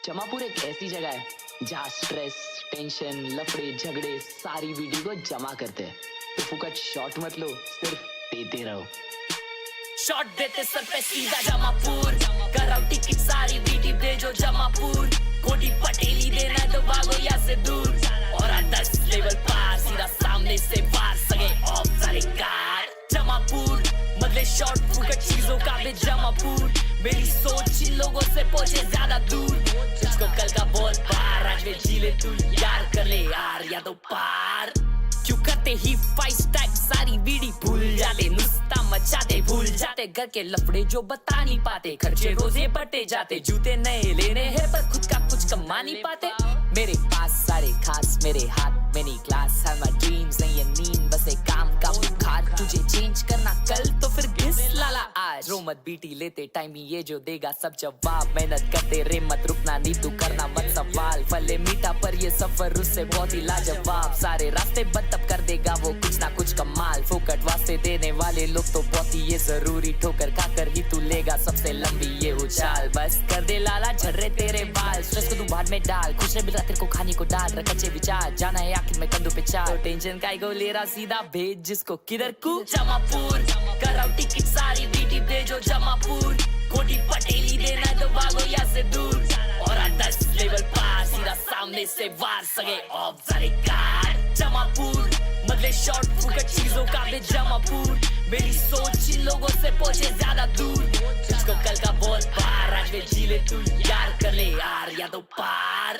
जमापुर एक ऐसी जगह है जहाँ स्ट्रेस, टेंशन, लफड़े, झगड़े सारी वीडियो को जमा करते हैं। तो फुकट शॉट मत लो, सिर्फ देते रहो। शॉट देते सर पे सीधा जमापुर, कराओ टिकट सारी वीडियो भेजो जमापुर। कोटी पटेली देना तो भागो यहाँ से दूर, और 10 लेवल पार सीधा सामने से वार सगे ऑफ सारे कार। जमापुर बदले शॉट फुकट चीजों का भी जमापुर। मेरी सोच इन लोगों से पहुंचे ज्यादा दूर, जिसको कल का बोल पार आज में जी ले तू यार, कर ले यार या तो पार। क्यों करते ही 5 स्टैक सारी वीडी भूल जाते, नुस्ता मचाते भूल जाते, घर के लफड़े जो बता नहीं पाते, खर्चे रोजे बटे जाते, जूते नए लेने हैं पर खुद का कुछ कमा नहीं पाते। मेरे पास सारे खास मेरे हाथ में नहीं क्लास, है माय ड्रीम्स नहीं ये नींद बस एक काम का बुखार। तुझे चेंज करना कल तो फिर घिस लाला आज, रो मत बीटी लेते टाइम ही ये जो देगा सब जवाब। मेहनत करते रे मत रुकना नहीं तू करना मत सवाल, फले मीठा पर ये सफर उससे बहुत ही लाजवाब। सारे रास्ते बंद तब कर देगा वो कुछ ना कुछ कमाल, फोकट वास्ते देने वाले लोग तो बहुत ही ये जरूरी, ठोकर खाकर ही तू लेगा सबसे लंबी ये उछाल। बस कर दे लाला झर्रे तेरे बाल, स्ट्रेस को तू भाड़ में डाल, खुश रह मिल रहा तेरे को खाने को डाल, रख अच्छे विचार, जाना है आखिर में कंधों पे चाल। तो टेंशन काय को ले रहा सीधा भेज जिसको किधर को जमापुर, कराओ टिकट सारी वीडियो भेजो जमापुर। कोटी पटेली देना तो भागो यहाँ से दूर, और 10 लेवल पार सीधा सामने से वार सगे ऑफ सारे कार। जमापुर बदले शॉट फुकट चीजों का भी जमापुर। मेरी सोच इन लोगों से पहुंचे ज्यादा दूर, जिसको कल का बोल पार आज में जी ले तू यार, कर ले यार या तो पार।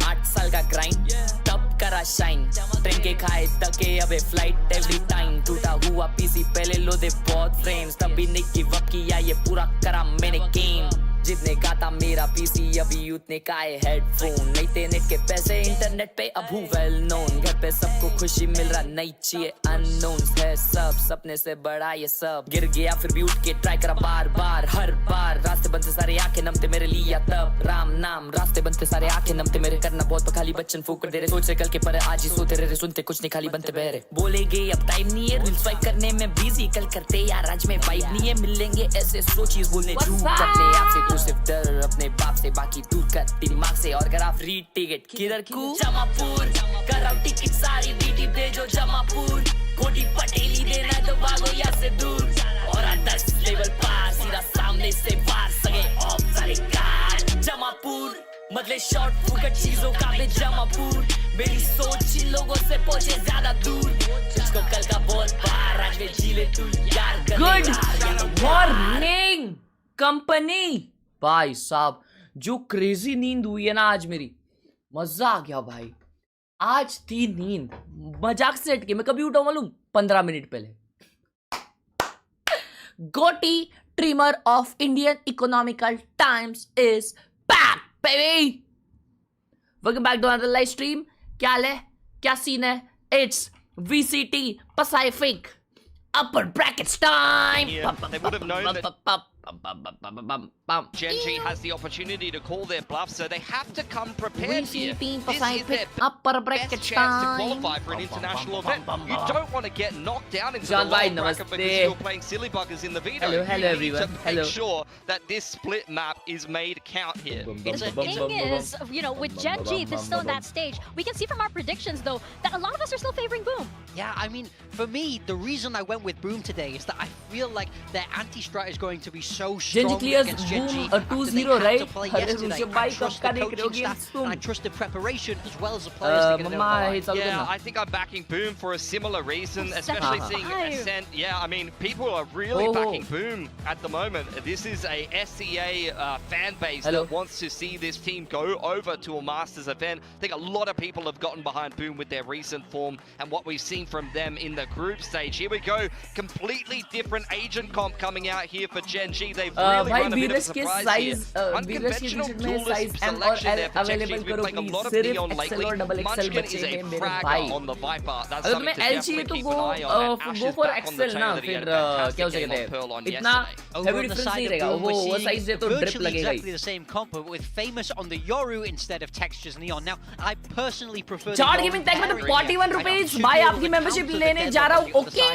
8 साल का ग्राइंड तब करा शाइन, ट्रेन के खाए तके अबे फ्लाइट एवरी टाइम। टूटा हुआ पीसी पहले लो दे बहुत फ्रेम्स, तभी नहीं गिव अप किया ये पूरा करा मैंने गेम। जितने का था मेरा पीसी अभी उतने का है हेडफोन, नहीं थे नेट के पैसे इंटरनेट पे अब हूँ वेल नोन। घर पे सबको खुशी मिल रहा नहीं चाहिए अननोन है सब, सपने से बड़ा ये सब। गिर गया फिर भी उठ के ट्राई करा बार बार हर बार, रास्ते बनते सारे आंखें नमते मेरे लिए तब राम नाम। रास्ते बनते सारे आंखें नमते मेरे, करना बहुत खाली बच्चन फूक दे रहे, सोच कल के पर आज ही सोते रहे, सुनते कुछ नहीं खाली बनते बहरे। बोलेगे अब टाइम नहीं है रील स्वाइप करने में बिजी, कल करते यार आज में वाइब नहीं है, मिलेंगे ऐसे सोची बोलने झूठ अपने आप से, तू सिर्फ डर अपने बाप से, बाकी दूर कर दिमाग से। और अगर आप फ्री टिकट किधर को जमापुर, कराओ टिकट सारी वीडियो भेजो जमापुर। कोटी पटेली देना तो भागो यहाँ से दूर, और 10 लेवल पार सीधा सामने से वार सगे ऑफ सारे कार। जमापुर बदले शॉट फुकट चीजों का भी जमापुर। मेरी सोच इन लोगों से पहुंचे ज्यादा दूर, जिसको कल का बोल पार आज में जी ले तू यार, कर ले गुड मॉर्निंग कंपनी। भाई साहब जो क्रेजी नींद हुई है ना आज मेरी, मजा आ गया भाई। आज थी नींद मजाक से हटके, मैं कभी उठा मालूम 15 मिनट पहले। Goatee trimmer of Indian economical times is back baby. Welcome back to another live stream. क्या हाल है, क्या सीन है? It's VCT PACIFIC upper brackets time. Yeah, they would have known that Gen.G has the opportunity to call their bluff, so they have to come prepared here. This is their best chance to qualify for an international event. You don't want to get knocked down into the lower bracket because you're playing silly buggers in the veto. Hello everyone. To make sure that this split map is made count here. The thing is, you know, with Gen.G, this is still in that stage. We can see from our predictions, though, that a lot of us are still favoring Boom. Yeah, I mean, for me, the reason I went with Boom today is that I feel like their anti-strat is going to be so strong against Gen.G. 2-0, right? I trust the coaching staff and I trust the preparation as well as the players to get it over. Yeah, I think I'm backing Boom for a similar reason, especially seeing Ascent. Yeah, I mean, people are really backing Boom at the moment. This is a SCA fan base that wants to see this team go over to a Masters event. I think a lot of people have gotten behind Boom with their recent form and what we've seen from them in the group stage. Here we go, completely different agent comp coming out here for Gen.G. They've really run a bit of a surprise here. Unconventional duelist selection there for Gen.G. We've played a lot of Neon lately. Munchkin is a fragger on the Viper. That's something to definitely keep an eye on. And Ash is back on the channel that he had a fantastic game on Pearl on yesterday. Over on the side of Boom, we're seeing virtually exactly the same comp, but with Famous on the Yoru instead of Textures Neon. Now, I personally prefer the Yoru Gaming Tech में 41 rupees भाई आपकी membership लेने जा रहा हूँ। Okay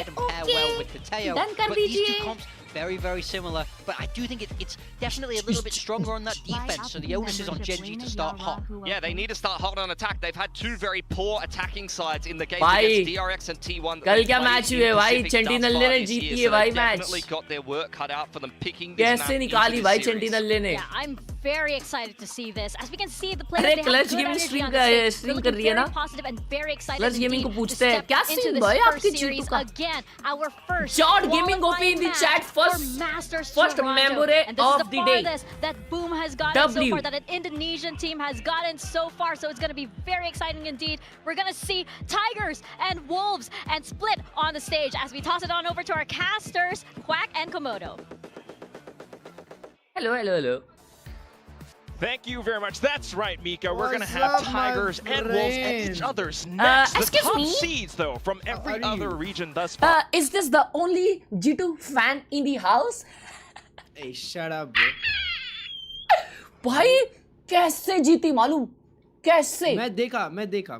done कर दीजिए। Very, very similar. but I do think it's definitely a little bit stronger on that defense, so the onus is on Gen.G to start hot. Yeah, they need to start hot on attack. They've had two very poor attacking sides in the game Bhai, against DRX and T1. कल क्या match हुए भाई? Sentinel ने जीती है भाई match. Definitely got their work cut out for them picking this कैसे निकाली भाई सेंटिनल ने? Yeah, I'm very excited to see this. As we can see, the players अरे they have clutch good gaming energy stream on का the stage. Stream They're कर looking रही है ना? very positive and very excited clutch gaming को indeed to पूछते हैं step क्या into सीन this भाई first आपके series जीतू का? again. Our first Short gaming OP in the qualifying chat, match first- for Masters first Toronto. memory And this of is the the day. farthest that Boom has gotten so W. far, that an Indonesian team has gotten so far. So it's going to be very exciting indeed. We're going to see Tigers and Wolves and Split on the stage as we toss it on over to our casters, Quack and Komodo. Hello, hello, hello. Thank you very much. That's right, Mika. We're going to have Tigers and Wolves at each other's necks. The excuse top me? seeds, though, from every other region thus far. Is this the only G2 fan in the house? Hey, shut up, bro. भाई कैसे जीती मालूम? कैसे? मैं देखा.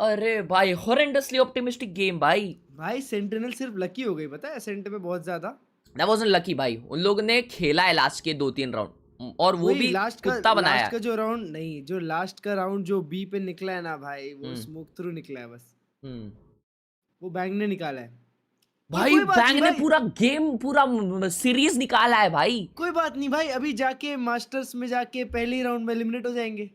अरे भाई horrendously optimistic game भाई. भाई सेंटिनल सिर्फ लकी हो गई, पता है सेंटर में बहुत ज्यादा. That wasn't lucky भाई. उन लोगों ने खेला है लास्ट के 2-3 राउंड और वो भी कुत्ता बनाया. लास्ट का जो राउंड नहीं, जो लास्ट का राउंड जो बी पे निकला है ना भाई, वो स्मोक थ्रू निकला है बस. वो बैंक ने निकाला है भाई. बैंक ने पूरा गेम पूरा सीरीज निकाला है भाई. कोई बात नहीं भाई, अभी जाके मास्टर्स में जाके पहले ही राउंड में एलिमिनेट हो जाएंगे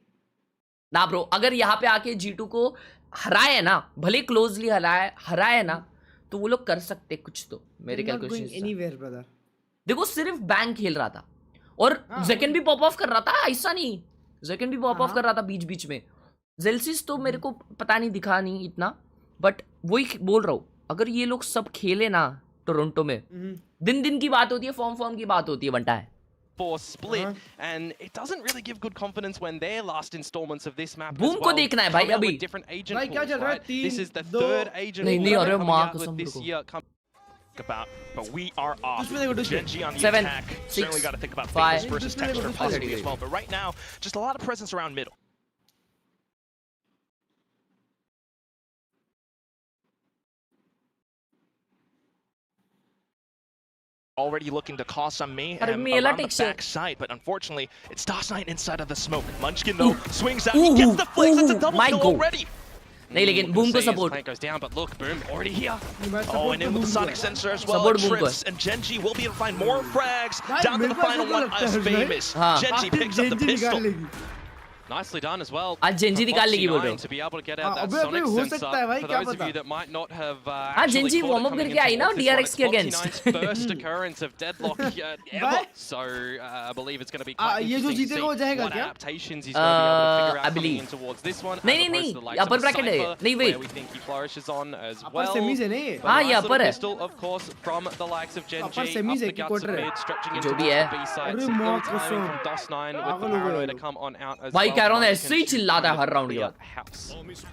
ना ब्रो. अगर यहाँ पे आके G2 को हराए ना, भले क्लोजली हराए ना, तो वो लोग कर सकते कुछ. तो मेरे कैलकुलेशन देखो सिर्फ बैंक खेल रहा था और जेकन भी पॉप ऑफ कर रहा था. ऐसा नहीं, जेकन भी पॉप ऑफ कर रहा था बीच में. जेल्सिस तो मेरे को पता नहीं दिखा नहीं इतना, बट वही बोल रहा हूँ. अगर ये लोग सब खेले ना टोरंटो में, दिन की बात होती है, फॉर्म की बात होती है. बनता है For Split, and it doesn't really give good confidence when their last installments of this map Boom as को well देखना है भाई come out अभी. with different agent भाई क्या pools, चल रहा है? right? This is the 3, 2, third agent नहीं, pool अरे coming माँ out कसम with this रुको. year. About, but we are off. Gen.G on the 7, attack. 6, Certainly got to think about 5, Famous versus Texture possibly as well. But right now, just a lot of presence around middle. Already looking to cause some mayhem around the back side, but unfortunately, it's DOS9 inside of the smoke. Munchkin though swings out, he gets the flicks, it's a double kill already. नहीं लेकिन boom को support. Goes down, but look, Boom already here. Oh, and in with the Sonic Sensor as well. Trips, and Gen.G will be able to find more frags down to the final one as Famous. Gen.G picks up the pistol. Nicely done as well. आज Gen.G निकाल लेगी बोल रहा हूँ. To be able to get out that Sonic sensor. For those of you that might not have Gen.G warm up करके आई ना DRX के against. First occurrence of deadlock ever. So I believe it's going to be quite interesting to see what adaptations he's going to be able to figure out coming in towards this one. नहीं upper bracket है. नहीं where we think he flourishes on as well. Semis है नहीं. हाँ ये upper है. Pistol, of course, from the likes of Gen.G. Upper semis है कि quarter है. Stretching into जो the भी है. B side. Signal timing from DOS9 with the paranoid to come on out as भाई well. कैरोन ऐसे ही चिल्लाता है हर राउंड का.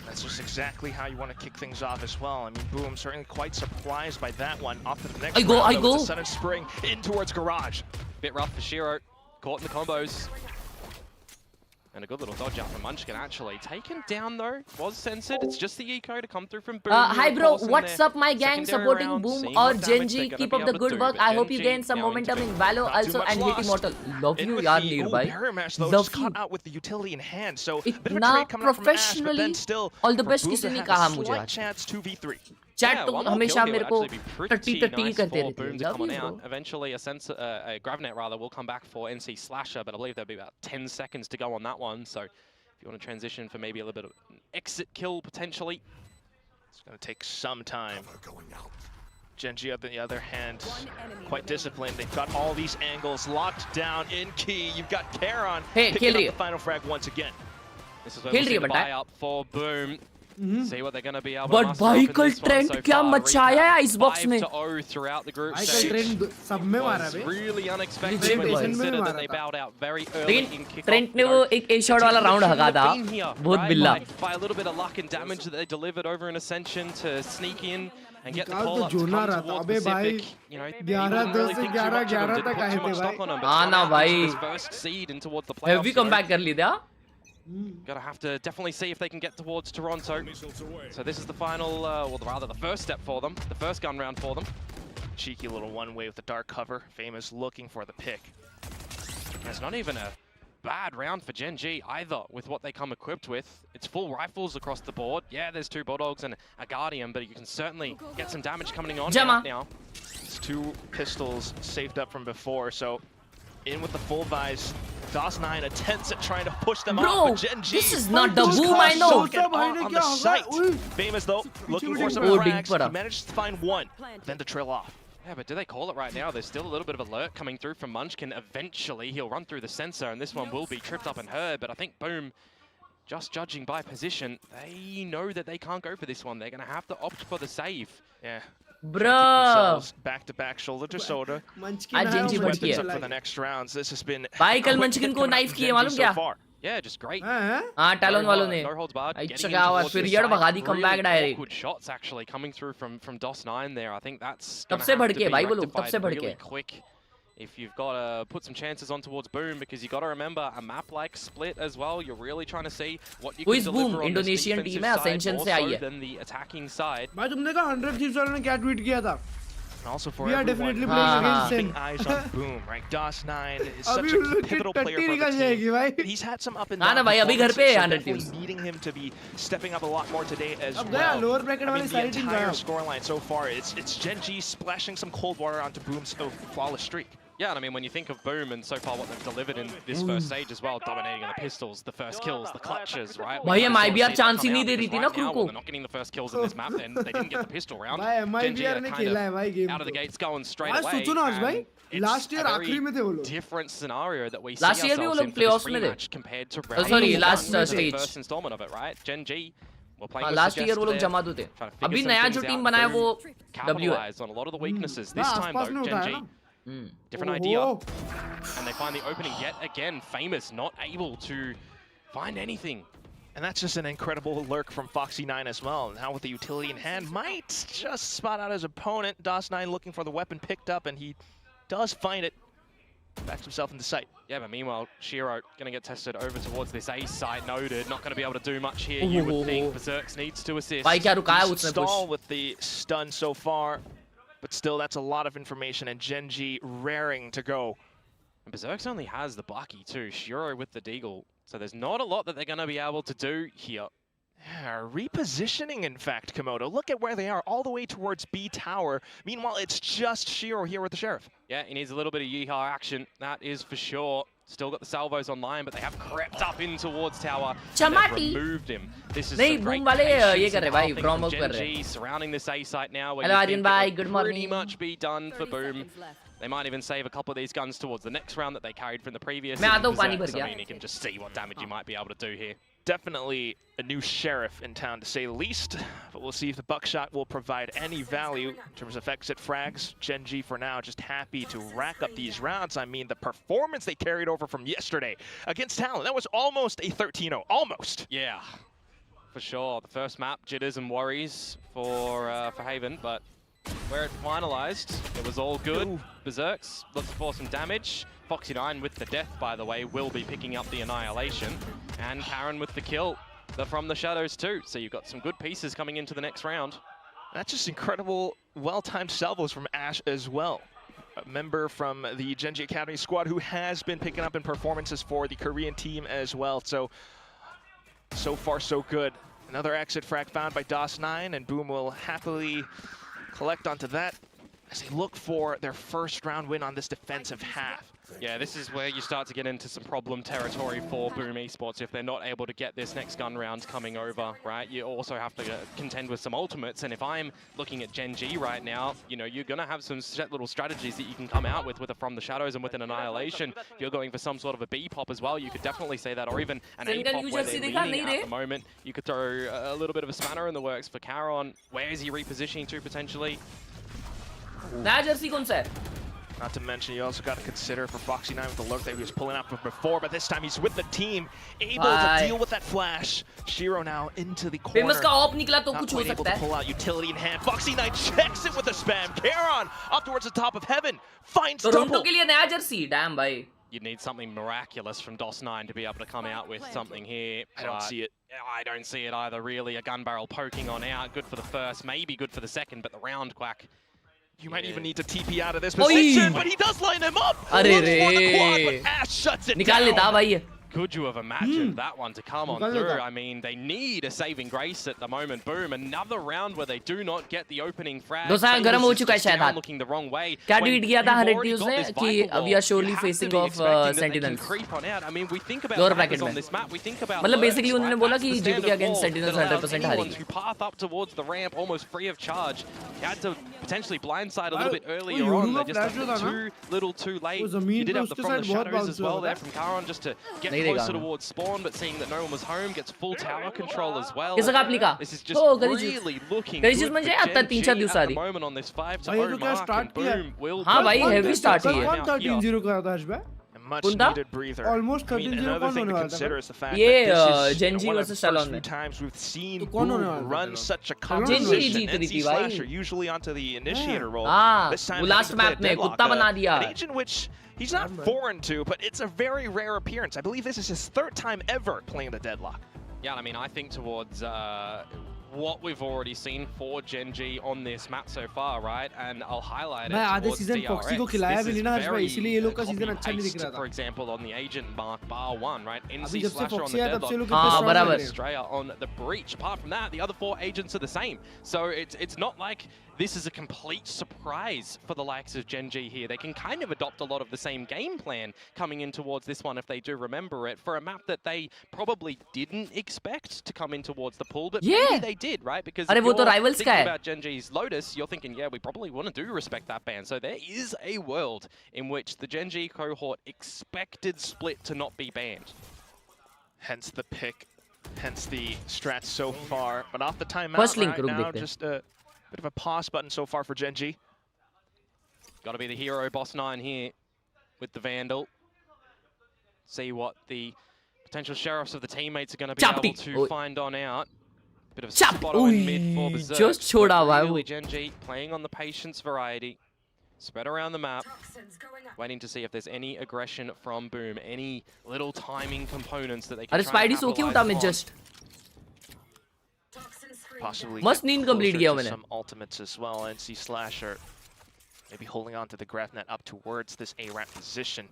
That's just exactly how you want to kick things off as well. I mean, Boom certainly quite surprised by that one. Off to the next round, I go. With a sudden spring in towards Garage. Bit rough for Shiro. Caught in the combos. And a good little dodge out from Munchkin actually. Taken down though, was censored. It's just the eco to come through from Boom. Hi bro, what's up my gang supporting Boom or Gen.G? Keep up the good work. I hope you gain some momentum in Valo also and hit Immortal. Love you yaar Neer bhai. Love you. Out with the utility in hand. So इतना professionally all the best किसी ने कहा मुझे आज. Chance 2v3. Chat तो हमेशा मेरे को टट्टी करते रहते हैं. Love you bro. Eventually a Gravinet rather will come back for NC Slasher, but I believe there'll be about 10 seconds to go on that one. So if you want to transition for maybe a little bit of an exit kill potentially. It's going to take some time. Gen.G on the other hand, quite disciplined. They've got all these angles locked down in key. You've got Khelraay picking up the final frag once again. This is where we'll see the buy up for Boom. See what they're going to be able to But भाई कल trend क्या मचाया है इस box में. 5-0 throughout the group stage. Trend सब में मारा बे. Really unexpected when you consider that they bowed out very early in kickoff. Trend ने वो एक ए शॉट वाला राउंड हगा था. बहुत बिल्ला. By a little bit of luck and damage that they delivered over in Ascension to sneak in and get the call up to come towards Pacific. You know, 11 से 11 तक आए थे भाई. हाँ ना भाई. First seed in towards the playoffs. Heavy comeback कर ली था. Gonna have to definitely see if they can get towards Toronto. So this is the final, well rather the first step for them, the first gun round for them. cheeky little one-way with the dark cover. Famous looking for the pick. It's not even a bad round for Gen.G either with what they come equipped with. It's full rifles across the board. Yeah, there's 2 Bulldogs and a Guardian, but you can certainly get some damage coming on now. It's 2 pistols saved up from before, so in with the full vise. DOS9 attempts at trying to push them off, but Gen.G. This is not the boom I know. On the site. Famous though, looking for some frags. He manages to find 1, then to trail off. Yeah, but do they call it right now? There's still a little bit of alert coming through from Munchkin. Eventually, he'll run through the sensor, and this one will be tripped up and heard. But I think Boom, just judging by position, they know that they can't go for this one. They're going to have to opt for the save. Yeah. Bro. Back to back, shoulder to shoulder. आज Gen.G बढ़ गई for the next rounds. This has been भाई कल Munchkin को knife किए मालूम क्या? Yeah, just great. हाँ Talon वालों ने अच्छा और फिर यार भगा दी comeback direct. Good shots actually coming through from DOS9 there. I think that's तब से बढ़ के भाई वो लोग तब से बढ़ के. Quick. If you've got to put some chances on towards Boom, because you got to remember a map like Split as well. You're really trying to see what you can deliver on this defensive side more so than the attacking side. भाई तुमने कहा 100 Thieves वालों ने क्या tweet किया था? Also for we are definitely playing against him. Eyes on Boom, right? DOS9 is such a pivotal player for the team. He's had some up and down. भाई अभी घर पे 100 Thieves. Needing him to be stepping up a lot more today as अब well. गया lower bracket वाले the entire scoreline so far, it's Gen.G splashing some cold water onto Boom's flawless streak. Yeah, and I mean, when you think of Boom and so far what they've delivered in this first stage as well, dominating the pistols, the first kills, the clutches, right? भाई MIBR chance ही नहीं दे रही थी ना crew को. They're not getting the first kills in this map, then they didn't get the pistol round. भाई MIBR ने खेला है भाई game. Out of the gates going straight away. सोचो ना आज भाई. Last year आखिरी में थे वो लोग. Different scenario that we see last year भी वो लोग playoffs में थे. Compared to sorry, last stage. First installment of it, right? Gen.G. Last year वो लोग जमा दो थे. अभी नया जो team बनाया वो W है. On a lot of the weaknesses. This time though, Gen.G. Different idea. And they find the opening yet again. Famous not able to find anything. And that's just an incredible lurk from Foxy9 as well. Now with the utility in hand, might just spot out his opponent. DOS9 looking for the weapon picked up, and he does find it. Backs himself into sight. Yeah, but meanwhile, Shiro going to get tested over towards this A site. Noted. Not going to be able to do much here, you would think. Berserks needs to assist. Stall with the stun so far. But still, that's a lot of information, and Gen.G raring to go. And Berserks only has the Bucky too, Shiro with the Deagle. So there's not a lot that they're going to be able to do here. Yeah, repositioning, in fact, Komodo. Look at where they are, all the way towards B Tower. Meanwhile, it's just Shiro here with the Sheriff. Yeah, he needs a little bit of Yeehaw action, that is for sure. Still got the salvos online, but they have crept up in towards tower. Chamati Removed him. This is नहीं boom वाले ये कर रहे भाई promo कर रहे. Surrounding this A site now. Hello Arjun bhai, good morning. Pretty much be done for Boom. They might even save a couple of these guns towards the next round that they carried from the previous. मैं आता हूँ पानी भर गया. I mean, you can just see what damage you might be able to do here. Definitely a new sheriff in town, to say the least. But we'll see if the buckshot will provide any value in terms of exit frags. Gen.G for now just happy to rack up these rounds. I mean, the performance they carried over from yesterday against Talon, that was almost a 13-0, almost. Yeah, for sure. The first map, jitters and worries for Haven, but where it finalized, it was all good. Ooh. Berserks looks for some damage. Foxy9 with the death, by the way, will be picking up the annihilation. And Karen with the kill. They're from the shadows too, so you've got some good pieces coming into the next round. That's just incredible, well-timed salvos from Ash as well. A member from the Gen.G Academy squad who has been picking up in performances for the Korean team as well. So far so good. Another exit frag found by DOS9, and Boom will happily collect onto that as they look for their first round win on this defensive half. Yeah, this is where you start to get into some problem territory for Boom Esports if they're not able to get this next gun round coming over, right? You also have to contend with some ultimates, and if I'm looking at Gen.G right now, you know, you're going to have some set little strategies that you can come out with a From the Shadows and with an Annihilation. If you're going for some sort of a B pop as well, you could definitely say that, or even an A pop where they're leaning at the moment. You could throw a little bit of a spanner in the works for Karen. Where is he repositioning to potentially? नया Jersey कौन सा है? Not to mention, you also got to consider for Foxy9 with the lurk that he was pulling out from before, but this time he's with the team, able to deal with that flash. Shiro now into the corner. Famous का op निकला तो कुछ हो able सकता to pull out utility in hand. Foxy9 checks it with a spam. Karen up towards the top of heaven, finds double. के लिए नया Jersey, damn भाई. You'd need something miraculous from DOS9 to be able to come out with something here. I don't see it. I don't see it either, really. A gun barrel poking on out, good for the first, maybe good for the second, but the round quack You might even need to TP out of this position, but he does line him up. Arre Looks for the re. quad, but Ash shuts it निकाल लेता down. भाई. Could you have imagined that one to come on through? I mean, they need a saving grace at the moment. Boom, another round where they do not get the opening frag. Dosa गरम हो चुका है शायद हाथ. Looking the wrong way. क्या tweet किया था 100 ने कि we are surely facing off sentinels. I mean, we think about Lower bracket on में. this map. We think about मतलब basically उन्होंने बोला कि That's the G2 के standard against wall sentinels that allows 100% anyone हारी. to path up towards the ramp almost free of charge. You had to potentially blindside a little bit earlier on. They just too little, too late. You did have the from the shadows as well there from Khelraay just to get closer towards spawn, but seeing that no one was home, gets full tower control as well. This is just really looking good for Gen.G at the moment on this 5-0 mark, and Boom will हाँ भाई heavy start ही है. कौन 13-0 का था हर्ष भाई? Much needed breather. Almost 13-0 another thing to कौन consider is the fact ये that this is Gen.G one of the versus first Talon few में. times we've seen तो कौन होने Boom वाला था run Talon? such a Gen.G composition. जीत रही थी NC भाई. Slasher usually onto the initiator role. हाँ, This time वो they last need to play map a में deadlock, कुत्ता बना दिया. an agent which he's not foreign to, but it's a very rare appearance. I believe this is his 3rd time ever playing the deadlock. Yeah, I mean, I think towards what we've already seen for Gen.G on this map so far, right? And I'll highlight भाई it आधे towards season Foxy को खिलाया भी नहीं ना हर्ष भाई, इसलिए ये लोग का सीजन अच्छा नहीं दिख रहा था. For example, on the agent mark bar 1, right? अभी NC जब से Slasher on Foxy the आया तब से deadlock. लोग कितने strong बराबर. लग रहे हैं. Australia on the breach. Apart from that, the other 4 agents are the same. So it's not like this is a complete surprise for the likes of Gen.G here. They can kind of adopt a lot of the same game plan coming in towards this one if they do remember it, for a map that they probably didn't expect to come in towards the pool, but maybe they did, right? Because अरे if वो तो you're rivals का thinking है. about Gen.G's Lotus, you're thinking, yeah, we probably want to do respect that ban. So there is a world in which the Gen.G cohort expected Split to not be banned. Hence the pick, hence the strat so far. But off the timeout First link, right now, देखते हैं. just a bit of a pause button so far for Gen.G. Got to be the hero, Boss 9 here with the Vandal. See what the potential sheriffs of the teammates are going to be able to find on out. Bit of a spot in mid for Berserk. Just छोड़ा भाई. Really Gen.G playing on the patience variety. Spread around the map. Waiting to see if there's any aggression from Boom. Any little timing components that they can अरे try and Spidey सो क्यों capitalize उठा मैं on. just. Possibly मस्त नींद complete closer किया to मैंने. some ultimates as well. NC Slasher maybe holding on to the graph net up towards this A-ramp position.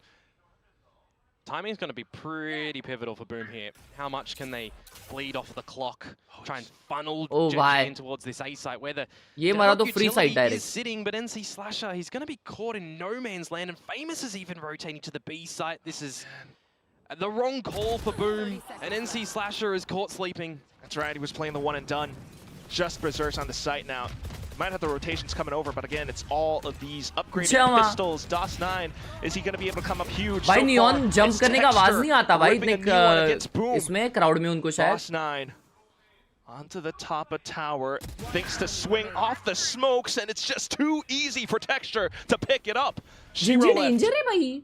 Timing is going to be pretty pivotal for Boom here. How much can they bleed off the clock? Try and funnel Gen.G in towards this A site where the मारा तो free side direct. is sitting, but NC Slasher, he's going to be caught in no man's land, and Famous is even rotating to the B site. This is the wrong call for Boom, and NC Slasher is caught sleeping. That's right, he was playing the one and done. Just Berserk's on the site now. Might have the rotations coming over, but again, it's all of these upgraded pistols. DOS9, is he going to be able to come up huge? भाई so neon jump करने का आवाज नहीं आता भाई ripping a new one against Boom. इसमें crowd में उनको शायद. DOS9 onto the top of tower, thinks to swing off the smokes, and it's just too easy for Texture to pick it up. Gen.G danger है भाई.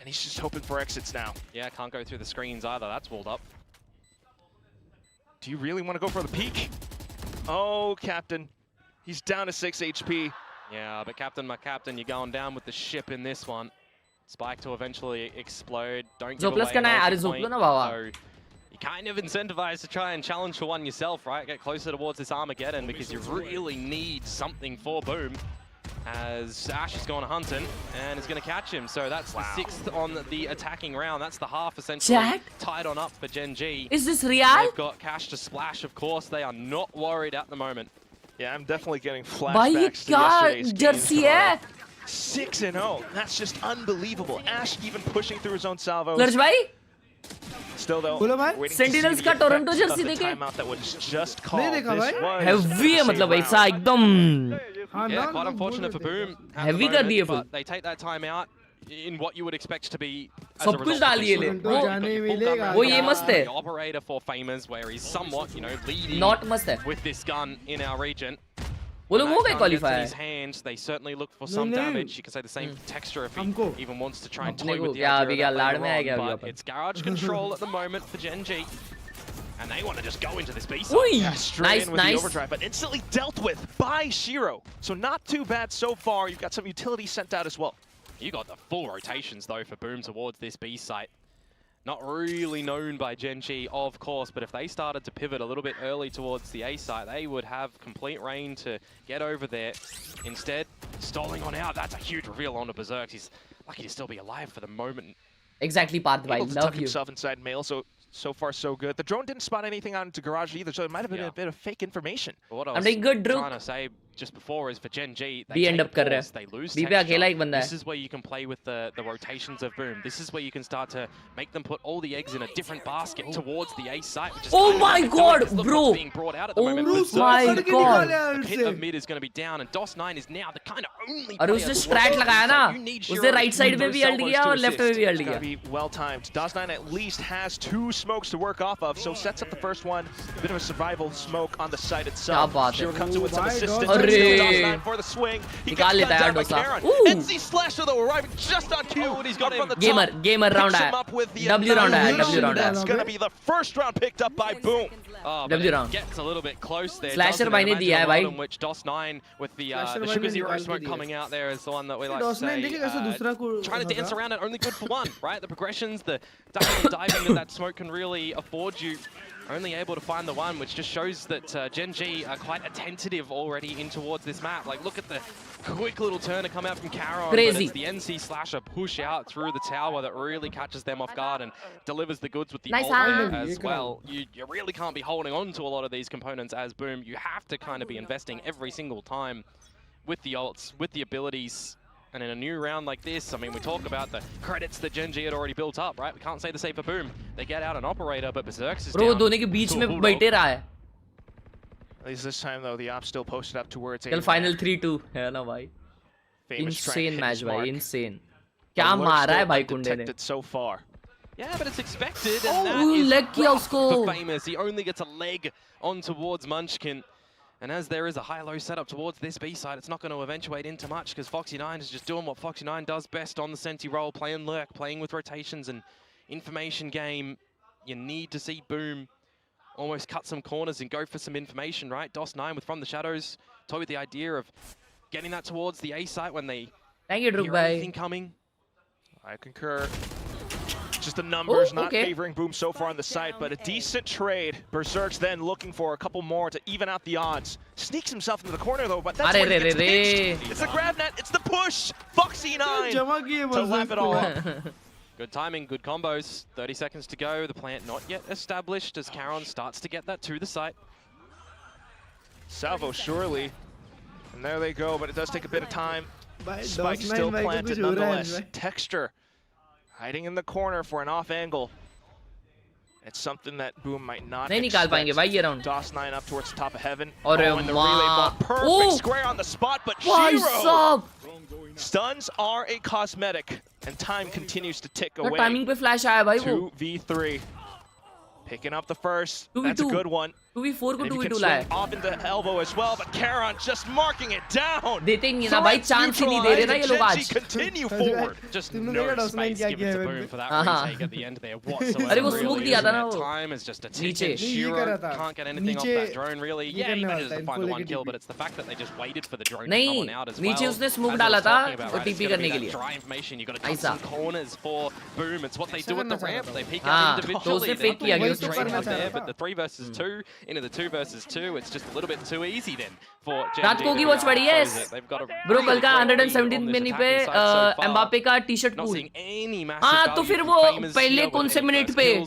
And he's just hoping for exits now. Yeah, can't go through the screens either. That's walled up. Do you really want to go for the peak? Oh, Captain. He's down to 6 HP. Yeah, but Captain, my Captain, you're going down with the ship in this one. Spike to eventually explode. Don't give away an ulti point. So you kind of incentivized to try and challenge for one yourself, right? Get closer towards this Armageddon because you really need something for Boom. As Ash is going hunting and is going to catch him. So that's the 6th on the attacking round. That's the half essentially tied on up for Gen.G. Is this real? They've got cash to splash, of course. They are not worried at the moment. Yeah, I'm definitely getting flashbacks to yesterday's jersey game. 6-0. That's just unbelievable. Ash even pushing through his own salvos. Still though, waiting Sentinels to see का the Toronto effect of jersey the देखे? timeout that was just called. नहीं देखा भाई. Heavy है मतलब ऐसा एकदम. Yeah, quite unfortunate for Boom. Heavy कर दिए full. But they take that time out in what you would expect to be सब कुछ डाल दिए ले. वो ये मस्त है. The operator for Famous, where he's somewhat, you know, leading मस्त है. with this gun in our region. वो लोग हो गए qualify. qualify. They certainly look for some damage. You can say the same Texture if he even wants to try and toy with the yeah, idea of that later later on, on, but it's garage control at the moment for Gen.G. And they want to just go into this B side. Yeah, straight in with the overdrive, but instantly dealt with by Shiro. So not too bad so far. You've got some utility sent out as well. You got the full rotations though for Boom towards this B site. Not really known by Gen.G, of course, but if they started to pivot a little bit early towards the A site, they would have complete reign to get over there. Instead, Stalling on out. That's a huge reveal onto Berserk. He's lucky to still be alive for the moment. Exactly, Parth. I Able to love tuck you. himself inside mail, so far so good. The drone didn't spot anything out into garage either, so it might have been a bit of fake information. But what I I'm was doing good, Drew. trying to say just before is for Gen.G, B end up कर रहा है. they lose B पे अकेला एक बंदा है. This is where you can play with the rotations of Boom. This is where you can start to make them put all the eggs in a different basket towards the A site. Which is Oh my god, bro! Being brought out at the moment. Oh Berserk, my god! the pit of mid is going to be down, and DOS9 is now the kind of only और उसने strat लगाया ना, उसने right side में भी ult किया और left में भी ult किया. Be well timed. DOS9 at least has 2 smokes to work off of, so sets up the first one. A bit of a survival smoke on the site itself. Shiro comes in with some assistance. DOS9 for the swing. He gets gunned down by Khelraay. NC Slasher though arriving just on cue. He's got from the top. Gamer round है. W round है. W round है. That's gonna be the first round picked up by Boom. W round gets a little bit close there. Slasher भाई ने दिया है भाई. Which DOS9 with the Sugar Zero smoke coming out there is the one that we like to say. Trying to dance around it, only good for one, right? The progressions, the ducking and diving that smoke can really afford you. Only able to find the one, which just shows that Gen.G are quite attentive already in towards this map. Like, look at the quick little turn to come out from Khelraay. Crazy. But it's the NC Slasher push out through the tower that really catches them off guard and delivers the goods with the ult as well. You really can't be holding on to a lot of these components as Boom. You have to kind of be investing every single time with the ults, with the abilities. And in a new round like this, I mean, we talk about the credits that Gen.G had already built up, right? We can't say the same for Boom. They get out an operator, but Berserk's is down. Bro, दोनों के बीच में बैठे रहा है. At least this time though, the op still posted up towards कल final 3-2 है ना भाई. Insane match भाई, insane. क्या मारा है भाई कुंडे ने. So far. Yeah, but it's expected. And that is leg किया उसको. for Famous. He only gets a leg on towards Munchkin. And as there is a high-low setup towards this B side, it's not going to eventuate into much because Foxy9 is just doing what Foxy9 does best on the Senti role, playing lurk, playing with rotations and information game. You need to see Boom almost cut some corners and go for some information, right? DOS9 with From the Shadows, toyed with the idea of getting that towards the A site when they hear anything coming. I concur. Just the numbers not favoring Boom so far on the site, but a decent trade. Berserk's then looking for a couple more to even out the odds. Sneaks himself into the corner though, but that's where he gets pinched. It's the grab net, it's the push! Foxy9 to lap it all up. Good timing, good combos. 30 seconds to go. The plant not yet established as Khelraay starts to get that to the site. Salvo surely. And there they go, but it does take a bit of time. Spike still planted nonetheless. Texture hiding in the corner for an off angle. It's something that Boom might not expect. DOS9 up towards the top of heaven. And the relay ball. Perfect square on the spot, but Shiro! Stuns are a cosmetic, and time continues to tick away. 2v3. Picking up the first. That's a good one. 2v4 को 2v2 लाया. Off into elbow as well, but Khelraay just marking it down. देते ही नहीं ना भाई, chance ही नहीं दे रहे ना ये लोग आज. Continue forward. Just no space given to Boom for that retake at the end there whatsoever. अरे वो smoke दिया था ना वो. Time is just a tick. Shiro can't get anything off that drone really. Yeah, he manages to find the one kill, but it's the fact that they just waited for the drone to come on out as well. नीचे उसने smoke डाला था वो TP करने के लिए. Dry information. You got to cut some corners for Boom. It's what they do at the ramp. They peek out individually. तो उसे fake किया गया उसने. There, but the 3 versus 2 into the 2 versus 2, it's just a little bit too easy then for Gen.G. रात को की watch पड़ी है. ब्रो कल का 117 मिनट पे एम्बापे का टी-शर्ट पूल. हाँ तो फिर वो पहले कौन से मिनट पे?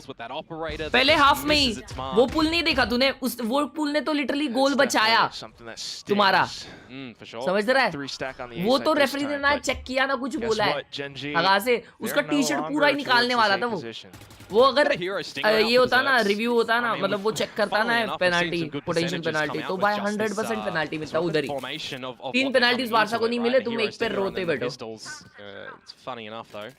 पहले हाफ में ही वो पुल नहीं देखा तूने? वो पुल ने तो लिटरली गोल बचाया तुम्हारा. समझ रहा है? वो तो रेफरी ने ना चेक किया ना कुछ बोला है. हगा से उसका टी-शर्ट पूरा ही निकालने वाला था वो. वो अगर ये होता ना रिव्यू होता ना मतलब वो चेक करता ना पेनल्टी पोटेंशियल पेनल्टी तो भाई 100% पेनल्टी मिलता उधर ही. 3 पेनल्टीज बारसा को नहीं मिले, तुम एक पे रोते बैठो. It's funny enough though.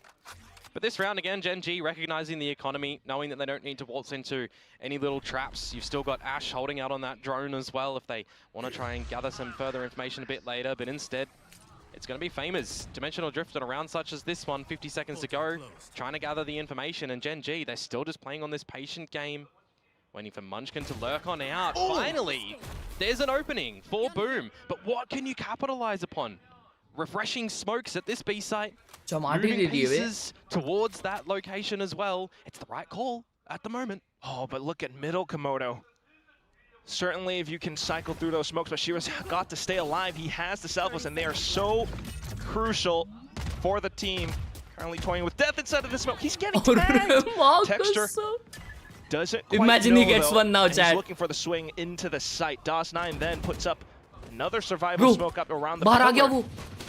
But this round again, Gen.G recognizing the economy, knowing that they don't need to waltz into any little traps. You've still got Ash holding out on that drone as well if they want to try and gather some further information a bit later, but instead it's going to be Famous. Dimensional Drift on a round such as this one, 50 seconds to go, trying to gather the information, and Gen.G, they're still just playing on this patient game, waiting for Munchkin to lurk on out. Finally, there's an opening for Boom, but what can you capitalize upon? Refreshing smokes at this B site, moving pieces towards that location as well. It's the right call at the moment. Oh, but look at middle Komodo. Certainly, if you can cycle through those smokes, but Shiro's got to stay alive. He has the salvos, and they are so crucial for the team. Currently toying with death inside of the smoke. He's getting tagged. Texture doesn't quite Imagine know, he gets though, one now, and chat. he's looking for the swing into the site. DOS9 then puts up another survival smoke up around the pillar.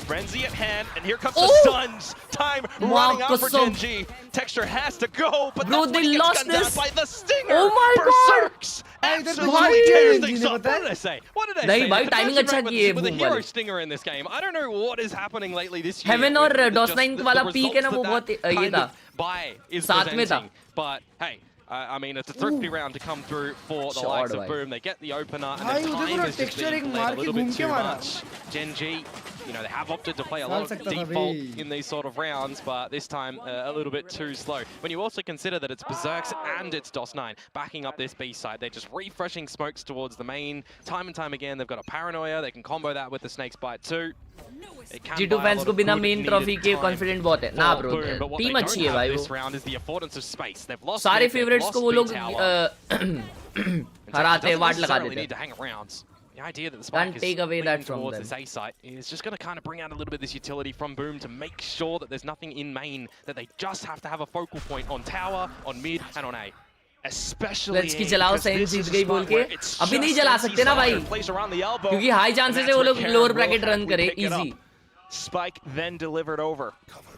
Frenzy at hand, and here comes the stuns. Time running out for Gen.G. Texture has to go, but that's when he gets gunned down by the Stinger. Oh my Berserks. Absolutely tears things up. What did I say? What did I नहीं say? भाई timing अच्छा की है With a boom hero वाले. stinger in this game. I don't know what is happening lately this year. Heaven और DOS9 वाला peak है ना वो बहुत ये था. Buy is साथ में था. presenting, but hey. I mean, it's a thrifty round to come through for the likes of Boom. They get the opener, and then time is just being played a little bit too much. Gen.G, you know, they have opted to play a lot of default in these sort of rounds, but this time a little bit too slow. When you also consider that it's Berserks and it's DOS9 backing up this B side, they're just refreshing smokes towards the main. Time and time again, they've got a Paranoia. They can combo that with the Snake's Bite too. G2 fans को बिना main trophy के confident बहुत है. ना bro, team अच्छी है भाई वो. This round is the affordance of space. They've lost सारे favorites को वो लोग हराते हैं, वाट लगा देते हैं. The idea that the spike is take away that from towards them. this A site is just going to kind of bring out a little bit of this utility from Boom to make sure that there's nothing in main, that they just have to have a focal point on tower, on mid, and on A. Especially Let's की चलाओ सही जीत गई बोल के अभी नहीं चला सकते ना भाई क्योंकि हाई चांसेस है वो लोग लोअर ब्रैकेट रन करे easy. Spike then delivered over.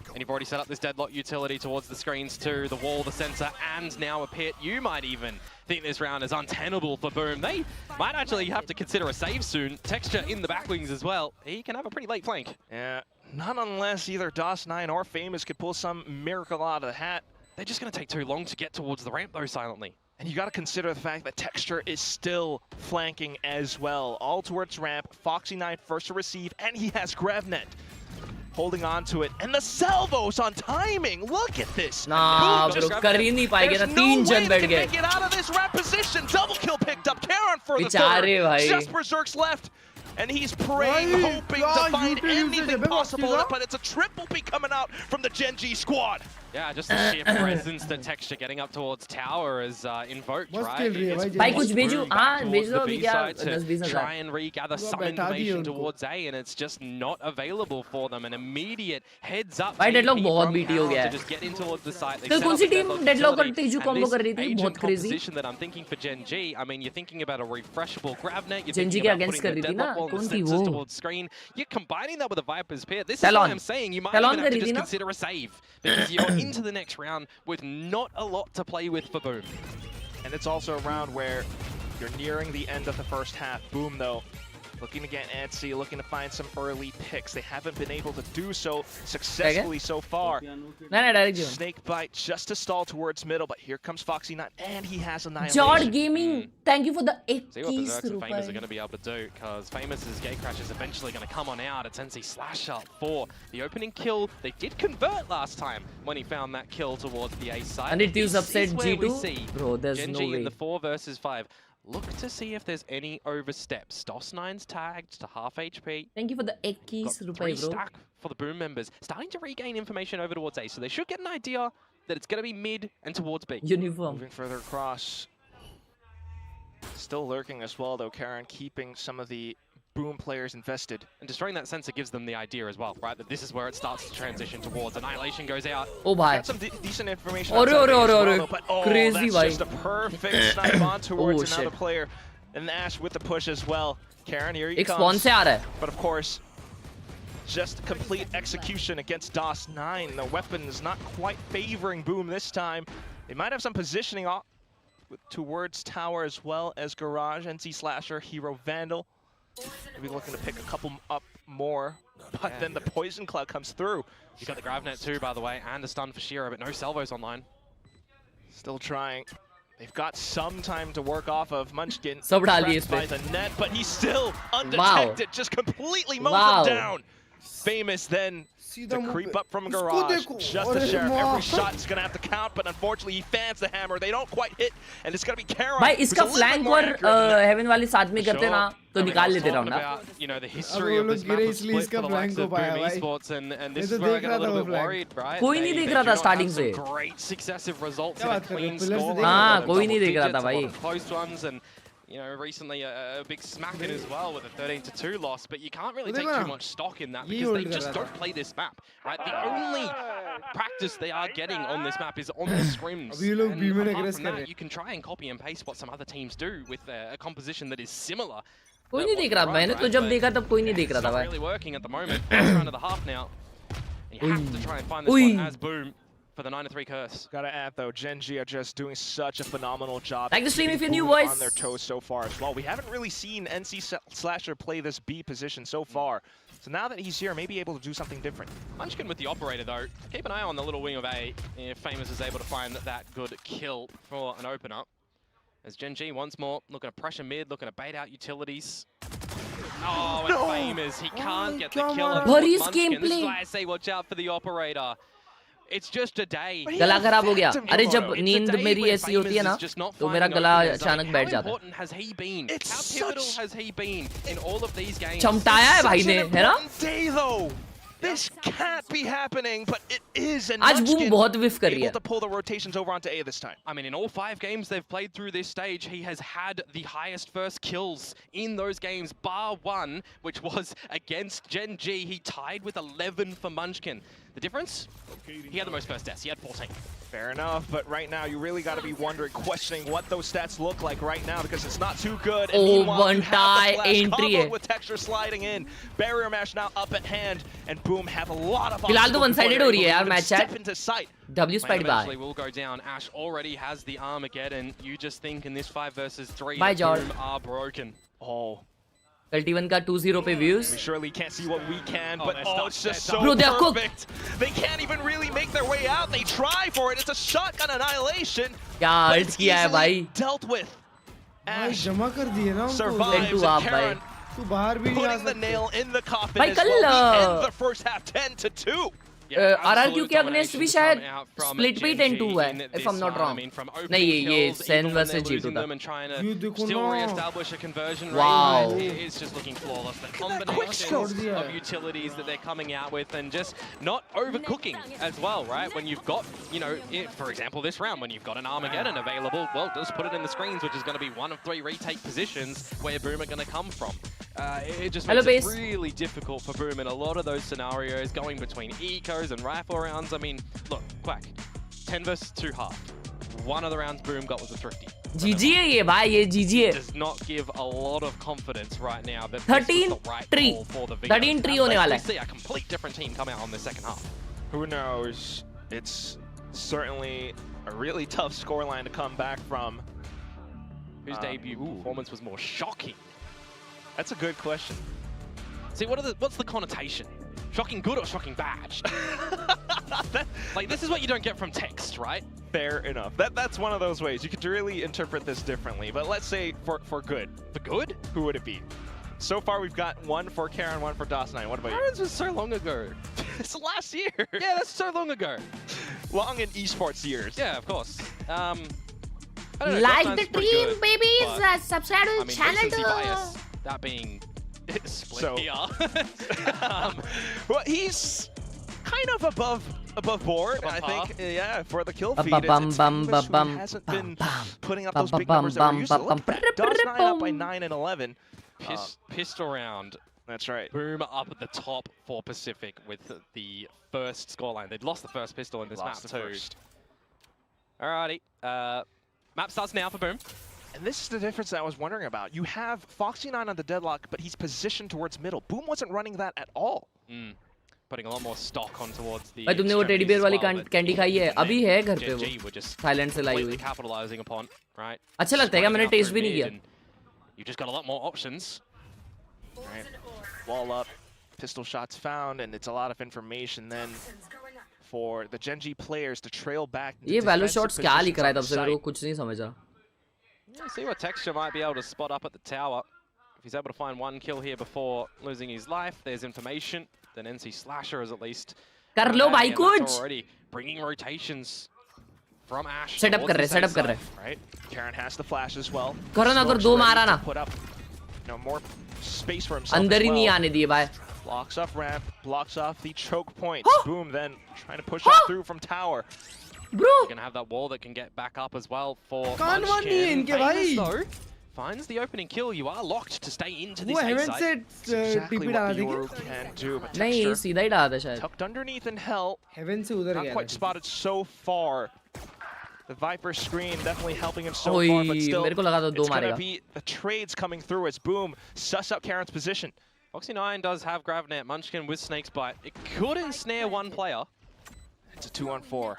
And you've already set up this deadlock utility towards the screens too, the wall, the sensor, and now a pit. You might even think this round is untenable for Boom. They might actually have to consider a save soon. Texture in the back wings as well. He can have a pretty late flank. Yeah, not unless either DOS9 or Famous could pull some miracle out of the hat. They're just going to take too long to get towards the ramp though, silently. And you got to consider the fact that Texture is still flanking as well. All towards ramp, Foxy9 first to receive, and he has Gravnet holding on to it. And the salvos on timing, look at this. Nah, bro, कर ही नहीं पाएंगे ना, तीन जन बैठ गए. Get out of this ramp position, double kill picked up, Karen for the बेचारे third. भाई. Just Berserk's left. And he's praying, hoping to find anything possible, but it's a triple P coming out from the Gen.G squad. Yeah, just the sheer presence that Texture getting up towards tower is invoked, right? भाई कुछ भेजो, हाँ भेज दो अभी क्या 10-20 try and regather some information towards A, and it's just not available for them. An immediate heads up. भाई deadlock बहुत बीटी हो गया है. Just get in towards the site. तो कौन सी टीम डेडलॉक और तेजू कॉम्बो कर रही थी? बहुत crazy. Position that I'm thinking for Gen.G. I mean, you're thinking about a refreshable Gravnet. Gen.G के against कर रही थी ना? कौन थी वो? Towards screen. You're combining that with a Viper's Pit. This is why I'm saying you might even have to just consider a save, because you're into the next round with not a lot to play with for Boom. And it's also a round where you're nearing the end of the first half. Boom, though, looking to get antsy, looking to find some early picks. They haven't been able to do so successfully so far. Snake bite just to stall towards middle, but here comes Foxy9, and he has Annihilation. Jord Gaming, thank you for the 8 See what Berserks and Famous are going to be able to do, because Famous's Gatecrash is eventually going to come on out. It's NC Slash up for the opening kill. They did convert last time when he found that kill towards the A side. And it is upset G2. Bro, there's Gen.G no way. in the 4 versus 5. Look to see if there's any oversteps. DOS9's tagged to half HP. Thank you for the 8 keys, Got 3 stack for the Boom members. Starting to regain information over towards A, so they should get an idea that it's going to be mid and towards B. Uniform. Moving further across. Still lurking as well, though, Karen, keeping some of the Boom players invested. And destroying that sensor gives them the idea as well, right? That this is where it starts to transition towards. Annihilation goes out. Oh, bhai. Got some decent information. Crazy, that's just a perfect snipe on towards another player. And Ash with the push as well. Karen, here he comes. But of course, just complete execution against DOS9. The weapon is not quite favoring Boom this time. They might have some positioning off towards tower as well as Garage, NC Slasher, Hero Vandal. Maybe looking to pick a couple up more, but then the Poison Cloud comes through. You got the Gravnet too, by the way, and a stun for Shiro, but no salvos online. Still trying. They've got some time to work off of. Munchkin by the net, but he's still undetected, just completely mows him down. Famous then to creep up from Garage, just to share. Every shot is going to have to count, but unfortunately he fans the hammer. They don't quite hit, and it's going to be Karen. भाई इसका flank और heaven वाले साथ में करते ना तो निकाल लेते राउंड ना. You know the history of this map of split for the likes of Boom Esports, and this is where I get a little bit worried, right? कोई नहीं देख रहा था starting से. Great successive results and a clean score. हाँ कोई नहीं देख रहा था भाई. Close ones, and you know, recently a big smacking as well with a 13-2 loss, but you can't really take too much stock in that because they just don't play this map, right? The only practice they are getting on this map is on the scrims. And apart from that, you can try and copy and paste what some other teams do with a composition that is similar. कोई नहीं देख रहा, मैंने तो जब देखा तब कोई नहीं देख रहा था भाई. It's not really working at the moment. First round of the half now. And you have to try and find this one as Boom for the 9-3 curse. Gotta add though, Gen.G are just doing such a phenomenal job. Like the stream if you're new, boys. On their toes so far as well. We haven't really seen NC Slasher play this B position so far. So now that he's here, maybe able to do something different. Munchkin with the operator though. Keep an eye on the little wing of A if Famous is able to find that good kill for an open up. As Gen.G once more looking to pressure mid, looking to bait out utilities. Oh, and Famous, he can't get the kill on Munchkin. This is why I say watch out for the operator. It's just a day. गला खराब हो गया. अरे जब नींद मेरी ऐसी होती है ना, तो मेरा गला अचानक बैठ जाता है. How has he been? How pivotal has he been in all of these games? चमटाया है भाई ने, है ना? Day though. This can't be happening, but it is. And आज Boom बहुत whiff कर रही है. Able to pull the rotations over onto A this time. I mean, in all 5 games they've played through this stage, he has had the highest first kills in those games, bar one, which was against Gen.G. He tied with 11 for Munchkin. The difference? He had the most first deaths. He had 14. Fair enough, but right now you really got to be wondering, questioning what those stats look like right now because it's not too good. And oh, one tie entry with Texture sliding in, barrier mash now up at hand, and Boom have a lot of. फिलहाल तो one-sided हो रही है यार match step into sight. W spite by. Eventually will go down. Ash already has the Armageddon. You just think in this 5 versus 3, Bye, George. Boom are broken. Oh. Cultivan ka 2-0 पे views. We surely can't see what we can, but it's just so Bro, they are perfect. They can't even really make their way out. They try for it. It's a shotgun annihilation. क्या ult किया है भाई? Dealt with. Ash जमा कर दिए ना survives and Khelraay तू बाहर भी नहीं आ putting the nail in the coffin भाई as well. We कल end the first half 10-2. RRQ के अगेंस्ट भी शायद split पे 10-2 है, if I'm not wrong. नहीं ये Sen versus G2 था. ये देखो ना. Wow. It's just looking flawless. The combinations of utilities that they're coming out with and just not overcooking as well, right? When you've got, you know, for example, this round, when you've got an Armageddon available, well, just put it in the screens, which is going to be 1 of 3 retake positions where Boom are going to come from. It just makes it really difficult for Boom in a lot of those scenarios, going between ecos and rifle rounds. I mean, look, Quack, 10 versus 2 half. One of the rounds Boom got was a thrifty. GG है ये भाई, ये GG है. Does not give a lot of confidence right now that this is the right call for the 13-3 होने वाला है. See a complete different team come out on the second half. Who knows? It's certainly a really tough scoreline to come back from. Whose debut performance was more shocking? That's a good question. See, what's the connotation? Shocking good or shocking bad? Like, this is what you don't get from text, right? Fair enough. That's one of those ways. You could really interpret this differently. But let's say for good. For good? Who would it be? So far, we've got 1 for Karen, 1 for DOS9. What about you? This was so long ago. It's last year. Yeah, that's so long ago. Long in esports years. Yeah, of course. I don't know, Like the stream, good, babies. Subscribe to the channel. Recency bias, that being split So, here. Well, he's kind of above board, I think. Yeah, for the kill feed. It's Famous who hasn't been putting up those big numbers that we're used to. Look at that. DOS9 up by 9 and 11. Pistol round. That's right. Boom up at the top for Pacific with the first scoreline. They'd lost the first pistol in this map too. Alrighty. Map starts now for Boom. And this is the difference that I was wondering about. You have Foxy9 on the deadlock, but he's positioned towards middle. Boom wasn't running that at all. Putting a lot more stock on towards the. भाई तुमने वो teddy bear वाली candy खाई है? अभी है घर पे वो. थाईलैंड से लाई हुई. Capitalizing upon, right? अच्छा लगता है क्या? मैंने टेस्ट भी नहीं किया. You just got a lot more options. Right. Wall up, pistol shots found, and it's a lot of information then for the Gen.G players to trail back. ये value shots क्या लिख रहा है तब से मेरे को कुछ नहीं समझ रहा. See what Texture might be able to spot up at the tower. If he's able to find 1 kill here before losing his life, there's information. Then NC Slasher is at least. कर लो भाई कुछ. Already bringing rotations from Ash. Set up कर रहे. Right. Karen has the flash as well. करो ना, अगर 2 मारा ना. Put up, more space for himself. अंदर ही नहीं आने दिए भाई. Blocks off ramp, blocks off the choke point. Boom, then trying to push up through from tower. Bro, you're gonna have that wall that can get back up as well for Munchkin. Famous, though, finds the opening kill, you are locked to stay into this वो A heaven side. से Exactly TP what डाला the था Euro क्या? can do, but नहीं Texture सीधा ही डाला था शायद. tucked underneath in hell. Heaven से उधर Not गया quite था. spotted so far. The Viper screen definitely helping him so ओई, far, but still, मेरे को लगा था दो it's going to मारेगा. be the trades coming through as Boom suss out Karen's position. Foxy9 does have Gravnet, Munchkin with Snake's Bite. It could ensnare one player. It's a 2-on-4.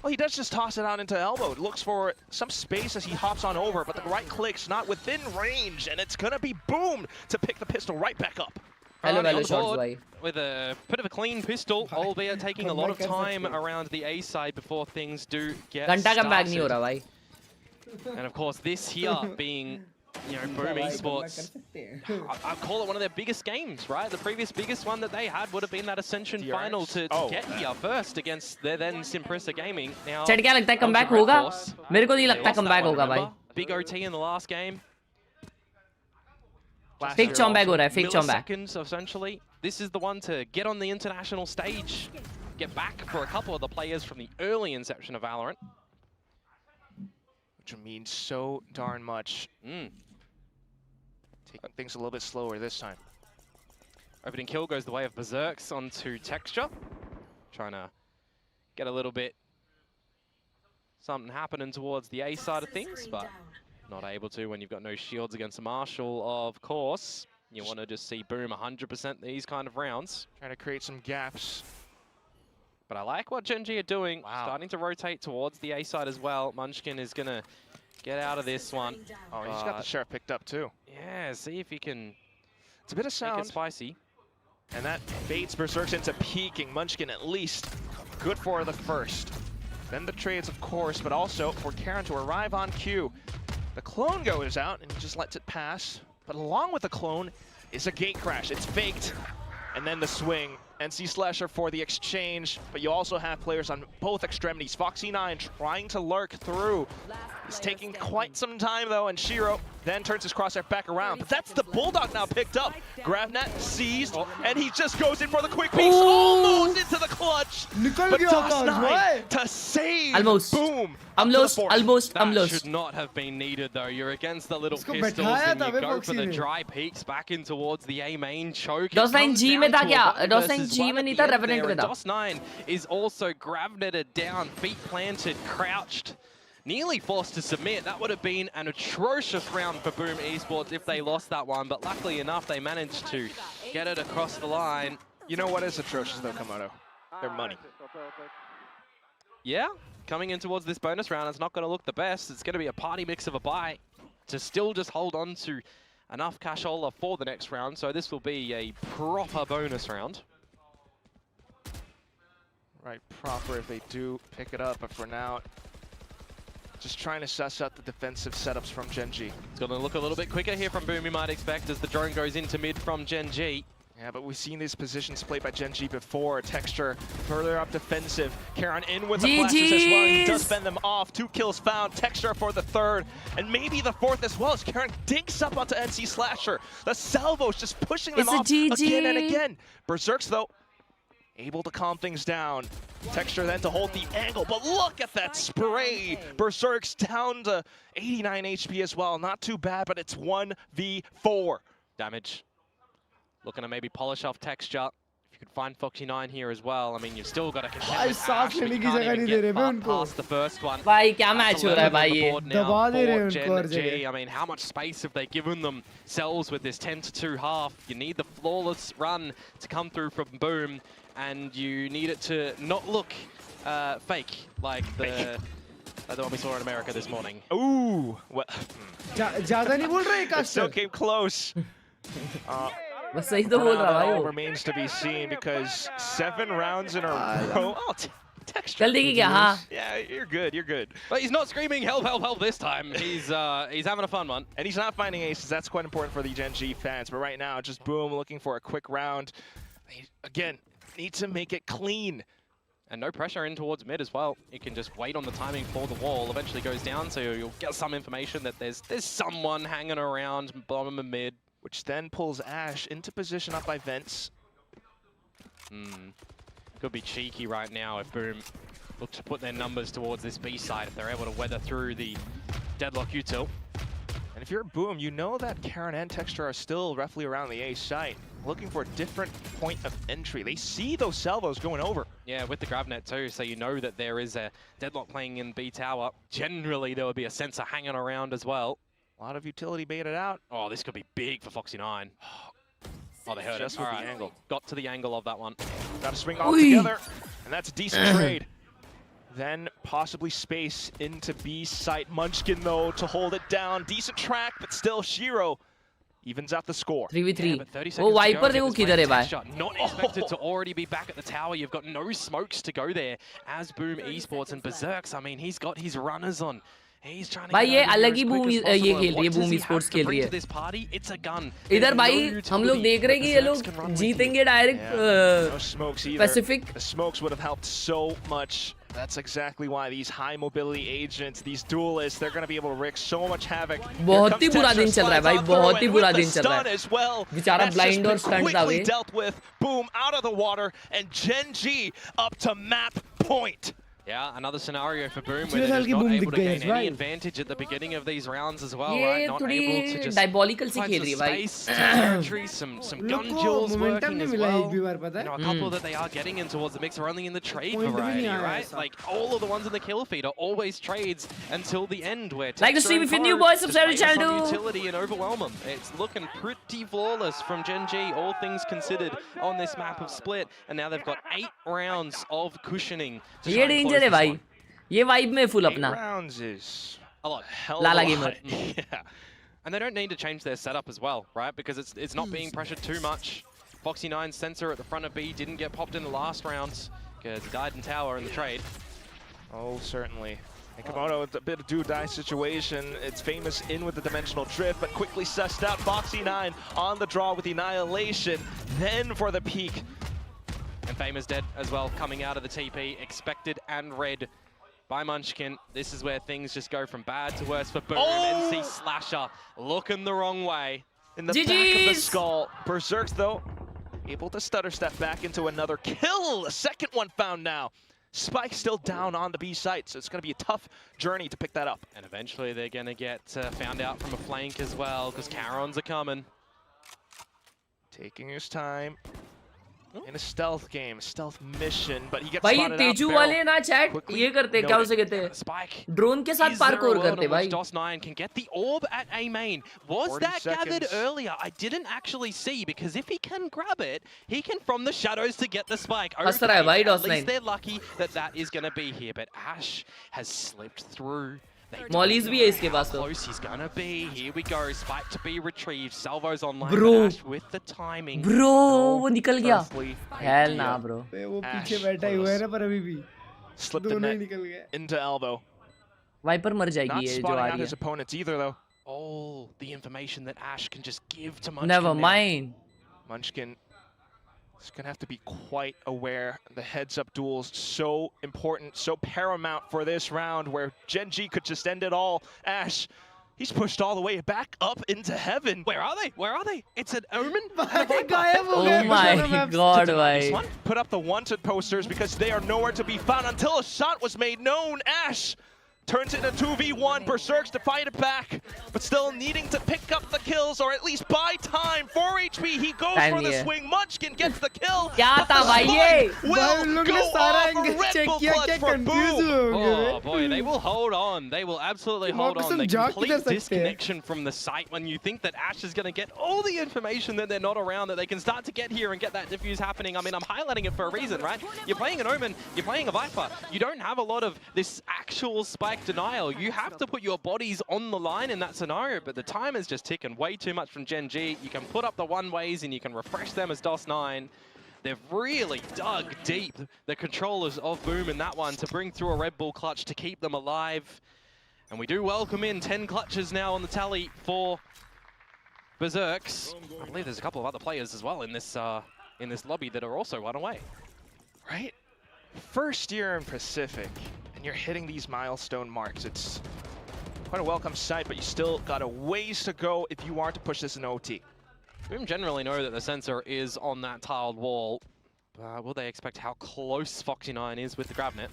Well, he does just toss it out into elbow. It looks for some space as he hops on over, but the right click's not within range, and it's going to be Boom to pick the pistol right back up. Hello, Running hello, on shots board भाई. with a bit of a clean pistol, albeit taking a lot of time around the A side before things do get घंटा कम bag started. नहीं हो रहा भाई. And of course, this here being, you know, Boom Esports, I'd call it one of their biggest games, right? The previous biggest one that they had would have been that Ascension DRX? final to get here first against their then Simpressa Gaming. Now, चट क्या लगता है comeback Red होगा? Force, मेरे को नहीं they लगता lost that comeback one, होगा भाई. remember? Big OT in the last game. Fake comeback हो रहा है, fake comeback. Milliseconds, essentially. This is the one to get on the international stage, get back for a couple of the players from the early inception of Valorant. Which means so darn much. Taking things a little bit slower this time. Opening kill goes the way of Berserks onto Texture. Trying to get a little bit something happening towards the A side of things, but not able to when you've got no shields against a Marshall, of course. You want to just see Boom 100% these kind of rounds. Trying to create some gaps. But I like what Gen.G are doing. Wow. Starting to rotate towards the A side as well. Munchkin is going to get out of this one. Oh, he's got the sheriff picked up too. Yeah, see if he can It's a bit of make sound. it spicy. And that baits Berserks into peeking. Munchkin at least good for the first. Then the trades, of course, but also for Karen to arrive on cue. The clone goes out and he just lets it pass. But along with the clone is a gate crash. It's faked. And then the swing. NC Slasher for the exchange. But you also have players on both extremities. Foxy9 trying to lurk through. He's taking quite some time though, and Shiro then turns his crosshair back around. But that's the Bulldog now picked up. Gravnet seized, and he just goes in for the quick piece, almost into the clutch. But DOS9 to save Almost. Boom. Almost. That should not have been needed though. You're against the little pistols and you go for the dry peaks back in towards the A main choke. DOS9 G में था क्या? DOS9 G में नहीं था, Revenant में था. DOS9 is also Gravneted down, feet planted, crouched. Nearly forced to submit. That would have been an atrocious round for Boom Esports if they lost that one, but luckily enough they managed to get it across the line. You know what is atrocious though, Komodo? Their money. Yeah, coming in towards this bonus round, it's not going to look the best. It's going to be a party mix of a buy to still just hold on to enough cashola for the next round, so this will be a proper bonus round. Right, proper if they do pick it up, but for now, just trying to suss out the defensive setups from Gen.G. It's going to look a little bit quicker here from Boom, you might expect, as the drone goes into mid from Gen.G. Yeah, but we've seen these positions played by Gen.G before. Texture further up defensive. Karen in with the flashes as well. He does fend them off. 2 kills found. Texture for the 3rd. And maybe the 4th as well as Karen dinks up onto NC Slasher. The salvos just pushing them off again and again. Berserks, though, able to calm things down. Texture then to hold the angle, but look at that spray! Berserk's down to 89 HP as well. Not too bad, but it's 1v4. Damage. Looking to maybe polish off Texture. If you could find Foxy9 here as well, I mean, you've still got to contend with Ash, but you can't even get past the first one. भाई क्या match हो रहा है भाई ये? दबा दे रहे हैं उनको हर Gen.G. जगह. I mean, how much space have they given themselves with this 10-2 half? You need the flawless run to come through from Boom, and you need it to not look fake like the one we saw in America this morning. Ooh, well, ज़्यादा नहीं बोल रहे it caster. still came close. बस सही तो बोल रहा भाई All वो. remains to be seen because 7 rounds in a row. Oh, Texture. गलती की क्या? हाँ. Yeah, you're good. You're good. But he's not screaming help, help, help this time. He's having a fun one. And he's not finding aces. That's quite important for the Gen.G fans. But right now, just Boom looking for a quick round. They, again, need to make it clean. And no pressure in towards mid as well. You can just wait on the timing for the wall. Eventually goes down, so you'll get some information that there's someone hanging around bottom and mid. Which then pulls Ash into position up by Vents. Could be cheeky right now if Boom look to put their numbers towards this B side, if they're able to weather through the deadlock util. And if you're Boom, you know that Karen and Texture are still roughly around the A site, looking for a different point of entry. They see those salvos going over. Yeah, with the grab net too, so you know that there is a deadlock playing in B tower. Generally, there would be a sensor hanging around as well. A lot of utility baited out. Oh, this could be big for Foxy9. Oh, they heard Just it. with All the right. angle. Got to the angle of that one. Got to swing all together, and that's a decent trade. Then possibly space into B site. Munchkin though to hold it down. Decent track, but still Shiro evens out the score. 3v3. but 30 Oh, seconds to Viper go. देखो Get किधर है this भाई? shot. Not expected to already be back at the tower. You've got no smokes to go there. As Boom Esports and Berserks, I mean, he's got his runners on. He's trying to भाई ये get over here अलग as ही quick Boom as ये possible. खेल रही है, What does Boom he Esports have to खेल bring रही to है. this party? It's a gun. इधर There's भाई no हम लोग utility. देख रहे हैं कि ये Berserks can लोग run with जीतेंगे you. Direct No smokes either. Pacific. The smokes would have helped so much. That's exactly why these high mobility agents, these duelists, they're going to be able to wreak so much havoc. बहुत ही बुरा दिन चल रहा है भाई, बहुत ही बुरा दिन चल रहा है. As well. बेचारा blind और stunt था वे. Dealt with. Boom out of the water, and Gen.G up to map point. Yeah, another scenario for Boom पिछले where they're साल just की not Boom able दिख to गई gain है any भाई. advantage at the beginning of these rounds as well, ये right? Not able to थोड़ी just diabolical सी find खेल some रही है भाई. space, some territory, some gun लोग को duels momentum working नहीं as मिला एक well. भी बार पता You know, है. a couple that they are getting in towards the mix are only in the trade Point भी नहीं variety, आया right? ऐसा. Like all of the ones in the kill feed are always trades until the end where Like to Texture stream and if you're Co new, boys, just subscribe to play the channel some too. utility and overwhelm them. It's looking pretty flawless from Gen.G, all things considered, on this map of Split. And now they've got 8 rounds of cushioning to ये try and danger close है this भाई. one. ये vibe में full 8 अपना. rounds is A lot. hell Lala of a gamer. lot. Yeah. And they don't need to change their setup as well, right? Because it's not being pressured too much. Foxy9's sensor at the front of B didn't get popped in the last rounds because he died in tower in the trade. Oh, certainly. And Komodo, it's a bit of do-die situation. It's famous in with the dimensional drift, but quickly sussed out. Foxy9 on the draw with the annihilation. Then for the peak. And Famous dead as well, coming out of the TP, expected and read by Munchkin. This is where things just go from bad to worse for Boom. Oh! NC Slasher looking the wrong way. In the back of the GG's! skull. Berserks, though, able to stutter step back into another kill. The second one found now. Spike still down on the B site, so it's going to be a tough journey to pick that up. And eventually they're going to get found out from a flank as well, because Karons are coming. Taking his time. In a stealth game, stealth mission, but he gets भाई ये spotted out. Tezu Barrel. वाले ना chat Quickly ये करते क्या noted. उसे कहते हैं Spike. ड्रोन के साथ Is there a parkour world करते in which भाई. DOS9 can get the orb at A main? Was 40 that gathered seconds. earlier? I didn't actually see, because if he can grab it, he can from the shadows to get the spike. हंस रहा है भाई at DOS9. least they're lucky that that is going to be here, but Ash has slipped through. They don't Mollies भी है know इसके how पास तो. close he's gonna be. Here we go. Spike to be retrieved. Salvo's online. Bro. But Ash with the timing. Bro वो निकल गया. Earthly Hell idea. ना bro. वो Ash पीछे बैठा ही हुआ है ना पर अभी भी Slipped the दोनों ही net निकल गए. into elbow. वाइपर मर Not जाएगी ये जो spotting आ out रही his है. opponents either, though. Oh, the information that Ash can just give to Munchkin. Never now. mind. Munchkin is going to have to be quite aware. The heads-up duels, so important, so paramount for this round where Gen.G could just end it all. Ash, he's pushed all the way back up into heaven. Where are they? Where are they? It's an Omen. भाई गायब हो Oh गए दोनों my maps. god This भाई. one, put up the wanted posters because they are nowhere to be found until a shot was made known. Ash turns it into 2v1. Berserks to fight it back, but still needing to pick up the kills or at least buy time. 4 HP, he goes Time for the नहीं है. swing. Munchkin gets the kill. क्या but था the भाई ये? spike भाई उन will लोग go ने सारा off. A angle Red check Bull किया clutch क्या for कंफ्यूज Boom. होंगे. Oh boy, they will hold on. They will absolutely hold वापस on. हम The जा complete किधर सकते हैं? disconnection from the site when you think that Ash is going to get all the information that they're not around, that they can start to get here and get that diffuse happening. I mean, I'm highlighting it for a reason, right? You're playing an Omen, you're playing a Viper. You don't have a lot of this actual spike denial. You have to put your bodies on the line in that scenario, but the time is just ticking way too much from Gen.G. You can put up the one-ways and you can refresh them as DOS9. They've really dug deep, the controllers of Boom in that one, to bring through a Red Bull clutch to keep them alive. And we do welcome in 10 clutches now on the tally for Berserks. I believe there's a couple of other players as well in this lobby that are also one away. Right? First year in Pacific, and you're hitting these milestone marks. It's quite a welcome sight, but you still got a ways to go if you want to push this in OT. Boom generally know that the sensor is on that tiled wall. Will they expect how close Foxy9 is with the grab net?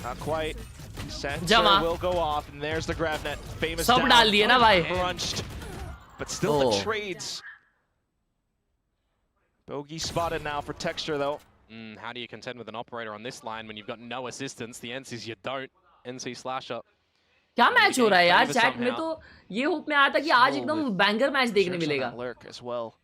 Not quite. Sensor Jama. will go off, and there's the grab net. Famous सब down. डाल दिए ना भाई. Crunched. But still Oh. the trades. Bogey spotted now for Texture, though. How do you contend with an operator on this line when you've got no assistance? The NCs you don't. NC Slasher. क्या match हो रहा है यार chat में? तो ये hope में आया था कि आज एकदम बैंगर मैच देखने मिलेगा. Lurk as well.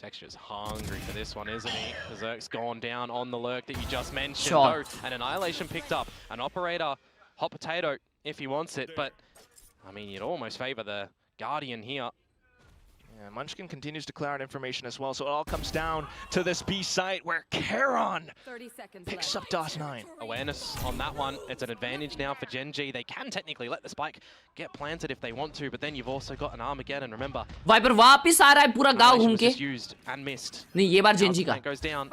Texture's hungry for this one, isn't he? Berserk's gone down on the lurk that you just mentioned. Sure. No, an Annihilation picked up. An operator, hot potato if he wants it, but I mean, you'd almost favor the Guardian here. Yeah, Munchkin continues to clear out information as well, so it all comes down to this B site where Khelraay picks up DOS9. Awareness on that one. It's an advantage now for Gen.G. They can technically let the spike get planted if they want to, but then you've also got an Armageddon. Remember, Viper वापस आ रहा है पूरा गांव घूम was के. just used and missed. नहीं ये बार Gen.G का. It goes down.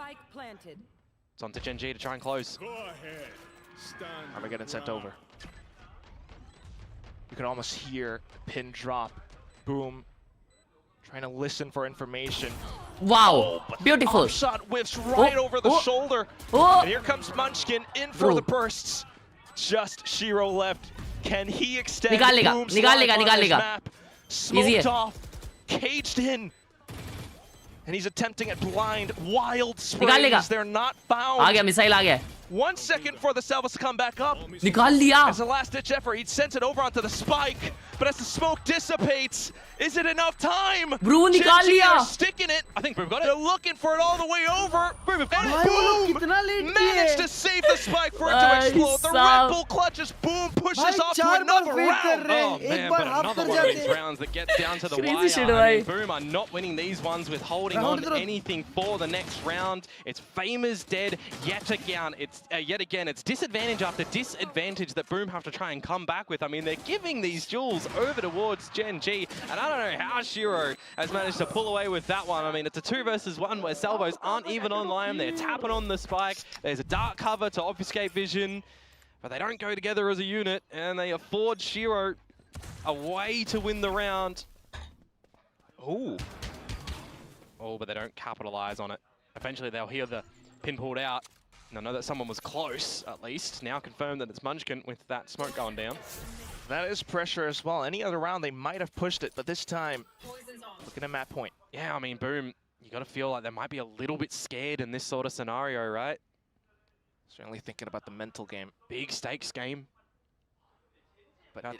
It's on to Gen.G to try and close. Armageddon sent over. You can almost hear the pin drop. Boom. Trying to listen for information. Wow, beautiful. Shot whiffs right over the shoulder. And here comes Munchkin in for the bursts. Just Shiro left. Can he extend निकाल लेगा, Boom's निकाल life लेगा, on निकाल this लेगा. map? Easy है. Smoked off, caged in. And he's attempting at blind, wild निकाल लेगा. sprays. They're not found. आ गया मिसाइल आ गया. 1 second for the Salvas to come back up. निकाल लिया. As a last-ditch effort, he sends it over onto the spike. But as the smoke dissipates, is it enough time? Bro, निकाल Gen.G लिया. are sticking it. I think we've got it. They're looking for it all the way over. Boom, we've got And it. भाई वो लोग boom! कितना late Managed to किए. save the spike for it to भाई explode. The साहब. Red Bull clutches. Boom pushes भाई off to 4 bar another fake कर round. रहे Oh हैं. एक man, bar but half another कर one of जाते these हैं. rounds that gets down to the Crazy wire. shit, I mean, भाई. Boom are not winning these ones with holding Round on through. anything for the next round. It's Famous dead yet again. It's disadvantage after disadvantage that Boom have to try and come back with. I mean, they're giving these jewels over towards Gen.G, and I don't know how Shiro has managed to pull away with that one. I mean, it's a 2 versus 1 where salvos aren't even online. They're tapping on the spike. There's a dark cover to obfuscate vision, but they don't go together as a unit, and they afford Shiro a way to win the round. Ooh. Oh, but they don't capitalize on it. Eventually, they'll hear the pin pulled out. And I know that someone was close, at least. Now confirmed that it's Munchkin with that smoke going down. That is pressure as well. Any other round, they might have pushed it, but this time, looking at map point. Yeah, I mean, Boom, you got to feel like they might be a little bit scared in this sort of scenario, right? Certainly thinking about the mental game. Big stakes game. But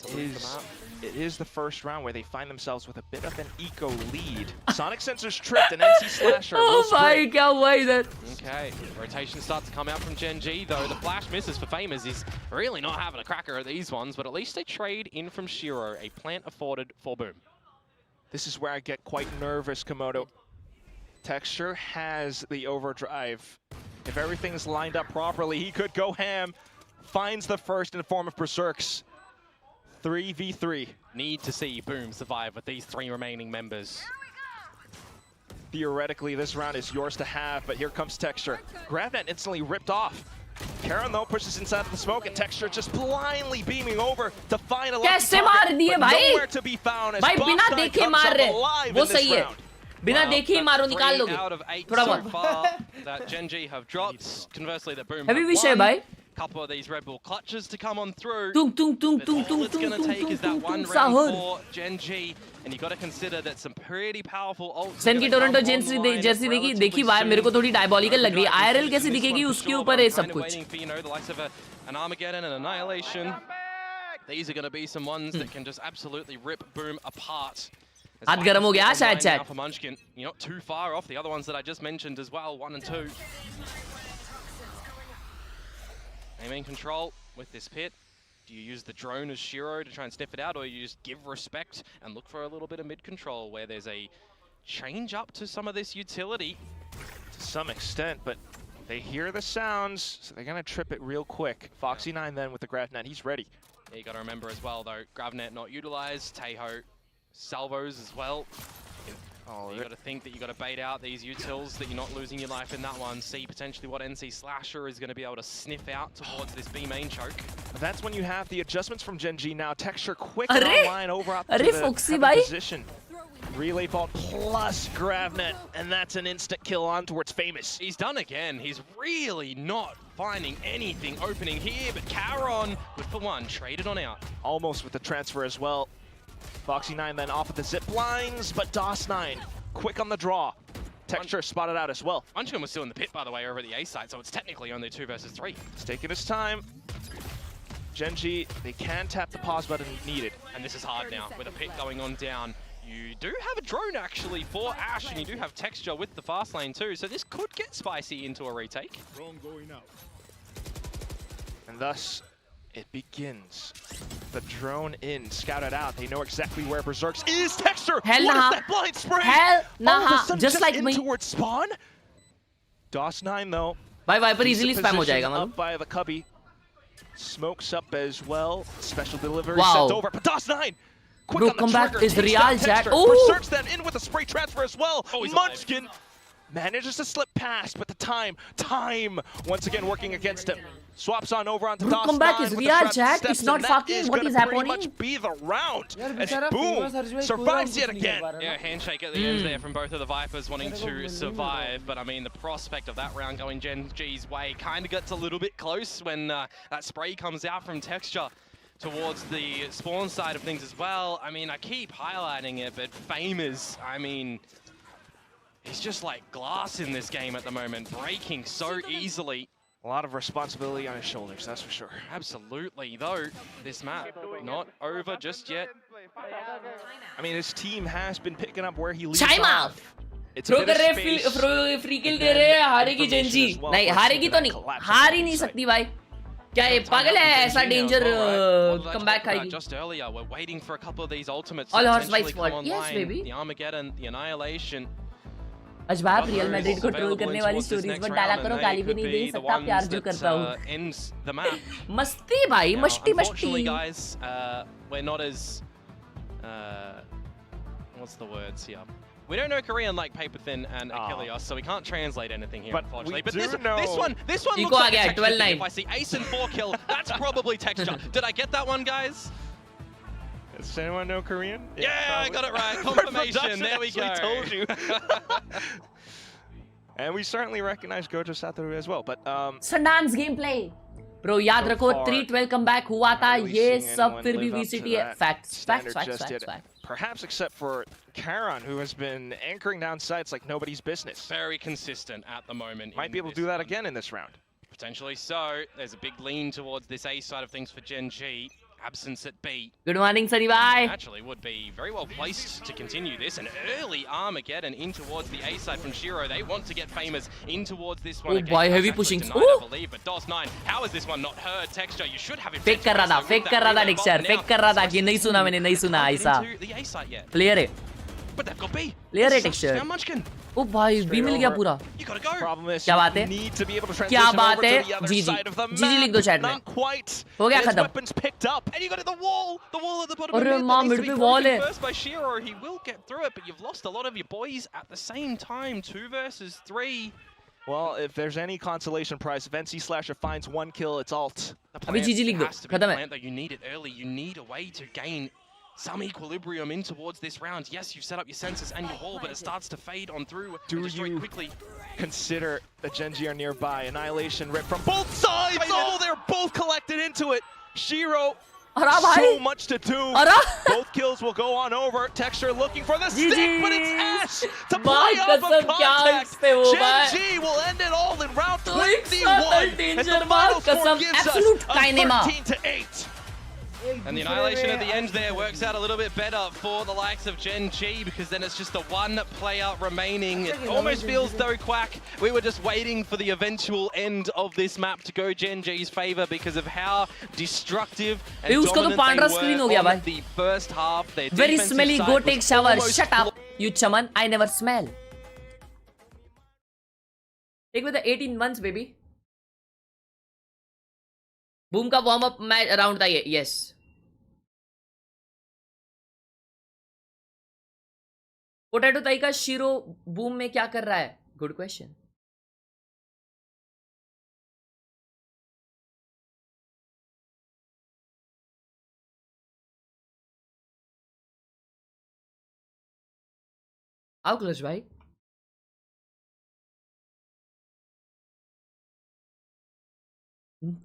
it is the first round where they find themselves with a bit of an eco lead. Sonic Sensor's tripped and NC Slasher will Oh भाई spray. क्या हुआ इधर? Okay, rotation starts to come out from Gen.G, though the flash misses for Famous. He's really not having a cracker at these ones, but at least they trade in from Shiro, a plant afforded for Boom. This is where I get quite nervous, Komodo. Texture has the overdrive. If everything's lined up properly, he could go ham. Finds the first in the form of Berserks. 3v3. Need to see Boom survive with these 3 remaining members. Theoretically, this round is yours to have, but here comes Texture. GravNet instantly ripped off. Karen, though, pushes inside of the smoke, and Texture just blindly beaming over to find a lucky कैसे मार target, दिए but भाई? nowhere to be found as भाई बिना Boss9 देखे comes मार up रहे. alive वो in this सही है. round. बिना देखे ही मारो, That's निकाल 3 लोगे. out of 8 थोड़ा so बहुत. far that Gen.G have dropped. Conversely, that Boom Heavy have विषय won. भाई. Couple of these Red Bull clutches to come on through. Tung tung tung But tung all tung it's tung going to tung take tung is that tung one tung round साहुर. for Gen.G, and you got to consider that some pretty powerful ults. सन की Toronto Jersey देखी भाई मेरे को थोड़ी diabolical लग रही है. IRL कैसे दिखेगी उसके ऊपर है सब कुछ. The likes of an Armageddon and Annihilation. These are going to be some ones that can just absolutely rip Boom apart. हाथ गरम हो गया शायद Now chat. for Munchkin, you're not too far off the other ones that I just mentioned as well, 1 and 2. Aim in control with this pit. Do you use the drone as Shiro to try and sniff it out, or you just give respect and look for a little bit of mid control where there's a change up to some of this utility? To some extent, but they hear the sounds, so they're going to trip it real quick. Foxy9 then with the GravNet, he's ready. Yeah, you got to remember as well, though, GravNet not utilized, Teho salvos as well. Oh, You got to think that you got to bait out these utils, that you're not losing your life in that one. See potentially what NC Slasher is going to be able to sniff out towards this B main choke. that's when you have the adjustments from Gen.G now. Texture quick and अरे online over up to अरे the Foxy heaven भाई position. Relay vault plus Gravnet, and that's an instant kill on towards Famous. He's done again. He's really not finding anything opening here, but Khelraay, good for one, traded on out. Almost with the transfer as well. Foxy9 then off of the zip lines, but DOS9 quick on the draw. Texture spotted out as well. Munchkin was still in the pit, by the way, over at the A side, so it's technically only 2 versus 3. He's taking his time. Gen.G, they can tap the pause button needed. And this is hard now, with a pit going on down. You do have a drone, actually, for Ash, and you do have Texture with the fast lane, too, so this could get spicy into a retake. Drone going out. And thus, it begins. The drone in, scouted out. They know exactly where Berserk's is. Texture! Hell what nah. is that blind spray? Hell All of a nah. sudden, Just like in me. towards spawn. DOS9 though. भाई Viper He's easily spam हो positioned जाएगा मालूम. up by the cubby. Smokes up as well. Special delivery Wow. sent over. But DOS9! Quick Bro, on the comeback trigger, is takes real, down chat. Texture. Ooh. Berserk's then in with a spray transfer as well. Oh, he's Munchkin manages to slip past, but the time once again working against him. Swaps on over onto Bro, DOS9 comeback is with the real, trap chat. steps, It's not and that fucking what gonna is pretty happening. much be the round. यार As बेचारा Boom famous हर्ष भाई survives yet पूरा again. नहीं कर पा रहा Yeah, ना. handshake at the end there from both of the Vipers wanting to survive, but I mean, the prospect of that round going Gen.G's way kind of gets a little bit close when that spray comes out from Texture towards the spawn side of things as well. I mean, I keep highlighting it, but Famous, I mean, he's just like glass in this game at the moment, breaking so easily. A lot of responsibility on his shoulders, that's for sure. Absolutely, though, this map not over just yet. I mean, his team has been picking up where he leaves Time off. off. It's a Throw bit कर of रहे space. Free किल दे रहे हैं. हारेगी Gen.G. नहीं हारेगी तो नहीं. हार ही नहीं सकती भाई. क्या ये पागल है? ऐसा डेंजर कमबैक खाएगी. Just earlier, we're waiting for a couple of these ultimates All to horse potentially vice come fault. Yes, online. baby. The Armageddon, the Annihilation. अजबाब रियल मैड्रिड को ट्रोल करने वाली स्टोरीज मत डाला करो. गाली भी नहीं दे सकता. प्यार जो करता हूँ. Ends the map. मस्ती भाई. Now, मस्ती unfortunately, मस्ती. guys, we're not as what's the words here? We don't know Korean like Paper Thin and Achilles, so we can't translate anything here, But unfortunately. we But do this know- one Eco looks like आ a गया, Texture 12-9. thing. If I see Ace and 4 kill, that's probably Texture. Did I get that one, guys? Does anyone know Korean? Yeah, I probably. got it right. Our Confirmation. production There we go. actually told you. And we certainly recognize Gojo Satoru as well, but संडांस game play. Bro याद So रखो far, 3-12 comeback हुआ था. really ये seeing सब anyone फिर भी live up to VCT है. that Facts. standard just yet. Facts. Perhaps except for Khelraay, who has been anchoring down sites like nobody's business. Very consistent at the moment. Might in be able to this do that one. again in this round. Potentially so. There's a big lean towards this A side of things for Gen.G. Absence at B. Good morning Sunny भाई. Actually would be very well placed to continue this. An early Armageddon in towards the A side from Shiro. They want to get Famous in towards this one. Oh again. boy, That's heavy actually pushing. denied, Ooh. I believe, but DOS9, how is this one not heard? Texture, you should have it. Fake कर रहा था. Fake कर रहा था डिक्सर. Fake कर रहा था कि नहीं सुना मैंने. नहीं सुना ऐसा. The A side yet. Player है. But they've got B. Player है Such Texture. down Munchkin. ओ भाई बी मिल गया over. पूरा. You gotta go. Problem is, क्या बात you है? need to be able to क्या transition बात over है? to the other GG. side of the GG लिख map. दो chat में. Not quite. हो गया His खत्म. weapons picked up. And you got it, the wall at the bottom अरे of mid. माँ, That needs to mid be पे wall broken है. first by Shiro. He will get through it, but you've lost a lot of your boys at the same time. 2 versus 3. Well, if there's any consolation prize, if NC Slasher finds 1 kill, it's alt. The अभी plant GG लिख दो. has to be खत्म है. plant, though. You need it early. You need a way to gain some equilibrium in towards this round. Yes, you've set up your sensors and your wall, but it starts to fade on through. Do destroy you quickly. consider that Gen.G are nearby? Annihilation ripped from both sides! Oh, they're both collected into it! Shiro, अरे so भाई. much to do. अरे. Both kills will go on over. Texture looking for the GG. stick, but it's Ash to भाई play off कसम of क्या contact. इस पे वो भाई. Gen.G will end it all in round तो एक साथ 21. As danger the मार final score कसम. gives us Absolute a kinema. 13-8. And the annihilation at the end there works out a little bit better for the likes of Gen.G, because then it's just the one player remaining. It almost feels though, Quack, we were just waiting for the eventual end of this map to go Gen.G's favor because of how destructive and उसका तो dominant पांडरा they screen हो were गया on भाई. the first half. Their Very defensive smelly. side Go was take shower. almost Shut up. You chaman. I never smell. Take with the 18 months, baby. Boom का warm up match round था ये. Yes. Potato ताई का शिरो boom में क्या कर रहा है? Good question. आओ क्लच भाई।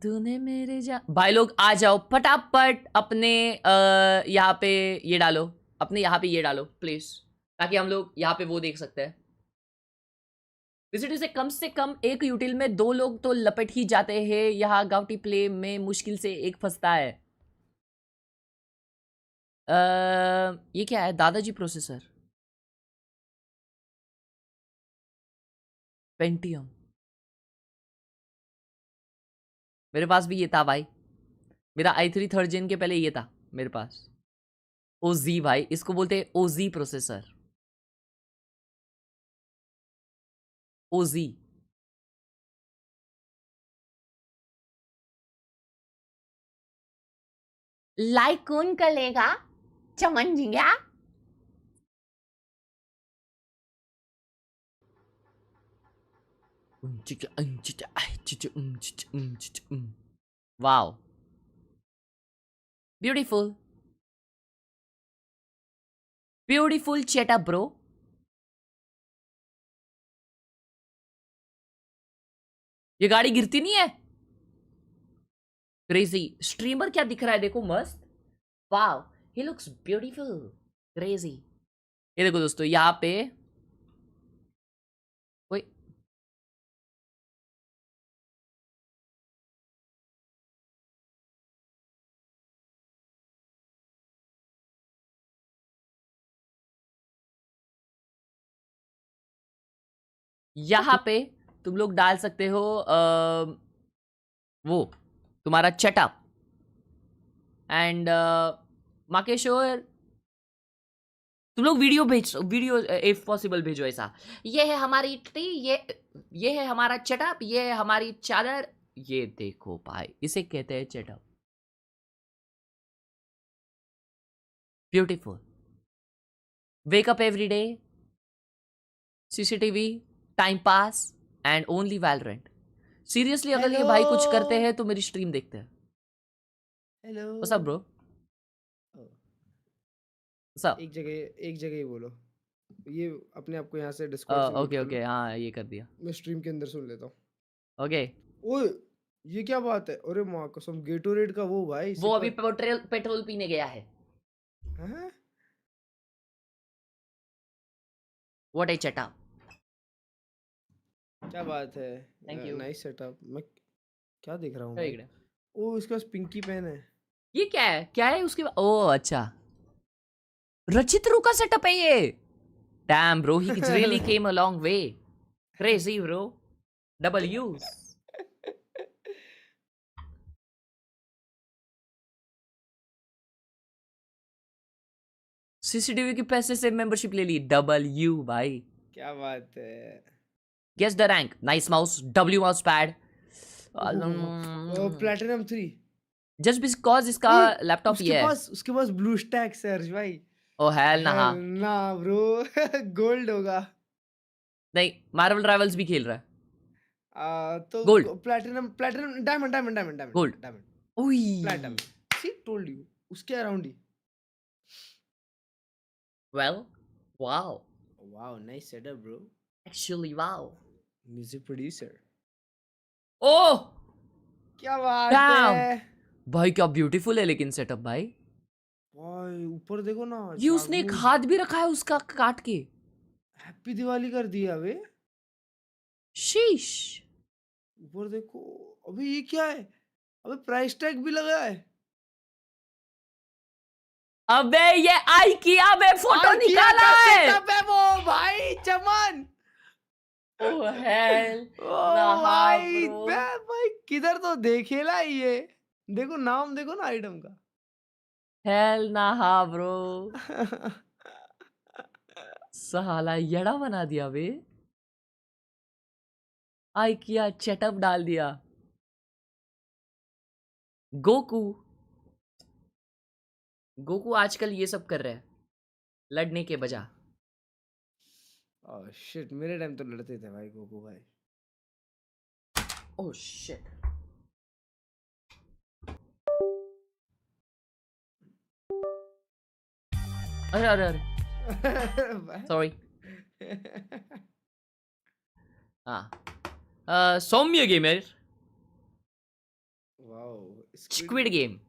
तूने मेरे भाई लोग आ जाओ फटाफट अपने यहाँ पे ये डालो, अपने यहाँ पे ये डालो प्लीज, ताकि हम लोग यहाँ पे वो देख सकते हैं। विजिटर से कम एक यूटिल में 2 लोग तो लपट ही जाते हैं। यहाँ गाउटी प्ले में मुश्किल से एक फंसता है। ये क्या है? दादाजी प्रोसेसर, पेंटियम। मेरे पास भी ये था भाई, मेरा i3 3rd जेन के पहले ये था मेरे पास। ओजी भाई, इसको बोलते हैं ओजी प्रोसेसर, ओजी। लाइक कौन करेगा चमन जिंगा? Wow, beautiful beautiful setup bro. ये गाड़ी गिरती नहीं है? क्रेजी। स्ट्रीमर क्या दिख रहा है देखो, मस्त। Wow, he looks beautiful, crazy. ये देखो दोस्तों, यहाँ पे कोई यहाँ पे तुम लोग डाल सकते हो वो तुम्हारा चटअप एंड माकेश्वर, तुम लोग वीडियो वीडियो इफ पॉसिबल भेजो ऐसा। ये है हमारी ट्री, ये है हमारा चटअप, ये है हमारी चादर। ये देखो भाई, इसे कहते हैं चटअप। Beautiful. Wake up every day, CCTV, time pass and only Valorant. Seriously अगर ये भाई कुछ करते हैं तो मेरी स्ट्रीम देखते हैं। Hello, what's up bro? एक जगह ही बोलो, ये अपने आप को यहाँ से डिस्कॉर्ड से ओके हाँ ये कर दिया, मैं स्ट्रीम के अंदर सुन लेता हूँ। ओके। ओए ये क्या बात है? अरे माँ कसम, गेटोरेड का वो भाई, वो अभी पेट्रोल पीने गया है। हाँ? व्हाट ए चटा, क्या बात है। Thank you, nice setup. मैं क्या देख रहा हूँ भाई? ओ इसके पास पिंकी पेन है। ये क्या है उसके? ओ अच्छा, रचित रू का सेटअप है ये। Damn bro, he really came a long way. Crazy bro, double use. CCTV के पैसे से मेंबरशिप ले ली, डबल यू भाई, क्या बात है। Guess the rank, nice mouse, W mouse pad. Platinum 3, just because इसका लैपटॉप ये है। उसके पास ब्लू स्टैक सर्च भाई। ओ हेल ना, ना ब्रो गोल्ड होगा। नहीं, मार्वल राइवल्स भी खेल रहा है। तो गोल्ड, प्लैटिनम डायमंड गोल्ड, ओई प्लैटिनम। सी टोल्ड यू, उसके अराउंड ही। Well, wow nice setup bro, actually wow. Music producer. Oh क्या बात है भाई, क्या ब्यूटीफुल है लेकिन सेटअप भाई। भाई ऊपर देखो ना, ये उसने एक हाथ भी रखा है उसका काट के। हैप्पी दिवाली कर दिया बे। शीश, ऊपर देखो। अबे ये क्या है? अबे प्राइस टैग भी लगा है। अबे ये IKEA में फोटो निकाला है। सेटअप है वो भाई, चमन। ओह हेल भाई भाई किधर तो देखेला ये। देखो नाम, देखो ना आइटम का। हेल ना हा ब्रो, साला यड़ा बना दिया बे। IKEA सेटअप डाल दिया। गोकू आजकल ये सब कर रहे हैं, लड़ने के बजा। ओह शिट, मेरे टाइम तो लड़ते थे भाई गोकू भाई। ओह शिट, अरे सॉरी। हाँ सौम्य गेम यार, वाओ स्क्विड गेम।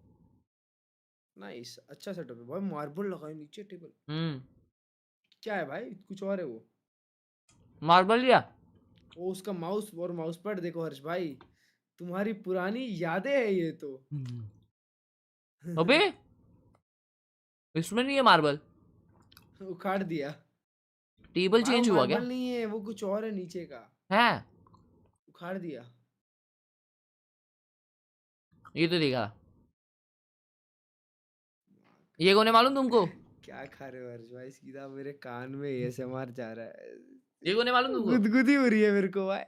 नाइस, अच्छा सेटअप है भाई। मार्बल लगाए नीचे टेबल। क्या है भाई, कुछ और है वो? मार्बल लिया। ओ उसका माउस और माउस पैड देखो हर्ष भाई, तुम्हारी पुरानी यादें है ये तो। अबे इसमें नहीं है मार्बल, उखाड़ दिया टेबल भाई। चेंज वो हुआ क्या? मार्बल नहीं है, वो कुछ और है नीचे का, है उखाड़ दिया। ये तो देखा। ये कौन है मालूम तुमको? क्या खा रहे हो हर्ष भाई, सीधा मेरे कान में एएसएमआर जा रहा है। ये कौन है मालूम तुमको? गुदगुदी हो रही है मेरे को भाई।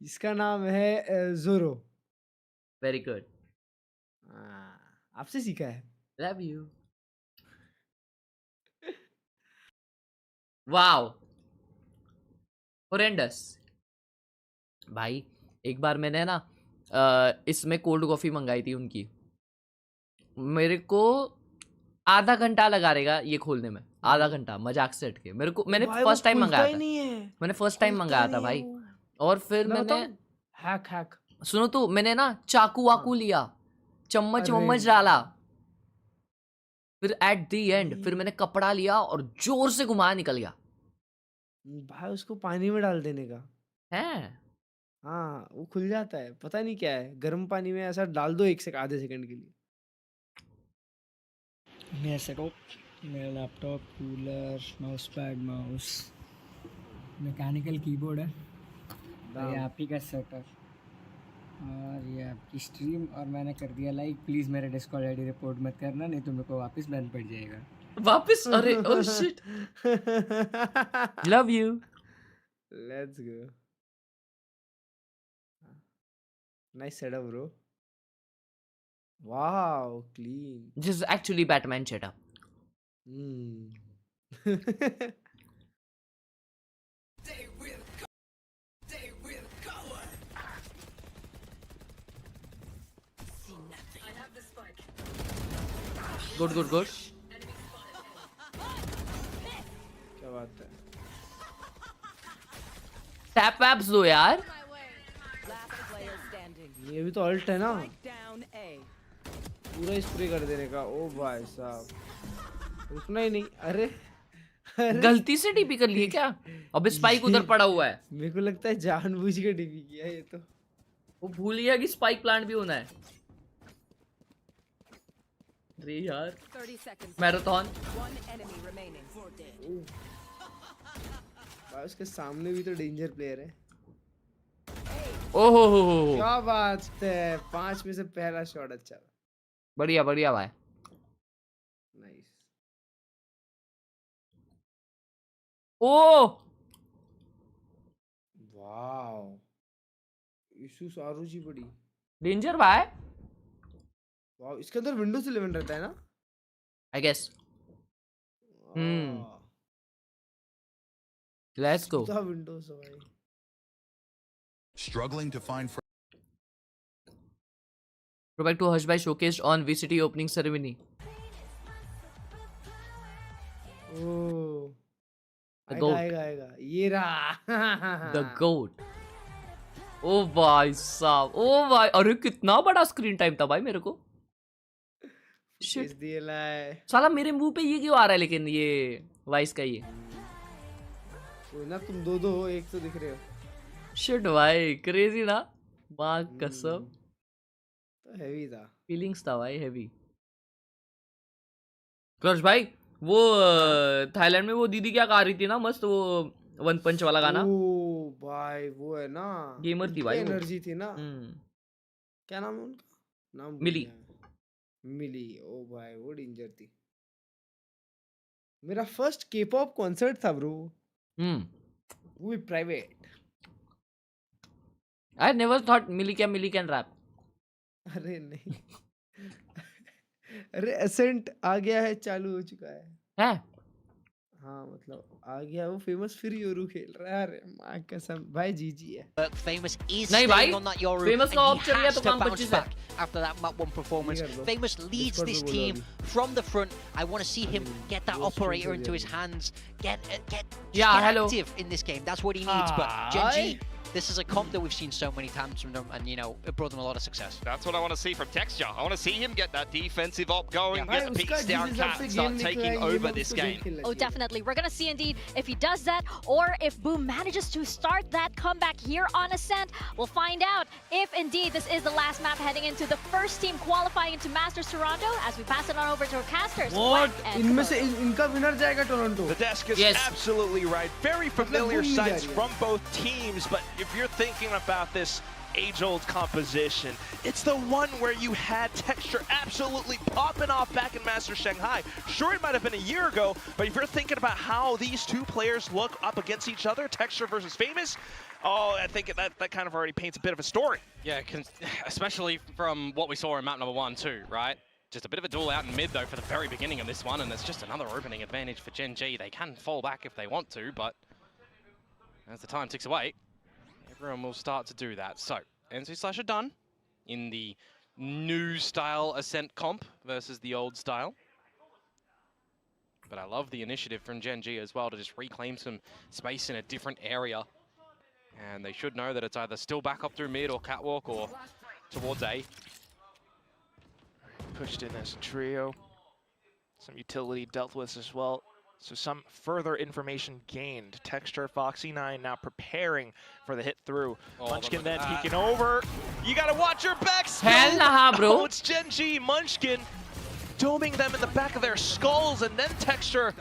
इसका नाम है जोरो। वेरी गुड, आपसे सीखा है। Love you. वाओ होरेंडस भाई। एक बार मैंने ना इसमें कोल्ड कॉफी मंगाई थी उनकी, मेरे को आधा घंटा लगा रहेगा ये खोलने में, आधा घंटा मजाक से हटके। मेरे को मैंने फर्स्ट टाइम मंगाया था, मैंने फर्स्ट टाइम मंगाया था भाई। और फिर मैंने हैक हैक सुनो तो, मैंने ना चाकू वाकू लिया, चम्मच वम्मच डाला, फिर एट द एंड फिर मैंने कपड़ा लिया और जोर से घुमाया, निकल गया भाई। उसको पानी में डाल देने का है। हाँ, वो खुल जाता है। पता नहीं क्या है, गर्म पानी में ऐसा डाल दो आधे सेकंड के लिए। मेरा सेटअप, मेरा laptop, cooler, mouse pad, mouse, mechanical keyboard है, ये आप ही का सेटअप, और ये आपकी स्ट्रीम। और मैंने कर दिया लाइक। प्लीज़ मेरे डिस्कॉर्ड आईडी रिपोर्ट मत करना, नहीं तो मेरे को वापस बैन पड़ जाएगा। वापस? अरे oh shit. Love you. Let's go. Nice setup bro. Wow clean. This is actually Batman setup. Good, good, good. क्या बात है। टैप वैप्स दो यार। ये भी तो अल्ट है ना, पूरा स्प्रे कर देने का। ओ भाई साहब, रुकना ही नहीं। अरे गलती से टीपी कर लिए क्या? अबे स्पाइक उधर पड़ा हुआ है। मेरे को लगता है जानबूझ के टीपी किया ये तो। वो भूल गया कि स्पाइक प्लांट भी होना है। अरे यार मैराथन। भाई उसके सामने भी तो डेंजर प्लेयर है। ओहो क्या बात है, 5 में से पहला शॉट अच्छा। बढ़िया बढ़िया भाई। नाइस। ओ वाओ, इशू सारूची बड़ी डेंजर भाई। वाओ, इसके अंदर विंडोज 11 रहता है ना, I guess. Let's go. Windows भाई। Struggling to find Go back to Hush by showcased on VCT opening ceremony. Oh The goat. आएगा ये रहा। The goat. ओ भाई साहब, ओ भाई, अरे कितना बड़ा स्क्रीन टाइम था भाई मेरे को। Shit. दिए लाए। साला मेरे मुंह पे ये क्यों आ रहा है लेकिन ये वाइस का ये। कोई ना, तुम दो हो, एक तो दिख रहे हो। शिट भाई, क्रेजी ना, मां कसम। तो हैवी था, फीलिंग्स था भाई, हैवी। क्रश भाई, वो थाईलैंड में वो दीदी क्या गा रही थी ना मस्त, वो वन पंच वाला गाना। ओ भाई वो है ना, गेमर थी भाई, एनर्जी थी ना। क्या नाम है उनका? नाम मिली। मिली। ओ भाई वो डेंजर थी। मेरा फर्स्ट के-पॉप कॉन्सर्ट था ब्रो। वो भी private. I never thought Milly can rap. अरे नहीं। अरे एसेंट आ गया है, चालू हो चुका है। हैं? हाँ मतलब आ गया वो famous फिर योरू खेल रहा है यार माँ कसम भाई जीजी है But Famous is नहीं staying भाई, on that Yoru Famous and का he ऑफ चल गया has तो to काम bounce 25 है। back after that map 1 performance. ये कर दो। Famous leads Discord this पे बोलो team अभी। from the front. I want to see him get that Ghost operator shoot into his again. hands, get Yeah, hello. active in this game. That's what he needs. But Gen.G, this is a comp that we've seen so many times from them, and you know it brought them a lot of success. That's what I want to see from Texture. I want to see him get that defensive op going, भाई get the उसका peaks down, जिस हिसाब cat, से start game निकला taking है, ये over मैं this उसको देख game. के लगी Oh, हूँ। definitely. We're going to see indeed if he does that or if Boom manages to start that comeback here on Ascent. We'll find out if indeed this is the last map heading into the first team qualifying into Masters Toronto as we pass it on over to our casters. What? Quack and इनमें Komodo. से इनका winner जाएगा Toronto The desk is Yes. absolutely right. Very familiar boom sights जाएगा। from both teams, but if you're thinking about this age-old composition, it's the one where you had Texture absolutely popping off back in Masters Shanghai. Sure, it might have been a year ago, but if you're thinking about how these two players look up against each other, Texture versus Famous, oh, I think that kind of already paints a bit of a story. Yeah, especially from what we saw in map number 1 too, right? Just a bit of a duel out in mid though for the very beginning of this one, and it's just another opening advantage for Gen.G. They can fall back if they want to, but as the time ticks away, everyone will start to do that. So, NC are done in the new style Ascent comp versus the old style. But I love the initiative from Gen.G as well to just reclaim some space in a different area. And they should know that it's either still back up through mid or catwalk or towards A. Pushed in as a trio. Some utility dealt with as well. So some further information gained. Texture, Foxy9 now preparing for the hit through. Oh, Munchkin then look at that. peeking over. You gotta watch your backs. Hell nah, bro. Oh, it's Gen.G, Munchkin doming them in the back of their skulls, and then Texture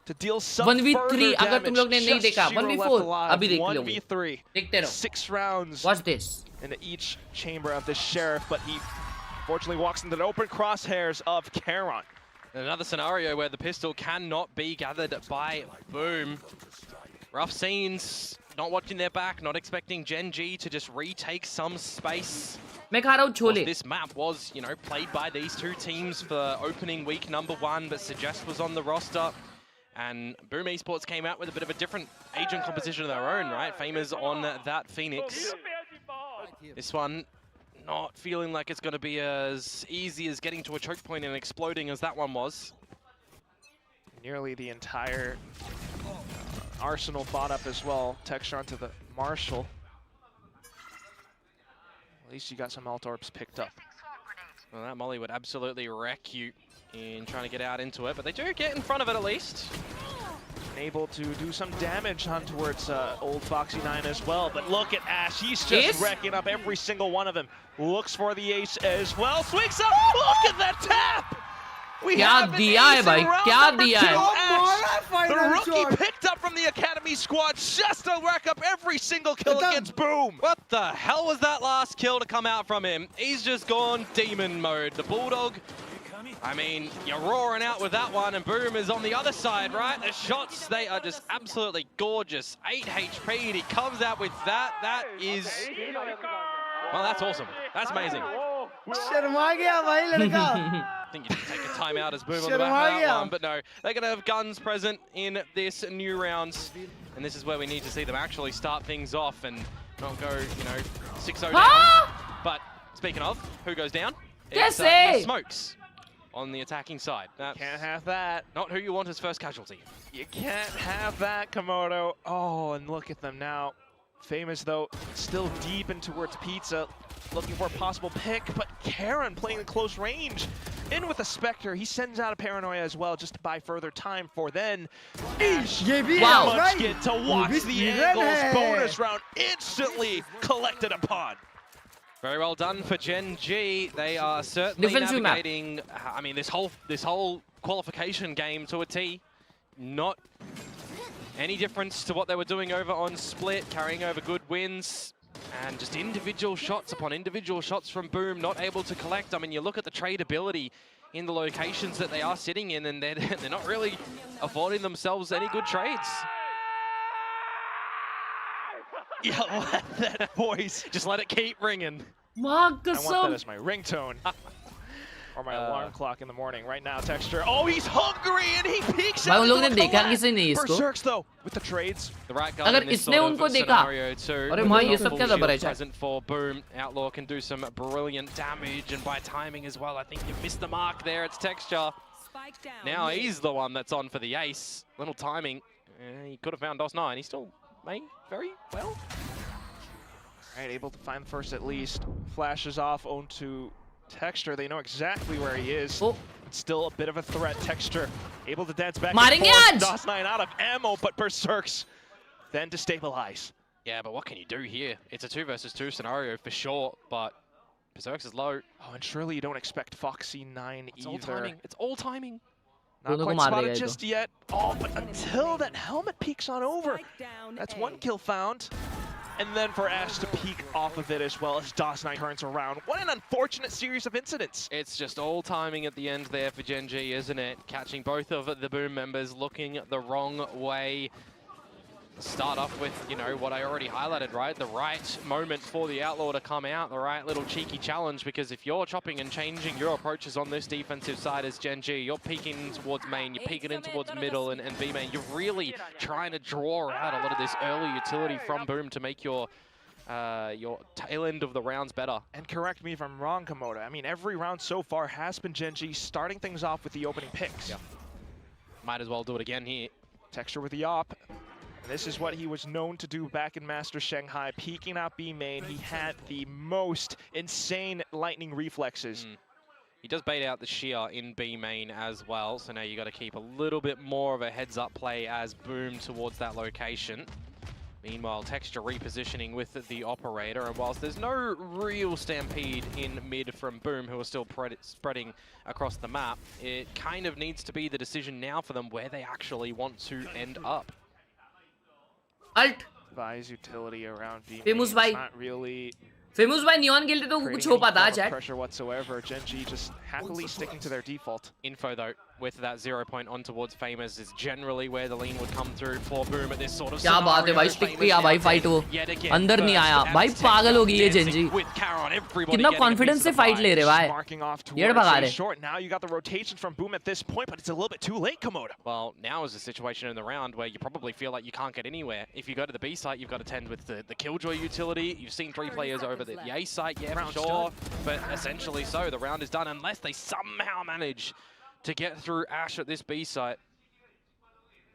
to deal some 1v3 further अगर तुम लोग ने damage. नहीं Just देखा, Shiro 1v4 left alive. अभी देख लोगे। 1v3. देखते रहो। 6 rounds Watch this. into each chamber of the Sheriff, but he fortunately walks into the open crosshairs of Khelraay. Another scenario where the pistol cannot be gathered by Boom. Rough scenes, not watching their back, not expecting Gen.G to just retake some space. मैं खा रहा हूँ chole. This map was, you know, played by these two teams for opening week number 1, but Suggest was on the roster. And Boom Esports came out with a bit of a different agent composition of their own, right? Famous on that Phoenix. This one, not feeling like it's going to be as easy as getting to a choke point and exploding as that one was. Nearly the entire arsenal bought up as well. Texture onto the Marshall. At least you got some alt orbs picked up. Well, that molly would absolutely wreck you in trying to get out into it, but they do get in front of it at least. Able to do some damage on towards old Foxy9 as well, but look at Ash, he's just wrecking up every single one of them. Looks for the ace as well, swings up, look at that tap! We have an ace in round number 2, Ash, the rookie picked up from the academy squad just to rack up every single kill against Boom. What the hell was that last kill to come out from him? He's just gone demon mode. The Bulldog, I mean, you're roaring out with that one, and Boom is on the other side, right? The shots, they are just absolutely gorgeous. 8 HP, and he comes out with that. That is... Well, that's awesome. That's amazing. Sharma गया भाई लड़का। I think you should take a timeout as Boom on the back of that one, but no, they're going to have guns present in this new round, and this is where we need to see them actually start things off and not go, you know, 6-0 down. But speaking of, who goes down? It's the Smokes on the attacking side. That's Can't have that. not who you want as first casualty. You can't have that, Komodo. Oh, and look at them now. Famous, though, still deep in towards Pizza, looking for a possible pick, but Karen playing in close range. In with a Spectre, he sends out a Paranoia as well, just to buy further time for then. Wow. Munchkin to watch the angles. Bonus round instantly collected upon. Very well done for Gen.G. They are certainly navigating, I mean, this whole qualification game to a T. Not any difference to what they were doing over on Split, carrying over good wins. And just individual shots upon individual shots from Boom, not able to collect. I mean, you look at the tradability in the locations that they are sitting in, and they're not really affording themselves any good trades. Yeah, let that voice. Just let it keep ringing. I want that as my ringtone. or my alarm clock in the morning. Right now, Texture. Oh, he's hungry and he peeks भाई out. उन लोग ने देखा किसी ने इसको? Berserks though with the trades. The right guy अगर in this इसने sort उनको of देखा, scenario too. अरे भाई ये सब क्या दबा रहा है? Present for Boom. Outlaw can do some brilliant damage, and by timing as well, I think you've missed the mark there. It's Texture. Now he's the one that's on for the ace. Little timing. He could have found DOS9. He still may very well. Alright, able to find first at least. Flashes off onto Texture. They know exactly where he is. Oh. It's still a bit of a threat. Texture able to dance back मारेंगे and आज! forth. DOS9 out of ammo, but Berserks then to stabilize. Yeah, but what can you do here? It's a 2 versus 2 scenario for sure, but Berserks is low. Oh, and surely you don't expect Foxy9 It's either. all timing. It's all timing. Not quite spotted just yet. Oh, but until that helmet peeks on over. That's one kill found. And then for Ash to peek off of it as well as DOS9 turns around. What an unfortunate series of incidents. It's just all timing at the end there for Gen.G, isn't it? Catching both of the Boom members looking the wrong way. Start off with, you know, what I already highlighted, right? The right moment for the Outlaw to come out, the right little cheeky challenge, because if you're chopping and changing your approaches on this defensive side as Gen.G, you're peeking towards main, you're peeking in towards middle and B main, you're really trying to draw out a lot of this early utility from Boom to make your tail end of the rounds better. And correct me if I'm wrong, Komodo. I mean, every round so far has been Gen.G starting things off with the opening picks. Yeah. Might as well do it again here. Texture with the op. This is what he was known to do back in Master Shanghai, peeking out B main. He had the most insane lightning reflexes. He does bait out the shear in B main as well, so now you got to keep a little bit more of a heads-up play as Boom towards that location. Meanwhile, Texture repositioning with the operator, and whilst there's no real stampede in mid from Boom, who are still spreading across the map, it kind of needs to be the decision now for them where they actually want to end up. Alt. Vi's utility around B Famous main, भाई. not really Famous भाई neon खेलते तो कुछ हो पाता है chat. pressure whatsoever. Gen.G just happily sticking to their default. Info though, with that 0 point on towards Famous is generally where the lean would come through for Boom at this sort of क्या scenario. बात है भाई, stick पे या भाई fight हो. Yet again, अंदर नहीं first आया. as भाई Texture पागल हो गई है dancing Gen.G. with Khelraay, everybody कितना getting a confidence piece से of the fight pie. ले रहे भाई. Marking off येड़ भगा towards रहे. a short. Now you got the rotations from Boom at this point, but it's a little bit too late, Komodo. Well, now is a situation in the round where you probably feel like you can't get anywhere. If you go to the B site, you've got to tend with the Killjoy utility. You've seen 3 players over the A site, yeah, for sure. But essentially so, the round is done unless they somehow manage to get through Ash at this B site.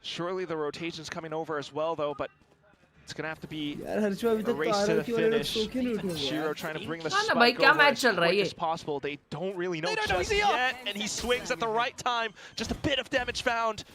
Surely the rotation's coming over as well, though, but it's going to have to be यार हर्षो अभी a तक race to the RRQ वाले लोग finish. सो क्यों नहीं उठे Shiro trying to bring the हाँ ना भाई, spike क्या over match as चल रहा है quick ये? as possible. They don't really know They don't know just he's up. yet, and he swings at the right time. Just a bit of damage found.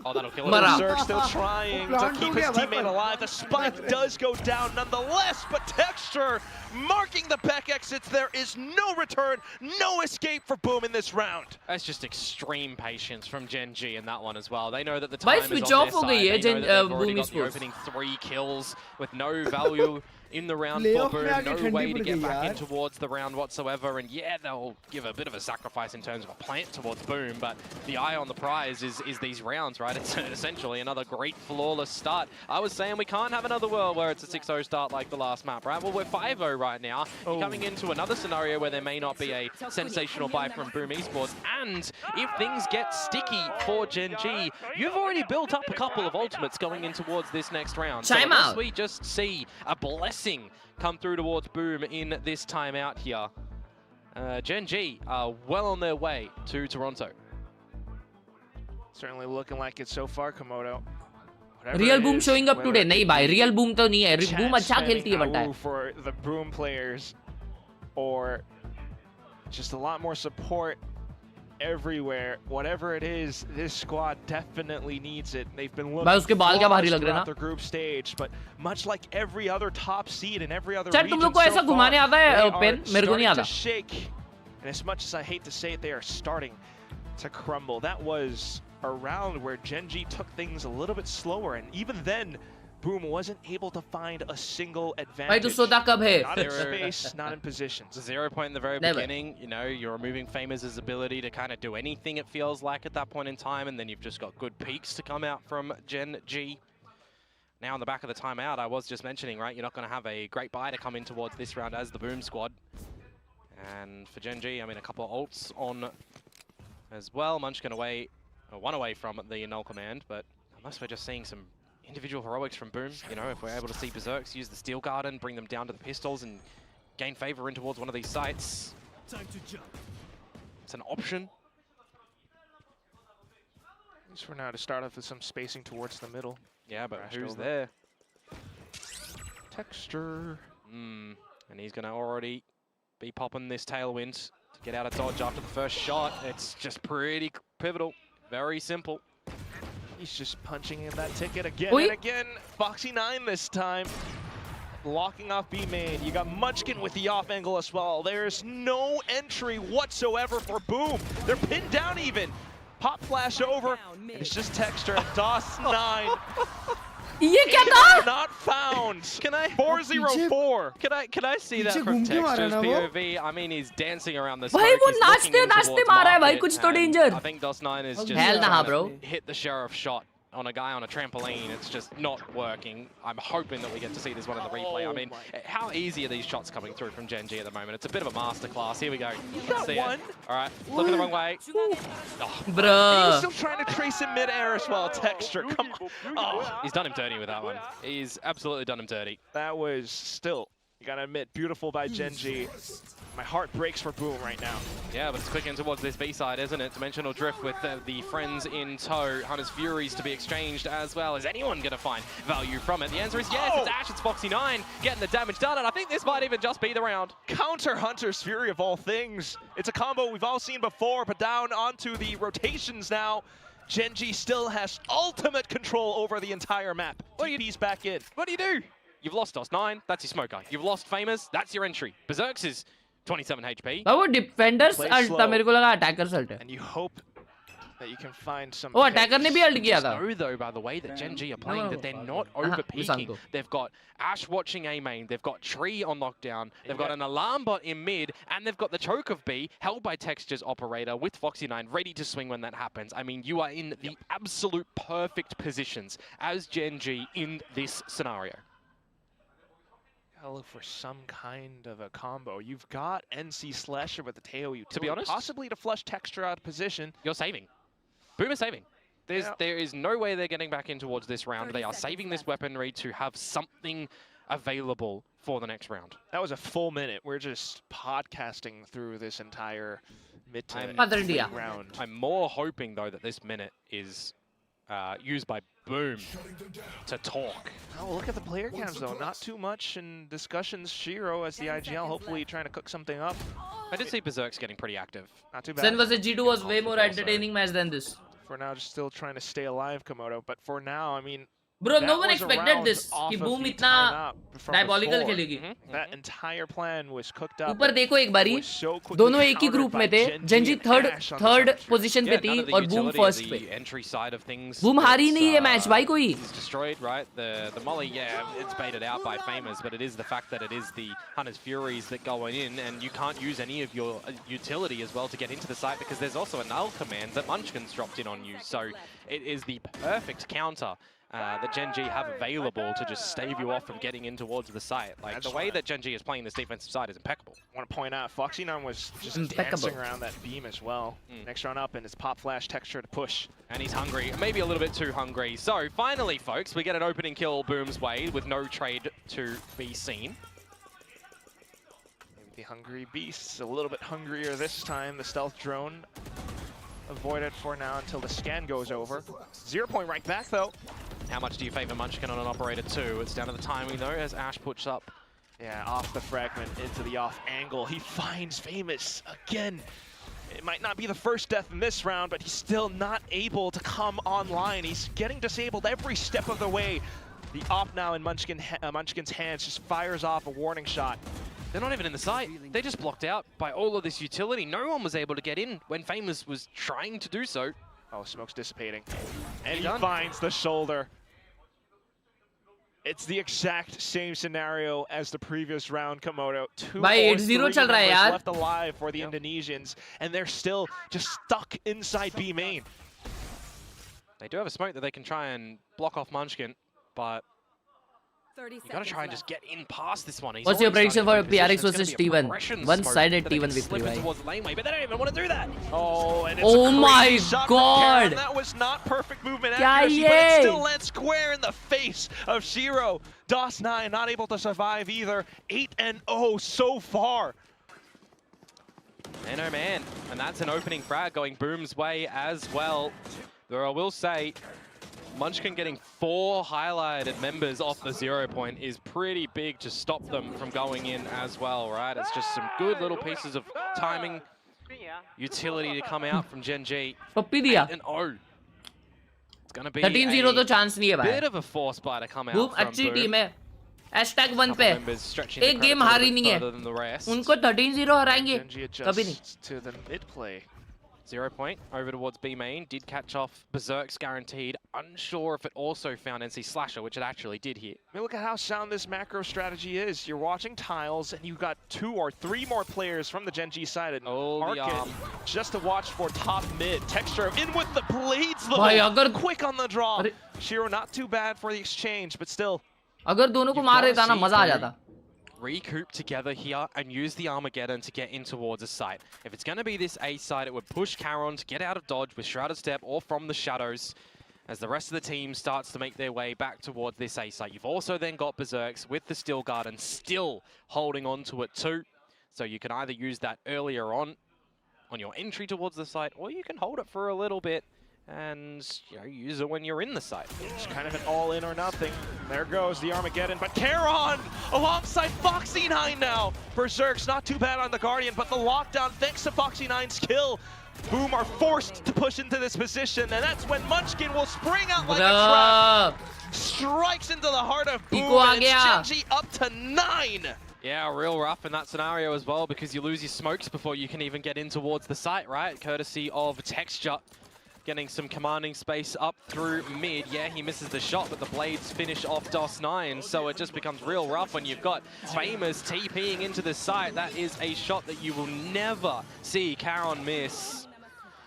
Oh, that'll kill Mara. it. Berserk still trying to plant keep हो his गया भाई teammate पर. alive. The spike does go down nonetheless, but Texture marking the back exits. There is no return, no escape for Boom in this round. That's just extreme patience from Gen.G in that one as well. They know that the भाई time is switch on off their हो गई side. है They know that they've already Boom got the Esports. opening 3 kills with no value in the round for Playoff Boom. में आके No ठंडी way to पड़ get गई back in यार. towards the round whatsoever. And yeah, they'll give a bit of a sacrifice in terms of a plant towards Boom. But the eye on the prize is these rounds, right? It's essentially another great flawless start. I was saying we can't have another world where it's a 6-0 start like the last map, right? Well, we're 5-0 right now. You're coming into another scenario where there may not be a sensational buy from Boom Esports. And if things get sticky for Gen.G, you've already built up a couple of ultimates going in towards this next round. So Time unless out. we just see a blessing come through towards Boom in this timeout here, Gen.G are well on their way to Toronto. Certainly looking like it so far, Komodo. Real Boom showing up today. नहीं भाई, Real Boom तो नहीं है. Boom अच्छा खेलती है but है. For the Boom players, or just a lot more support everywhere. Whatever it is, this squad definitely needs it. They've been looking भाई उसके बाल क्या भारी लग रहे हैं throughout the group stage, but much like every other top seed and every other Chat, region तुम लोग को so ऐसा far, घुमाने आता है, they are पेन? मेरे को नहीं starting आता. to shake. And as much as I hate to say it, they are starting to crumble. That was a round where Gen.G took things a little bit slower, and even then, Boom wasn't able to find a single advantage. भाई तू सोता कब है? Not in space, not in positions. 0 point in the very Never. beginning, you know, you're removing Famous' ability to kind of do anything, it feels like, at that point in time, and then you've just got good peaks to come out from Gen.G. Now on the back of the timeout, I was just mentioning, right, you're not going to have a great buy to come in towards this round as the Boom squad. And for Gen.G, I mean, a couple of ults on as well. Munchkin away, one away from the null command, but unless we're just seeing some individual heroics from Boom, you know, if we're able to see Berserks use the Steel Garden, bring them down to the pistols and gain favor in towards one of these sites. Time to jump. It's an option. Just for now to start off with some spacing towards the middle. Yeah, but Crashed who's over. there? Texture. And he's going to already be popping this Tailwind to get out of dodge after the first shot. It's just pretty pivotal. Very simple. He's just punching in that ticket again and again. Foxy9 this time. Locking off B main. You got Munchkin with the off angle as well. There's no entry whatsoever for Boom. They're pinned down even. Pop flash over. And it's just Texture. DOS9. ये क्या था? Not found. Can I 404? Can I see that from Texture's POV? I mean, he's dancing around the smoke. भाई वो he's नाचते looking in नाचते towards मारा है भाई market, कुछ तो and danger. I think DOS9 is just Hell nah, trying bro. to hit the sheriff shot on a guy on a trampoline. It's just not working. I'm hoping that we get to see this one in the replay. I mean, how easy are these shots coming through from Gen.G at the moment? It's a bit of a masterclass. Here we go. Let's see it. All right, looking the wrong way. Oh, Bruh. He's still trying to trace in mid-air as well. Texture, come on. Oh, he's done him dirty with that one. He's absolutely done him dirty. that was still, you gotta admit, beautiful by Gen.G. My heart breaks for Boom right now. Yeah, but it's clicking towards this B side, isn't it? Dimensional Drift with the friends in tow. Hunter's Furies to be exchanged as well. Is anyone going to find value from it? The answer is yes. It's Ash, it's Foxy9 getting the damage done, and I think this might even just be the round. Counter Hunter's Fury of all things. It's a combo we've all seen before, but down onto the rotations now. Gen.G still has ultimate control over the entire map. TP's back in. What do you do? You've lost DOS9, that's your smoker. You've lost Famous, that's your entry. Berserks is 27 HP. वो defenders Play alt था slow. मेरे को लगा attackers alt है And you hope that you can find some. वो attacker ने भी alt किया था Know though, by the way that Gen.G are playing, that they're not Visan over-peaking. को. They've got Ash watching A main, they've got Tree on lockdown, they've got an alarm bot in mid, and they've got the choke of B held by Texture's operator with Foxy9 ready to swing when that happens. I mean, you are in the absolute perfect positions as Gen.G in this scenario. Gotta look for some kind of a combo. You've got NC Slasher with the Teo utility. To be honest, possibly to flush Texture out of position. You're saving. Boom is saving. There is no way they're getting back in towards this round. They are saving this weaponry to have something available for the next round. That was a full minute. We're just podcasting through this entire mid to late round. I'm more hoping though that this minute is used by Boom to talk. Oh, look at the player counts though. Not too much in discussions. Shiro as the IGL, hopefully trying to cook something up. I did see Berserks getting pretty active. Not too bad. Sen vs G2 was way more entertaining match than this. For now, just still trying to stay alive, Komodo. But for now, I mean, Bro, no that one was a expected round this off कि of Boom the इतना timeout from diabolical before. खेलेगी. That entire plan was cooked up. ऊपर देखो एक बारी was so quickly दोनों एक ही countered group by में थे. Gen.G Gen.G and Ash on the third side. Position पे Yeah, थी none of the और Boom utility फर्स्ट of पे. the entry side of things. Boom हारी नहीं है मैच भाई कोई. It's destroyed, right? The Molly, yeah, it's baited out by Famous, but it is the fact that it is the Hunter's Furies that go in, and you can't use any of your utility as well to get into the site because there's also a null command that Munchkin's dropped in on you. So it is the perfect counter that Gen.G have available to just stave you off from getting in towards the site. Like, the way that Gen.G is playing this defensive side is impeccable. I want to point out, Foxy9 was just dancing around that beam as well. Next round up, and it's Pop Flash Texture to push. And he's hungry, maybe a little bit too hungry. So, finally, folks, we get an opening kill Boom's way with no trade to be seen. The Hungry Beasts, a little bit hungrier this time. The stealth drone avoided for now until the scan goes over. 0 point right back, though. How much do you favor Munchkin on an operator too? It's down to the timing though, as Ash puts up. Yeah, off the fragment into the off angle. He finds Famous again. It might not be the first death in this round, but he's still not able to come online. He's getting disabled every step of the way. The op now in Munchkin's hands just fires off a warning shot. They're not even in the site. They're just blocked out by all of this utility. No one was able to get in when Famous was trying to do so. Oh, smoke's dissipating. And he finds the shoulder. It's the exact same scenario as the previous round, Komodo. 2 or 3 चल रहा है यार. left alive for the Indonesians, and they're still just stuck inside B main. They do have a smoke that they can try and block off Munchkin, but You gotta try and just get in past this one. He's What's your already prediction starting for to DRX position. It's versus gonna be a T1? progression One-sided smoke that they T1 can victory, slip in right? towards the laneway, but they don't even want to do that. Oh, and it's Oh a my crazy shot from God. Karen. That was not perfect movement Kya accuracy, but ye? it still lands square in the face of Shiro. DOS9 not able to survive either. 8-0 so far. Man, oh man. And that's an opening frag going Boom's way as well. Though I will say, Munchkin getting 4 highlighted members off the 0 point is pretty big to stop them from going in as well, right? It's just some good little pieces of timing, utility to come out from Gen.G. 8-0. It's going to be 13-0 तो chance नहीं है a भाई. bit of a force buy to come out Boom from अच्छी Boom. Team है. #1 पे Members stretching the एक credits game a हारी little नहीं bit है. further than the rest. उनको 13-0 हराएंगे. Gen.G कभी नहीं. adjusts to the mid play. 0 point over towards B main. Did catch off Berserk's guaranteed. Unsure if it also found NC Slasher, which it actually did here. I mean, look at how sound this macro strategy is. You're watching tiles, and you've got 2 or 3 more players from the Gen.G side. And Oh, the Arkin arm. just to watch for top mid. Texture in with the blades, though. भाई अगर Quick on the draw. अरे Shiro not too bad for the exchange, but still. अगर दोनों को मार देता ना मजा आ जाता. Recoup together here and use the Armageddon to get in towards a site. If it's going to be this A side, it would push Khelraay to get out of dodge with Shrouded Step or from the shadows as the rest of the team starts to make their way back towards this A site. You've also then got Berserks with the Steel Garden still holding on to it too. So you can either use that earlier on your entry towards the site, or you can hold it for a little bit and use it when you're in the site. It's kind of an all in or nothing. There goes the Armageddon, but Khelraay alongside Foxy9 now. Berserk's not too bad on the Guardian, but the lockdown thanks to Foxy9's kill. Boom are forced to push into this position, and that's when Munchkin will spring out like a trap. Strikes into the heart of Boom, and it's Gen.G up to 9. Yeah, real rough in that scenario as well, because you lose your smokes before you can even get in towards the site, right? Courtesy of Texture. Getting some commanding space up through mid. Yeah, he misses the shot, but the blades finish off DOS9, so it just becomes real rough when you've got Famous TPing into the site. That is a shot that you will never see Khelraay miss.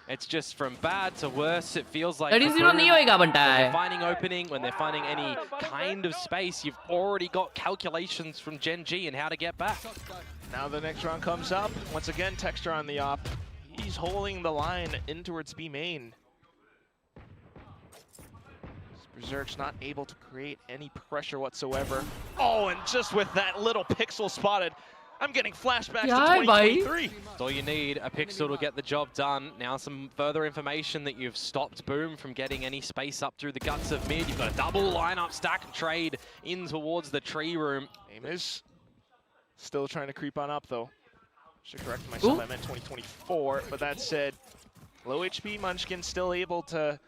It's just from bad to worse. It feels like 13-0 नहीं होएगा बनता when है. they're finding opening, when they're finding any kind of space, you've already got calculations from Gen.G and how to get back. Now the next round comes up. Once again, Texture on the op. He's holding the line in towards B main. Berserk's not able to create any pressure whatsoever. Oh, and just with that little pixel spotted, I'm getting flashbacks to 2023. That's all you need, a pixel to get the job done. Now some further information that you've stopped Boom from getting any space up through the guts of mid. You've got a double lineup stack and trade in towards the tree room. Aim is still trying to creep on up, though. Should correct myself, I meant 2024. But that said, low HP Munchkin still able to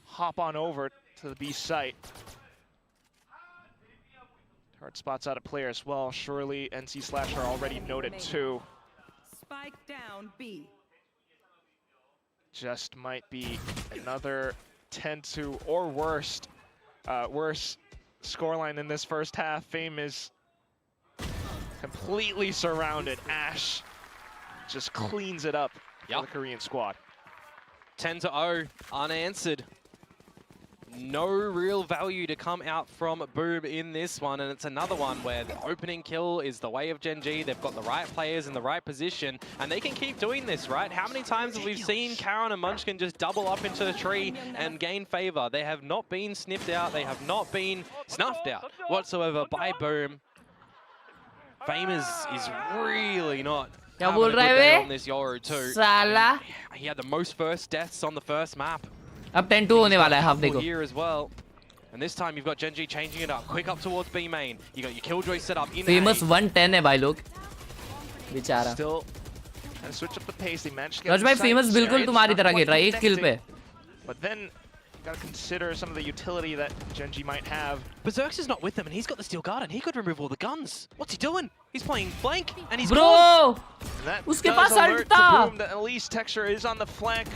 hop on over to the B site. Hard spots out of player as well. Surely NC Slasher already noted too. Spike down B. Just might be another 10-2 or worse scoreline in this first half. Fame is completely surrounded. Ash just cleans it up for the Korean squad. 10-0, unanswered. No real value to come out from Boom in this one, and it's another one where the opening kill is the way of Gen.G. They've got the right players in the right position, and they can keep doing this, right? How many times have we seen Khelraay and Munchkin just double up into the tree and gain favor? They have not been sniffed out. They have not been snuffed out whatsoever by Boom. Famous is really not having a good day on this Yoru too. साला. He had the most first deaths on the first map. अब 10-2 होने वाला है, half देखो. Here as well. And this time you've got Gen.G changing it up. Quick up towards B main. You got your Killjoy set up in Famous 110 है भाई लोग. बेचारा. Still and switch up the pace. They managed to get रज भाई Famous बिल्कुल तुम्हारी तरह खेल रहा है, एक किल पे. But then you gotta consider some of the utility that Gen.G might have. Berserk's is not with them, and he's got the Steel Garden. He could remove all the guns. What's he doing? He's playing flank, and he's Bro! And that उसके does pass alert ult था. to Boom that at least Texture is on the flank.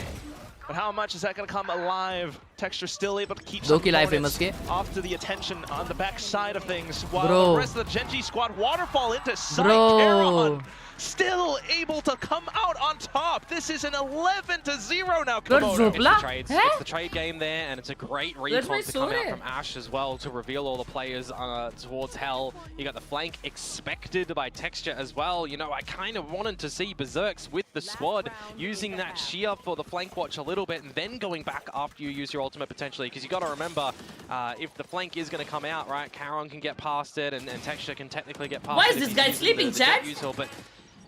But how much is that going to come alive? Texture still able to keep some opponents off to the attention on the back side of things, while the rest of the Gen.G squad waterfall into sight. Khelraay still able to come out on top. This is an 11-0 now, Komodo. It's the trade game there, and it's a great recon to come out from Ash as well to reveal all the players towards Hell. You got the flank expected by Texture as well. You know, I kind of wanted to see Berserks with the squad using that shear for the flank watch a little bit and then going back after you use your ultimate potentially, because you got to remember, if the flank is going to come out, right, Khelraay can get past it and Texture can technically get past it. Why is this guy sleeping, chat? But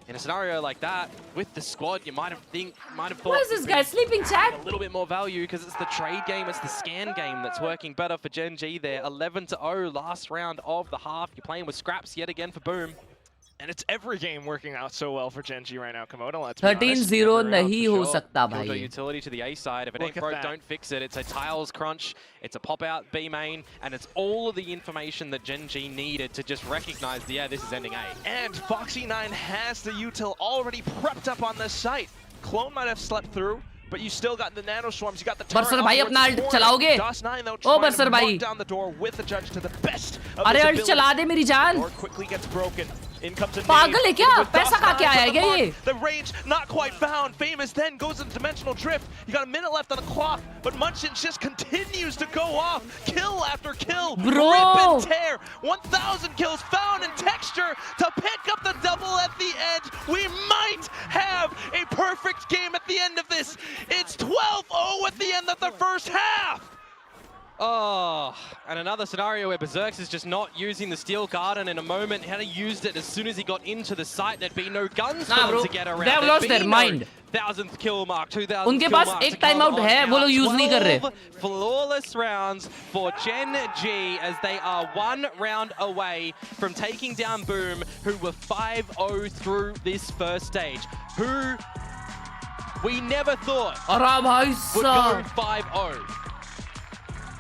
in a scenario like that, with the squad, you might have thought... Why is this guy sleeping, chat? A little bit more value, because it's the trade game, it's the scan game that's working better for Gen.G there. 11-0, last round of the half. You're playing with scraps yet again for Boom. And it's every game working out so well for Gen.G right now, Komodo. 13-0 nahi ho sakta bhai. The utility to the A side. If it ain't broke, don't fix it. It's a tiles crunch, it's a pop out B main, and it's all of the information that Gen.G needed to just recognize, yeah, this is ending A. And Foxy9 has the util already prepped up on this site. Clone might have slept through, but you still got the nano swarms. You got the Bursar bhai apna ult chalaoge? DOS9 though oh trying Bursar to bhai, knock down the door with the judge to the best of are his ult chala de meri jaan. Door quickly gets broken. In comes a पागल है क्या? पैसा खा के आया है क्या ये? The range not quite found. Famous then goes into dimensional drift. You got a minute left on the clock, but Munchin just continues to go off. Kill after kill. Bro. Rip and tear. 1,000 kills found in Texture to pick up the double at the end. We might have a perfect game at the end of this. It's 12-0 at the end of the first half. Oh, and another scenario where Berserks is just not using the Steel Garden in a moment. Had he used it as soon as he got into the site, there'd be no guns for him to get around. They have lost their mind. 1000th kill mark, 2000th उनके kill पास mark एक time out है, वो लोग use नहीं कर रहे. 12 flawless rounds for Gen.G as they are 1 round away from taking down Boom, who were 5-0 through this first stage. Who we never thought would go 5-0.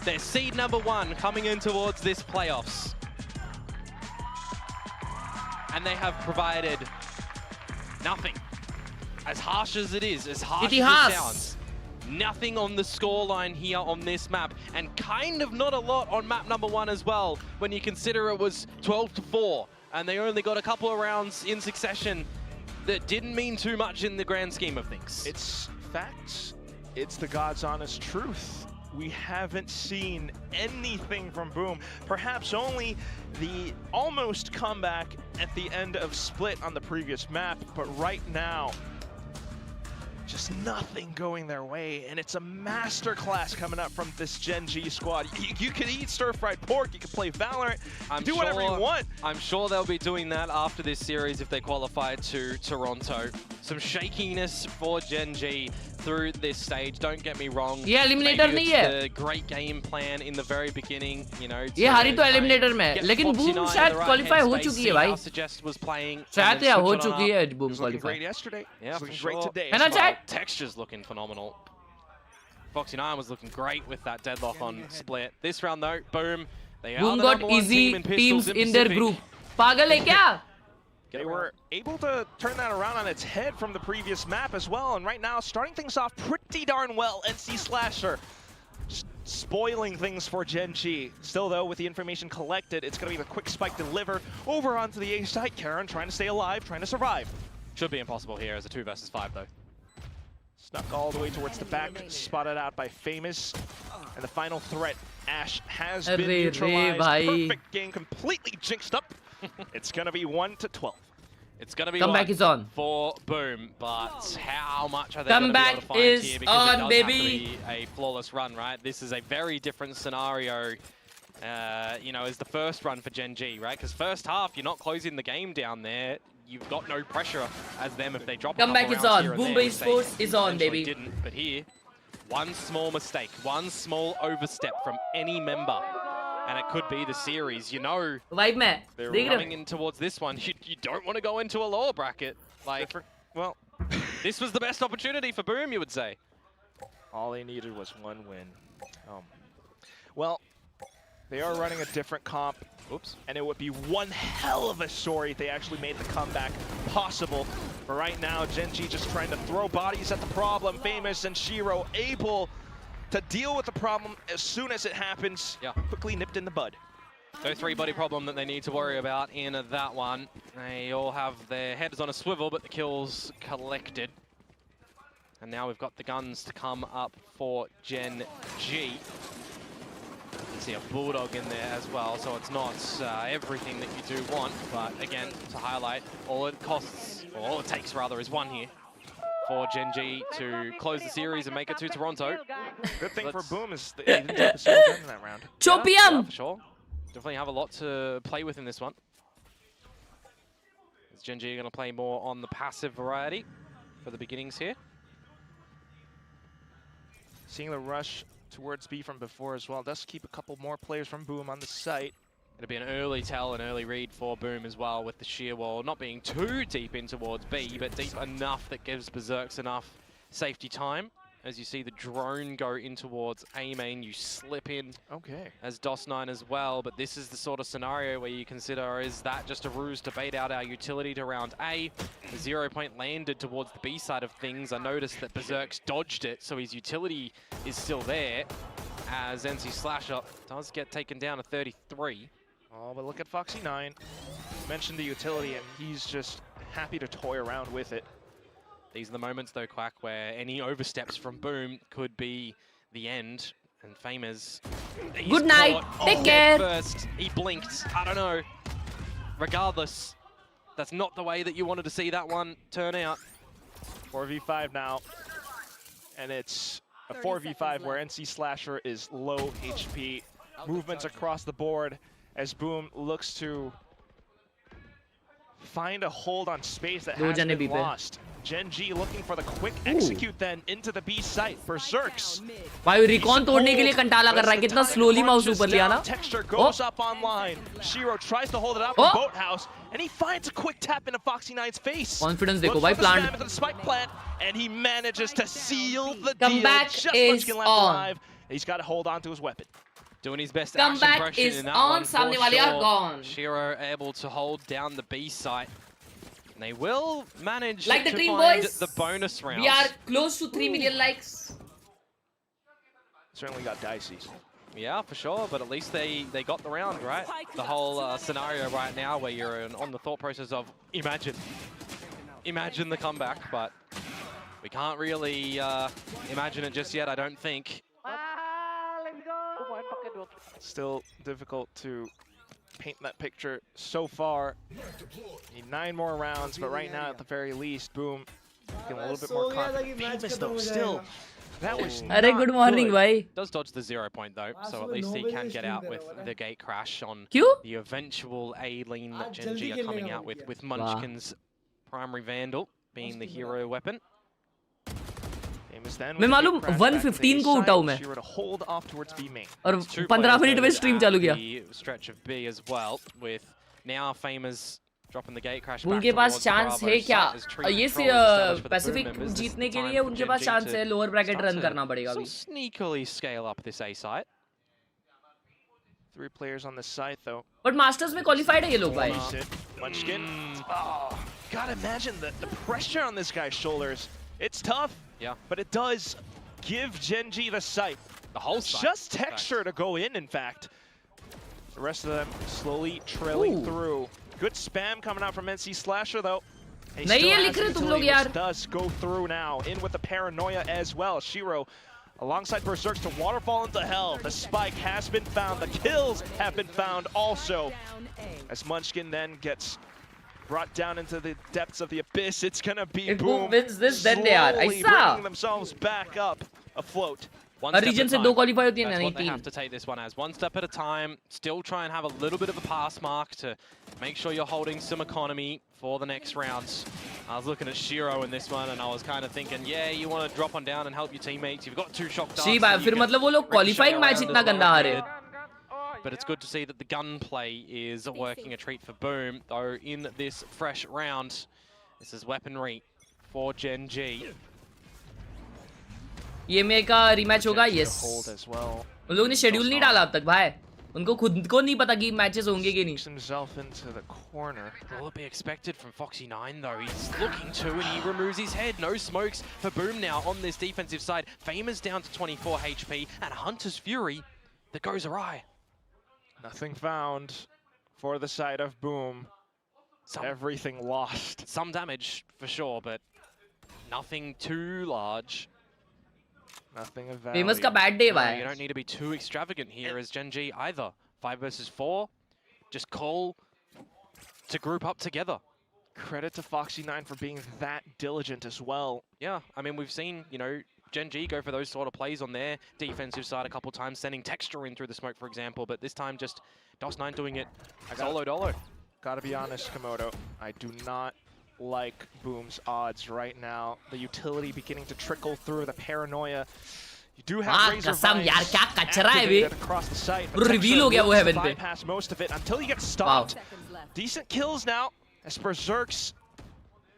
They're seed number 1 coming in towards this playoffs. And they have provided nothing. As harsh as it is, as harsh as it sounds, nothing on the scoreline here on this map, and kind of not a lot on map number 1 as well, when you consider it was 12-4, and they only got a couple of rounds in succession that didn't mean too much in the grand scheme of things. It's facts. It's the God's honest truth. We haven't seen anything from Boom. Perhaps only the almost comeback at the end of Split on the previous map, but right now, just nothing going their way, and it's a masterclass coming up from this Gen.G squad. You can eat stir-fried pork, you can play Valorant, do whatever you want. I'm sure they'll be doing that after this series if they qualify to Toronto. Some shakiness for Gen.G through this stage, don't get me wrong. ये eliminator नहीं है. The great game plan in the very beginning, you know. ये हारी तो eliminator में, लेकिन Boom शायद qualify हो चुकी है भाई. शायद या हो चुकी है Boom qualify. Great yesterday. Yeah, looking great today. है ना chat? Texture's looking phenomenal. Foxy9 was looking great with that deadlock on Split. This round though, Boom. They Boom got easy teams in their group. पागल है क्या? They were able to turn that around on its head from the previous map as well, and right now starting things off pretty darn well. NC Slasher just spoiling things for Gen.G. Still though, with the information collected, it's going to be the quick spike deliver over onto the A side. Karen trying to stay alive, trying to survive. Should be impossible here as a 2 versus 5 though. Snuck all the way towards the back, spotted out by Famous, and the final threat, Ash, has been neutralized. Perfect game, completely jinxed up. It's going to be 1-12. It's going to be comeback is on for Boom, but how much are they going to be able to find here? Because it does have to be a flawless run, right? This is a very different scenario, you know, as the first run for Gen.G, right? Because first half, you're not closing the game down there. You've got no pressure as them if they drop comeback is on. Boom Esports is on, baby. Didn't, but here, one small mistake, one small overstep from any member, and it could be the series. You know, they're running in towards this one. You don't want to go into a lower bracket. Like, well, this was the best opportunity for Boom, you would say. All they needed was 1 win. Well, they are running a different comp. Oops. And it would be one hell of a story if they actually made the comeback possible. But right now, Gen.G just trying to throw bodies at the problem. Famous and Shiro able to deal with the problem as soon as it happens. Yeah. Quickly nipped in the bud. No three-body problem that they need to worry about in that one. They all have their heads on a swivel, but the kills collected. And now we've got the guns to come up for Gen.G. You can see a Bulldog in there as well, so it's not everything that you do want. But again, to highlight, all it costs, or all it takes rather, is one here for Gen.G to close the series and make it to Toronto. Good thing for Boom is they didn't drop a single gun in that round. Yeah, for sure. Definitely have a lot to play with in this one. Is Gen.G going to play more on the passive variety for the beginnings here? Seeing the rush towards B from before as well. Does keep a couple more players from Boom on the site. It'll be an early tell, an early read for Boom as well, with the sheer wall not being too deep in towards B, but deep enough that gives Berserks enough safety time. As you see the drone go in towards A main, you slip in as DOS9 as well, but this is the sort of scenario where you consider, is that just a ruse to bait out our utility to round A? The 0 point landed towards the B side of things. I noticed that Berserks dodged it, so his utility is still there, as NC Slasher does get taken down to 33. Oh, but look at Foxy9. Mentioned the utility, and he's just happy to toy around with it. These are the moments, though, Quack, where any oversteps from Boom could be the end. And Famous... Good night. Take care. First, he blinked. I don't know. Regardless, that's not the way that you wanted to see that one turn out. 4v5 now. And it's a 4v5 where NC Slasher is low HP. Movements across the board as Boom looks to find a hold on space that has been lost. Gen.G looking for the quick execute then into the B site. Berserks. भाई recon तोड़ने के लिए कंटाला कर रहा है कितना slowly mouse ऊपर लिया ना. Texture goes up online. Shiro tries to hold it up in Boathouse and he finds a quick tap into Foxy9's face. Confidence देखो भाई plant. Into the spike plant and he manages to seal the Comeback deal. Just is left on. alive. He's got to hold on to his weapon. Doing his best Comeback action is in that on. one for सामने वाले are sure. gone. Shiro able to hold down the B site. And they will manage Like the to Dream find Boys, the bonus rounds. We are close to 3 million likes. Certainly got dicey. Yeah, for sure, but at least they got the round, right? The whole scenario right now where you're on the thought process of imagine the comeback, but we can't really imagine it just yet, I don't think. Still difficult to paint that picture so far. Need 9 more rounds, but right now at the very least, Boom getting a little bit more confident. Famous though, still, that was good morning, bhai. Does dodge the 0 point though, so at least he can get out with the gate crash on Kyun? the eventual A lane that Gen.G are coming out with Munchkin's primary Vandal being the hero weapon. मैं मालूम 115 को उठाऊं मैं और 15 minute में stream चालू किया. Stretch of B as well with now Famous dropping the gate crash. उनके पास chance है क्या ये पैसिफिक जीतने के लिए उनके पास चांस है लोअर ब्रैकेट रन करना पड़ेगा अभी. Sneakily scale up this A site. 3 players on the site though. But Masters में qualified है ये लोग भाई. Munchkin. Oh, gotta imagine the pressure on this guy's shoulders. It's tough. Yeah. But it does give Gen.G the site. The whole site. Just Texture to go in fact. The rest of them slowly trailing through. Good spam coming out from NC Slasher though. And he still has utility, which does go through now. In with the paranoia as well. Shiro alongside Berserks to waterfall into hell. The spike has been found. The kills have been found also. As Munchkin then gets brought down into the depths of the abyss, it's gonna be Boom wins this, then they are. slowly bringing themselves back up afloat. Region से 2 qualify होती है That's नहीं what they have to take this one as. One step at a time. Still try and have a little bit of a pass mark to make sure you're holding some economy for the next rounds. I was looking at Shiro in this one and I was kind of thinking, yeah, you want to drop on down and help your teammates. You've got 2 shock darts. जी भाई फिर मतलब वो लोग qualifying match इतना गंदा आ रहे. But it's good to see that the gunplay is working a treat for Boom, though in this fresh round. This is weaponry for Gen.G. ये में का rematch होगा, yes. उन लोगों ने schedule नहीं डाला अब तक भाई. उनको खुद को नहीं पता कि मैचेस होंगे कि नहीं. Himself into the corner. Will it be expected from Foxy9 though? He's looking to and he removes his head. No smokes for Boom now on this defensive side. Famous down to 24 HP and Hunter's Fury that goes awry. Nothing found for the side of Boom. Everything lost. Some damage for sure, but nothing too large. Nothing of value. Famous का bad day You don't need to be too extravagant here as Gen.G either. 5 versus 4. Just call to group up together. Credit to Foxy9 for being that diligent as well. Yeah, I mean, we've seen, you know, Gen.G go for those sort of plays on their defensive side a couple times, sending Texture in through the smoke, for example, but this time just DOS9 doing it solo dolo. Gotta be honest, Komodo, I do not like Boom's odds right now. The utility beginning to trickle through, the paranoia. You do have Razor Vines activated across the site, but reveal हो गया वो heaven पे. bypass most of it until you get stopped. Decent kills now as Berserks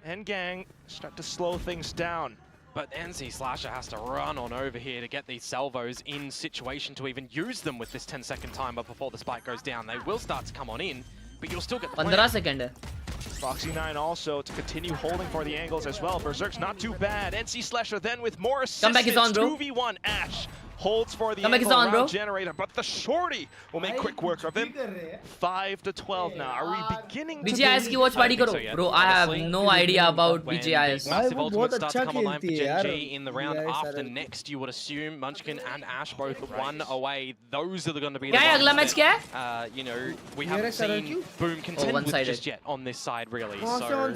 and Gang start to slow things down. But NC Slasher has to run on over here to get these salvos in situation to even use them with this 10-second timer before the spike goes down. They will start to come on in, but you'll still get the 15 seconds है. Foxy9 also to continue holding for the angles as well. Berserk's not too bad. NC Slasher then with more assistance. Comeback is on, bro. 2v1 Ash holds for the Comeback is angle on, bro. round generator, but the shorty will make quick work of him. 5 to 12 now. Are we beginning to BGIS की watch party करो. Bro, I have no idea about when BGIS. Massive ultimate starts to come online for Gen.G in the round after next, you would assume Munchkin and Ash both one away. Those are going to be the क्या है अगला match क्या है? you know, we haven't seen Boom contend with just yet on this side really. So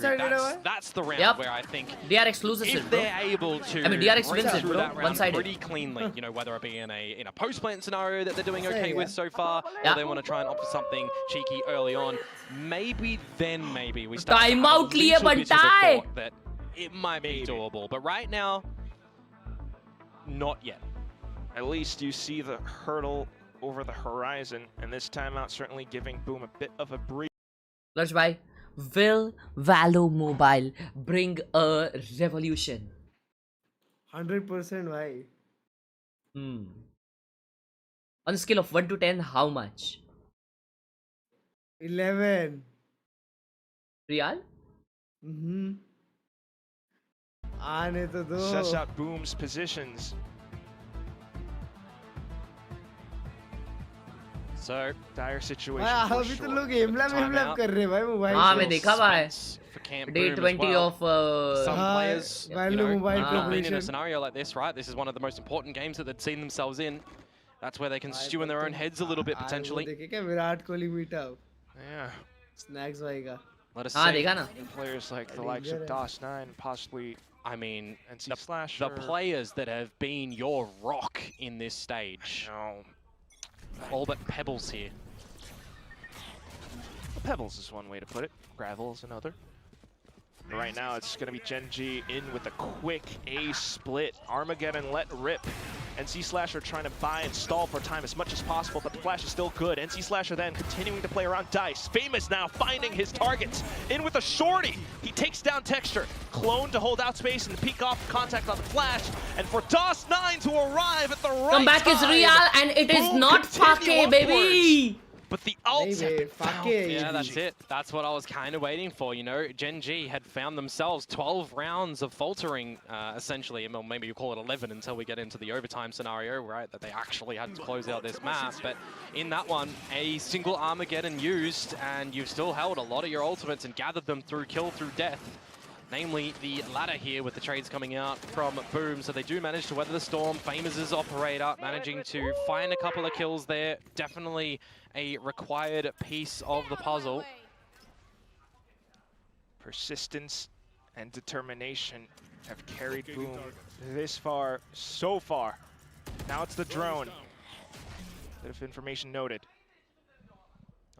that's the round where I think DRX loses if it, bro. they're able to I mean, DRX wins it, through bro. that round One-sided. pretty cleanly, you know, whether it be in a post-plant scenario that they're doing okay with so far, or they want to try and opt for something cheeky early on, maybe we start Time to have out a liye little bit of a bantai. thought that it might be doable, but right now, not yet. At least you see the hurdle over the horizon, and this timeout certainly giving Boom a bit of a breather. Large bhai, will Valo Mobile bring a revolution? 100% bhai. On a scale of 1 to 10, how much? 11. Real? आने तो दो. Sets out Boom's positions. So dire situation. भाई अभी तो लोग एमलैप कर रहे हैं भाई मोबाइल. हाँ मैं देखा भाई. Day 20 well. of some players, you know, been in a corporation. scenario like this, right? This is one of the most important games that they've seen themselves in. That's where they can stew in their own heads a little bit potentially. देखे क्या Virat Kohli meetup. Yeah. Snacks भाई का. Let us हाँ see. देखा ना. Players like the likes of DOS9, possibly. I mean, NC Slasher. the players that have been your rock in this stage. No. All but Pebbles here. Well, Pebbles is one way to put it. Gravel is another. Right now, it's going to be Gen.G in with a quick A split. Armageddon let rip. NC Slasher trying to buy and stall for time as much as possible, but the flash is still good. NC Slasher then continuing to play around Dice. Famous now finding his targets. In with a shorty. He takes down Texture. Clone to hold out space and peek off contact on the flash. And for DOS9 to arrive at the right Comeback time. is real and it is not Fake, baby. But the ults yeah, that's it. That's what I was kind of waiting for, you know. Gen.G had found themselves 12 rounds of faltering, essentially. Well, maybe you call it 11 until we get into the overtime scenario, right, that they actually had to close out this map. But in that one, a single Armageddon used, and you've still held a lot of your ultimates and gathered them through kill, through death. Namely, the ladder here with the trades coming out from Boom. So they do manage to weather the storm. Famous' operator managing to find a couple of kills there. Definitely a required piece of the puzzle. Persistence and determination have carried Boom this far, so far. Now it's the drone. Bit of information noted.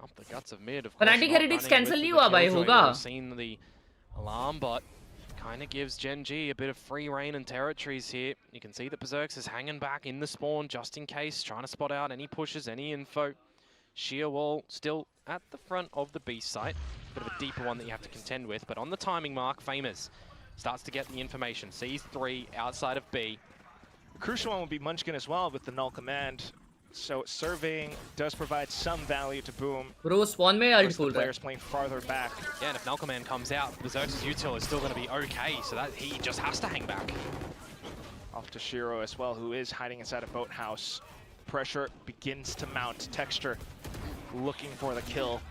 Off the guts of mid, of course. Fnatic Heretics cancel नहीं हुआ भाई होगा. Seen the alarm, but kind of gives Gen.G a bit of free reign and territories here. You can see that Berserks is hanging back in the spawn just in case, trying to spot out any pushes, any info. Sheer wall still at the front of the B site. Bit of a deeper one that you have to contend with, but on the timing mark, Famous starts to get the information. Sees 3 outside of B. The crucial one would be Munchkin as well with the null command. So serving does provide some value to Boom. Bro spawn में ult खोल रहा है. Players playing farther back. Yeah, and if Malcolm comes out, Berserk's util is still going to be okay, so that he just has to hang back. Off to Shiro as well, who is hiding inside a boathouse. Pressure begins to mount. Texture looking for the kill.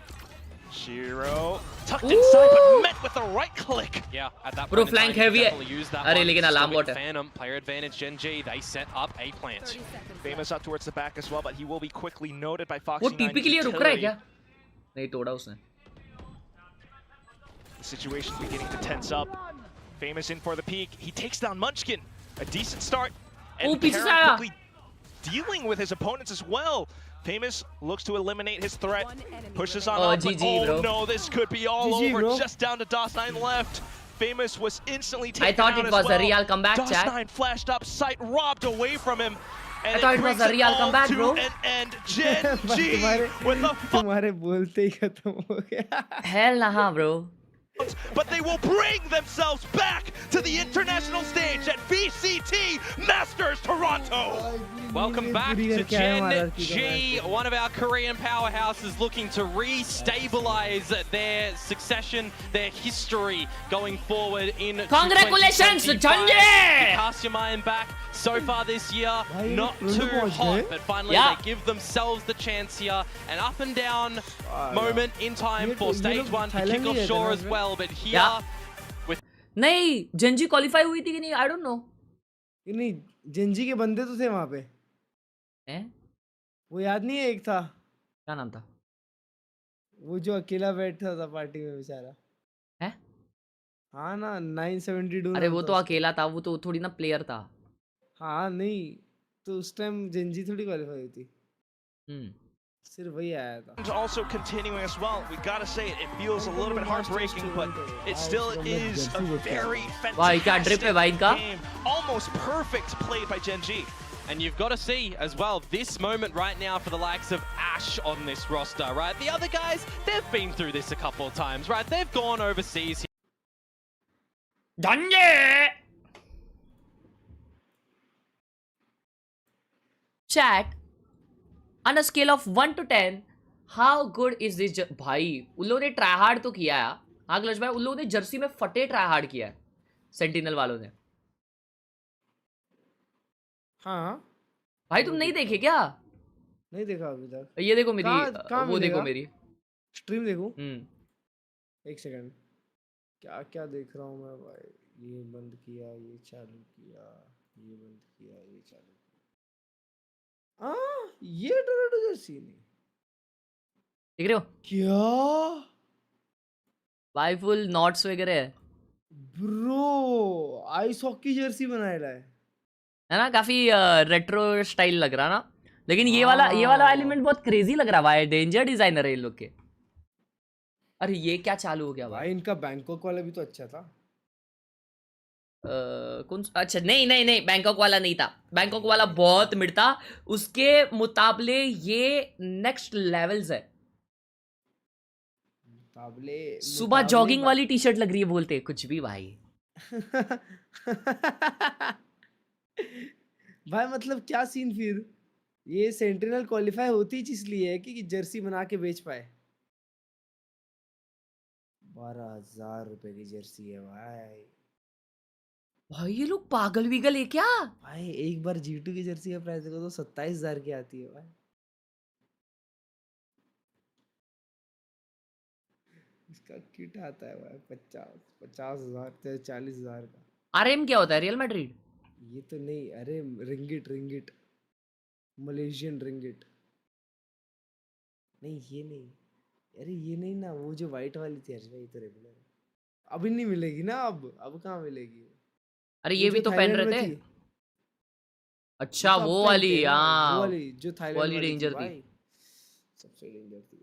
Shiro tucked inside, but met with the right click. Yeah, at that Bro point flank heavy है. अरे लेकिन alarm bot है. Phantom, player advantage, Gen.G, they set up a plant. Famous up towards the back as well, but he will be quickly noted by Foxy. वो TP के लिए रुक रहा है क्या? नहीं तोड़ा उसने. The situation beginning to tense up. Famous in for the peak. He takes down Munchkin. A decent start. And Khelraay quickly dealing with his opponents as well. Famous looks to eliminate his threat. Pushes on up, GG, but bro. no, this could be all GG, over. bro. Just down to DOS9 left. Famous was instantly taken I thought out it as was well. a real comeback, chat. DOS9 flashed up, sight robbed away from him. And I thought it was brings a real all comeback, to bro. an end. Gen.G with the तुम्हारे बोलते ही खत्म हो गया. Hell nah, bro. but they will bring themselves back to the international stage at VCT Masters Toronto. Welcome back to Gen.G, one of our Korean powerhouses looking to re-stabilize their succession, their history going forward in Congratulations, Gen.G! Cast your mind back. So far this year, not too hot, but finally they give themselves the chance here. An up and down moment in time for stage 1 to kick off Shore as well, but here with नहीं Gen.G qualify हुई थी कि नहीं? I don't know. नहीं Gen.G के बंदे तो थे वहाँ पे. हैं? वो याद नहीं है एक था. क्या नाम था? वो जो अकेला बैठा था पार्टी में बेचारा. हैं? हाँ ना 972. अरे वो तो अकेला था, वो तो थोड़ी ना प्लेयर था. हाँ नहीं तो उस टाइम Gen.G थोड़ी क्वालिफाई हुई थी. सिर्फ वही आया था. Also continuing as well, we gotta say it feels a little bit heartbreaking, but it still is a very fantastic game. Almost perfect played by Gen.G. And you've got to see as well this moment right now for the likes of Ash on this roster, right? The other guys, they've been through this a couple of times, right? They've gone overseas. Gen.G! Chat, on a scale of 1 to 10, how good is this? भाई उन लोगों ने try hard तो किया है. हाँ clutch भाई, उन लोगों ने जर्सी में फटे ट्राई हार्ड किया है. सेंटिनल वालों ने. हाँ भाई तुम नहीं देखे क्या? नहीं देखा अभी तक. ये देखो मेरी वो देखो मेरी स्ट्रीम देखो. एक सेकंड. क्या क्या देख रहा हूँ मैं भाई. ये बंद किया, ये चालू किया, ये बंद किया, ये चालू किया. ये टोरंटो जर्सी नहीं देख रहे हो क्या भाई? फुल नॉट्स वगैरह है ब्रो. आइस हॉकी जर्सी बनाया है ना? काफी रेट्रो स्टाइल लग रहा ना. लेकिन ये वाला एलिमेंट बहुत क्रेजी लग रहा भाई. डेंजर डिजाइनर है इन लोग के. अरे ये क्या चालू हो गया भाई? इनका बैंकॉक वाला भी तो अच्छा था. कौन? अच्छा नहीं बैंकॉक वाला नहीं था. बैंकॉक वाला बहुत मिड था. उसके मुकाबले ये नेक्स्ट लेवल्स है. सुबह जॉगिंग वाली टी शर्ट लग रही है बोलते कुछ भी भाई. भाई मतलब क्या सीन फिर. ये सेंट्रिनल क्वालिफाई होती ही इसलिए है कि जर्सी बना के बेच पाए. 12,000 रुपए की जर्सी है भाई. भाई ये लोग पागल विगल है क्या भाई? एक बार G2 की जर्सी का प्राइस देखो तो 27,000 की आती है भाई. इसका किट आता है भाई 50,000 से 40,000 का. RM क्या होता है? Real Madrid? ये तो नहीं. अरे रिंगिट मलेशियन रिंगिट. नहीं ये नहीं. अरे ये नहीं ना. वो जो व्हाइट वाली थी भाई, तो रेगुलर अभी नहीं मिलेगी ना. अब कहाँ मिलेगी? अरे ये भी तो पहन रहे थे. अच्छा वो वाली. हाँ वो वाली जो थाईलैंड वाली डेंजर थी. सबसे डेंजर थी.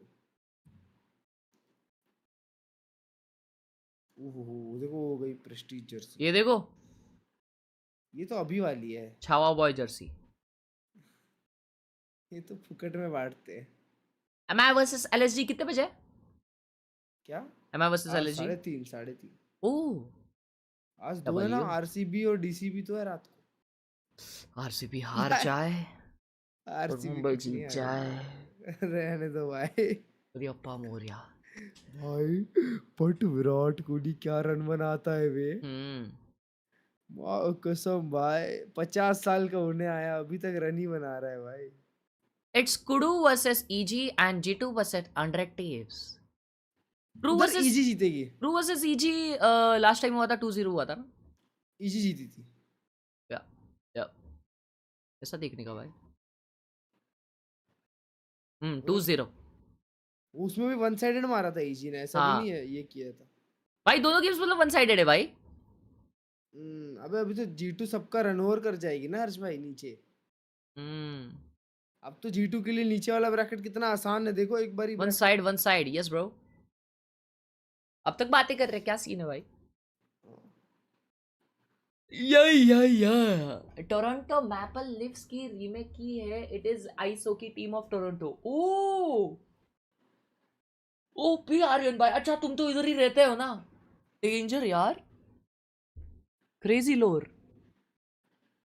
ओहो देखो हो गई प्रेस्टीज जर्सी. ये देखो ये तो अभी वाली है. Chhaava boy jersey. ये तो फुकट में बांटते हैं. MI वर्सेस LSG कितने बजे? क्या MI वर्सेस LSG? 3:30. ओह आज 2 है ना. RCB और DCB तो है रात को. RCB हार जाए. आरसीबी मुंबई कुछ नहीं जीत जाए। रहने दो भाई। अप्पा मोरिया। भाई बट विराट कोहली क्या रन बनाता है वे। वाह कसम भाई 50 साल का होने आया अभी तक रन ही बना रहा है भाई। It's Kudu versus EG and G2 versus Andrek Taves. उधर इजी जीतेगी। True versus EG last time हुआ था 2-0 हुआ था ना। इजी जीती थी। या ऐसा देखने का भाई। 2-0 उसमें भी वन साइडेड मारा था इजी ने, ऐसा भी नहीं है ये किया था भाई। दोनों गेम्स मतलब वन साइडेड है भाई। अबे अभी तो G2 सबका रन ओवर कर जाएगी ना हर्ष भाई नीचे। अब तो G2 के लिए नीचे वाला ब्रैकेट कितना आसान है देखो एक बारी। One side yes bro. अब तक बातें कर रहे क्या सीन है भाई। या टोरंटो मैपल लिव्स की रीमेक की है। It is ice hockey team of Toronto. O P Aryan भाई। अच्छा तुम तो इधर ही रहते हो ना। डेंजर यार। क्रेजी लोर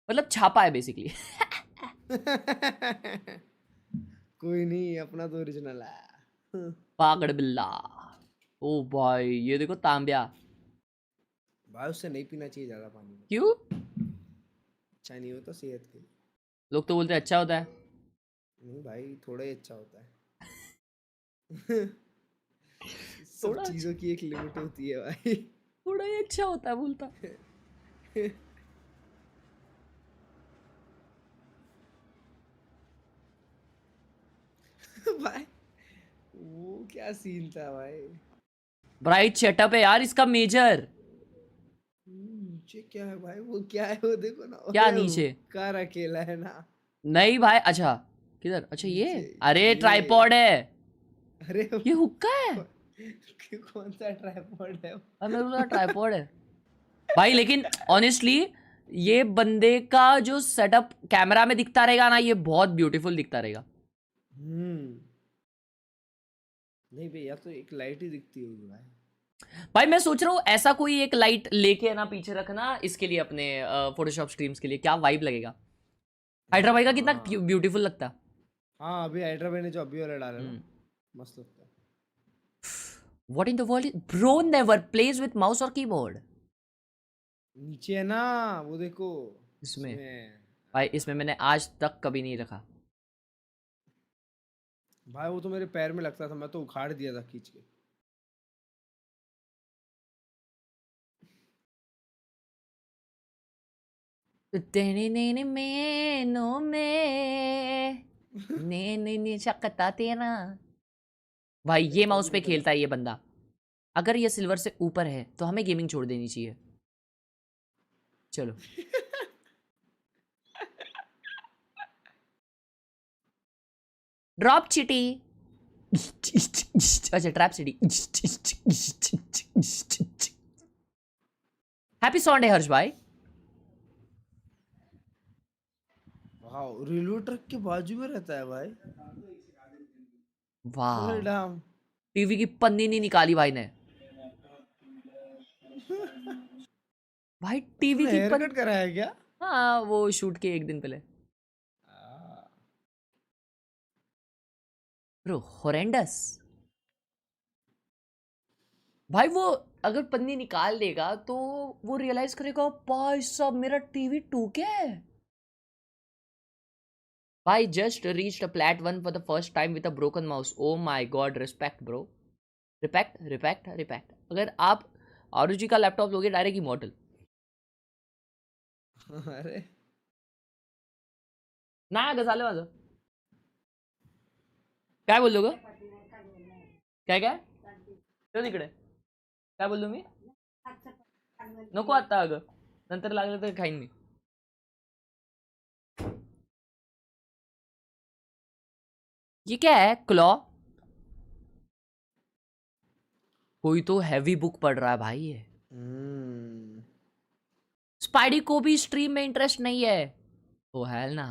मतलब छापा है बेसिकली। कोई नहीं अपना तो ओरिजिनल है। पागड़ बिल्ला। ओ भाई ये देखो तांबिया। भाई उससे नहीं पीना चाहिए ज्यादा पानी। क्यों? अच्छा नहीं होता सेहत के लिए। लोग तो बोलते हैं अच्छा होता है। नहीं भाई थोड़ा ही अच्छा होता है। सब चीजों की एक लिमिट होती है भाई। थोड़ा ही अच्छा होता है बोलता। भाई वो क्या सीन था भाई। ब्राइट सेटअप है यार इसका मेजर। नीचे क्या है भाई वो क्या है वो देखो ना। क्या नीचे? कार अकेला है ना। नहीं भाई अच्छा किधर? अच्छा ये अरे ट्राइपॉड है। अरे ये हुक्का है। कौन सा ट्राइपॉड है? मेरे को ट्राइपॉड है भाई। लेकिन ऑनेस्टली ये बंदे का जो सेटअप कैमरा में दिखता रहेगा ना ये बहुत ब्यूटीफुल दिखता रहेगा। नहीं भैया तो एक लाइट ही दिखती होगी भाई। भाई मैं सोच रहा हूँ ऐसा कोई एक लाइट लेके ना पीछे रखना इसके लिए अपने फोटोशॉप स्ट्रीम्स के लिए। क्या वाइब लगेगा। हाइड्रा भाई का कितना ब्यूटीफुल लगता है। हाँ अभी हाइड्रा भाई ने जो अभी वाला डाला ना मस्त लगता है। What in the world? Bro never plays with mouse और keyboard. नीचे है ना वो देखो इसमें भाई। इसमें मैंने आज तक कभी नहीं रखा भाई। वो तो मेरे पैर में लगता था मैं तो उखाड़ दिया था खींच के। शकता तेरा भाई। ये माउस पे खेलता है ये बंदा। अगर ये सिल्वर से ऊपर है तो हमें गेमिंग छोड़ देनी चाहिए। चलो ड्रॉप चिटी। अच्छा ट्रैप सिटी। हैप्पी संडे हर्ष भाई। वाह रेलवे ट्रैक के बाजू में रहता है भाई। वाह टीवी की पन्नी नहीं निकाली भाई ने। भाई टीवी की हेयर कट कराया क्या? हाँ वो शूट के एक दिन पहले। हॉरेंडस भाई। वो अगर पन्नी निकाल देगा तो वो रियलाइज करेगा भाई साहब मेरा टीवी 2K है। भाई just reached a plat 1 for the first time with a broken mouse. Oh my god respect bro. Respect. अगर आप आरुचि का लैपटॉप लोगे डायरेक्ट इमॉर्टल। अरे ना गजाले वाला काय बोललो ग? काय तो तिकडे काय बोललो मी? नको आता अगं नंतर लागलं तर खाईन मी। ये क्या है? क्लॉ। कोई तो हैवी बुक पढ़ रहा है भाई ये। स्पाइडी को भी स्ट्रीम में इंटरेस्ट नहीं है। ओ हेल ना।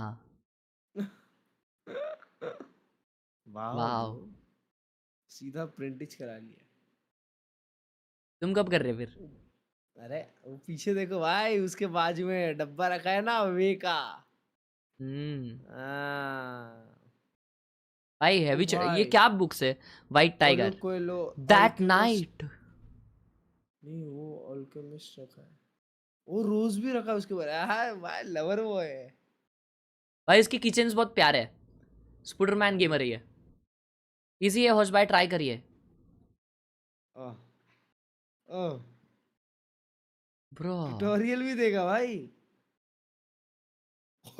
वाह सीधा प्रिंटिच करा लिया। तुम कब कर रहे फिर? अरे वो पीछे देखो भाई उसके बाजू में डब्बा रखा है ना वे का। भाई हैवी ये क्या बुक्स है? White tiger, that night. नहीं वो अल्केमिस्ट रखा है, वो रोज भी रखा है उसके ऊपर। हाँ भाई लवर वो है भाई। इसकी किचन्स बहुत प्यारे है। स्पूडरमैन गेमर है ये। इजी है हॉर्स बाय, ट्राई करिए। ब्रो ट्यूटोरियल भी देगा भाई।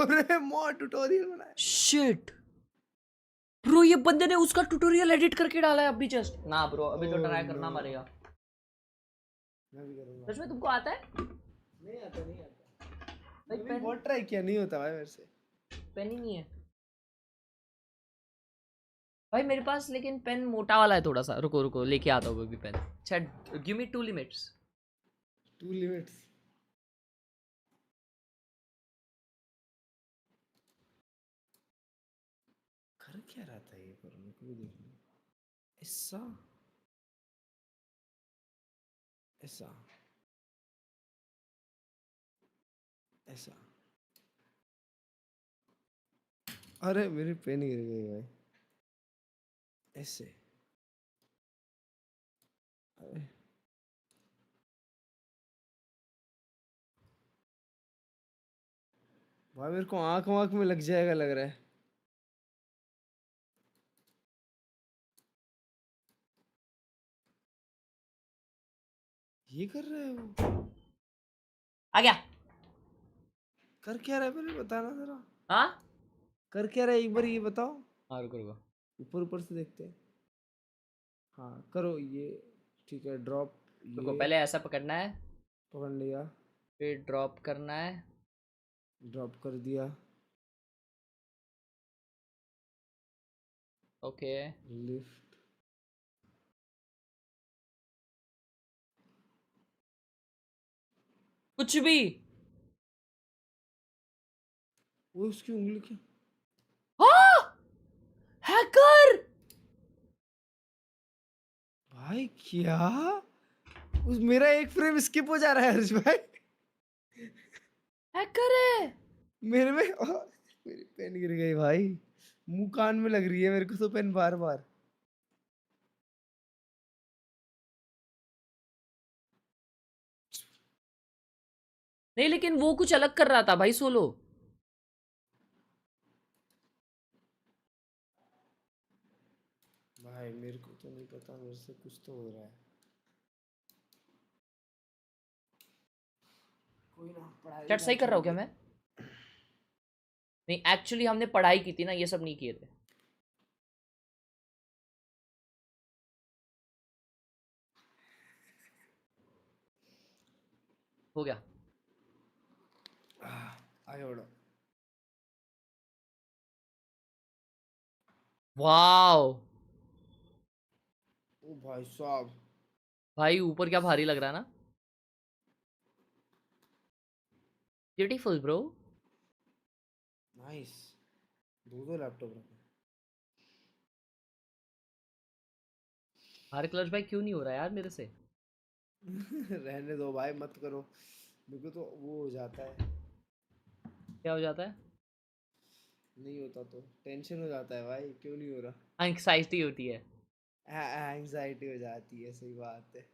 अरे मो ट्यूटोरियल बनाया। शिट ब्रो, ये बंदे ने उसका ट्यूटोरियल एडिट करके डाला है अभी जस्ट। ना ब्रो अभी तो ट्राई करना पड़ेगा। मैं भी करूंगा। सच में तुमको आता है? नहीं आता, नहीं आता भाई मैंने बहुत ट्राई किया, नहीं होता भाई मेरे से। पेन ही नहीं है भाई मेरे पास, लेकिन पेन मोटा वाला है थोड़ा सा। रुको रुको लेके आता हूँ अभी पेन। अच्छा गिव मी 2 लिमिट्स। 2 लिमिट्स कर क्या रहा था ये, पर मेरे को भी देखना। ऐसा ऐसा ऐसा। अरे मेरी पेन गिर गई भाई। ऐसे अरे भाई मेरे को आंख वाँख में लग जाएगा लग रहा है। ये कर रहे हो? आ गया। कर क्या रहा है पहले बताना जरा। हाँ कर क्या रहा है एक बार ये बताओ। हाँ रुको रुको। ऊपर ऊपर से देखते हैं। हाँ करो ये, ठीक है। ड्रॉप, रुको ये पहले ऐसा पकड़ना है, पकड़ लिया, फिर ड्रॉप करना है। ड्रॉप कर दिया, ओके लिफ्ट। कुछ भी। वो उसकी उंगली क्या? हाँ हैकर भाई क्या? उस मेरा एक फ्रेम स्किप हो जा रहा है हर्ष भाई। हैकर है मेरे में मेरी पेन गिर गई भाई। मुंह कान में लग रही है मेरे को तो पेन बार बार। नहीं लेकिन वो कुछ अलग कर रहा था भाई सोलो। भाई मेरे को तो नहीं पता, मेरे से कुछ तो हो रहा है। कोई ना, पढ़ाई चैट सही कर रहा हूँ क्या मैं? नहीं एक्चुअली हमने पढ़ाई की थी ना, ये सब नहीं किए थे। हो गया। आगे बढ़ो। वाओ ओ भाई साहब, भाई ऊपर क्या भारी लग रहा है ना। Beautiful bro. नाइस। दो लैपटॉप रखे। हमारे क्लच भाई क्यों नहीं हो रहा यार मेरे से? रहने दो भाई, मत करो। मेरे को तो वो हो जाता है। क्या हो जाता है? नहीं होता तो टेंशन हो जाता है भाई। क्यों नहीं हो रहा? एंग्जाइटी होती है। एंग्जाइटी हो जाती है, सही बात है।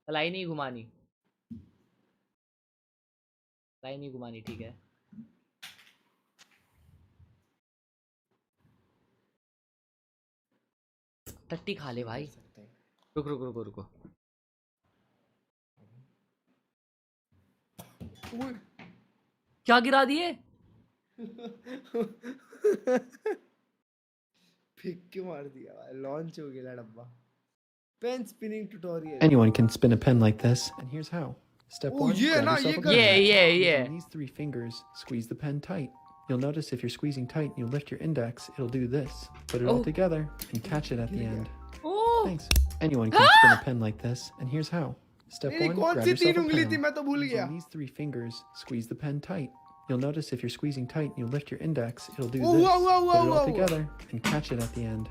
लाई नहीं घुमानी, लाई नहीं घुमानी, ठीक है। टट्टी खा ले भाई। रुक रुक रुको रुको। क्या गिरा दिए? फेंक के मार दिया भाई, लॉन्च हो गया डब्बा। Pen spinning tutorial. Anyone can spin a pen like this, and here's how. Step 1, grab yourself a pen. Yeah. Using these 3 fingers, squeeze the pen tight. You'll notice if you're squeezing tight and you lift your index, it'll do this. Put it all together and catch it at the end. Thanks. Anyone can spin a pen like this, and here's how. Step 1, grab yourself a pen. Using these 3 fingers, squeeze the pen tight. You'll notice if you're squeezing tight and you lift your index, it'll do this. Put it all together and catch it at the end.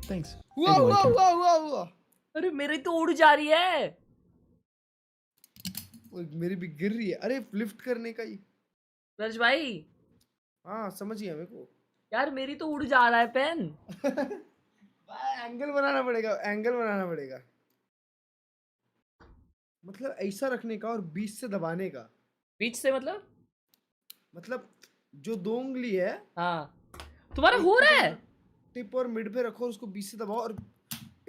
Thanks. Anyone can... अरे मेरी तो उड़ जा रही है। मेरी भी गिर रही है। अरे लिफ्ट करने का ही। रज भाई हाँ समझ गया मेरे को। यार मेरी तो उड़ जा रहा है पेन। एंगल बनाना पड़ेगा, एंगल बनाना पड़ेगा। मतलब ऐसा रखने का और बीच से दबाने का। बीच से मतलब जो 2 उंगली है, हाँ तुम्हारा एक हो को रहा है। टिप और मिड पे रखो, उसको बीच से दबाओ और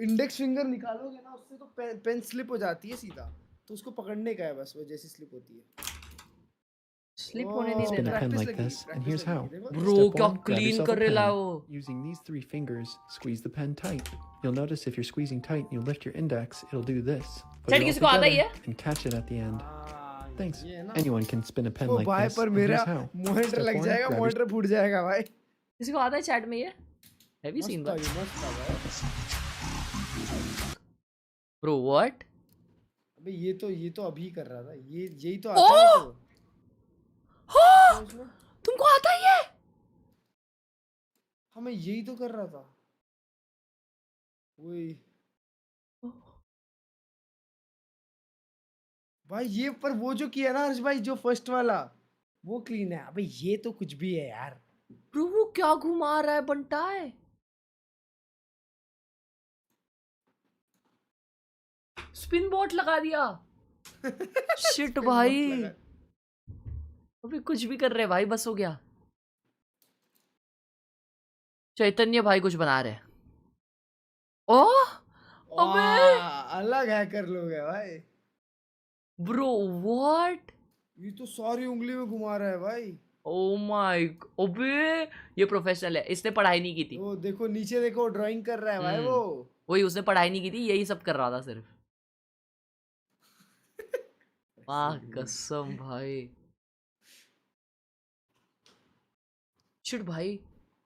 इंडेक्स फिंगर निकालोगे ना, उससे तो पेन स्लिप हो जाती है सीधा, तो उसको पकड़ने का है बस, वो जैसी स्लिप होती है। स्लिप होने नहीं Spin a देता। pen like this, and here's how. Bro, Step क्या 1, grab clean yourself कर a रहे ला pen. वो। Using these 3 fingers, squeeze the pen tight. You'll notice if you're squeezing tight and you lift your index, it'll do this. Put Chat it किसी को all आता ही together है? and catch it at the end. Thanks. ये है ना। Anyone can spin a pen O like भाई this, पर and मेरा here's how. मॉनिटर Step लग 1, जाएगा, grab your मॉनिटर फूट जाएगा भाई। किसी को आता है चैट में ये? हैव यू सीन मस्त था ये, मस्त था भाई। Bro what? अबे ये तो अभी कर रहा था, ये यही तो आता है तो। हाँ! तुमको आता ही है? हाँ मैं यही तो कर रहा था। वही भाई, ये पर वो जो किया ना हर्ष भाई, जो फर्स्ट वाला वो क्लीन है। अबे ये तो कुछ भी है यार। ब्रो वो क्या घुमा रहा है बंटा है? स्पिन बॉट लगा दिया। शिट भाई। अभी कुछ भी कर रहे भाई, बस हो गया। चैतन्य भाई कुछ बना रहे। ओह अबे अलग हैकर लोग है भाई। Bro what? ये तो सारी उंगली में घुमा रहा है भाई। ओ माय, अबे ये प्रोफेशनल है, इसने पढ़ाई नहीं की थी। वो देखो नीचे देखो, ड्राइंग कर रहा है भाई वो। वही, उसने पढ़ाई नहीं की थी, यही सब कर रहा था सिर्फ। वाह कसम भाई। शिट भाई,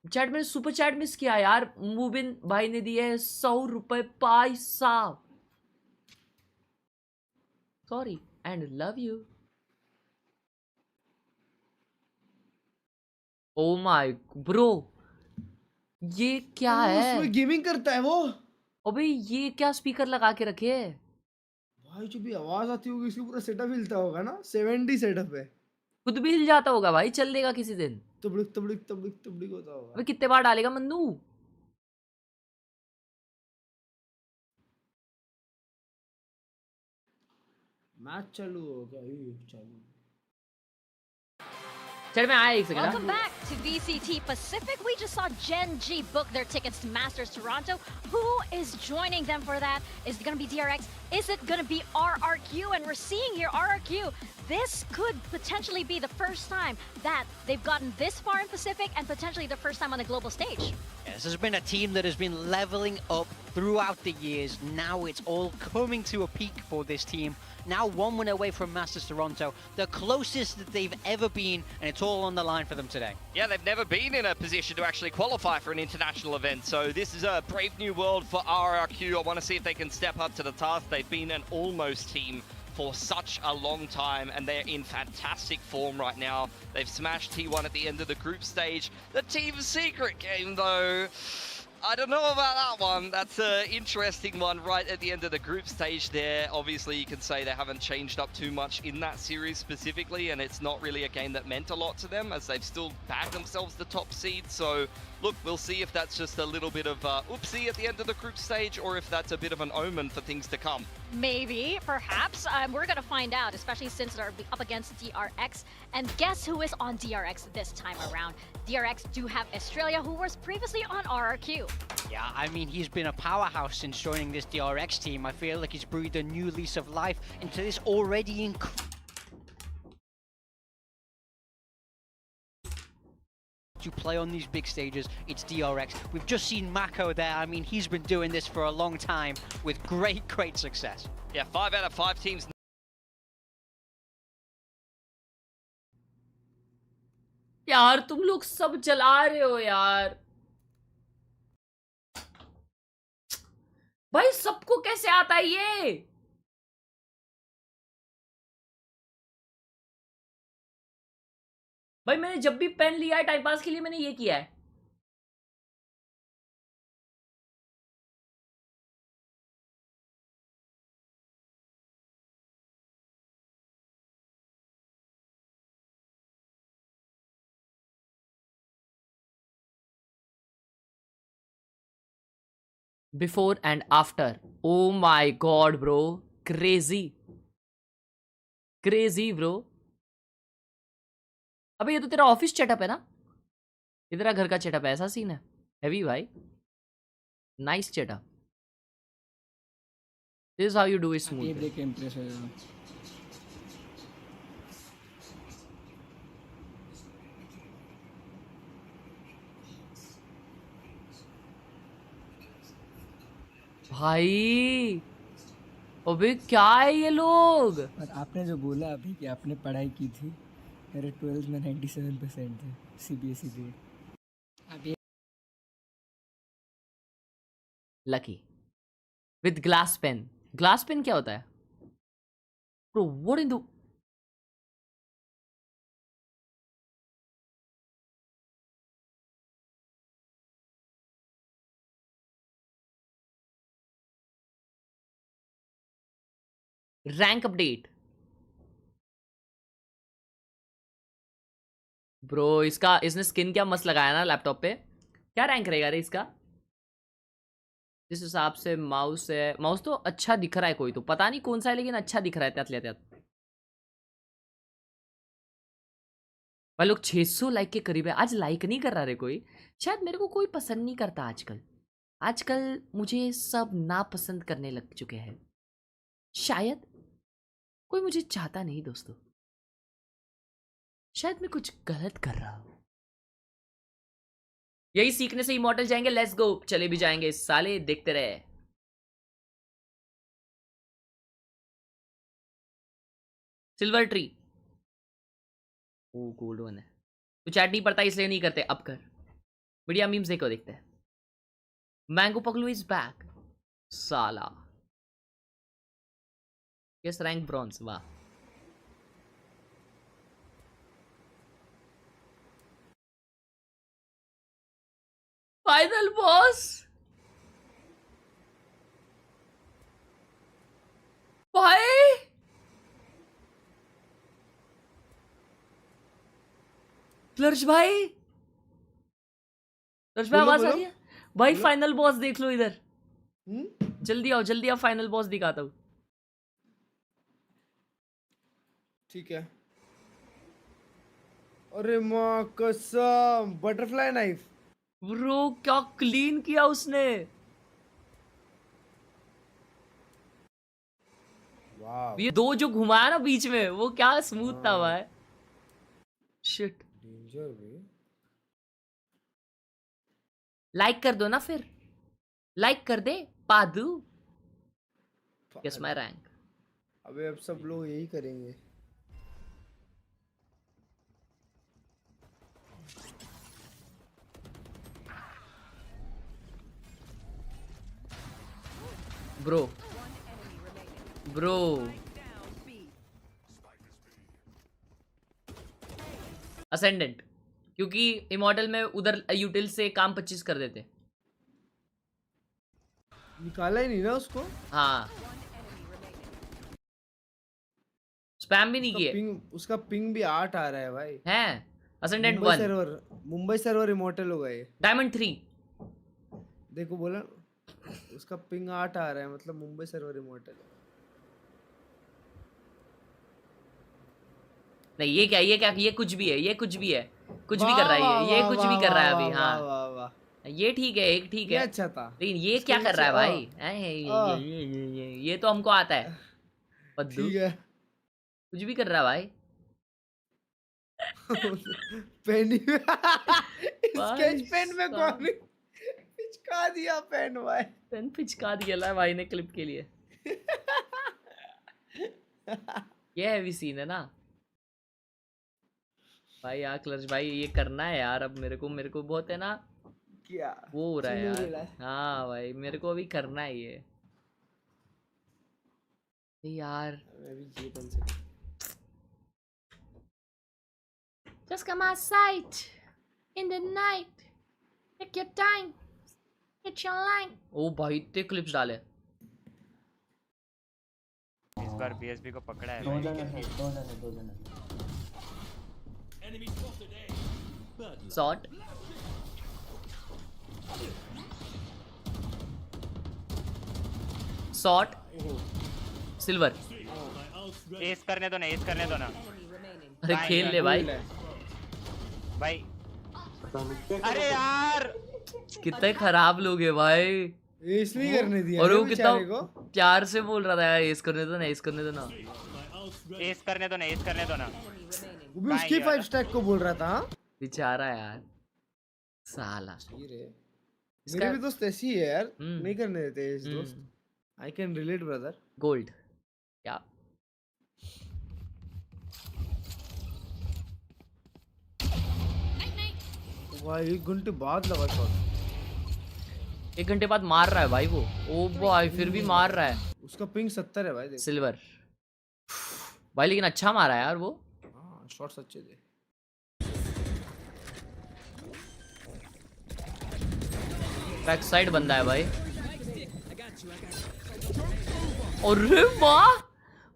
चैट में सुपर चैट मिस किया यार। मुबिन भाई ने दिए 100 रुपए पैसा। Sorry and love you. Oh my bro, ये क्या है? उसमें गेमिंग करता है वो। अबे ये क्या स्पीकर लगा के रखे है भाई? जो भी आवाज आती होगी इसकी, पूरा सेटअप हिलता होगा ना। 70 सेटअप है। खुद भी हिल जाता होगा भाई, चल देगा किसी दिन। तबड़िक तबड़िक तबड़िक तबड़िक होता होगा। अबे कितने बार डालेगा मन्नू? मैच चालू हो गया, ये चालू। चल मैं आया एक second. Welcome back to VCT PACIFIC. We just saw Gen.G book their tickets to Masters Toronto. Who is joining them for that? Is it going to be DRX? Is it going to be RRQ? And we're seeing here RRQ. This could potentially be the first time that they've gotten this far in Pacific, and potentially the first time on the global stage. Yes, this has been a team that has been leveling up throughout the years. Now it's all coming to a peak for this team. Now 1 win away from Masters Toronto, the closest that they've ever been, and it's all on the line for them today. Yeah, they've never been in a position to actually qualify for an international event, so this is a brave new world for RRQ. I want to see if they can step up to the task. They've been an almost team for such a long time, and they're in fantastic form right now. They've smashed T1 at the end of the group stage. The team secret game, though, I don't know about that one. That's an interesting one right at the end of the group stage there. Obviously, you can say they haven't changed up too much in that series specifically, and it's not really a game that meant a lot to them, as they've still bagged themselves the top seed. So, look, we'll see if that's just a little bit of oopsie at the end of the group stage, or if that's a bit of an omen for things to come. Maybe, perhaps. We're going to find out, especially since they're up against DRX. And guess who is on DRX this time around? DRX do have Australia, who was previously on RRQ. Yeah, I mean, he's been a powerhouse since joining this DRX team. I feel like he's breathed a new lease of life into this already to play on these big stages. It's DRX. We've just seen Mako there. I mean, he's been doing this for a long time with great success. Yeah, 5 out of 5 teams. यार तुम लोग सब चला रहे हो यार। भाई सबको कैसे आता है ये? भाई मैंने जब भी पेन लिया है टाइम पास के लिए, मैंने ये किया है। Before and after. O my God bro, crazy crazy bro. अबे ये तो तेरा ऑफिस सेटअप है ना, ये तेरा घर का सेटअप है, ऐसा सीन है. हैवी भाई, nice setup. This is how you do it smooth. ये देख के इंप्रेस हो जाओ. भाई अबे क्या है ये लोग. और आपने जो बोला अभी कि आपने पढ़ाई की थी, मेरे 12th में 97% थे CBSE बोर्ड. अभी lucky with glass pen. Glass pen क्या होता है bro? What in the rank update bro. इसने स्किन क्या मस्त लगाया ना लैपटॉप पे. क्या रैंक रहेगा रे इसका? जिस हिसाब से माउस है, माउस तो अच्छा दिख रहा है, कोई तो पता नहीं कौन सा है लेकिन अच्छा दिख रहा है. त्यात भाई लोग 600 लाइक के करीब है. आज लाइक नहीं कर रहा रे कोई. शायद मेरे को कोई पसंद नहीं करता आजकल मुझे सब नापसंद करने लग चुके हैं. शायद कोई मुझे चाहता नहीं दोस्तों. शायद मैं कुछ गलत कर रहा हूं. यही सीखने से इमॉर्टल जाएंगे. Let's go. चले भी जाएंगे साले, देखते रहे. Silver three. Oh gold one है. तो चैट नहीं पड़ता इसलिए नहीं करते, अब कर. बढ़िया मीम्स देखो, देखते हैं. मैंगो पगलू इज बैक. साला किस रैंक? ब्रॉन्ज. वाह. Final boss. भाई क्लर्च भाई, क्लर्च भाई आवाज आ रही है भाई? फाइनल बॉस देख लो इधर. जल्दी आओ जल्दी आओ, फाइनल बॉस दिखाता हूँ. ठीक है. अरे माँ कसम, बटरफ्लाई नाइफ ब्रो. क्या क्लीन किया उसने. वाह. ये दो जो घुमाया ना बीच में, वो क्या स्मूथ था भाई. शिट. डेंजर भी. लाइक कर दो ना फिर, लाइक कर दे पादू. Guess my rank. अबे अब सब लोग यही करेंगे. ब्रो असेंडेंट, क्योंकि इमॉर्टल में उधर यूटिल से काम 25 कर देते. निकाला ही नहीं ना उसको. हाँ, स्पैम भी नहीं किए. उसका पिंग भी 8 आ रहा है भाई. हैं असेंडेंट 1. मुंबई सर्वर इमॉर्टल हो गए. डायमंड 3. देखो बोला उसका पिंग 8 आ रहा है, मतलब मुंबई सर्वर इमॉर्टल. नहीं ये क्या, ये कुछ भी है, ये कुछ भी है, कुछ भी कर रहा है ये कुछ भी कर रहा है अभी. हाँ ये ठीक है, एक ठीक है, अच्छा था. लेकिन ये क्या कर रहा है भाई? ये तो हमको आता है. ठीक है. कुछ भी कर रहा है भाई. पेन स्केच पेन में कौन पिचका दिया पेन भाई. पेन पिचका दिया भाई ने क्लिप के लिए. ये हैवी सीन है ना भाई. यार क्लच भाई ये करना है यार अब मेरे को बहुत है ना, क्या वो हो रहा है यार. हाँ भाई मेरे को अभी करना है ये यार. Just come outside in the night, take your time, hit your line. ओ भाई इतने क्लिप्स डाले. इस बार BSB को पकड़ा है. दो जन. शॉट. Shot silver. एस करने दो ना, एस करने दो ना। अरे खेल ले भाई। भाई अरे यार कितने खराब लोग हैं भाई। एस नहीं करने दिया और वो बेचारे कितना को। प्यार से बोल रहा था यार एस करने दो ना, एस करने दो ना। एस करने दो ना, एस करने दो ना। वो भी उसकी 5 स्टैक को बोल रहा था। हाँ बेचारा यार साला। मेरे भी दोस्त ऐसी है यार, नहीं करने देते इस दोस्त। I can relate brother. Gold क्या भाई 1 घंटे बाद लगा शॉट। 1 घंटे बाद मार रहा है भाई वो। ओ भाई फिर भी मार रहा है। उसका पिंग 70 है भाई। देख सिल्वर भाई, लेकिन अच्छा मारा है यार वो। हाँ शॉट्स अच्छे थे। बैक साइड बंदा है भाई। अरे वाह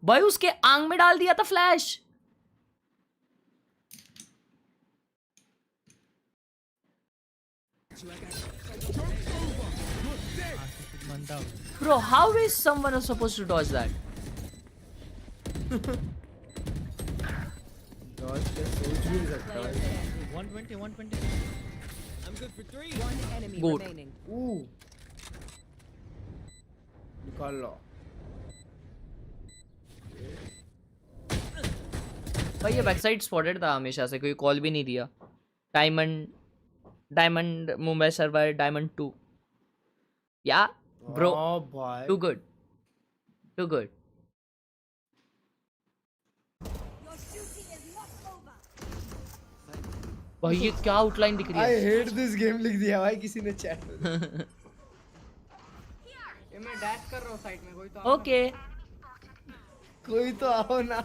भाई, उसके आंग में डाल दिया था flash. Bro, how is someone supposed to dodge that? Dodge के सोच भी नहीं सकता भाई। 120 120 I'm good for 3 one enemy Good. remaining निकाल लो भाई। ये बैक साइड स्पॉटेड था हमेशा से, कोई कॉल भी नहीं दिया। डायमंड मुंबई सर्वर डायमंड 2 या ब्रो भाई टू गुड टू गुड। भाई ये क्या आउटलाइन दिख रही है। आई हेट दिस गेम लिख दिया भाई किसी ने चैट में। ये मैं डैश कर रहा हूँ साइड में, कोई तो ओके कोई तो आओ ना।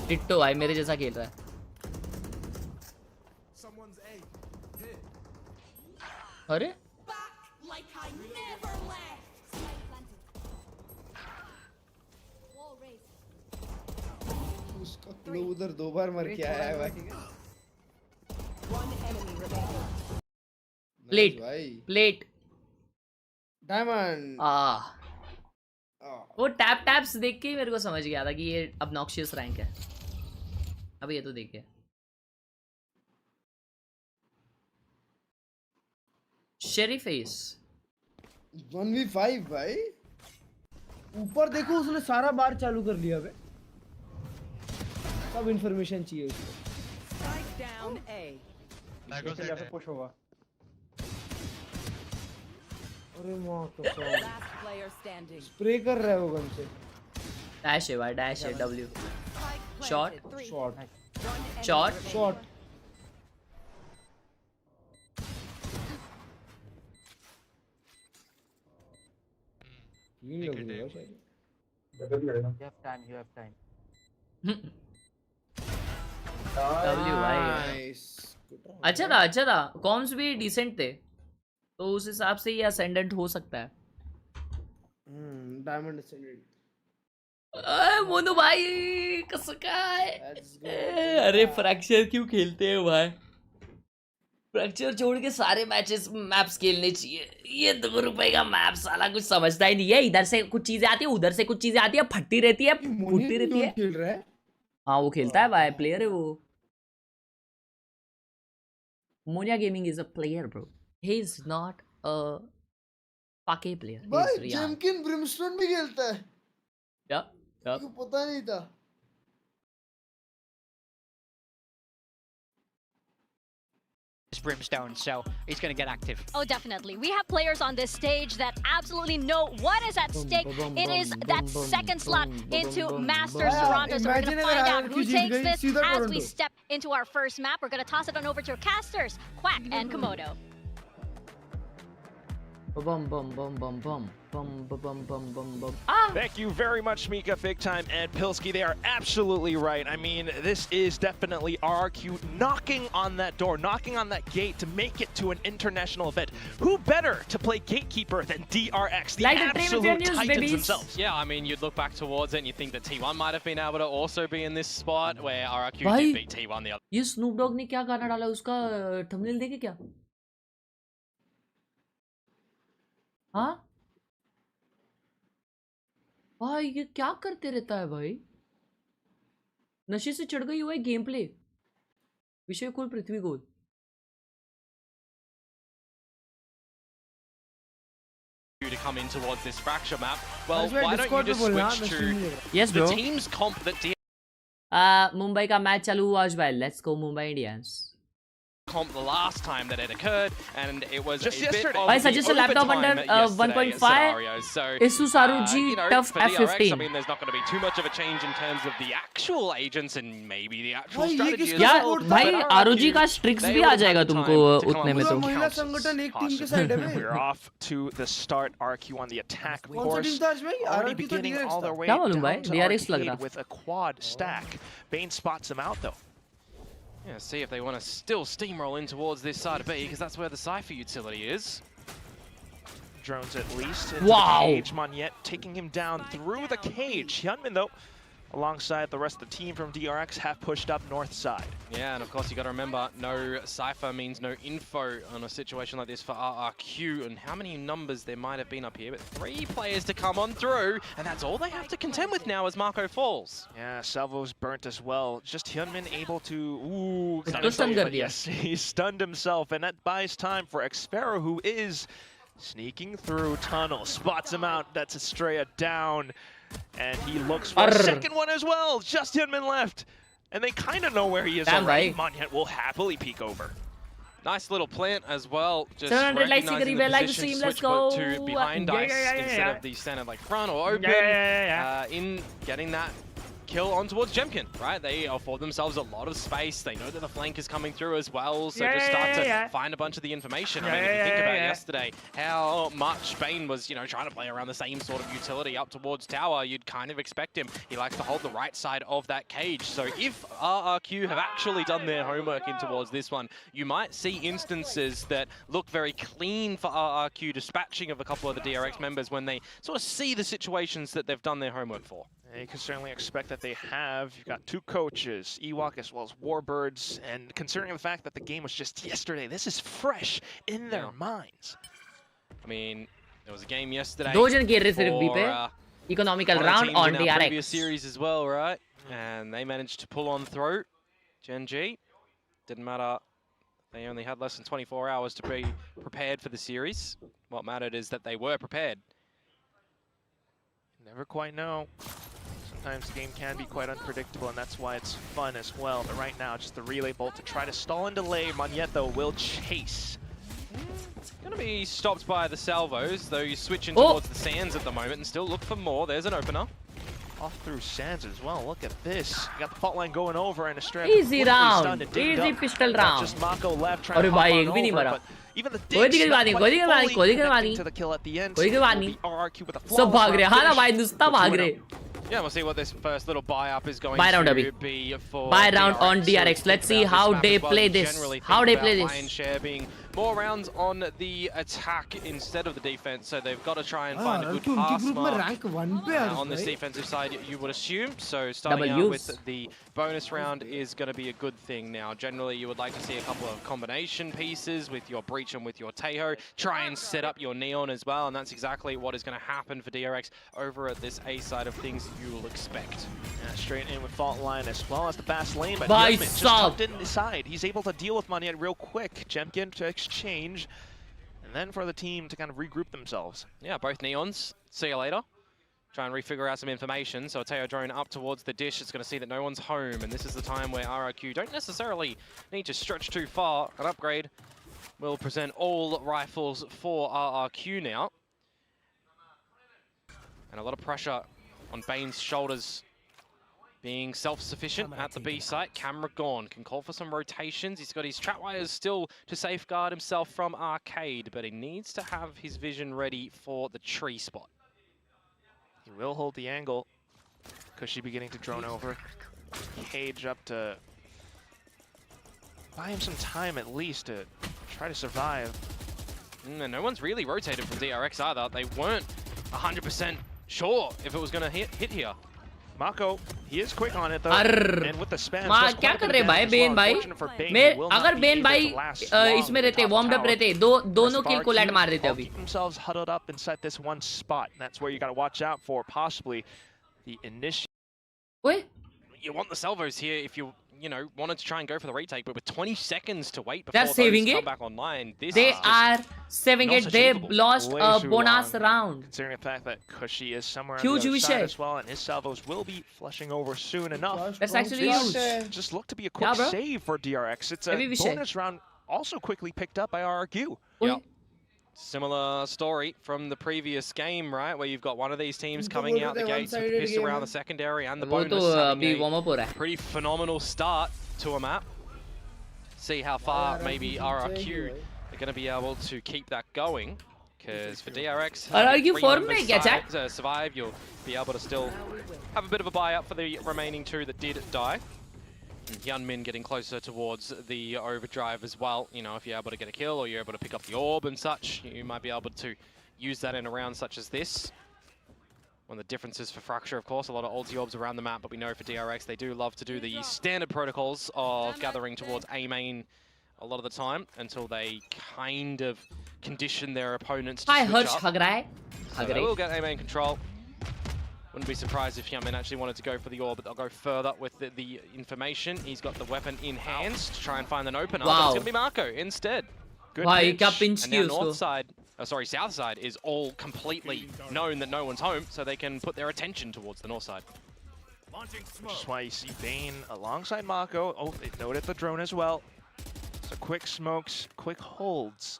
डिट्टो भाई मेरे जैसा खेल रहा है। अरे उसका क्लो उधर 2 बार मर के आया है भाई। प्लेट भाई प्लेट डायमंड। वो टैप टैप्स देख के ही मेरे को समझ गया था कि ये obnoxious रैंक है। अब ये तो देखिए शेरिफ एस 1v5 भाई। ऊपर देखो उसने सारा बार चालू कर लिया बे। सब इंफॉर्मेशन चाहिए उसको। Spike down A कैसे पुश होगा। अरे मां कसम last player standing स्प्रे कर रहा है वो गन से। डैश है भाई, डैश है W shot shot shot shot. तीन लोग हैं शायद। you have time W भाई अच्छा था कॉम्स भी डिसेंट थे, तो उस हिसाब से ये असेंडेंट हो सकता है। Diamond ascendant. मोनू भाई कसका है। अरे फ्रैक्चर क्यों खेलते हैं भाई। फ्रैक्चर छोड़ के सारे मैप्स खेलने चाहिए। ये 2 रुपए का मैप साला कुछ समझता ही नहीं है। इधर से कुछ चीजें आती है, उधर से कुछ चीजें आती है, फटती रहती है, फूटती रहती है। खेल रहा है। हाँ वो खेलता है भाई, प्लेयर है वो। Moniya gaming is a player bro, he is not a Pakke player. भाई जेमकिन ब्रिमस्टोन भी खेलता है। या पता नहीं था। Brimstone, so he's going to get active. Oh, definitely. We have players on this stage that absolutely know what is at stake. It is that second slot into Masters Toronto. So we're going to find out who takes this as we step into our first map. We're going to toss it on over to our casters, Quack and Komodo. Bum bum bum bum bum bum bum bum bum bum. Thank you very much, Mika, Big Time, and Pilsky. They are absolutely right. I mean, this is definitely RRQ knocking on that door, knocking on that gate to make it to an international event. Who better to play gatekeeper than DRX, the absolute titans themselves? Yeah, I mean, you'd look back towards it and you think that T1 might have been able to also be in this spot where RRQ did beat T1 the other. ये Snoop Dogg ने क्या गाना डाला उसका thumbnail देखे क्या? हाँ भाई ये क्या करते रहता है भाई? नशे से चढ़ गई हुआ है गेम प्ले। विषय कुल पृथ्वी गोल। To come in towards this fracture map. Well, why don't you just switch to Yes, bro. the team's comp that Mumbai का मैच चालू हुआ आज भाई। Let's go Mumbai Indians. comp the last time that it occurred, and it was just a bit yesterday. of Why the suggest a laptop overtime under, yesterday 1.5? scenario. So, Isu Saruji you know, tough for DRX, F15. I mean, there's not going to be too much of a change in terms of the actual agents and maybe the actual भाई, ये strategy किसका as यार well. भाई But ROG का RRQ, स्ट्रिक्स they भी would uh have जाएगा had the तुमको time to come उतने up में with तो। some महिला counters. संगठन एक टीम के साइड है भाई। We're off to the start. RRQ on the attack कौन सा course. टीम था आज भाई? Already RRQ तो beginning DRX all था। their way क्या मालूम भाई? down to DRX लग arcade रहा। with a quad stack. Bane spots him out though. Yeah, see if they want to still steamroll in towards this side of B, because that's where the Cypher utility is. Drones at least into Wow. the cage. Monyet taking him down through the cage. Hyunmin though, alongside the rest of the team from DRX, have pushed up north side. Yeah, and of course you got to remember, no Cypher means no info on a situation like this for RRQ, and how many numbers there might have been up here, but 3 players to come on through, and that's all they have to contend with now as Marco falls. Yeah, Salvo's burnt as well. Just Hyunmin able to, ooh, stun कर दिया। yes, he stunned himself, and that buys time for Xfero, who is sneaking through tunnel, spots him out. That's Estrella down, and he looks for a second one as well. Just Hyunmin left, and they kind of know where he is already. Monyet will happily peek over. Nice little plant as well, just 700 likes recognizing की the करीब है, like position, stream, switch let's go. to behind Yeah, ice yeah, yeah, instead yeah. of the standard like front or open. In getting that kill on towards Jemkin, right? They afford themselves a lot of space. They know that the flank is coming through as well, so just start to find a bunch of the information. I mean, if you think about yesterday, how much Bane was, you know, trying to play around the same sort of utility up towards tower, you'd kind of expect him. He likes to hold the right side of that cage. So if RRQ have actually done their homework in towards this one, you might see instances that look very clean for RRQ, dispatching of a couple of the DRX members when they sort of see the situations that they've done their homework for. You can certainly expect that they have. You've got 2 coaches, Ewok as well as Warbirds, and considering the fact that the game was just yesterday, this is fresh in their minds. I mean, there was a game yesterday. दो जन खेल रहे सिर्फ B पे। Economical round on DRX. Previous series as well, right? And they managed to pull on through. Gen.G. Didn't matter. They only had less than 24 hours to be prepared for the series. What mattered is that they were prepared. Never quite know. Sometimes the game can be quite unpredictable, and that's why it's fun as well. But right now, just the relay bolt to try to stall and delay. Monyet, though, will chase. Going to be stopped by the salvos, though you switch in towards the sands at the moment and still look for more. There's an opener. Off through sands as well. Look at this. You got the fault line going over, and Estrella Easy round. Easy pistol round. Just Mako left trying to अरे भाई hop एक on भी नहीं over, मरा। but even the कोई digs दिक्कत not नहीं, quite कोई दिक्कत नहीं, fully कोई दिक्कत connecting नहीं। to the kill at the end. कोई दिक्कत नहीं। RRQ with a सब flawless भाग रहे हैं। हाँ ना finish. भाई दुस्ता भाग रहे। Yeah, we'll see what this first little buy up is going Buy round to अभी। be for Buy round DRX. on DRX. So Let's think see about how map they as well. play You this. generally How think they about play this. Lion share being more rounds on the attack instead of the defense, so they've got to try and find a good pass mark rank 1 पे on this defensive side, you would assume. So starting out with the bonus round is going to be a good thing now. Generally, you would like to see a couple of combination pieces with your Breach and with your Teho. Try and set up your Neon as well, and that's exactly what is going to happen for DRX over at this A side of things you will expect. Yeah, straight in with fault line as well as the Bass lane, but By Hyunmin just tucked in the side. He's able to deal with Monyet real quick. Jemkin to exchange, and then for the team to kind of regroup themselves. Yeah, both Neons. See you later. Try and refigure out some information. So a Teo drone up towards the dish. It's going to see that no one's home, and this is the time where RRQ don't necessarily need to stretch too far. An upgrade will present all rifles for RRQ now. And a lot of pressure on Bane's shoulders. Being self-sufficient at the B site, camera gone. Can call for some rotations. He's got his trap wires still to safeguard himself from Arcade, but he needs to have his vision ready for the tree spot. He will hold the angle. Cushy beginning to drone over. Cage up to buy him some time at least to try to survive. And no one's really rotated from DRX either. They weren't 100% sure if it was going to hit here. Mako, he is quick on it though. And with the spam, माँ क्या कर रहे भाई Ben भाई? मैं अगर Ben भाई इसमें रहते वार्म्ड अप रहते दोनों किल को लैंड मार देते अभी. Keep themselves huddled up inside this one spot. And that's where you got to watch out for possibly the initial. Wait. You want the salvos here if you wanted to try and go for the retake, but with 20 seconds to wait before they're saving those it. come back online, They are saving it. They lost a bonus round. Considering the fact that Cushy is somewhere on Huge the other wish side as well, and his salvos will be flushing over soon enough. That's actually huge. Just looked to be a quick save for DRX. It's a bonus round also quickly picked up by RRQ. Yep. Similar story from the previous game, right? Where you've got one of these teams coming out the gates with piss around the secondary and the bonus having a pretty phenomenal start to a map. See how far maybe RRQ are going to be able to keep that going. Because for DRX, survive, you'll be able to still have a bit of a buy up for the remaining two that did die. Hyunmin getting closer towards the overdrive as well. You know, if you're able to get a kill or you're able to pick up the orb and such, you might be able to use that in a round such as this. One of the differences for Fracture, of course, a lot of ulti orbs around the map, but we know for DRX they do love to do the standard protocols of gathering towards A main a lot of the time until they kind of condition their opponents to switch up. Khelraay. So they will get A main control. Wouldn't be surprised if Hyunmin actually wanted to go for the orb, but they'll go further with the information. He's got the weapon in hand to try and find an opener. But it's going to be Mako instead. Good pinch. And now north side, south side is all completely known that no one's home, so they can put their attention towards the north side. Which is why you see Bane alongside Mako. Oh, they noted the drone as well. So quick smokes, quick holds.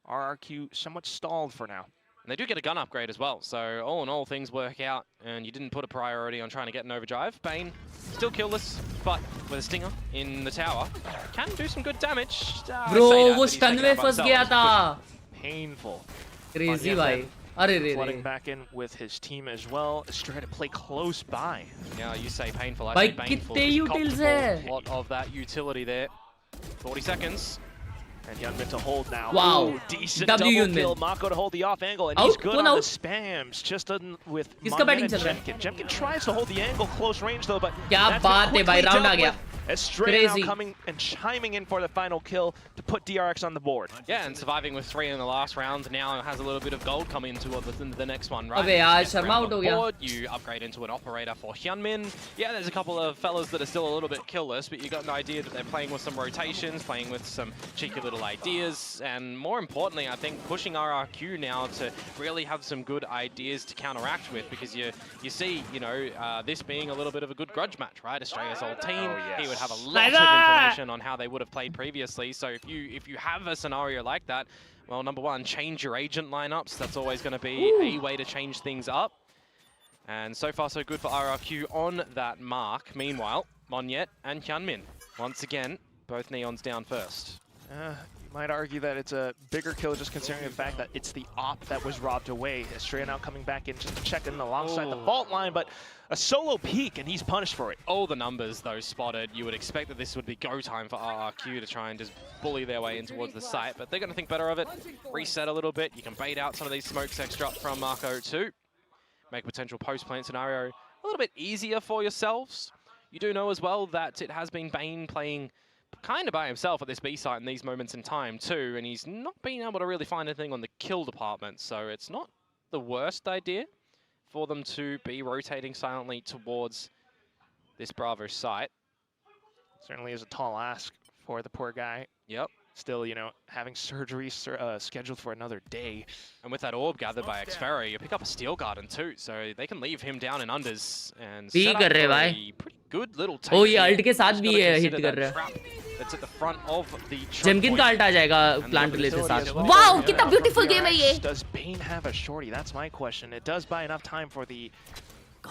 RRQ somewhat stalled for now. And they do get a gun upgrade as well, so all in all, things work out, and you didn't put a priority on trying to get an overdrive. Bane, still killless, but with a stinger in the tower, can do some good damage. Bro, वो stun में फंस गया था. Painful. Crazy भाई. अरे रे flooding back in with his team as well. Trying to play close by. Yeah, you say painful, I say painful. A lot of that utility there. 40 seconds. And Hyunmin to hold now. Wow. Ooh, decent double kill. Mako to hold the off angle, and he's good on the spams. Just doesn't with Gen.G tries to hold the angle close range though, but क्या बात है भाई, round आ गया. Estrella now coming and chiming in for the final kill to put DRX on the board. Yeah, and surviving with 3 in the last round now has a little bit of gold coming into the next one, right? अबे यार Sharma out हो गया. You upgrade into an operator for Hyunmin. Yeah, there's a couple of fellas that are still a little bit killless, but you got an idea that they're playing with some rotations, playing with some cheeky little ideas, and more importantly, I think pushing RRQ now to really have some good ideas to counteract with, because you see, this being a little bit of a good grudge match, right? Australia's old team. He would have a lot of information on how they would have played previously. So if you have a scenario like that, well, number one, change your agent lineups. That's always going to be a way to change things up. And so far, so good for RRQ on that mark. Meanwhile, Monyet and Hyunmin, once again, both Neons down first. You might argue that it's a bigger kill just considering the fact that it's the op that was robbed away. Estrella now coming back in just to check in alongside the fault line, but a solo peek and he's punished for it. All the numbers, though, spotted. You would expect that this would be go time for RRQ to try and just bully their way in towards the site, but they're going to think better of it, reset a little bit. You can bait out some of these smokes extra from Mako too. Make a potential post-plant scenario a little bit easier for yourselves. You do know as well that it has been Bane playing kind of by himself at this B site in these moments in time too, and he's not been able to really find anything on the kill department, so it's not the worst idea for them to be rotating silently towards this Bravo site. Certainly is a tall ask for the poor guy. Yep. Still, having surgery scheduled for another day. And with that orb gathered by Khelraay, you pick up a Steel Garden too, so they can leave him down in unders and set up a pretty good little take. Oh, ये ult के साथ भी hit कर रहा है. That's at the front of the Jemkin का ult आ जाएगा plant relay के साथ. Wow, कितना beautiful game है ये. Does Bane have a shorty? That's my question. It does buy enough time for the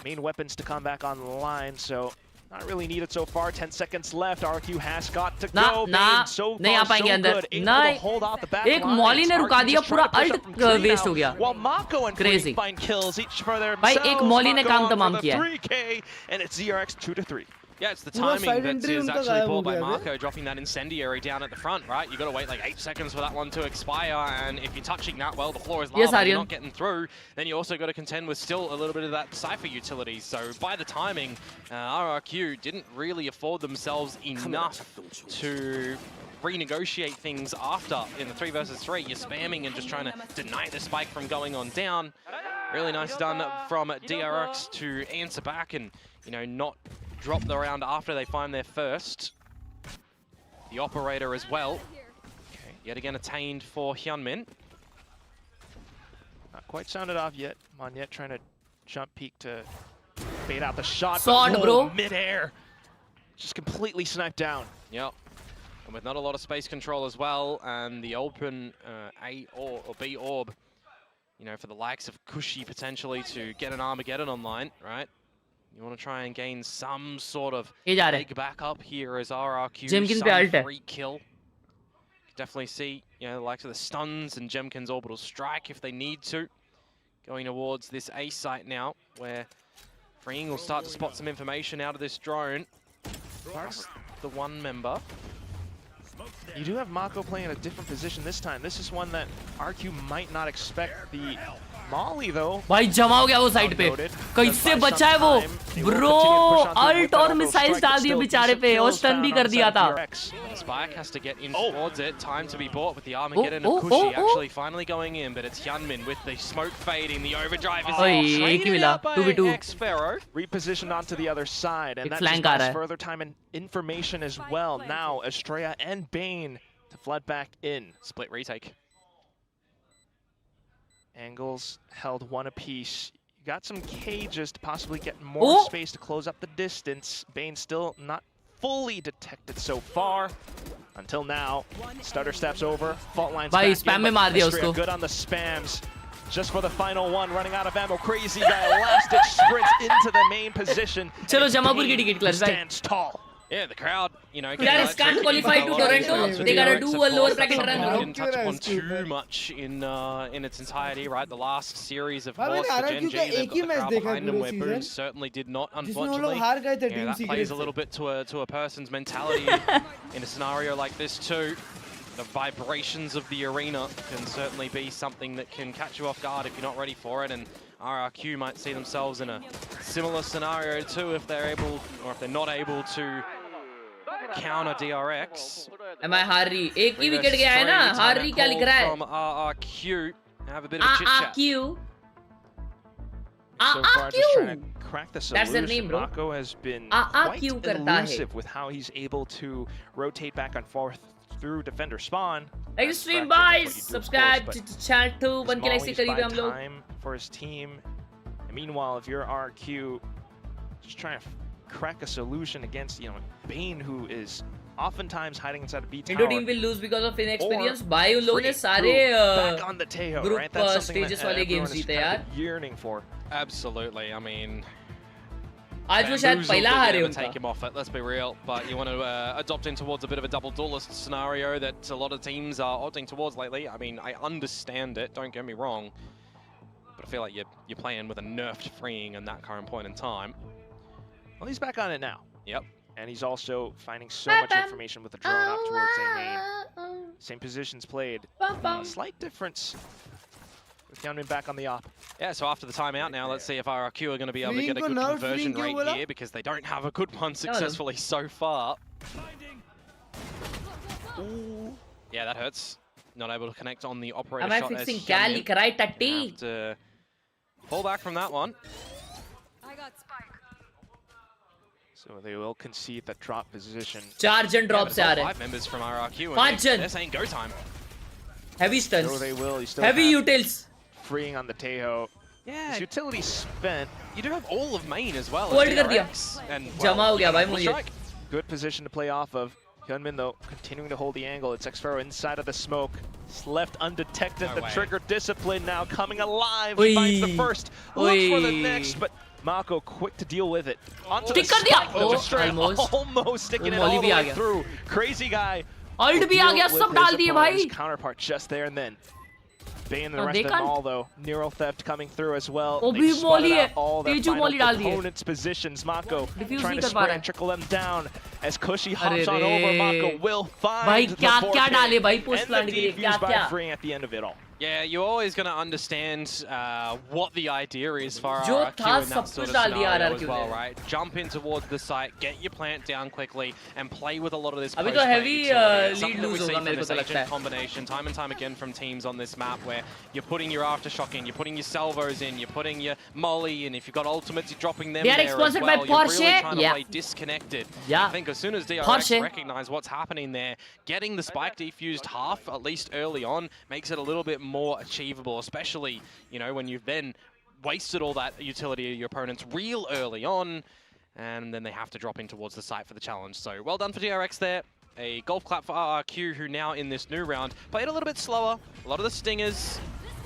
main weapons to come back online, so not really needed so far. 10 seconds left. RRQ has got to go. Nah, so नहीं आ पाएंगे अंदर. नहीं. एक Molly ने रुका दिया, पूरा ult waste हो गया. While Mako and Crazy. find kills each for their भाई एक मॉली ने काम तमाम किया. 3K and it's DRX 2-3. Yeah, it's the पूरा timing side that entry is उनका actually गायब हो bought by गया Marco, dropping that incendiary down at the front, right? You got to wait like 8 seconds for that one to expire, and if you're touching that, well, the floor is lava, Yes, you're Aryan. not getting through. Then you also got to contend with still a little bit of that Cypher utility. So by the timing, RRQ didn't really afford themselves enough to renegotiate things after. In the 3 versus 3, you're spamming and just trying to deny the spike from going on down. Really nice done from DRX to answer back and, you know, not drop the round after they find their first. The operator as well. Okay, yet again attained for Hyunmin. Not quite sounded off yet. Monyet trying to jump peek to bait out the shot. Sword, bro. Mid-air. Just completely sniped down. Yep. And with not a lot of space control as well, and the open A or B orb, you know, for the likes of Kushi potentially to get an Armageddon online, right? You want to try and gain some sort of leg back up here as RRQ, some free kill. Definitely see, you know, the likes of the stuns and Jemkin's orbital strike if they need to. Going towards this A site now, where Freeing will start to spot some information out of this drone. Plus the one member. You do have Mako playing in a different position this time. This is one that RQ might not expect. The Molly though. भाई जमा हो गया वो side पे कैसे बचा है वो ब्रो अल्ट और मिसाइल्स डाल दिए बेचारे पे और स्टन भी कर दिया था Spike has to get in towards it. Time to be bought with the Armageddon of Kushi actually finally going in, but it's Hyunmin with the smoke fading. The overdrive is traded out by X-Pharaoh. Repositioned onto the other side, and that just buys further time and information as well. Now Estrella and Bane to flood back in. Split retake. Angles held one apiece. You got some cages to possibly get more space to close up the distance. Bane still not fully detected so far. Until now. Stutter steps over. Fault lines back in, good on the spams. Just for the final one, running out of ammo. Crazy guy, last-ditch sprints into the main position. चलो जमापुर की ticket clutch stands tall. Yeah, the crowd, you know, Players can't qualify to Toronto. They gotta do a lower bracket run, bro. Didn't touch upon too much in its entirety, right? The last series, of course, for Gen.G, they've got the crowd behind them, where Boom certainly did not, unfortunately. Yeah, that plays a little bit to a person's mentality in a scenario like this too. The vibrations of the arena can certainly be something that can catch you off guard if you're not ready for it, and RRQ might see themselves in a similar scenario too if they're able, or if they're not able to counter DRX. Am I Harry? एक ही wicket गया है ना? Harry क्या लिख रहा है? From RRQ. Have a bit of a chit chat. RRQ. So far, just trying to crack the solution. That's their name, bro. Mako has been quite elusive with how he's able to rotate back and forth through defender spawn. Like the stream, boys. Subscribe to channel 2. 1K likes से करीब हम लोग. Time for his team. And meanwhile, if you're RRQ, just trying to crack a solution against, you know, Bane, who is oftentimes hiding inside a B tower. Indo team will lose because of inexperience. भाई उन लोगों ने सारे back on the Tejo, right? That's something that everyone is kind of yearning for. Absolutely. I mean, आज वो शायद पहला हारे उनका. Take him off it. Let's be real. But you want to adopt in towards a bit of a double duelist scenario that a lot of teams are opting towards lately. I mean, I understand it. Don't get me wrong. But I feel like you're playing with a nerfed Freeing in that current point in time. Well, he's back on it now. Yep. And he's also finding so much information with the drone up towards A main. Same positions played. Slight difference with Hyunmin back on the op. Yeah, so after the timeout now, let's see if RRQ are going to be able to get a good conversion rate here, because they don't have a good one successfully so far. Yeah, that hurts. Not able to connect on the operator shot. Am I fixing Cali? Khelraay Tatti? Have to pull back from that one. So they will concede that drop position. 4 jन drop से आ रहे हैं. 5 members from RRQ. 5 jन. They're saying go time. Heavy stuns. So they will. You still Heavy utils. Freeing on the Tejo. Yeah. His utility spent. You do have all of main as well. Hold कर दिया. And जमा हो गया भाई मुझे. Good position to play off of. Hyunmin though continuing to hold the angle. It's X-Pharaoh inside of the smoke. It's left undetected. The trigger discipline now coming alive. He finds the first. Looks for the next, but Mako quick to deal with it. Onto the spike. Almost sticking it all the way through. Crazy guy. Ult भी आ गया, सब डाल दिए भाई. Counterpart just there and then. Bane and the rest of them all though. Neural theft coming through as well. Oh, They've spotted out all their Teju molly डाल दिए. opponent's positions. Mako Diffuse trying नहीं to कर पा spray रहा and है. trickle them down as Cushy hops on over. Mako will find भाई the क्या 4K डाले भाई post and plant the के लिए क्या defuse by क्या. freeing at the end of it all. Yeah, you're always going to understand what the idea is for जो RRQ था in सब that sort कुछ of डाल दिया scenario as RRQ well, ने. right? Jump in towards the site, get your plant down quickly, and play with a lot of this अभी तो post-plant heavy utility. lead Something that we lose see होगा from मेरे को this तो लगता agent है. combination time and time again from teams on this map where you're putting your aftershock in, you're putting your salvos in, you're putting your molly, and if you've got ultimates, you're dropping them DRX there as sponsored well. by You're really Porsche. trying to Yeah. play disconnected. Yeah. I think as soon as DRX Porsche. recognize what's happening there, getting the spike defused half, at least early on, makes it a little bit more achievable, especially, you know, when you've then wasted all that utility of your opponents real early on, and then they have to drop in towards the site for the challenge. So well done for DRX there. A golf clap for RRQ, who now in this new round played a little bit slower, a lot of the stingers,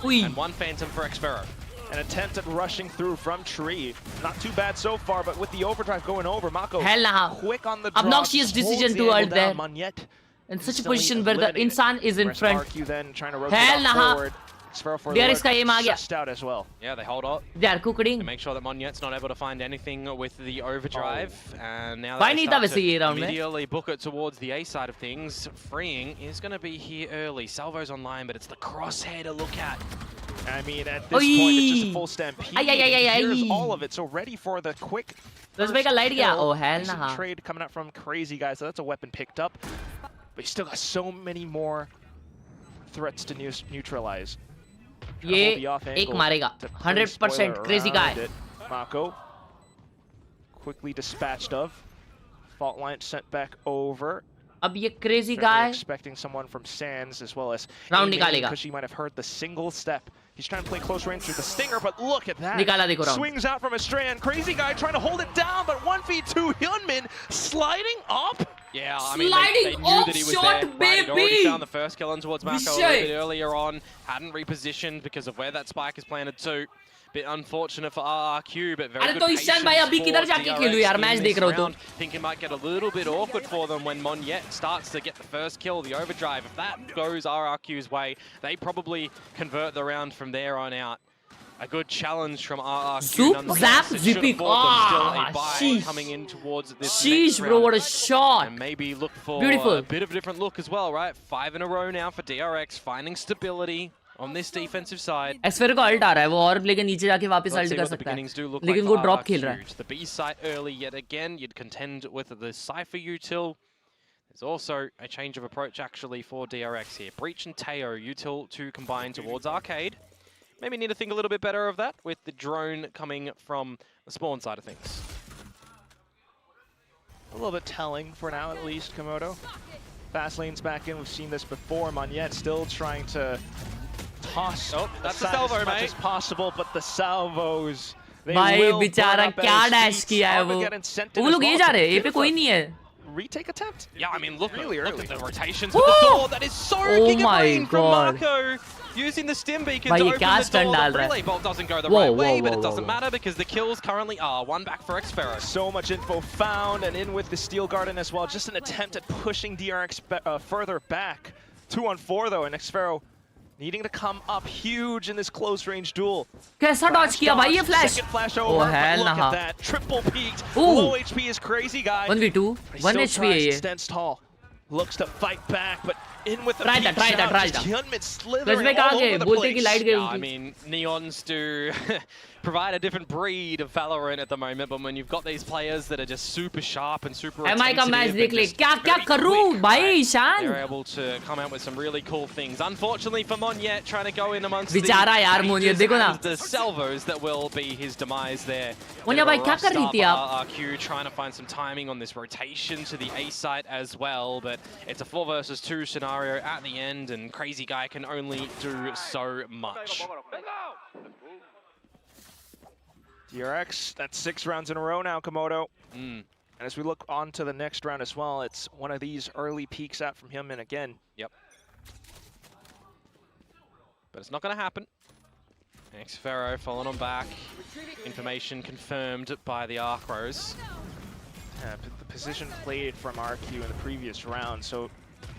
and one phantom for Xfero. An attempt at rushing through from Tree. Not too bad so far, but with the overdrive going over, Mako Hell nah. quick on the drop. Obnoxious decision to ult there. Monyet In such a position where the insan is in front. RRQ then trying to rotate Hell nah. forward. DRX का aim आ गया. Sussed out as well. Yeah, they hold up. They are cooking. To make sure that Monyet's not able to find anything with the overdrive. And now Why that they नहीं था start वैसे to ये round में? immediately book it towards the A side of things, freeing is going to be here early. Salvo's online, but it's the crosshair to look at. I mean, at this point, it's just a full stampede. Here's all of it, so ready for the quick. Let's make a light kill. gya. Oh, hell Nice nah. trade coming out from Crazy Guy, so that's a weapon picked up. But you still got so many more threats to neutralize. ये एक मारेगा 100% crazy guy. Mako quickly dispatched of. Fault line sent back over. अब ये crazy guy expecting someone from Sands as well as round निकालेगा. because she might have heard the single step. He's trying to play close range through the stinger, but look at that. निकाला देखो round. Swings out from a strand. Crazy Guy trying to hold it down, but 1v2 Hyunmin sliding up. Yeah, I mean, they knew that he was there. Right, he'd already found the first kill in towards Mako a little bit earlier on. Hadn't repositioned because of where that spike is planted too. Bit unfortunate for RRQ, but very good patience Ishan भाई अभी किधर जाके खेलूं यार match देख रहा हूं तो. Think it might get a little bit awkward for them when Monyet starts to get the first kill, the overdrive. If that goes RRQ's way, they probably convert the round from there on out. A good challenge from RRQ. Zoop, zap, zippy. Sheesh. Coming in towards this Sheesh, bro, what a shot. And maybe look for Beautiful. a bit of a different look as well, right? 5 in a row now for DRX, finding stability on this defensive side. एक्सफेरो का alt आ रहा है वो और लेके नीचे जाके वापस alt कर सकता है लेकिन वो ड्रॉप खेल रहा है. The B site early yet again, you'd contend with the Cypher util. There's also a change of approach actually for DRX here. Breach and Teo util to combine towards Arcade. Maybe need to think a little bit better of that with the drone coming from the spawn side of things. A little bit telling for now, at least, Komodo. Fast lane's back in. We've seen this before. Monyet still trying to toss that's the salvo, as much mate. as possible, but the salvos. भाई बेचारा क्या dash किया है वो लोग ये जा रहे हैं ये पे कोई नहीं है. Retake attempt? Yeah, I mean, look at the rotations Woo! with the door. That is so giga-brain from God. Marco. Using the stim beacon भाई to ये open क्या the स्टन door. डाल The रहा relay है. bolt doesn't go the Whoa, right way, whoa, but it whoa, doesn't whoa. matter because the kills currently are 1 back for Xfero. So much info found, and in with the Steel Garden as well. Just an attempt at pushing DRX further back. 2-on-4 though, and Xfero needing to come up huge in this close range duel. कैसा Dodge किया भाई ये flash. Second flash over, but look at that. Triple peaked. Low HP is Crazy Guy. 1v2 1 HP है ये. Stands tall. Looks to fight back, but in with the Try that. Hyunmin slithering में all कहाँ गए over the बोलते कि place. Light गई Yeah, I उनकी. mean, Neons do provide a different breed of Valorant at the moment, but when you've got these players that are just super sharp and super MI का match attentive देख ले and just क्या क्या very करूं quick, भाई right? Ishan. They're able to come out with some really cool things. Unfortunately for Monyet, trying to go in amongst बेचारा यार Monyet देखो ना. the salvos that will be his demise there. Monyet भाई क्या कर रही थी आप? RRQ trying to find some timing on this rotation to the A site as well, but it's a 4 versus 2 scenario at the end, and Crazy Guy can only do so much. DRX, that's 6 rounds in a row now, Komodo. Mm. And as we look on to the next round as well, it's one of these early peaks out from Hyunmin again. Yep. But it's not going to happen. Xfero falling on back. Information confirmed by the Arcros. The position played from RQ in the previous round, so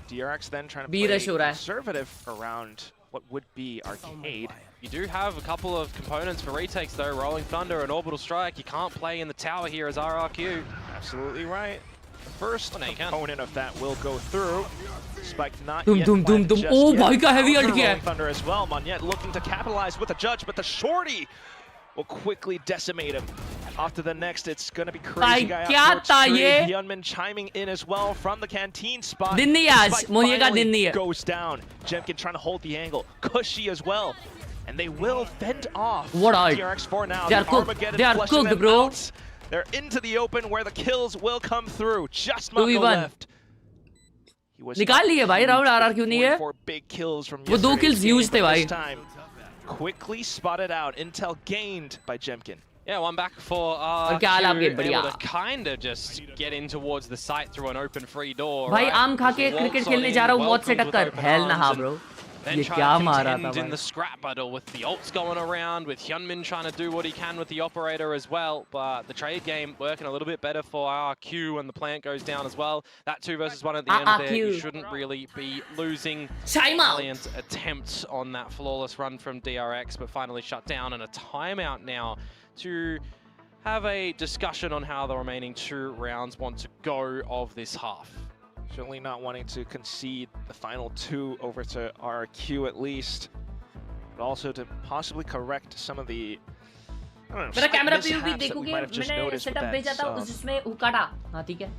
DRX then trying to B play rush हो रहा है. conservative around what would be Arcade. You do have a couple of components for retakes though, Rolling Thunder and Orbital Strike. You can't play in the tower here as RRQ. Absolutely right. The first component of that will go through. Spike not Dum yet dum dum dum. just Oh yet. my god, heavy ult Rolling kiya. Thunder as well. Monyet looking to capitalize with a judge, but the shorty will quickly decimate him. Off to the next, it's gonna be Crazy Guy out towards Tree. Hyunmin chiming in as well from the canteen spot. Din nahi aaj, Spike Monia ka din finally nahi hai. goes down. Jemkin trying to hold the angle. Cushy as well. And they will fend off What art? DRX for now. They are The cooked. Armageddon They are flushing cooked, them bro. out. They're into the open where the kills will come through. Just Mako 2v1. left. He was निकाल लिए भाई round RRQ नहीं है. 44 big kills from वो 2 kills yesterday's huge game, थे but भाई. this time quickly spotted out. Intel gained by Jemkin. Yeah, one back for क्या हाल आपके? able बढ़िया. to kind of just get in towards the site through an open free door. भाई right? आम खा के Walks cricket on खेलने in, जा रहा हूँ मौत से welcomes with टक्कर. open हेल ना arms हाँ and ब्रो. Then ये try क्या to मार रहा contend था in the भाई. scrap battle with the ults going around, with Hyunmin trying to do what he can with the operator as well. But the trade game working a little bit better for RRQ, and the plant goes down as well. That 2 versus 1 at the end there, you shouldn't really be losing. Valiant attempts on that flawless run from DRX, but finally shut down, and a timeout now to have a discussion on how the remaining 2 rounds want to go of this half. Certainly not wanting to concede the final 2 over to RRQ at least, but also to possibly correct some of the मेरा camera POV देखोगे मैंने setup भेजा था उसमें वो काटा. हाँ ठीक है.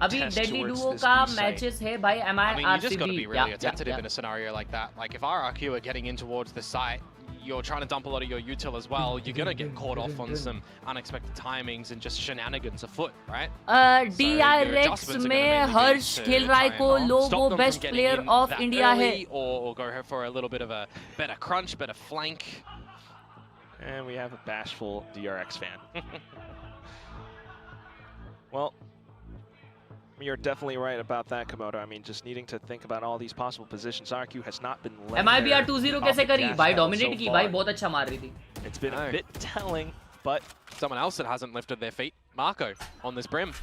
अभी डेडली डुओ का मैचेस है भाई. Am I mean, you just got to be really attentive in a scenario like that. Like if RRQ are getting in towards the site, you're trying to dump a lot of your util as well, you're going to get caught off on some unexpected timings and just shenanigans afoot, right? DRX में हर्ष Khelraay को लोगो best player of India है. Or go for a little bit of a better crunch, better flank. And we have a bashful DRX fan. Well, you're definitely right about that, Komodo. I mean, just needing to think about all these possible positions. RRQ has not been led MIBR 2-0 कैसे करी? भाई dominate की भाई बहुत अच्छा मार रही थी. It's been a bit telling, but someone else that hasn't lifted their feet, Marco, on this brim,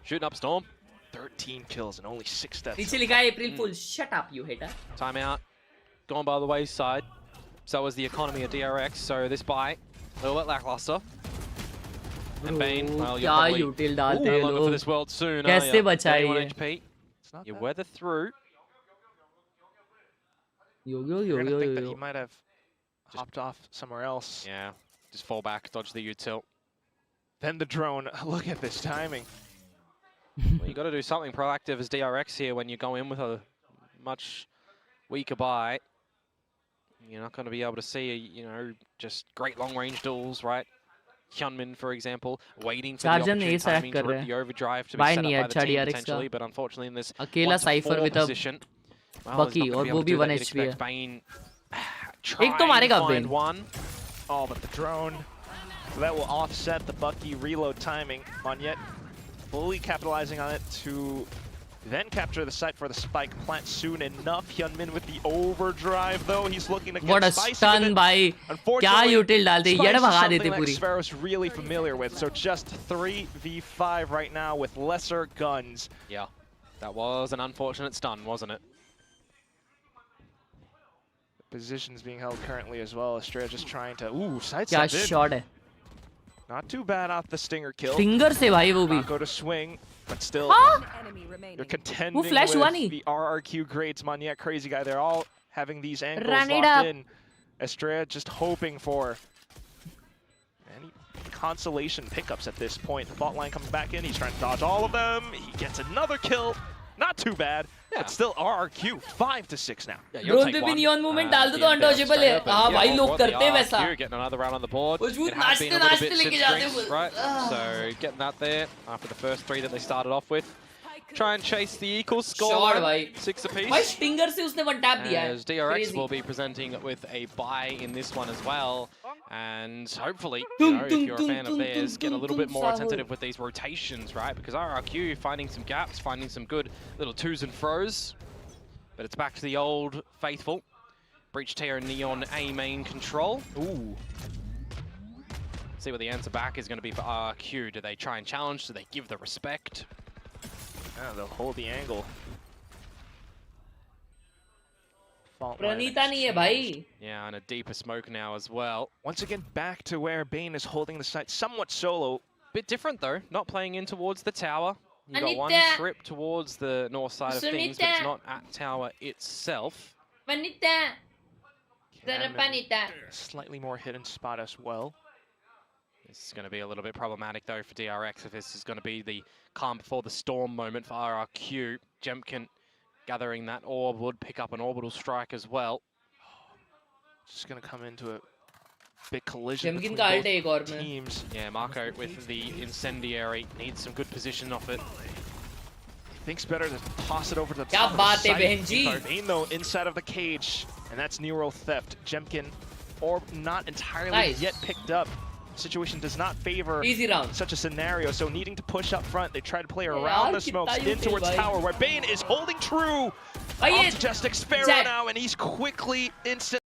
shooting up Storm. 13 kills and only 6 deaths. नीचे लिखा है April Fool. Shut up, you hater. Timeout, gone by the wayside. So was the economy of DRX. So this buy, a little bit lackluster. And Bane, well, you're probably util डालते हैं looking लोग. for this world soon. कैसे बचाए ये? 31 HP. You weather through. Yo. Think that he might have hopped off somewhere else. Yeah, just fall back, dodge the util. Then the drone. Look at this timing. Well, you got to do something proactive as DRX here when you go in with a much weaker buy. You're not going to be able to see, just great long-range duels, right? Hyunmin, for example, waiting for the opportune timing to rip the overdrive to be set up by the team potentially, but unfortunately in this अकेला Cypher with a Bucky और वो भी 1 HP है. एक तो मारेगा Bane. Oh, but the drone. So that will offset the Bucky reload timing. Monyet fully capitalizing on it to then capture the site for the spike plant soon enough. Hyunmin with the overdrive though. He's looking to get What a spicy stun भाई. क्या util डालते? ये भगा देते पूरी. Sparrow's really familiar with. So just 3v5 right now with lesser guns. Yeah, that was an unfortunate stun, wasn't it? Positions being held currently as well. Estrella just trying to side क्या shot है. Not too bad off the stinger kill. Stinger से भाई वो भी. Go to swing, but still you're contending with the RRQ grades. Monyet, Crazy Guy, they're all having these angles locked in. Estrella just hoping for any consolation pickups at this point. The bot line coming back in, he's trying to dodge all of them. He gets another kill. Not too bad, but still RRQ 5-6 now. Drone पे भी neon movement डाल दो तो untouchable है. हाँ भाई लोग करते हैं वैसा. Getting another round on the board. मजबूत It has been a little नाचते bit लेके since जाते drinks, right? So getting that there after the first 3 that they started off with. Try and chase the equal score. Shot भाई. 6 apiece. भाई stinger से उसने one tap दिया है. As DRX will be presenting with a buy in this one as well. And hopefully, if you're a fan of theirs, get a little bit more attentive with these rotations, right? Because RRQ finding some gaps, finding some good little twos and fro's. But it's back to the old faithful. Breach Tear and Neon A main control. Ooh. See what the answer back is going to be for RRQ. Do they try and challenge? Do they give the respect? They'll hold the angle. fault line. Pranita nahi hai bhai. Yeah, and a deeper smoke now as well. Once again, back to where Bane is holding the site somewhat solo. Bit different though, not playing in towards the tower. You got one trip towards the north side of things, but it's not at tower itself. Panita. Zara panita. Slightly more hidden spot as well. This is going to be a little bit problematic though for DRX if this is going to be the calm before the storm moment for RRQ. Jemkin gathering that orb would pick up an orbital strike as well. Just going to come into a big collision between both teams. Yeah, Marco with the incendiary needs some good position off it. He thinks better to toss it over to the top of the site. Bane though inside of the cage, and that's Neural Theft. Jemkin orb not entirely yet picked up. Situation does not favor such a scenario, so needing to push up front, they try to play around the smokes in towards tower, where Bane is holding true. Majestic Sparrow now, and he's quickly instant.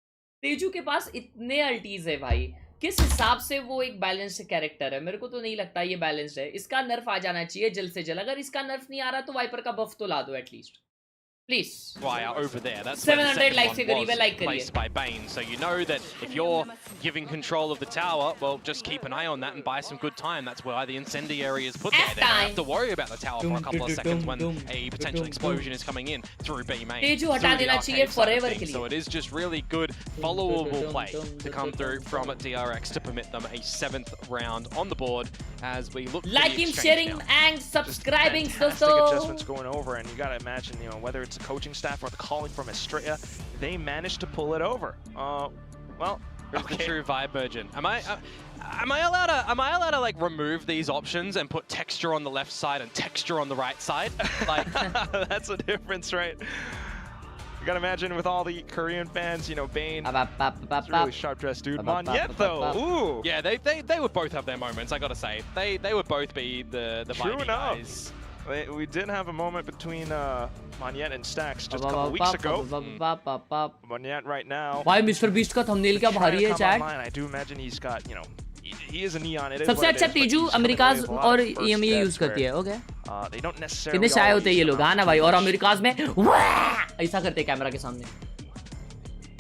Tezu के पास इतने अल्टीज है भाई, किस हिसाब से वो एक balanced character है? मेरे को तो नहीं लगता ये बैलेंस्ड है. इसका नर्फ आ जाना चाहिए जल्द से जल्द. अगर इसका नर्फ नहीं आ रहा तो वाइपर का बफ तो ला दो at least. Please. Wire over there. That's 700 likes was placed by Bane. So you know that if you're giving control of the tower, well, just keep an eye on that and buy some good time. That's why the incendiary is put there. They don't have to worry about the tower for a couple of seconds when a potential explosion is coming in through B main. Teju हटा देना चाहिए forever के लिए. So it is just really good, followable play to come through from DRX to permit them a 7th round on the board as we look. Like him, sharing, and subscribing. Fantastic adjustments going over, and you gotta imagine, you know, whether it's the coaching staff or the calling from Estrella, they managed to pull it over. Well, the true vibe merchant. Am I allowed to like remove these options and put texture on the left side and texture on the right side? Like that's a difference, right? You gotta imagine with all the Korean fans, you know, Bane, it's a really sharp dressed dude. Monyet though, ooh. Yeah, they would both have their moments. I gotta say, they would both be the True enough. guys. We did have a moment between Monyet and Stacks just a couple weeks ago. Monyet right now. Why Mr. Beast का thumbnail क्या भारी है chat? I do imagine he's got, you know, he is a neon. It is सबसे अच्छा Tezu America's और EME use करती है, okay? They don't necessarily. कितने शाय होते हैं ये लोग, हाँ ना भाई? और अमेरिकाज में ऐसा करते हैं कैमरा के सामने.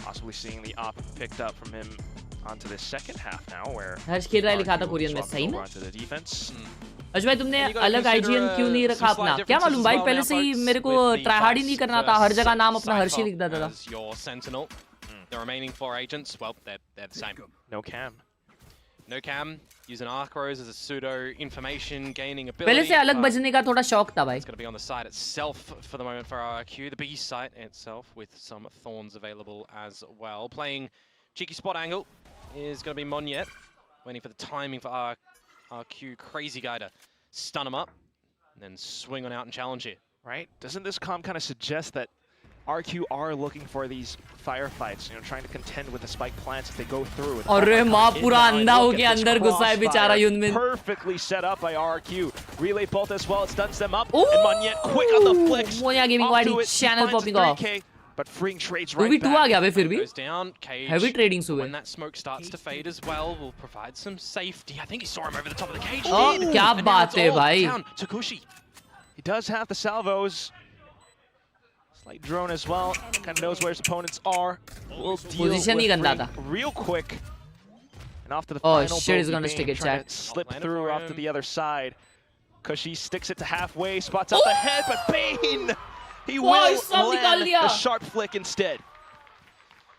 Possibly seeing the op picked up from him onto the second half now, where हर्ष खेलराय लिखा था कोरियन में, सही में? अजय भाई तुमने अलग आईजीएन क्यों नहीं रखा अपना? क्या मालूम भाई, पहले से ही मेरे को ट्राई हार्ड ही नहीं करना था, हर जगह नाम अपना हर्ष ही लिख देता था. The remaining 4 agents, well, they're the same. No cam. No cam, using Arcros as a pseudo information gaining ability. पहले से अलग बजने का थोड़ा शौक था भाई. It's going to be on the site itself for the moment for RRQ, the B site itself with some thorns available as well. Playing cheeky spot angle is going to be Monyet, waiting for the timing for RRQ crazy guy to stun him up and then swing on out and challenge here. Right? Doesn't this comm kind of suggest that RQ are looking for these firefights, you know, trying to contend with the spike plants if they go through. अरे माँ पूरा अंधा हो के अंदर घुसा है बेचारा युनमिन. Perfectly set up by RQ. Relay bolt as well, it stuns them up. And Monyet quick on the flicks. Monya giving wide channel popping off. But freeing trades right back. 2v2 आ गया बे फिर भी. Goes down, Cage. Heavy trading सुबह. When that smoke starts to fade as well, will provide some safety. I think he saw him over the top of the cage. Oh, क्या बात है भाई. Takushi. He does have the salvos. Slight drone as well. Kind of knows where his opponents are. Will deal with real quick. And off to the final. Oh shit, he's gonna stick it, Jack. Slip through off to the other side. Kushi sticks it to halfway, spots out the head, but Bane! He will land the sharp flick instead.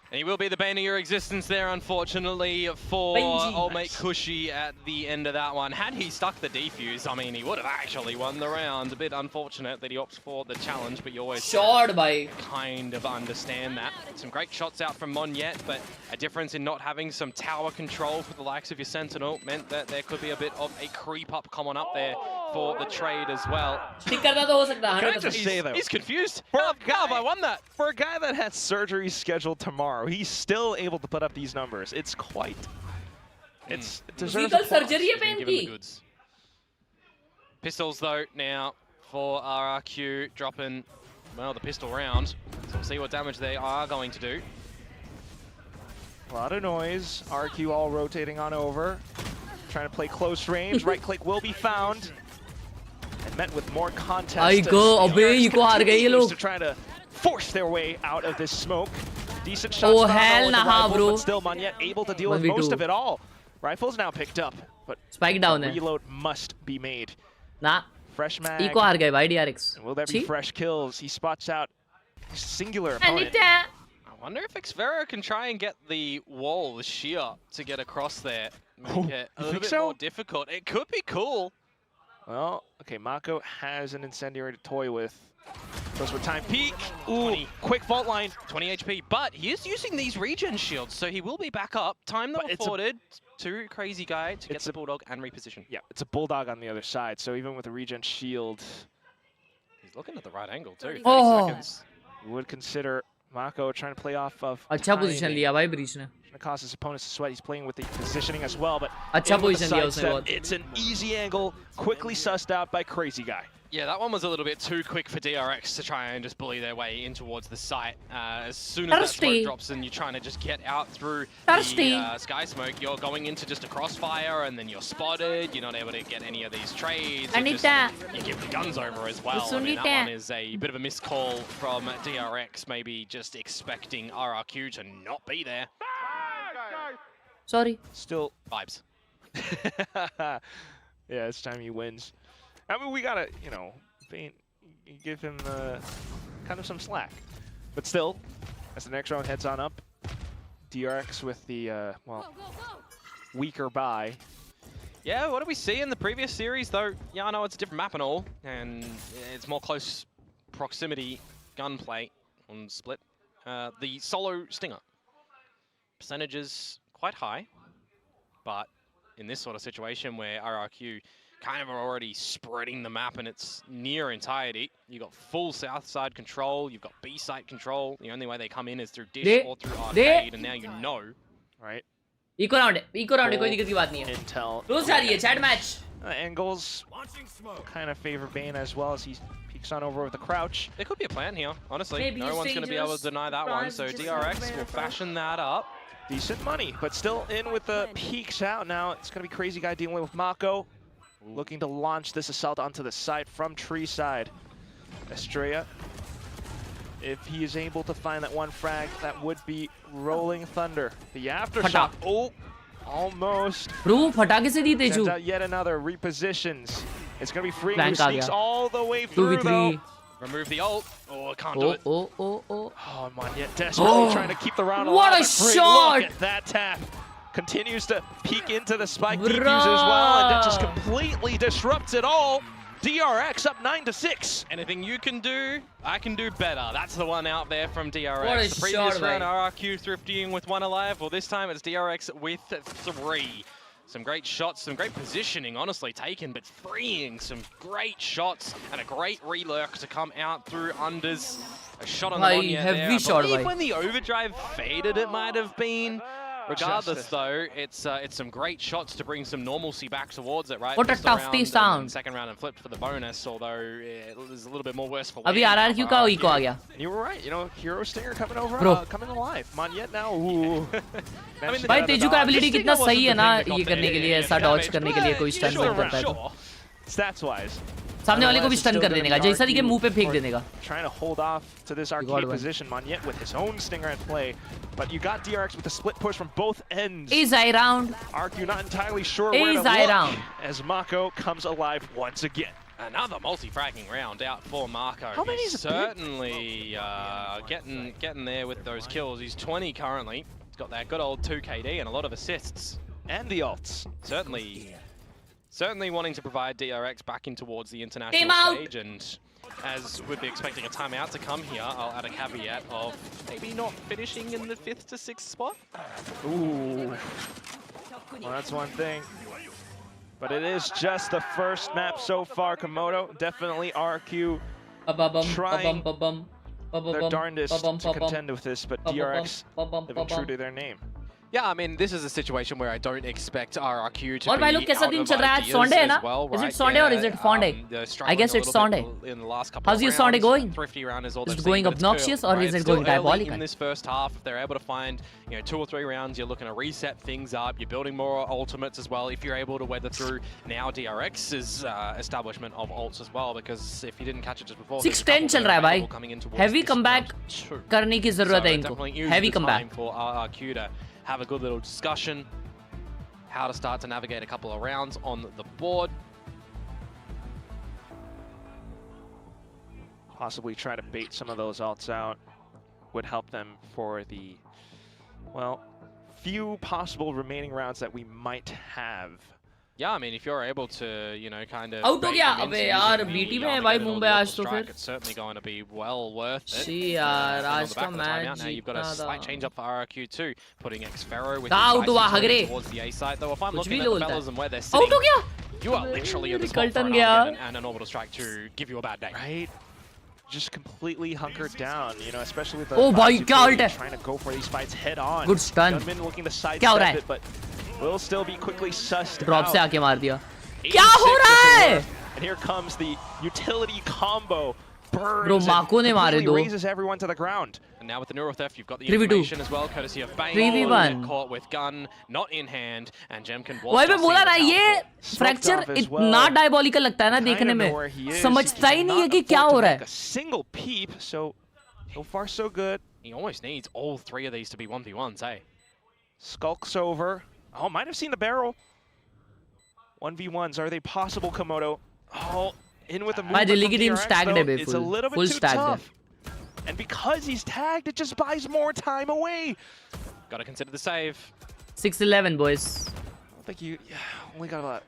And he will be the bane of your existence there, unfortunately, for old mate Kushi at the end of that one. Had he stuck the defuse, I mean, he would have actually won the round. A bit unfortunate that he opts for the challenge, but you always kind of understand that. Some great shots out from Monyet, but a difference in not having some tower control for the likes of your Sentinel meant that there could be a bit of a creep up coming up there for the trade as well. Can I just say though, he's confused. How have I won that? For a guy that has surgery scheduled tomorrow, he's still able to put up these numbers. It's quite. It deserves surgery है Pistols though now for RRQ dropping, well, the pistol round. So we'll see what damage they are going to do. A lot of noise. RRQ all rotating on over, trying to play close range. Right click will be found. And met with more contest. I go, अबे ये को हार गए ये लोग. To try to force their way out of this smoke. Decent shots. Oh hell nah, bro. But still, Monyet able to deal with most of it all. Rifles now picked up, but spike down reload must be made. Nah. Fresh mag. Eco हार गए भाई DRX. And will there be fresh kills? He spots out singular opponent. I wonder if Xvero can try and get the wall, the shear, to get across there. Make it a little bit more difficult. It could be cool. Well, okay, Mako has an incendiary to toy with. Goes for time peak. Ooh, quick fault line. 20 HP, but he is using these regen shields, so he will be back up. Time though afforded to Crazy Guy to get the Bulldog and reposition. Yeah, it's a Bulldog on the other side, so even with a regen shield... He's looking at the right angle too. 30 seconds. You would consider Mako trying to play off of... अच्छा position लिया भाई Breach ने. To cause his opponents to sweat. He's playing with the positioning as well, but अच्छा position लिया उसने बहुत. It's an easy angle, quickly sussed out by Crazy Guy. Yeah, that one was a little bit too quick for DRX to try and just bully their way in towards the site. As soon as that smoke drops and you're trying to just get out through the sky smoke, you're going into just a crossfire and then you're spotted. You're not able to get any of these trades. You give the guns over as well. I mean, that one is a bit of a missed call from DRX, maybe just expecting RRQ to not be there. Sorry. Still vibes. Yeah, it's time he wins. I mean, we gotta, you know, give him kind of some slack. But still, as the next round heads on up, DRX with the, well, weaker buy. Yeah, what did we see in the previous series, though? Yeah, I know it's a different map and all, and it's more close proximity gunplay on Split. The solo Stinger. Percentages quite high, but in this sort of situation where RRQ kind of are already spreading the map and it's near entirety. You've got full south side control, you've got B site control. The only way they come in is through dish or through arcade, and now you know. Right. Eco round है कोई दिक्कत की बात नहीं है. Intel. Close जा रही है chat match. Angles kind of favor Bane as well as he peeks on over with the crouch. There could be a plan here, honestly. Maybe no one's going to be able to deny that one, so DRX will fashion that up. Decent money, but still in with the peeks out now. It's going to be Crazy Guy dealing with Mako. Looking to launch this assault onto the site from tree side. Estrella, if he is able to find that one frag, that would be Rolling Thunder. The aftershock. Oh, almost. Bro, फटाके से दी Tezu. Sends out yet another repositions. It's going to be freeing who sneaks all the way through though. Remove the ult. Oh, can't do it. Oh, Monyet desperately trying to keep the round alive. What a shot! Look at that tap. Continues to peek into the spike defuse as well, and that just completely disrupts it all. DRX up 9-6. Anything you can do, I can do better. That's the one out there from DRX. What a the previous shot, round, RRQ thriftying with one alive. Well, this time it's DRX with 3. Some great shots, some great positioning, honestly taken, but freeing some great shots and a great relurk to come out through unders. A shot on the Monyet there. I believe when the overdrive faded, it might have been. Regardless, though, it's some great shots to bring some normalcy back towards it, right? What a tough sound. Second round and flipped for the bonus, although it was a little bit more worse for अभी RRQ का eco आ गया. You were right. You know, Hero Stinger coming over, coming alive. Monyet now. Ooh. I mean, भाई तेजू का ability कितना सही है ना ये करने के लिए, ऐसा dodge करने के लिए कोई stun नहीं करता है तो. Stats wise. सामने वाले को भी stun कर देने का, जैसा दिखे मुंह पे फेंक देने का. Trying to hold off to this arcade position, Monyet with his own Stinger at play. But you got DRX with a split push from both ends. Is I round. RQ not entirely sure where to look as Mako comes alive once again. Another multi-fragging round out for Mako. How many He's certainly getting there with those kills. He's 20 currently. He's got that good old 2 KD and a lot of assists. And the ults. Certainly wanting to provide DRX back in towards the international stage, and as we'd be expecting a timeout to come here, I'll add a caveat of maybe not finishing in the 5th to 6th spot. Ooh. Well, that's one thing. But it is just the first map so far, Komodo. Definitely RQ trying their darndest to contend with this, but DRX living true to their name. Yeah, I mean, this is a situation where I don't expect RRQ to और भाई लोग कैसा दिन चल रहा है आज Sunday है ना? Is it Sunday or is it Fonday? I guess it's Sunday. How's your Sunday going? Is it going obnoxious or is it going diabolical? In this first half, if they're able to find 2 or 3 rounds, you're looking to reset things up. You're building more ultimates as well. If you're able to weather through now DRX's establishment of ults as well, because if you didn't catch it just before, 6-10 चल रहा है भाई. Heavy comeback करने की जरूरत है इनको. Heavy comeback for RRQ to have a good little discussion how to start to navigate a couple of rounds on the board. Possibly try to bait some of those ults out would help them for the, well, few possible remaining rounds that we might have. Yeah, I mean, if you're able to, kind of out हो गया. अबे यार BT में है भाई मुंबई आज तो फिर. It's certainly going to be well worth it. See यार आज का match now you've got a slight change up for RRQ too, putting Khelraay with out हुआ हगरे. towards the A side. Though if I'm looking at the fellas and where they're sitting, out हो गया. You are literally in the spot for and an orbital strike to give you a bad day. Right. Just completely hunkered down, especially with the भाई क्या ult है. trying to go for these fights head on. Good stun. Gunman looking to sidestep it, but will still be quickly sussed Drop out. से आके मार दिया. क्या हो रहा है? And here comes the utility combo. Burns Bro, Mako ने मारे दो. Raises everyone to the ground. And now with the neural theft, you've got the information as well, courtesy of Bane. 3v1. Caught with gun, not in hand, and Jem can walk. वही मैं बोला ना ये fracture इतना diabolical लगता है ना देखने में. समझता ही नहीं है कि क्या हो रहा है. A single peep, so far so good. He almost needs all 3 of these to be 1v1s, eh? Skulks over. Oh, might have seen the barrel. 1v1s, are they possible, Komodo? Oh, in with the movement from DRX, it's a little bit too tough. And because he's tagged, it just buys more time away. Got to consider the save. 6-11, boys. I think you only got about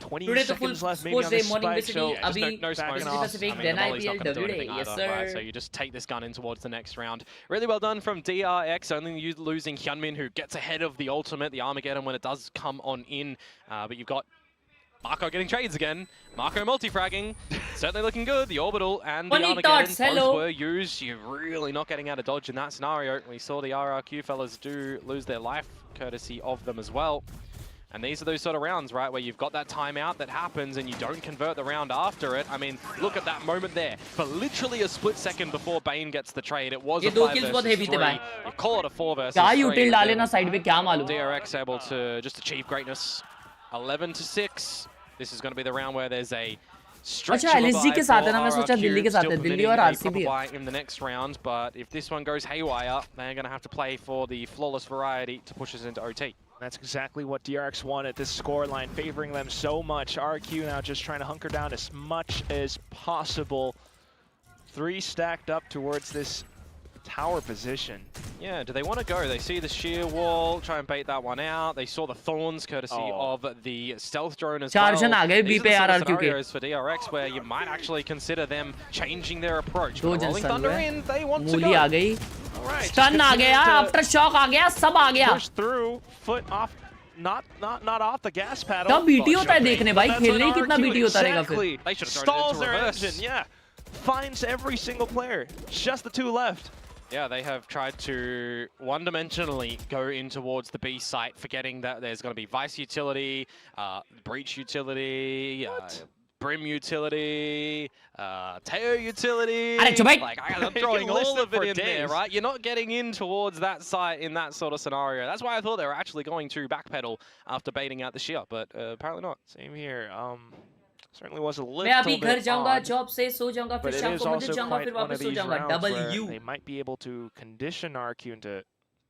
20 Today seconds left maybe on day this morning spike, so basically no smoke. VCT PACIFIC then IPL WD. Yes sir. Right, so you just take this gun in towards the next round. Really well done from DRX, only losing Hyunmin, who gets ahead of the ultimate, the Armageddon, when it does come on in. But you've got Marco getting trades again. Marco multi-fragging. Certainly looking good. The orbital and the Armageddon both were used. You're really not getting out of dodge in that scenario. We saw the RRQ fellas do lose their life, courtesy of them as well. And these are those sort of rounds, right, where you've got that timeout that happens and you don't convert the round after it. I mean, look at that moment there. For literally a split second before Bane gets the trade, it was a 5 versus 3. You call it a 4 versus 3. DRX able to just achieve greatness. 11-6. This is going to be the round where there's a stretch of a bye for RRQ, still permitting a proper bye in the next round. But if this one goes haywire, they're going to have to play for the flawless variety to push us into OT. That's exactly what DRX wanted, this scoreline favoring them so much. RRQ now just trying to hunker down as much as possible. 3 stacked up towards this tower position. Yeah, do they want to go? They see the sheer wall, try and bait that one out. They saw the thorns, courtesy of the stealth drone as well. These are the sort of scenarios for DRX where you might actually consider them changing their approach. But Rolling Thunder in, they want to go. Stun आ गया, aftershock आ गया, सब आ गया. Push through, foot off, not off the gas pedal. तब BT होता है देखने भाई, खेलने ही कितना BT होता रहेगा फिर. They should have Stalls thrown it into their reverse. engine, yeah. Finds every single player. Just the 2 left. Yeah, they have tried to one-dimensionally go in towards the B site, forgetting that there's going to be Vice utility, Breach utility, Brim utility, Teo utility. Like, I'm throwing all of it in there, right? You're not getting in towards that site in that sort of scenario. That's why I thought they were actually going to backpedal after baiting out the shear, but apparently not. Same here. Certainly was a little मैं अभी घर bit जाऊंगा, odd, job से सो जाऊंगा, फिर but it शाम is को मंदिर also जाऊंगा, quite फिर one वापस of सो these जाऊंगा. rounds where W. they might be able to condition RRQ into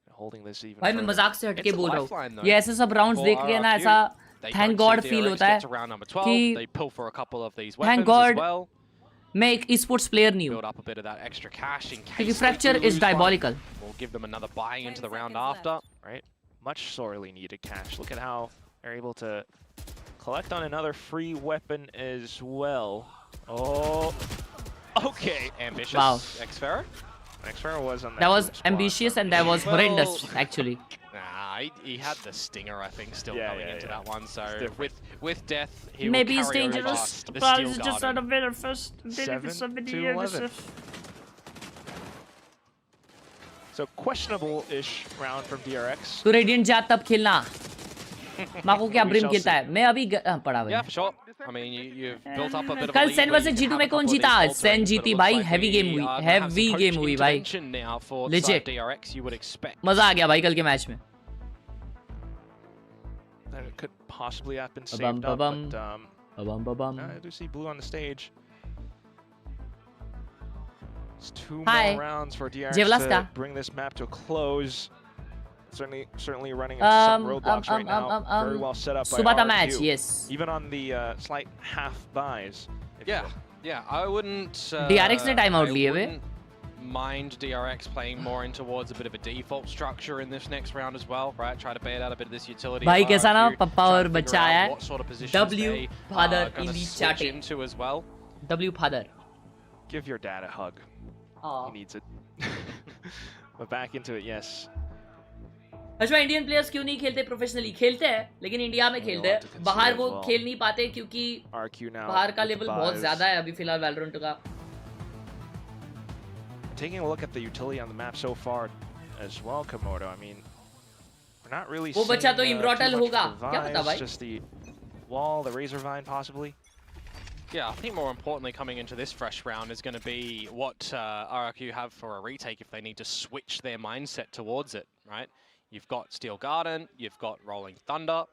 holding this even भाई मैं further. मजाक से हटके बोल रहा हूँ. ये ऐसे सब राउंड्स देख के ना ऐसा thank God feel होता है कि thank God मैं एक esports player नहीं हूँ. क्योंकि fracture is diabolical. We'll give them another buy into the round after. Right, much sorely needed cash. Look at how they're able to collect on another free weapon as well. Oh, okay. Ambitious. Wow. Khelraay was on that. That was ambitious and that was horrendous actually. Nah, he had the stinger, I think, still going into that one. So with death, he maybe will it's carry dangerous, over the but steel it's just garden. not a better first. 7-11. So questionable-ish round from DRX. तू radiant जा तब खेलना माँ को क्या brim खेलता है मैं अभी पढ़ा हुआ Yeah, for sure. I mean, you've built up a bit of a कल lead Sen where versus you can G2 have में a कौन couple of जीता these सेन falterings, जीती but it भाई looks like heavy we game हुई are gonna have heavy some game coach हुई भाई intervention now for Legit. DRX, you would expect. मजा आ गया भाई कल के मैच में That it could possibly have been saved Ba-bum, up, ba-bum. but ba-bum. I do see blue on the stage. It's two Hi. more rounds for DRX Jevlaska. to bring this map to a close. Certainly running into some roadblocks right now. Very well set up by Subata RRQ. match, yes. Even on the slight half buys. if you Yeah, will. yeah, I wouldn't. DRX ने time out I लिए वे wouldn't mind DRX playing more in towards a bit of a default structure in this next round as well, right? Try to bait out a bit of this utility. भाई of कैसा ना RRQ, पप्पा try और to figure बच्चा out आया है what sort of positions W they father are gonna in the switch chatting into as well. W father Give your dad a hug. He needs it. But back into it, yes. अच्छा Indian players क्यों नहीं खेलते professionally खेलते हैं लेकिन India में खेलते हैं बाहर वो खेल नहीं पाते क्योंकि बाहर का लेवल बहुत ज्यादा है अभी फिलहाल वैलोरेंट का Taking a look at the utility on the map so far as well, Komodo. I mean, we're not really वो बच्चा तो seeing, इम्ब्रोटल too much होगा क्या पता device, भाई just the wall, the razor vine possibly. Yeah, I think more importantly coming into this fresh round is going to be what RRQ have for a retake if they need to switch their mindset towards it, right? You've got Steel Garden, you've got Rolling Thunder,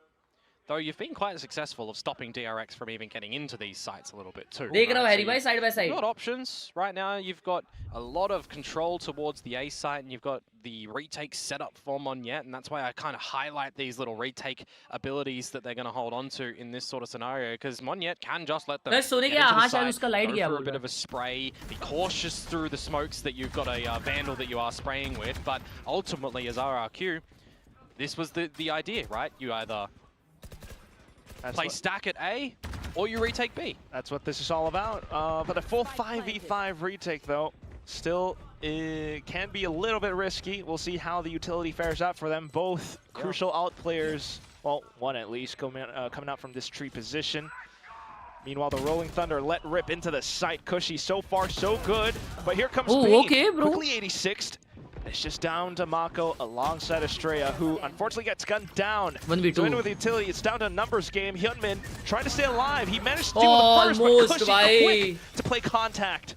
though you've been quite successful of stopping DRX from even getting into these sites a little bit too. देख रहा हूँ right? Harry So भाई side by side You've got options right now. You've got a lot of control towards the A site, and you've got the retake set up for Monyet, and that's why I kind of highlight these little retake abilities that they're going to hold on to in this sort of scenario, because Monyet can just let them बस सोने get गया into हाँ the शायद site, उसका light go गया for a बोल bit रहा of a spray, be cautious through the smokes that you've got a Vandal that you are spraying with, but ultimately as RRQ, this was the idea, right? You either play stack at A, or you retake B. That's what this is all about. But a full 5v5 retake, though, still can be a little bit risky. We'll see how the utility fares out for them. Both crucial out players, well, one at least, coming out from this tree position. Meanwhile, the Rolling Thunder let rip into the site. Cushy, so far, so good. But here comes Bane, okay, bro. quickly 86th. It's just down to Mako alongside Estrella, who unfortunately gets gunned down. 1v2. So in with the utility, it's down to a numbers game. Hyunmin trying to stay alive. He managed to do the first, but Cushy quick to play contact.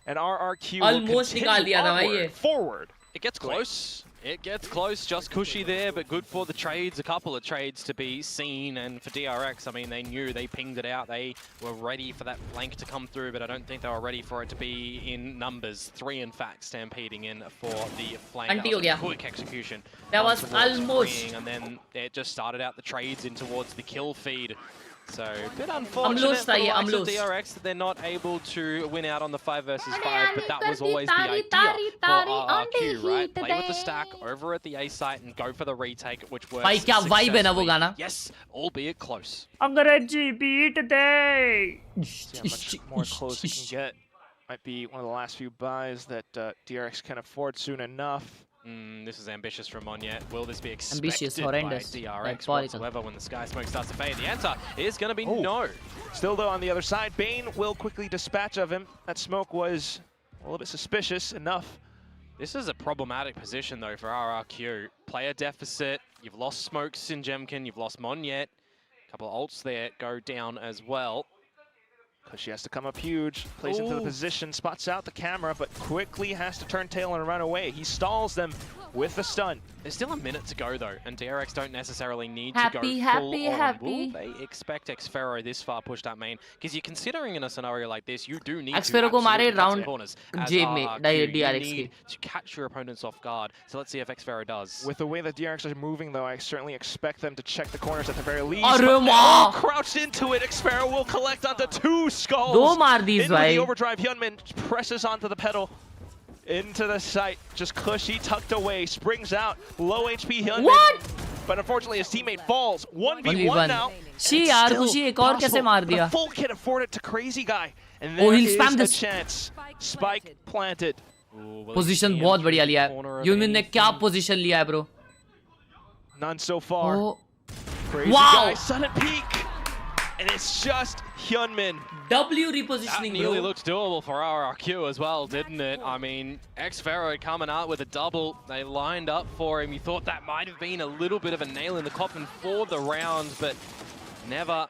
And RRQ will continue onward, forward. It gets close. It gets close. Just Cushy there, but good for the trades. A couple of trades to be seen. And for DRX, I mean, they knew, they pinged it out. They were ready for that flank to come through, but I don't think they were ready for it to be in numbers. 3, in fact, stampeding in for the flank. That was a quick execution. That was almost. Freeing, and then it just started out the trades in towards the kill feed. So, a bit unfortunate for the likes of DRX that they're not able to win out on the 5 versus 5, but that was always the idea for RRQ, right? Play with the stack over at the A site and go for the retake, which works भाई क्या vibe है ना वो गाना? Yes, albeit close. अंग्रेजी beat they. See how much more close it can get. Might be one of the last few buys that DRX can afford soon enough. This is ambitious from Monyet. Will this be expected Ambitious, horrendous, by DRX like whatsoever when the sky smoke starts to fade? The answer is going to be no. Still though on the other side, Bane will quickly dispatch of him. That smoke was a little bit suspicious enough. This is a problematic position though for RRQ. Player deficit, you've lost smokes in Jemkin, you've lost Monyet. A couple of ults there go down as well. Cushy has to come up huge, plays into the position, spots out the camera, but quickly has to turn tail and run away. He stalls them with the stun. There's still a minute to go though, and DRX don't necessarily need to go full on. Will they expect Xfero this far pushed up main? Because you're considering in a scenario like this, you do need Xfero को मारे round J में DRX need to catch your opponents off guard. So let's see if Xfero does. With the way that DRX are moving though, I certainly expect them to check the corners at the very least. Crouched into it, Xfero will collect onto 2 skulls. दो मार दी Into the overdrive, Hyunmin presses onto the pedal. Into the site, just Cushy tucked away, springs out, low HP Hyunmin. What? But unfortunately his teammate falls. 1v1 now. She यार खुशी एक और कैसे मार दिया? Full kit afforded to Crazy Guy. And there is a chance. Spike planted. Position बहुत बढ़िया लिया है. ह्यूमन ने क्या पोजीशन लिया है bro? None so far. Crazy Guy, sudden peak. And it's just Hyunmin. W repositioning. That nearly looked doable for RRQ as well, didn't it? I mean, Khelraay coming out with a double. They lined up for him. You thought that might have been a little bit of a nail in the coffin for the round, but never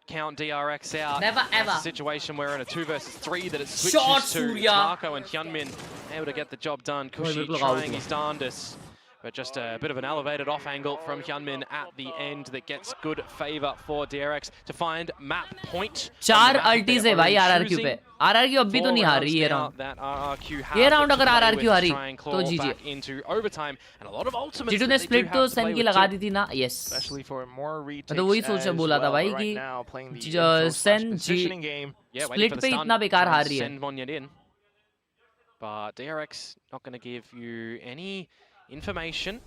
count DRX out. Never ever. That's a situation where in a 2 versus 3 that it switches Short to Surya. Marco and Hyunmin able to get the job done. Kushi trying his darndest. But just a bit of an elevated off angle from Hyunmin at the end that gets good favor for DRX to find map point. 4 ultis है भाई RRQ पे. RRQ अभी तो नहीं हार रही ये round. ये राउंड अगर RRQ हारी तो GG. Into overtime and a lot of ultimates. G2 ने स्प्लिट तो सेन की लगा दी थी ना. Yes. Especially for more retakes. तो वही सोच बोला था भाई कि सेन जी स्प्लिट पे इतना बेकार हार रही है. But DRX not going to give you any information.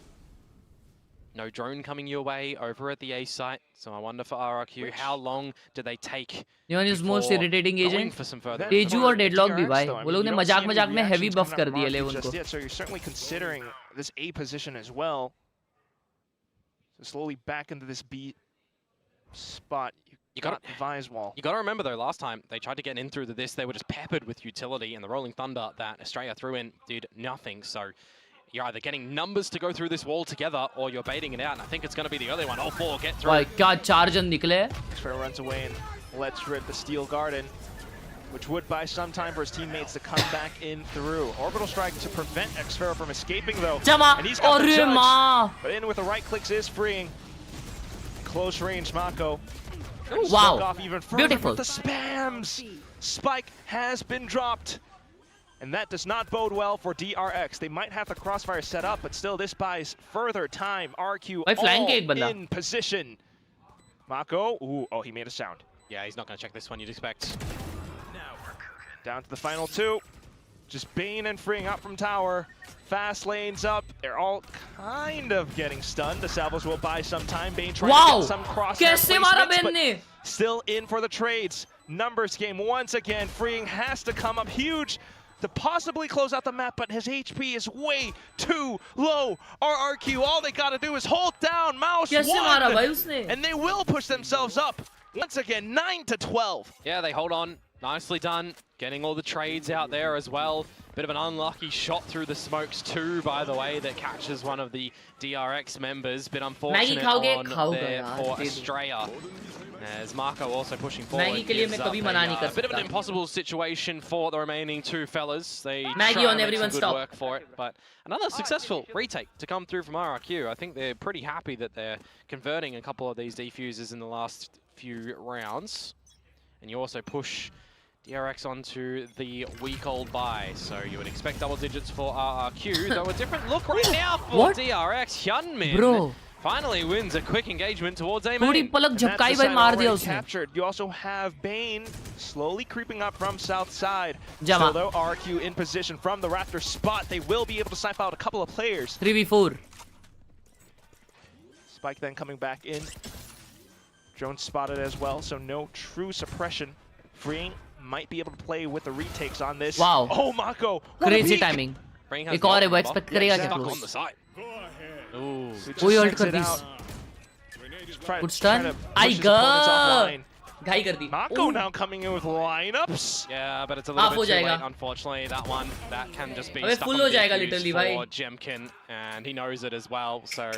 No drone coming your way over at the A site. So I wonder for RRQ, how long do they take? You know his most irritating agent? Teju और Deadlock भी भाई. वो लोग ने मजाक में heavy buff कर दिए ले उनको. So you're certainly considering this A position as well. So slowly back into this B spot. You got Vi's wall. You got to remember though, last time they tried to get in through this, they were just peppered with utility, and the Rolling Thunder that Australia threw in did nothing. So you're either getting numbers to go through this wall together, or you're baiting it out, and I think it's going to be the early one. All 4 get through. भाई क्या charge निकले? Xferro runs away and lets rip the Steel Garden, which would buy some time for his teammates to come back in through. Orbital Strike to prevent Xferro from escaping though. And he's got the judge, but in with the right clicks is freeing. Close range Mako. Wow, off even beautiful. The spams. Spike has been dropped. And that does not bode well for DRX. They might have the crossfire set up, but still this buys further time. RQ all in position. Mako, ooh, oh, he made a sound. Yeah, he's not going to check this one, you'd expect. Down to the final 2. Just Bane and freeing up from tower. Fast lanes up. They're all kind of getting stunned. The salvos will buy some time. Bane trying to get some crossfire placements, but still in for the trades. Numbers game once again. Freeing has to come up huge to possibly close out the map, but his HP is way too low. RRQ, all they gotta do is hold down mouse 1, and they will push themselves up. Once again, 9-12. Yeah, they hold on. Nicely done. Getting all the trades out there as well. Bit of an unlucky shot through the smokes too, by the way, that catches one of the DRX members. Bit unfortunate on there for Australia. As Marco also pushing forward. Gives up a bit of an impossible situation for the remaining 2 fellas. They try to make some good work for it, but another successful retake to come through from RRQ. I think they're pretty happy that they're converting a couple of these defusers in the last few rounds. And you also push DRX onto the week-old buy, so you would expect double digits for RRQ, though a different look right now for DRX. Hyunmin finally wins a quick engagement towards A main. Captured. You also have Bane slowly creeping up from south side. Still though, RRQ in position from the Raptor spot. They will be able to snipe out a couple of players. 3v4. Spike then coming back in. Drone spotted as well, so no true suppression. Freeing might be able to play with the retakes on this. Wow. Oh, Mako. Crazy timing. एक और है वो expect करेगा क्या close. कोई ult कर दी. Good stun. आएगा. घाई कर दी. Mako now coming in with lineups. Yeah, but it's a little bit too late, unfortunately. That one, that can just be stuck on full हो जाएगा literally भाई. For Jemkin, and he knows it as well. So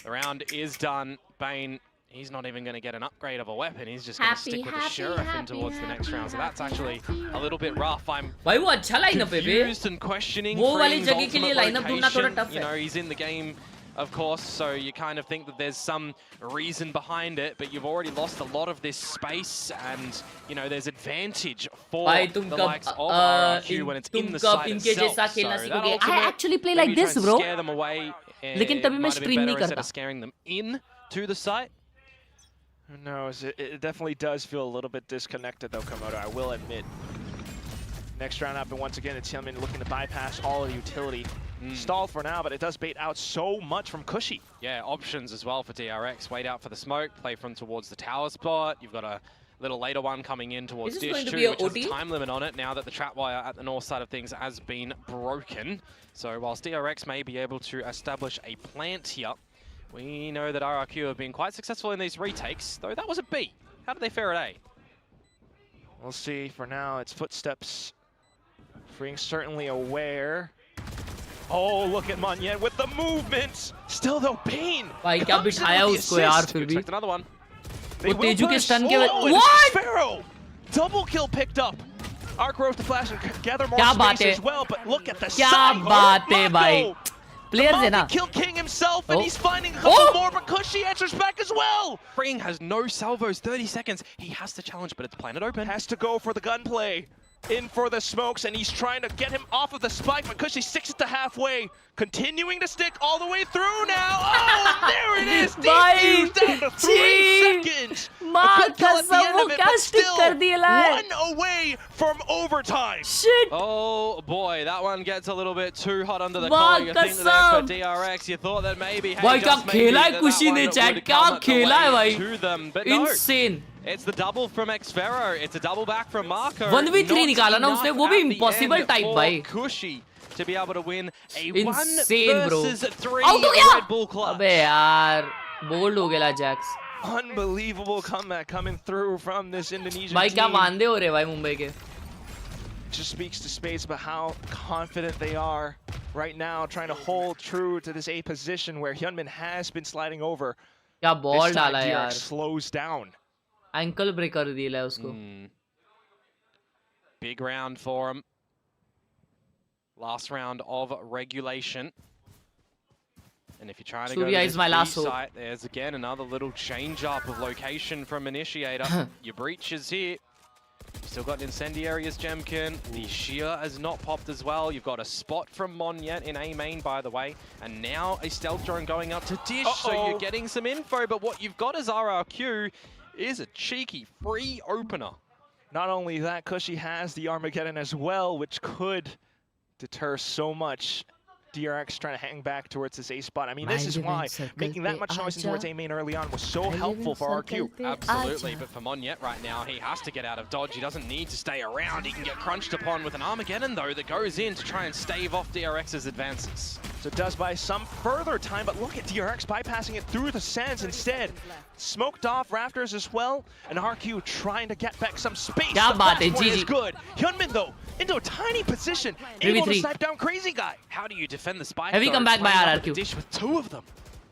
the round is done. Bane, he's not even going to get an upgrade of a weapon. He's just going to stick with the Sheriff in towards the next round. So that's actually a little bit rough. I'm confused and questioning Freeing's ultimate location. You know, he's in the game, of course, so you kind of think that there's some reason behind it, but you've already lost a lot of this space, and, you know, there's advantage for the likes of RRQ when it's in the site itself. So that I actually play like this, bro. Scare them away. लेकिन तभी मैं stream नहीं करता. Scaring them in to the site. Who knows? It definitely does feel a little bit disconnected, though, Komodo, I will admit. Next round up, and once again, it's Hyunmin looking to bypass all of the utility. Stalled for now, but it does bait out so much from Kushi. Yeah, options as well for DRX. Wait out for the smoke, play from towards the tower spot. You've got a little later one coming in towards Dish 2, which has a time limit on it now that the trap wire at the north side of things has been broken. So whilst DRX may be able to establish a plant here, we know that RRQ have been quite successful in these retakes, though that was a B. How did they fare at A? We'll see. For now, it's footsteps. Freeing certainly aware. Oh, look at Manyen with the movements. Still though, Pain. भाई क्या बिठाया उसको यार फिर भी. Another one. वो तेजू के stun के. What? Sparrow. Double kill picked up. Arc Rose to flash and gather more space as well, but look at the क्या बात है भाई. Players है ना. Kill King himself and he's finding a couple more, but Kushi answers back as well. Freeing has no salvos, 30 seconds. He has to challenge, but it's planet open. Has to go for the gunplay. In for the smokes, and he's trying to get him off of the spike, but Kushi sticks it to halfway. Continuing to stick all the way through now. Oh, there it is! Defused down to 3 seconds! A good kill at the end of it, but still 1 away from overtime. Shit! Oh boy, that one gets a little bit too hot under the collar. You think that for DRX, you thought that maybe, hey, भाई क्या just खेला है maybe कुशी ने chat, क्या खेला है भाई. to them, but no. Insane. It's the double from Xfero. It's a double back from Marco. 1v3 निकाला ना उसने, वो भी impossible type भाई. Kushi to be able to win a Insane, 1 bro. versus 3 Out हो गया. Red Bull clutch. अबे यार, bold हो गया Jacques. Unbelievable comeback coming through from this Indonesian भाई क्या team. वांदे हो रहे भाई मुंबई के. Just speaks to Spades about how confident they are right now, trying to hold true to this A position where Hyunmin has been sliding over. क्या ball This time डाला यार. DRX slows down. Ankle breaker दिया है उसको. Big round for him. Last round of regulation. And if you're trying to Surya go to is this my B last hope. site, there's again another little change up of location from Initiator. Your breach is here. Still got Incendiary as Jemkin. The Sheer has not popped as well. You've got a spot from Monyet in A main, by the way. And now a stealth drone going up to Dish, so you're getting some info. But what you've got as RRQ is a cheeky free opener. Not only that, Kushi has the Armageddon as well, which could deter so much. DRX trying to hang back towards this A spot. I mean, this is why making that much noise towards A main early on was so helpful for RQ. Absolutely, but for Monyet right now, he has to get out of dodge. He doesn't need to stay around. He can get crunched upon with an Armageddon, though, that goes in to try and stave off DRX's advances. So it does buy some further time, but look at DRX bypassing it through the sands instead. Smoked off Rafters as well, and RQ trying to get back some space. The fast one is good. Hyunmin, though, into a tiny position, able to snipe down Crazy Guy. How do you defend the spike? Heavy comeback by RRQ. Dish with 2 of them.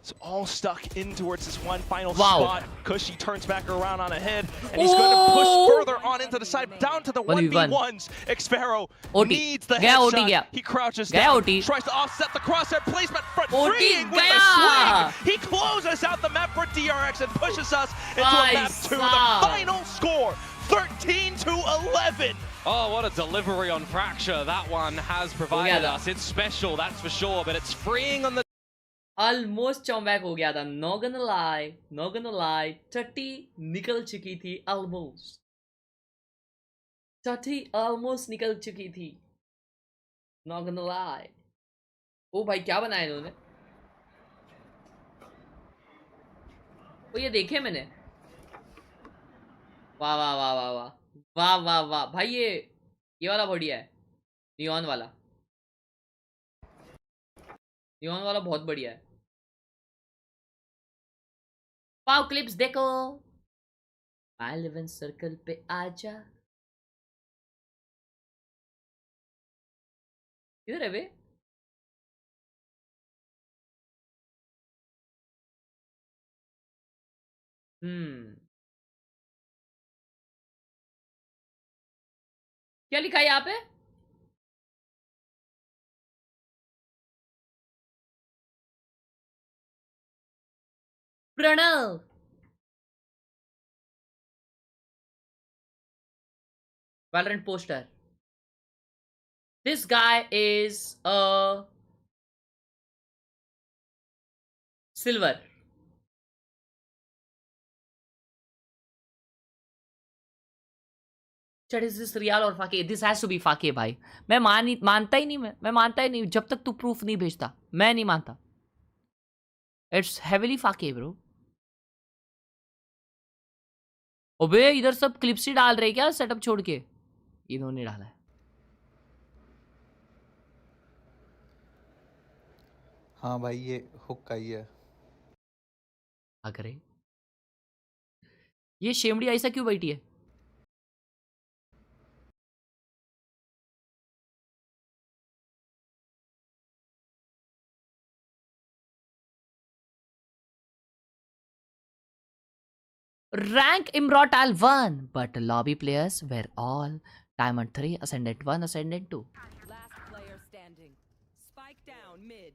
So all stuck in towards this one final spot. Kushi turns back around on ahead, and he's going to push further on into the side, down to the 1v1s. Xfero needs the headshot. He crouches down, tries to offset the crosshair placement, front freeing with a swing. He closes out the map for DRX and pushes us into a map 2. The final score, 13-11. Oh, what a delivery on Fracture. That one has provided us. It's special, that's for sure, but it's freeing on the... Almost comeback हो गया था. Not gonna lie. 30 निकल चुकी थी almost. 30 almost निकल चुकी थी. Not gonna lie. ओ भाई क्या बनाया इन्होंने? ओ ये देखे मैंने. वाह वाह वाह वाह वाह वाह वाह वाह भाई ये वाला बढ़िया है. नियॉन वाला बहुत बढ़िया है. पाव क्लिप्स देखो. माय 11 सर्कल पे आजा. किधर है बे? क्या लिखा है यहाँ पे? Pranav. Valorant poster. This guy is a silver. Chat, is this real or fake? This has to be fake भाई. मैं मानता ही नहीं. मैं मानता ही नहीं जब तक तू प्रूफ नहीं भेजता. मैं नहीं मानता. It's heavily fake, bro. अबे इधर सब क्लिप्स ही डाल रहे क्या सेटअप छोड़ के? इन्होंने डाला है. हाँ भाई ये हुक का ही है. क्या करे? ये शेमड़ी ऐसा क्यों बैठी है? Rank Immortal 1, but lobby players were all Diamond 3, Ascendant 1, Ascendant 2. Last player standing. Spike down mid.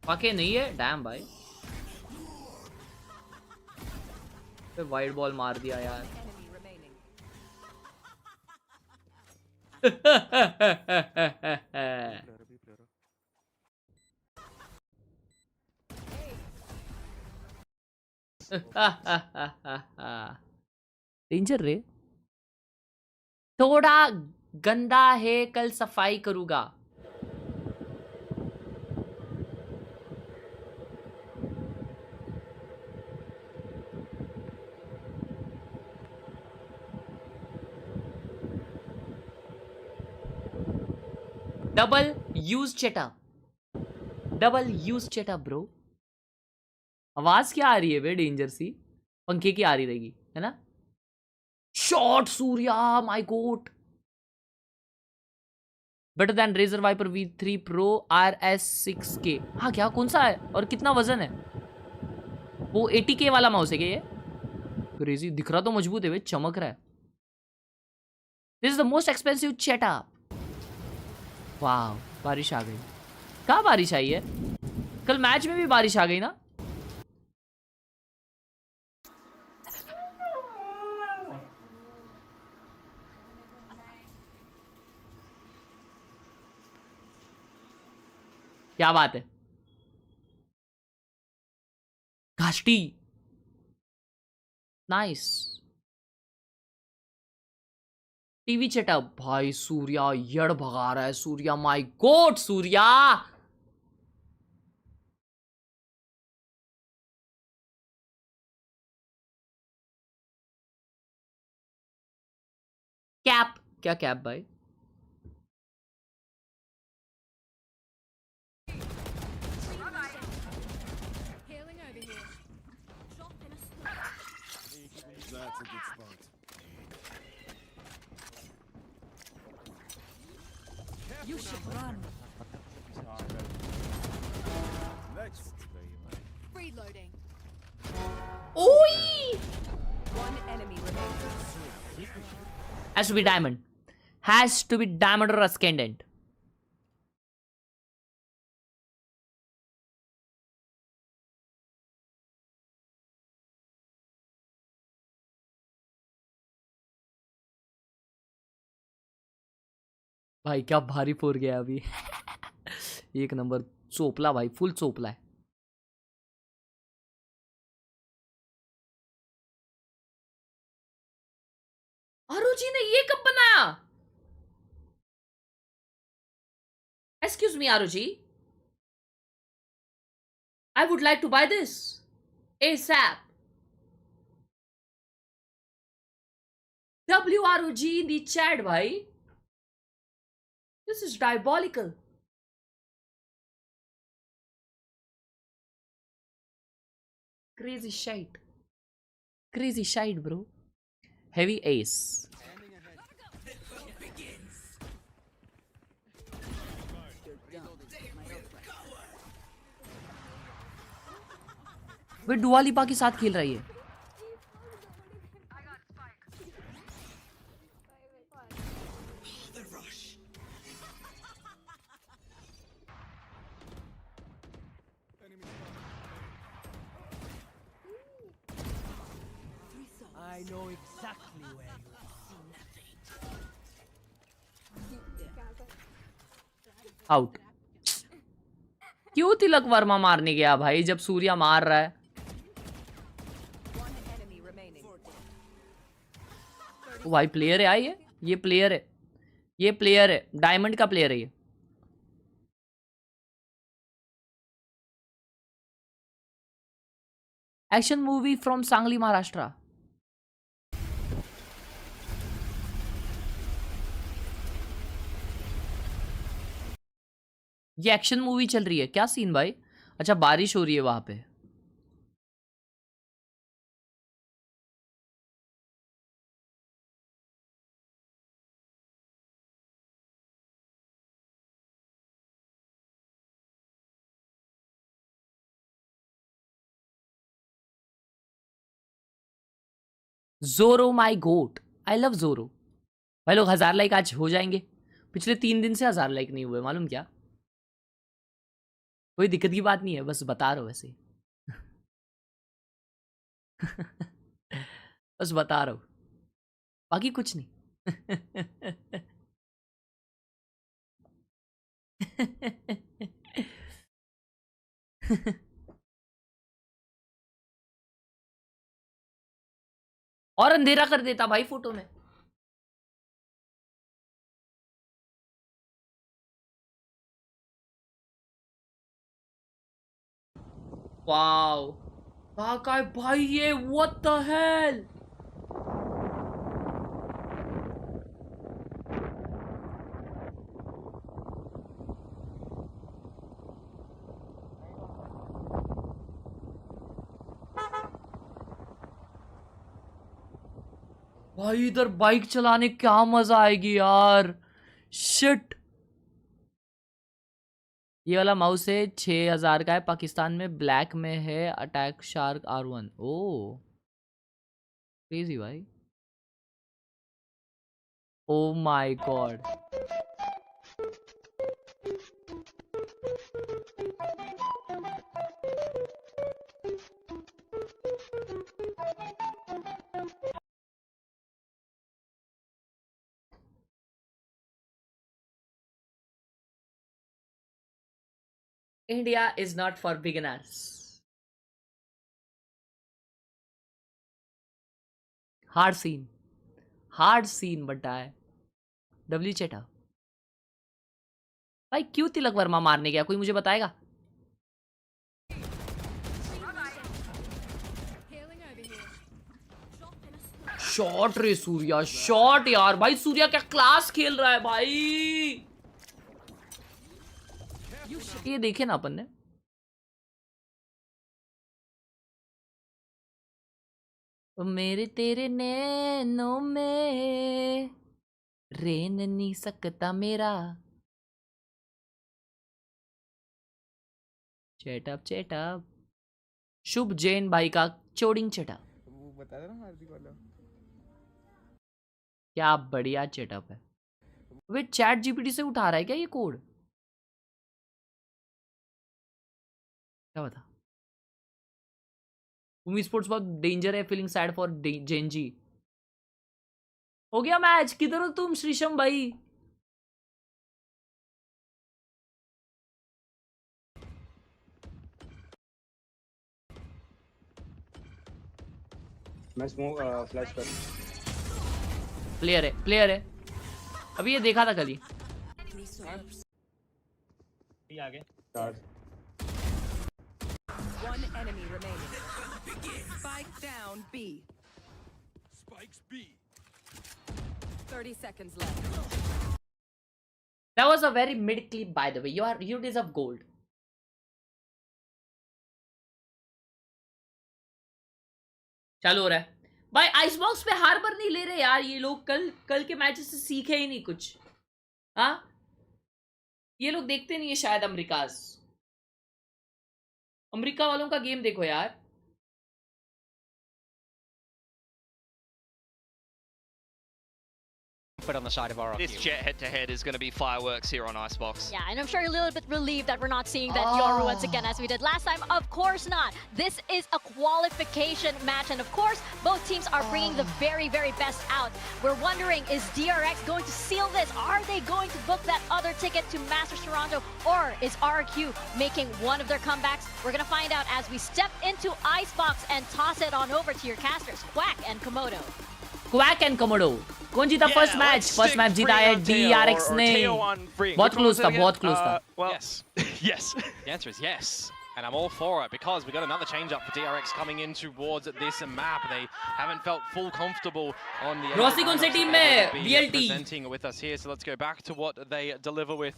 वाकई नहीं है, डैम भाई। वाइड बॉल मार दिया यार। डेंजर रे, थोड़ा गंदा है, कल सफाई करूंगा। डबल यूज चेटअप, डबल यूज चेटअप ब्रो। आवाज क्या आ रही है वे डेंजर सी? पंखे की आ रही रहेगी, है ना? Shot Surya, my god. Better than Razer Viper V3 Pro RS6K। हाँ क्या, कौन सा है और कितना वजन है? वो 80K वाला माउस है क्या ये? क्रेजी, दिख रहा तो मजबूत है वे, चमक रहा है। This is the most expensive चेटअप। वाह, बारिश आ गई। कहाँ बारिश आई है? कल मैच में भी बारिश आ गई ना? क्या बात है? घाष्टी, नाइस। टीवी चेटअप भाई, सूर्या यड़ भगा रहा है। Surya, my God Surya. Cap, क्या कैप भाई? That's a good spot. You should run. Next. Reloading. Oi! One enemy remains. Has to be diamond. Has to be diamond or ascendant. भाई क्या भारी फोर गया अभी। एक नंबर चोपला भाई, फुल चोपला है। आरुजी ने ये कब बनाया? Excuse me Aruji, I would like to buy this ASAP. WROG in the chat भाई, this is diabolical. Crazy shite. Crazy shite, bro. Heavy ace. वे दुआ लिपा के साथ खेल रही है। I know exactly where you are. Out. क्यों तिलक वर्मा मारने गया भाई जब सूर्या मार रहा है? भाई प्लेयर है ये प्लेयर है, ये प्लेयर है, डायमंड का प्लेयर है ये। Action movie from Sangli Maharashtra. ये एक्शन मूवी चल रही है क्या सीन भाई? अच्छा बारिश हो रही है वहां पे। जोरो माई गोट, आई लव जोरो। भाई लोग 1000 लाइक आज हो जाएंगे। पिछले 3 दिन से 1000 लाइक नहीं हुए, मालूम क्या? कोई दिक्कत की बात नहीं है, बस बता रहा हूँ वैसे। बस बता रहा हूँ, बाकी कुछ नहीं। और अंधेरा कर देता भाई फोटो में। वाओ कहाँ है भाई ये? What the hell? भाई इधर बाइक चलाने क्या मजा आएगी यार। शिट। ये वाला माउस है 6000 का है, पाकिस्तान में ब्लैक में है। Attack shark R1। Oh crazy भाई। Oh my god. India is not for beginners. Hard scene बड्डा है। डब्ल्यू चेटा भाई क्यों तिलक वर्मा मारने गया, कोई मुझे बताएगा? शॉट रे सूर्या, शॉट यार भाई। सूर्या क्या क्लास खेल रहा है भाई। ये देखे ना अपन ने। मेरे तेरे नैनों में रेन नहीं सकता मेरा। चेटअप शुभ जैन भाई का चोडिंग चेटा। बता देना हार्दिक वाला। क्या बढ़िया चेटअप है। वे चैट जीपीटी से उठा रहा है क्या ये कोड? क्या बता? उमी स्पोर्ट्स बहुत डेंजर है, फीलिंग सैड फॉर जेन.G। हो गया मैच, किधर हो तुम श्रीशम भाई? मैं फ्लैश कर। प्लेयर है अभी ये देखा था कल ही। आगे One enemy remaining. Spike down B. Spikes B. 30 seconds left. That was a very mid clip by the way. You deserve gold. चालू हो रहा है भाई। आइस बॉक्स पे हार पर नहीं ले रहे यार ये लोग। कल के मैचेस से सीखे ही नहीं कुछ। हाँ ये लोग देखते नहीं है शायद। अमेरिका वालों का गेम देखो यार। But on the side of RRQ. This jet head-to-head is going to be fireworks here on Icebox. Yeah, and I'm sure you're a little bit relieved that we're not seeing that Yoru once again as we did last time. Of course not. This is a qualification match, and of course, both teams are bringing the very, very best out. We're wondering, is DRX going to seal this? Are they going to book that other ticket to Masters Toronto, or is RRQ making one of their comebacks? We're going to find out as we step into Icebox and toss it on over to your casters, Quack and Komodo. Quack and Komodo. कौन जीता first match जीता है DRX ने। बहुत close था। Well, yes. The answer is yes. And I'm all for it because we got another change up for DRX coming in towards this map. They haven't felt full comfortable on the Rossi कौन सी team में? VLT presenting with us here. So let's go back to what they deliver with.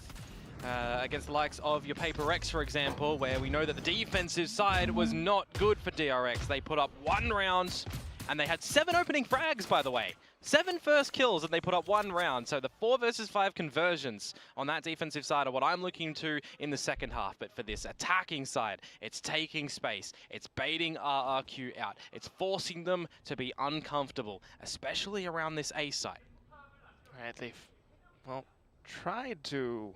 against the likes of your Paper X, for example, where we know that the defensive side was not good for DRX. They put up 1 round, and they had 7 opening frags, by the way. 7 first kills, and they put up 1 round. So the 4 versus 5 conversions on that defensive side are what I'm looking to in the second half. But for this attacking side, it's taking space. It's baiting RRQ out. It's forcing them to be uncomfortable, especially around this A site. All right, they've, well, tried to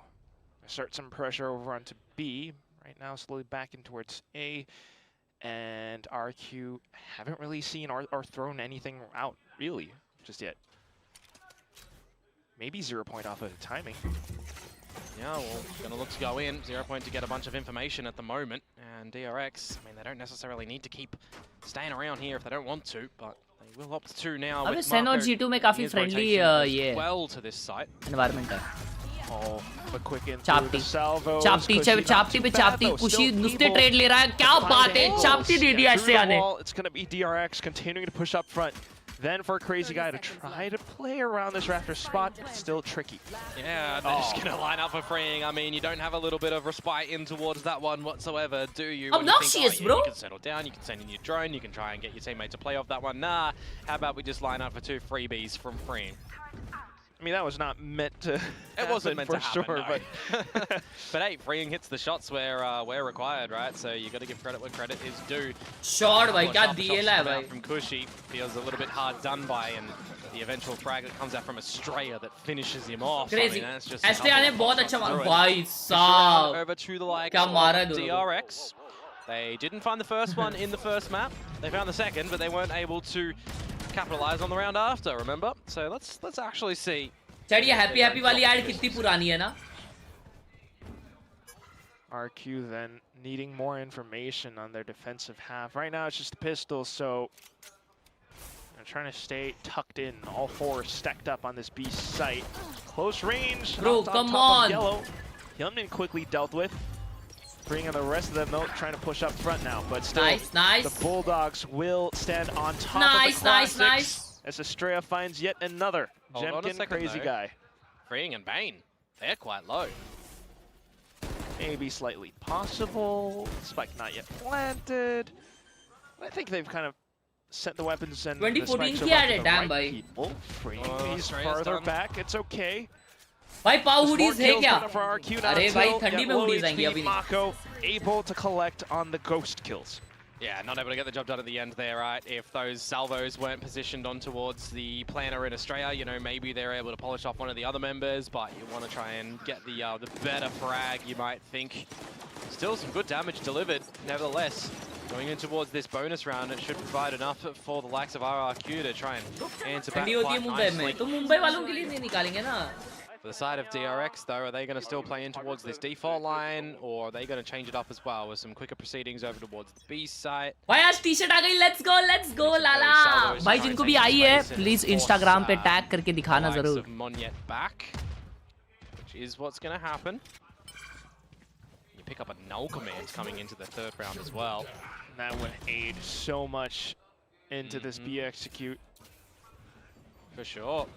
assert some pressure over onto B. Right now, slowly backing towards A. And RQ haven't really seen or thrown anything out, really, just yet. Maybe 0 point off of the timing. Yeah, well, gonna look to go in. 0 point to get a bunch of information at the moment. And DRX, I mean, they don't necessarily need to keep staying around here if they don't want to, but they will opt to now. अबे Sen और G2 में काफी friendly ये well to this site. environment है. Oh, but quick in चापटी salvos. चापटी पे चापटी कुशी नुस्ते trade ले रहा है क्या बात है चापटी दे दिया इससे आने. It's going to be DRX continuing to push up front. Then for Crazy Guy to try to play around this Raptor spot, it's still tricky. Yeah, they're just going to line up for freeing. I mean, you don't have a little bit of respite in towards that one whatsoever, do you? Obnoxious, you bro. You can settle down, you can send in your drone, you can try and get your teammate to play off that one. Nah, how about we just line up for 2 freebies from freeing? I mean, that was not meant to It wasn't meant for to happen, sure, no. but but hey, freeing hits the shots where required, right? So you got to give credit where credit is due. Shot भाई क्या Sharp दिए shots ला come भाई. out from Cushy feels a little bit hard done by, and the eventual frag that comes out from Estrella that finishes him off. Crazy. I mean, that's just Estrella ने बहुत अच्छा मारा भाई Push साहब. over to the likes क्या मारा है of दोनों को. DRX. They didn't find the first one in the first map. They found the second, but they weren't able to capitalize on the round after. Remember? So let's actually see. चल ये happy वाली add कितनी पुरानी है ना. RQ then needing more information on their defensive half. Right now it's just a pistol, so they're trying to stay tucked in. All 4 stacked up on this B site. Close range. Bro, come on. Yellow. Hyunmin quickly dealt with. Bringing the rest of the note, trying to push up front now, but still nice. the Bulldogs will stand on top Nice, of the classics. nice. As Estrella finds yet another Hold on a Gen.G second, Crazy though. Guy. Freeing and Bane, they're quite low. Maybe slightly possible. Spike not yet planted. I think they've kind of set the weapons and the 2014 spikes की over ad to है, the damn right भाई. people. Freeing Oh, these Estrella's farther done. back. It's okay. भाई पाव hoodies है क्या? अरे भाई Until ठंडी में low हुडीज आएंगी HP अभी नहीं. Mako able to collect on the ghost kills. Yeah, not able to get the job done at the end there, right? If those salvos weren't positioned on towards the planner in Australia, you know, maybe they're able to polish off one of the other members, but you want to try and get the better frag, you might think. Still some good damage delivered, nevertheless. Going in towards this bonus round, it should provide enough for the likes of RRQ to try and answer back ठंडी होती है quite Mumbai में nicely. तो मुंबई वालों के लिए नहीं निकालेंगे ना. For the side of DRX, though, are they going to still play in towards this default line, or are they going to change it up as well with some quicker proceedings over towards the B site? भाई आज T-shirt आ गई. Let's go लाला. भाई जिनको भी आई है please Instagram पे tag करके दिखाना जरूर. Monyet back, which is what's going to happen. You pick up a null command coming into the 3rd round as well. That would aid so much into this B execute. For sure.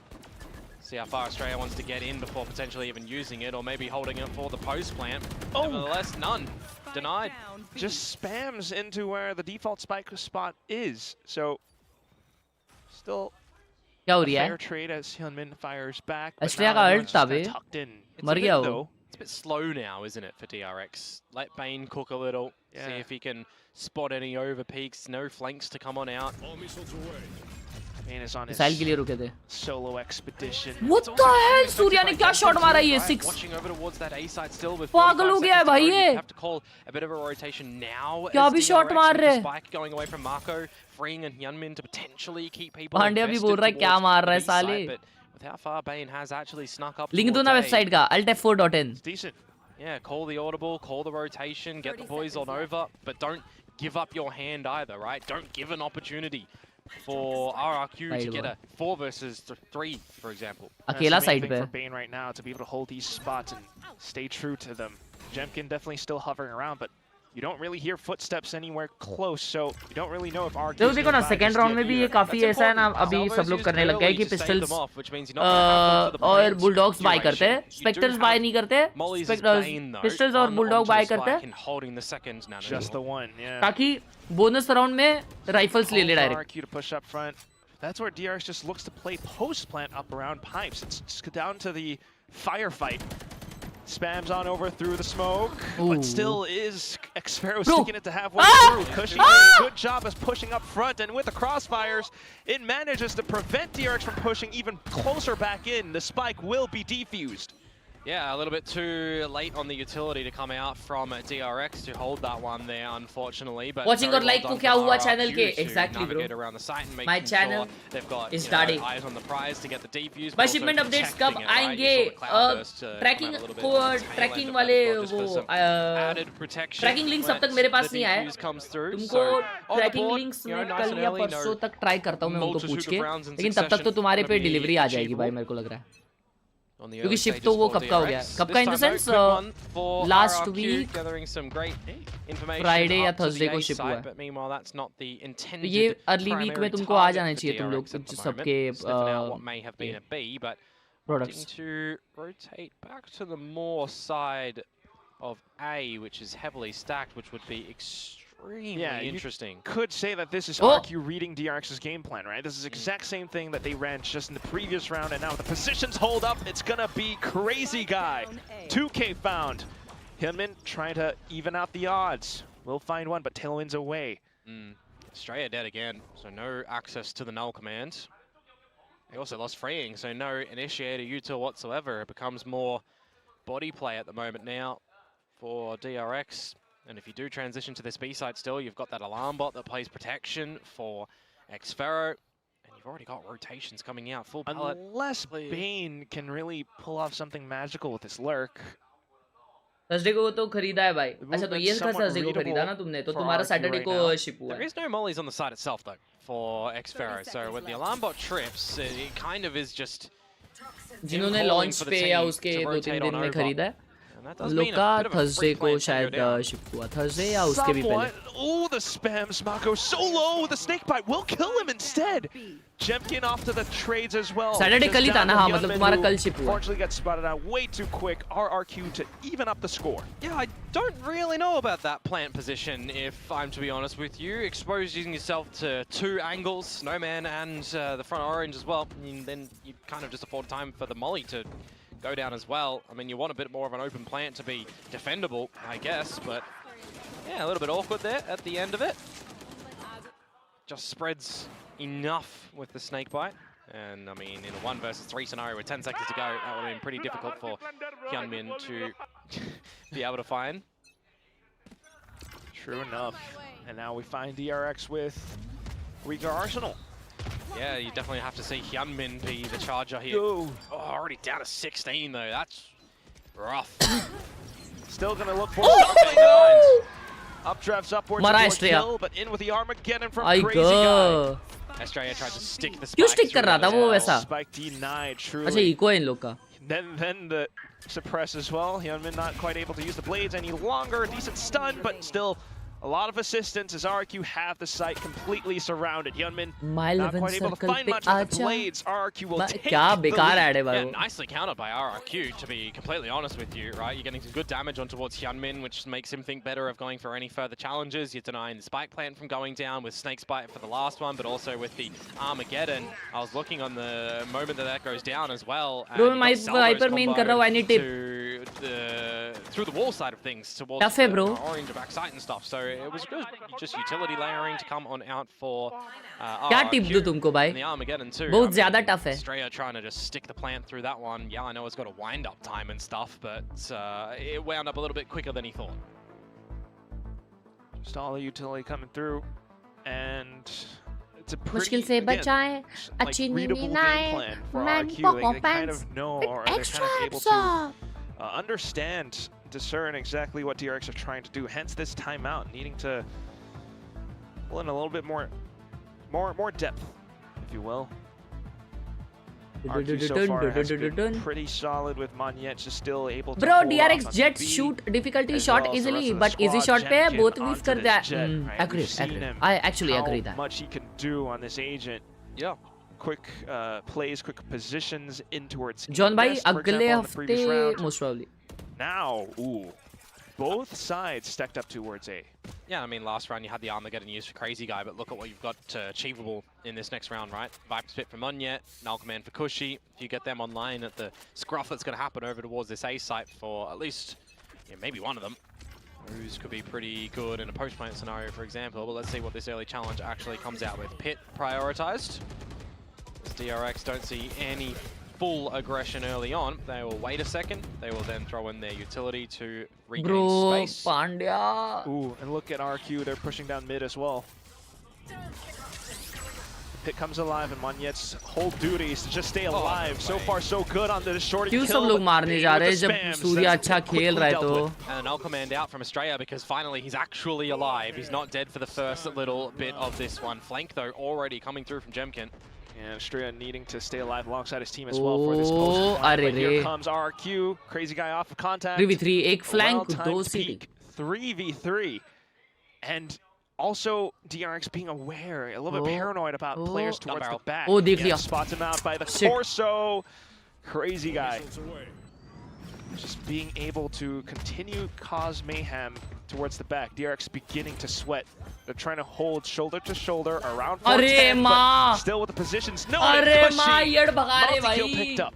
See how far Australia wants to get in before potentially even using it, or maybe holding it for the post plant. Oh. Nevertheless, none. Denied. Just spams into where the default spike spot is. So still क्या हो a रही है? fair trade as Hyunmin fires back. Australia का ult था बे. मर गया वो. It's a bit slow now, isn't it, for DRX? Let Bane cook a little, see if he can spot any over peaks, no flanks to come on out. Bane is on his missile के लिए रुके थे. solo expedition. What the hell? Surya ने क्या shot मारा ये 6. Watching over towards that A side still with पागल हो गया है भाई ये. have to call a bit of a rotation now. क्या भी शॉट मार रहे. Spike going away from Mako, freeing and Hyunmin to potentially keep people. Pandya भी बोल रहा है क्या मार रहा है साले. With how far Bane has actually snuck up. Link दो ना वेबसाइट का altf4.in. Decent. Yeah, call the audible, call the rotation, get the boys on over, but don't give up your hand either, right? Don't give an opportunity for RRQ to get a 4 versus 3, for example. अकेला side पे. For Bane right now to be able to hold these spots and stay true to them. Jemkin definitely still hovering around, but You don't really hear footsteps anywhere close, so you don't really know if RRQ. तो देखो ना second round में भी ये काफी ऐसा है ना, अभी सब लोग करने लग गए कि पिस्टल्स और बुलडॉग्स बाय करते हैं, स्पेक्टर्स बाय नहीं करते, पिस्टल्स और बुलडॉग बाय करते हैं ताकि बोनस राउंड में राइफल्स ले ले direct. That's where DRX just looks to play post plant up around pipes. It's just down to the firefight. Spams on over through the smoke, but still is Xfero sticking it to halfway through. Cushy doing a good job as pushing up front, and with the crossfires, it manages to prevent DRX from pushing even closer back in. The spike will be defused. Yeah, a little bit too late on the utility to come out from DRX to hold that one there, unfortunately. But watching और like को क्या हुआ channel के? Exactly, bro. My channel is starting. Eyes on the prize to get the defuse. My shipment updates कब आएंगे? Tracking वाले वो tracking links अब तक मेरे पास नहीं आए. तुमको tracking links मैं कल या परसों तक try करता हूँ मैं उनको पूछ के, लेकिन तब तक तो तुम्हारे पे delivery आ जाएगी भाई, मेरे को लग रहा है. क्योंकि शिफ्ट तो वो कब का हो गया, कब का in the sense last week Friday या थर्सडे को शिप हुआ है. ये अर्ली वीक में तुमको आ जाना चाहिए तुम लोग सबके products. Of A, which is heavily stacked, which would be extremely interesting. You could say that this is RRQ reading DRX's game plan, right? This is the exact same thing that they ran just in the previous round, and now the positions hold up. It's gonna be crazy guy. 2K found. Hyunmin trying to even out the odds. We'll find one, but Tailwind's away. Straya dead again, so no access to the null command. They also lost freeing, so no initiator util whatsoever. It becomes more body play at the moment now for DRX. And if you do transition to this B side still, you've got that alarm bot that plays protection for Xfero. And you've already got rotations coming out, full pallet. Unless Bane can really pull off something magical with this lurk. Thursday को तो खरीदा है भाई. अच्छा तो ये Thursday को खरीदा ना तुमने, तो तुम्हारा सैटरडे को शिप हुआ है. There is no mollies on the side itself though for Xfero. So when the alarm bot trips, it kind of is just जिन्होंने लॉन्च पे या उसके 2-3 दिन में खरीदा है, लोग का थर्सडे को शायद शिप हुआ, थर्सडे या उसके भी पहले. Oh, the spam Smako so low. The snake bite will kill him instead. Jemkin off to the trades as well. Saturday कल ही था ना? हाँ, मतलब तुम्हारा कल शिप हुआ. Unfortunately got spotted out way too quick. RRQ to even up the score. Yeah, I don't really know about that plant position, if I'm to be honest with you. Exposing yourself to 2 angles, no man and the front orange as well. And then you kind of just afford time for the molly to go down as well. I mean, you want a bit more of an open plant to be defendable, I guess, but yeah, a little bit awkward there at the end of it. Just spreads enough with the snake bite. And I mean, in a 1 versus 3 scenario with 10 seconds to go, that would have been pretty difficult for Hyunmin to be able to find. True enough. And now we find DRX with weaker arsenal. Yeah, you definitely have to see Hyunmin be the charger here. Oh, already down to 16 though. That's rough. Still gonna look for the updrafts upwards for a kill, but in with the Armageddon from Crazy Guy. Estrella tried to stick the spike. क्यों stick कर रहा था वो वैसा? Spike denied, truly. अच्छा eco है इन लोग का. Then the suppress as well. Hyunmin not quite able to use the blades any longer. Decent stun, but still a lot of assistance as RRQ have the site completely surrounded. Hyunmin not quite able to find much with the blades. RRQ will take the lead. Yeah, nicely countered by RRQ, to be completely honest with you, right? You're getting some good damage on towards Hyunmin, which makes him think better of going for any further challenges. You're denying the spike plant from going down with Snake's Bite for the last one, but also with the Armageddon. I was looking on the moment that goes down as well. Bro, my Viper main कर रहा हूँ, any tip? Through the wall side of things towards the orange backside and stuff. So it was good, just utility layering to come on out for क्या tip दूँ तुमको भाई? the Armageddon too. बहुत ज़्यादा tough है. Straya trying to just stick the plant through that one. Yeah, I know it's got a wind up time and stuff, but it wound up a little bit quicker than he thought. Just all the utility coming through, and it's a pretty मुश्किल से बचाएं, अच्छी नींद आए, man they kind of know, or they're kind of able to understand, discern exactly what DRX are trying to do. Hence this timeout, needing to pull in a little bit more depth, if you will. RRQ so far has been pretty solid with Monyet just still able to Bro, hold DRX off on Jets B, shoot difficulty as shot well as the easily, rest of the but easy squad. shot pe Gen.G both onto weave करते this हैं. Jet, right? Agree, We've seen agree. him, I actually how agree that. much he can do on this agent. Yeah. Quick plays, quick positions in towards John bhai, West, for अगले example, in the previous हफ्ते round. most probably. Now, ooh, both sides stacked up towards A. Yeah, I mean, last round you had the armor getting used for Crazy Guy, but look at what you've got achievable in this next round, right? Viper Spit for Monyet, Null Command for Cushy. If you get them online at the scruff that's going to happen over towards this A site for at least, maybe one of them. Ruse could be pretty good in a post-plant scenario, for example, but let's see what this early challenge actually comes out with. Pit prioritized. As DRX don't see any full aggression early on. They will wait a second. They will then throw in their utility to regain space. Pandya. Ooh, and look at RRQ. They're pushing down mid as well. Pit comes alive, and Monyet's whole duty is to just stay alive. So far, so good on the shorty kill. क्यों सब लोग मारने जा रहे हैं जब सूर्य अच्छा खेल रहा है तो? And an Null Command out from Australia because finally he's actually alive. He's not dead for the first little bit of this one. Flank though already coming through from Jemkin. And Australia needing to stay alive alongside his team as well for this post. But here comes RRQ, Crazy Guy off of contact. 3v3, एक flank, दो peak, 3v3. And also DRX being aware, a little bit paranoid about players towards the back. Oh, देख लिया. Spots him out by the torso. Crazy Guy. Just being able to continue cause mayhem towards the back. DRX beginning to sweat. They're trying to hold shoulder to shoulder around 410, but still with the positions. No, multi-kill picked up.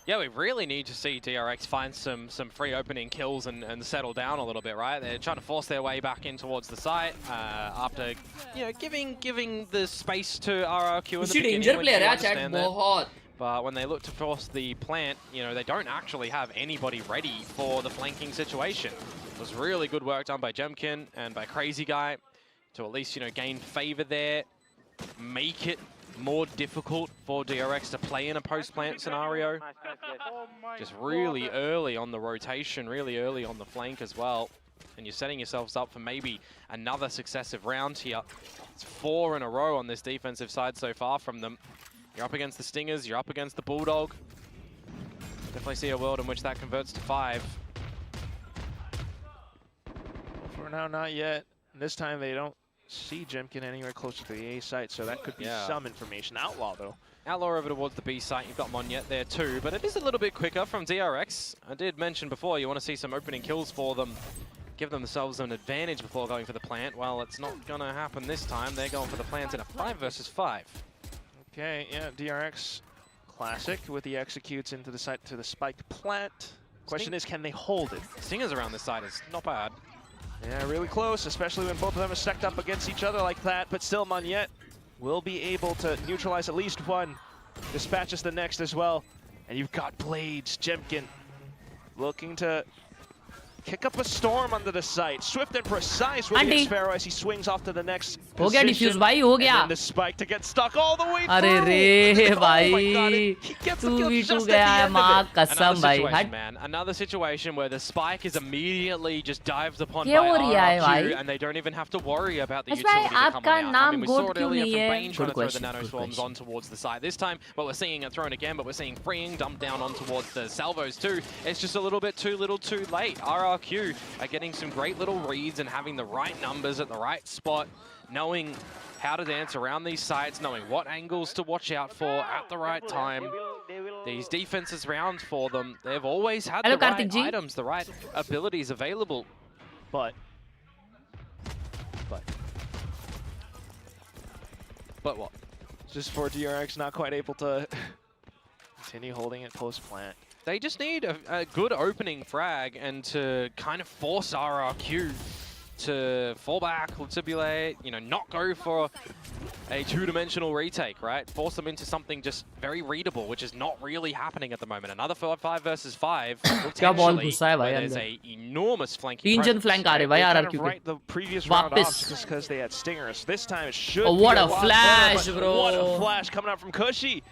Yeah, we really need to see DRX find some free opening kills and settle down a little bit, right? They're trying to force their way back in towards the site after, giving the space to RRQ in the beginning. Player, understand that. But when they look to force the plant, they don't actually have anybody ready for the flanking situation. It was really good work done by Jemkin and by Crazy Guy to at least, gain favor there, make it more difficult for DRX to play in a post-plant scenario. Just really early on the rotation, really early on the flank as well. And you're setting yourselves up for maybe another successive round here. It's 4 in a row on this defensive side so far from them. You're up against the Stingers, you're up against the Bulldog. Definitely see a world in which that converts to 5. For now, not yet. And this time they don't see Jemkin anywhere closer to the A site, so that could be some information. Outlaw, though. Outlaw over towards the B site. You've got Monyet there too, but it is a little bit quicker from DRX. I did mention before you want to see some opening kills for them. Give themselves an advantage before going for the plant. Well, it's not going to happen this time. They're going for the plant in a 5 versus 5. Okay, yeah, DRX classic with the executes into the site to the spiked plant. Question is, can they hold it? Stingers around this side is not bad. Yeah, really close, especially when both of them are stacked up against each other like that, but still Monyet will be able to neutralize at least one. Dispatches the next as well. And you've got Blades, Jemkin, looking to kick up a storm under the site. Swift and precise with the Sparrow as he swings off to the next हो गया diffuse भाई हो गया and the spike to get stuck all the way अरे रे भाई 2v2 गया है माँ कसम भाई Another situation where the spike is immediately just dived upon by RRQ and they don't even have to worry about the utility to come out. I mean, we saw it earlier from Bane trying to throw the nano swarms on towards the site this time, but we're seeing it thrown again, but we're seeing freeing dumped down on towards the salvos too. It's just a little bit too little too late. RRQ are getting some great little reads and having the right numbers at the right spot, knowing how to dance around these sites, knowing what angles to watch out for at the right time. These defenses round for them, they've always had the right items, the right abilities available. But what? Just for DRX not quite able to continue holding it post-plant. They just need a good opening frag and to kind of force RRQ to fall back, ultibulate, not go for a two-dimensional retake, right? Force them into something just very readable, which is not really happening at the moment. Another 5 versus 5, potentially, where there's a enormous flanking presence. flank आ रहे भाई RRQ Right, the previous round off just because they had stingers. This time it should be what a flash, bro. What a flash coming out from Cushy.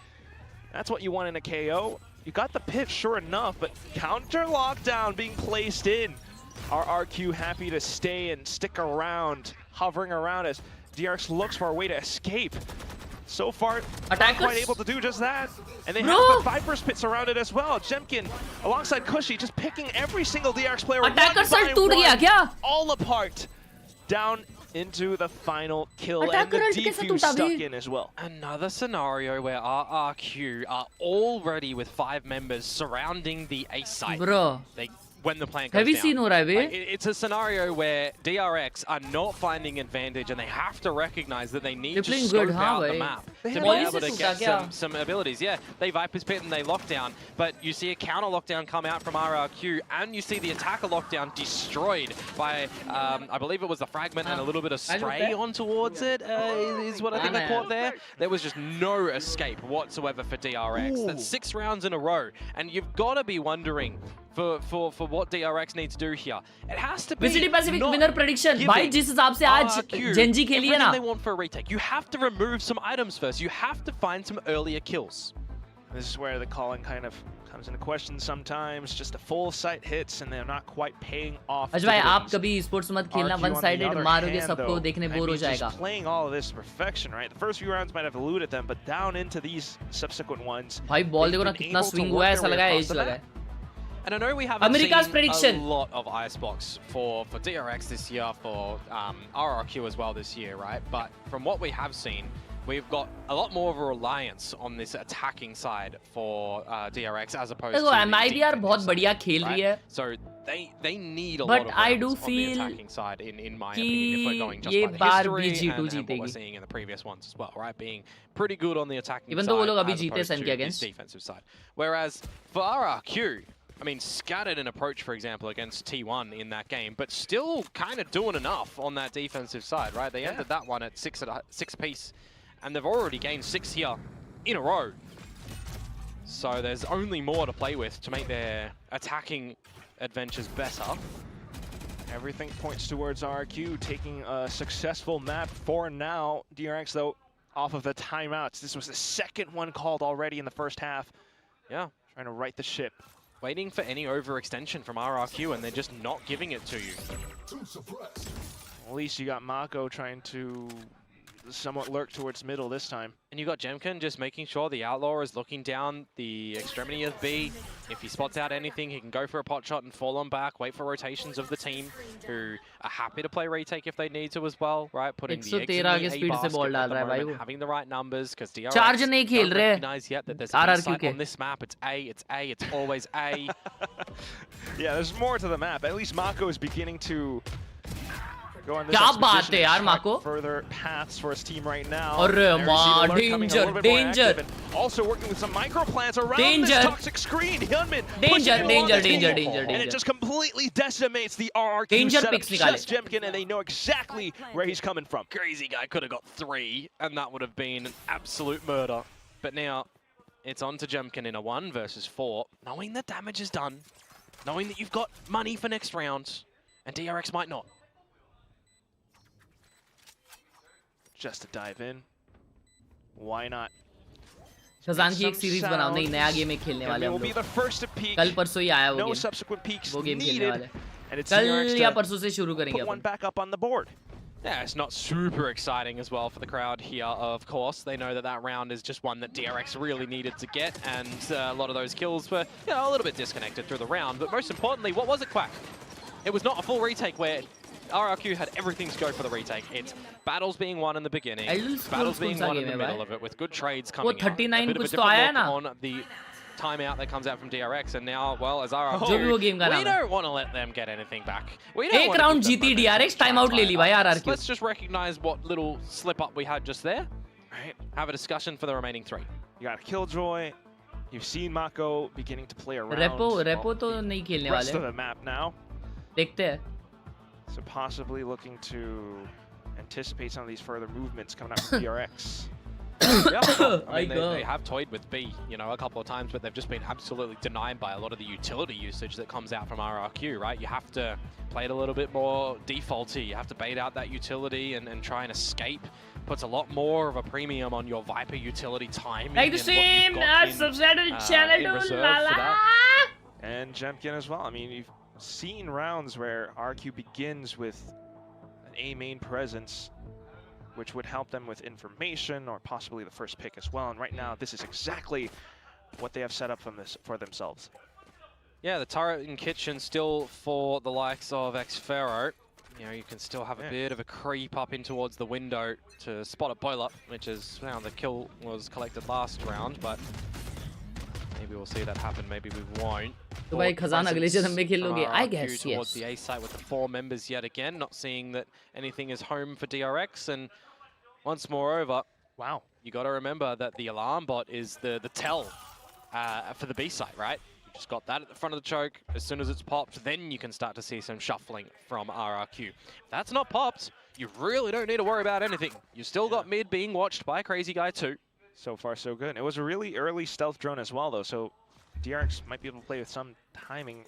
That's what you want in a KO. You got the pit, sure enough, but counter lockdown being placed in. RRQ happy to stay and stick around, hovering around as DRX looks for a way to escape. so far, not Attackers? quite able to do just that. And they have the Viper's Pit surrounded as well. Jemkin, alongside Cushy, just picking every single DRX player Attackers one by टूट गया क्या? all apart. Down into the final kill, and the defuse stuck in as well. Another scenario where RRQ are already with 5 members surrounding the A site. Bro. When the plant goes Heavy down. scene हो रहा है बे. It's a scenario where DRX are not finding advantage and they have to recognize that they need to scope out the map to be able to get some abilities. Yeah, they Viper's Pit and they lockdown, but you see a counter lockdown come out from RRQ and you see the attacker lockdown destroyed by, I believe it was the fragment and a little bit of spray on towards it, is what I think I caught there. There was just no escape whatsoever for DRX. That's 6 rounds in a row, and you've got to be wondering for what DRX needs to do here. It has to be VCT PACIFIC winner prediction. भाई जिस हिसाब से आज Gen.G खेली है ना. They want for a retake. You have to remove some items first. You have to find some earlier kills. This is where the calling kind of comes into question sometimes. Just a full site hits and they're not quite paying off. अच्छा भाई आप कभी sports मत खेलना, one-sided मारोगे सबको देखने bore हो जाएगा. Playing all of this to perfection, right? The first few rounds might have eluded them, but down into these subsequent ones. भाई बॉल देखो ना कितना swing हुआ है, ऐसा लगा है edge लगा है. And I know we haven't America's seen prediction. a lot of Icebox for DRX this year, for RRQ as well this year, right? But from what we have seen, we've got a lot more of a reliance on this attacking side for DRX as opposed to the MIBR बहुत बढ़िया खेल रही है. So they need a lot of rounds on the attacking side, in my opinion, if we're going just by the history and what we're seeing in the previous ones as well, right? Being pretty good on the attacking Even side though वो लोग अभी as जीते opposed Sen to के this against. defensive side. Whereas for RRQ, I mean, scattered an approach, for example, against T1 in that game, but still kind of doing enough on that defensive side, right? They ended that one at 6 apiece, and they've already gained 6 here in a row. So there's only more to play with to make their attacking adventures better. Everything points towards RRQ taking a successful map for now. DRX, though, off of the timeouts. This was the second one called already in the first half. Yeah. Trying to right the ship. Waiting for any overextension from RRQ, and they're just not giving it to you. At least you got Mako trying to somewhat lurk towards middle this time. And you got Jemkin just making sure the Outlaw is looking down the extremity of B. If he spots out anything, he can go for a pot shot and fall on back, wait for rotations of the team, who are happy to play retake if they need to as well, right? Putting the eggs in the A basket at the moment, having the right numbers, because DRX don't recognize yet that there's insight on this map. It's A, it's always A. Yeah, there's more to the map. At least Mako is beginning to go on this क्या बात है यार माको. Further paths for his team right now. अरे माँ, danger. Also working with some micro plants around this toxic screen. Hyunmin Danger. And it just completely decimates the RRQ setup. Just Jemkin, and they know exactly where he's coming from. Crazy guy could have got 3, and that would have been an absolute murder. But now it's on to Jemkin in a 1 versus 4, knowing that damage is done, knowing that you've got money for next round, and DRX might not. Just to dive in. Why not? Khajan की एक series बनाओ, नहीं नया game एक खेलने वाले हम लोग. कल परसों ही आया वो गेम खेलने वाले. कल या परसों से शुरू करेंगे one back up on the board. Yeah, it's not super exciting as well for the crowd here, of course. They know that that round is just one that DRX really needed to get, and a lot of those kills were, you know, a little bit disconnected through the round. But most importantly, what was it, Quack? It was not a full retake where RRQ had everything to go for the retake. It's battles being won in the beginning, battles being won in the middle of it, with good trades coming out. A bit of a different look on the timeout that comes out from DRX, and now, well, as RRQ, we don't want to let them get anything back. We don't एक round जीती DRX, timeout ले ली भाई RRQ. Let's just recognize what little slip up we had just there. Right. Have a discussion for the remaining 3. You got Killjoy. You've seen Mako beginning to play around. Repo तो नहीं खेलने वाले. Rest of the map now. देखते हैं. So possibly looking to anticipate some of these further movements coming out from DRX. Yeah, I mean, they have toyed with B, you know, a couple of times, but they've just been absolutely denied by a lot of the utility usage that comes out from RRQ, right? You have to play it a little bit more defaulty. You have to bait out that utility and try and escape. Puts a lot more of a premium on your Viper utility timing. Like the same, subscribe to the channel, and Jemkin as well. I mean, you've seen rounds where RQ begins with an A main presence, which would help them with information or possibly the first pick as well. And right now, this is exactly what they have set up for themselves. Yeah, the turret and kitchen still for the likes of Khelraay. You know, you can still have a bit of a creep up in towards the window to spot a boiler, which is how the kill was collected last round, but maybe we'll see that happen, maybe we won't. तो भाई खजाना अगले जन्म में खेलोगे, I guess, towards yes. the A site with the 4 members yet again, not seeing that anything is home for DRX, and once more over, wow, you got to remember that the alarm bot is the tell for the B site, right? You just got that at the front of the choke. As soon as it's popped, then you can start to see some shuffling from RRQ. If that's not popped, you really don't need to worry about anything. You still got mid being watched by Crazy Guy too. So far, so good. It was a really early stealth drone as well, though, so DRX might be able to play with some timing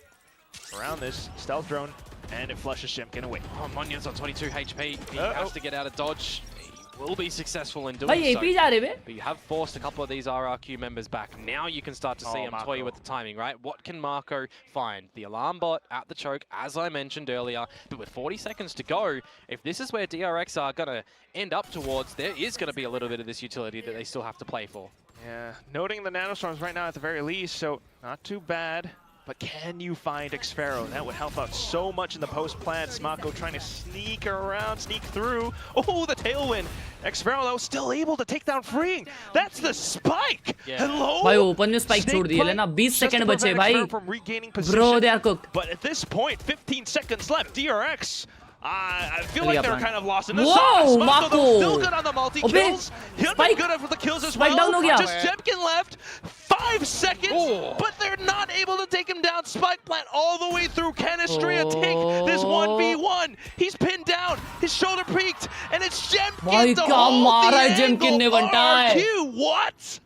around this stealth drone, and it flushes Jemkin away. Oh, Munion's on 22 HP. He has to get out of dodge. He will be successful in doing भाई so. AP जा रहे बे. But you have forced a couple of these RRQ members back. Now you can start to see him toy with the timing, right? What can Marco find? The alarm bot at the choke, as I mentioned earlier. But with 40 seconds to go, if this is where DRX are going to end up towards, there is going to be a little bit of this utility that they still have to play for. Yeah, noting the nanostorms right now at the very least, so not too bad. But can you find Khelraay? That would help out so much in the post plant. Smako trying to sneak around, sneak through. Oh, the tailwind. Khelraay though still able to take down Freeing. That's the spike. Yeah. Hello. भाई open में spike छोड़ दिए लेना 20 second बचे भाई. Bro, they are cooked. But at this point, 15 seconds left. DRX. I feel like they're kind of lost in the sauce. Smako though still good on the multi-kills. He'll be good for the kills as well. Just Jemkin left. 5 seconds, but they're not able to take him down. Spike plant all the way through. Canistria take this 1v1. He's pinned down. His shoulder peaked, and it's Jemkin to hold the angle. RRQ, what?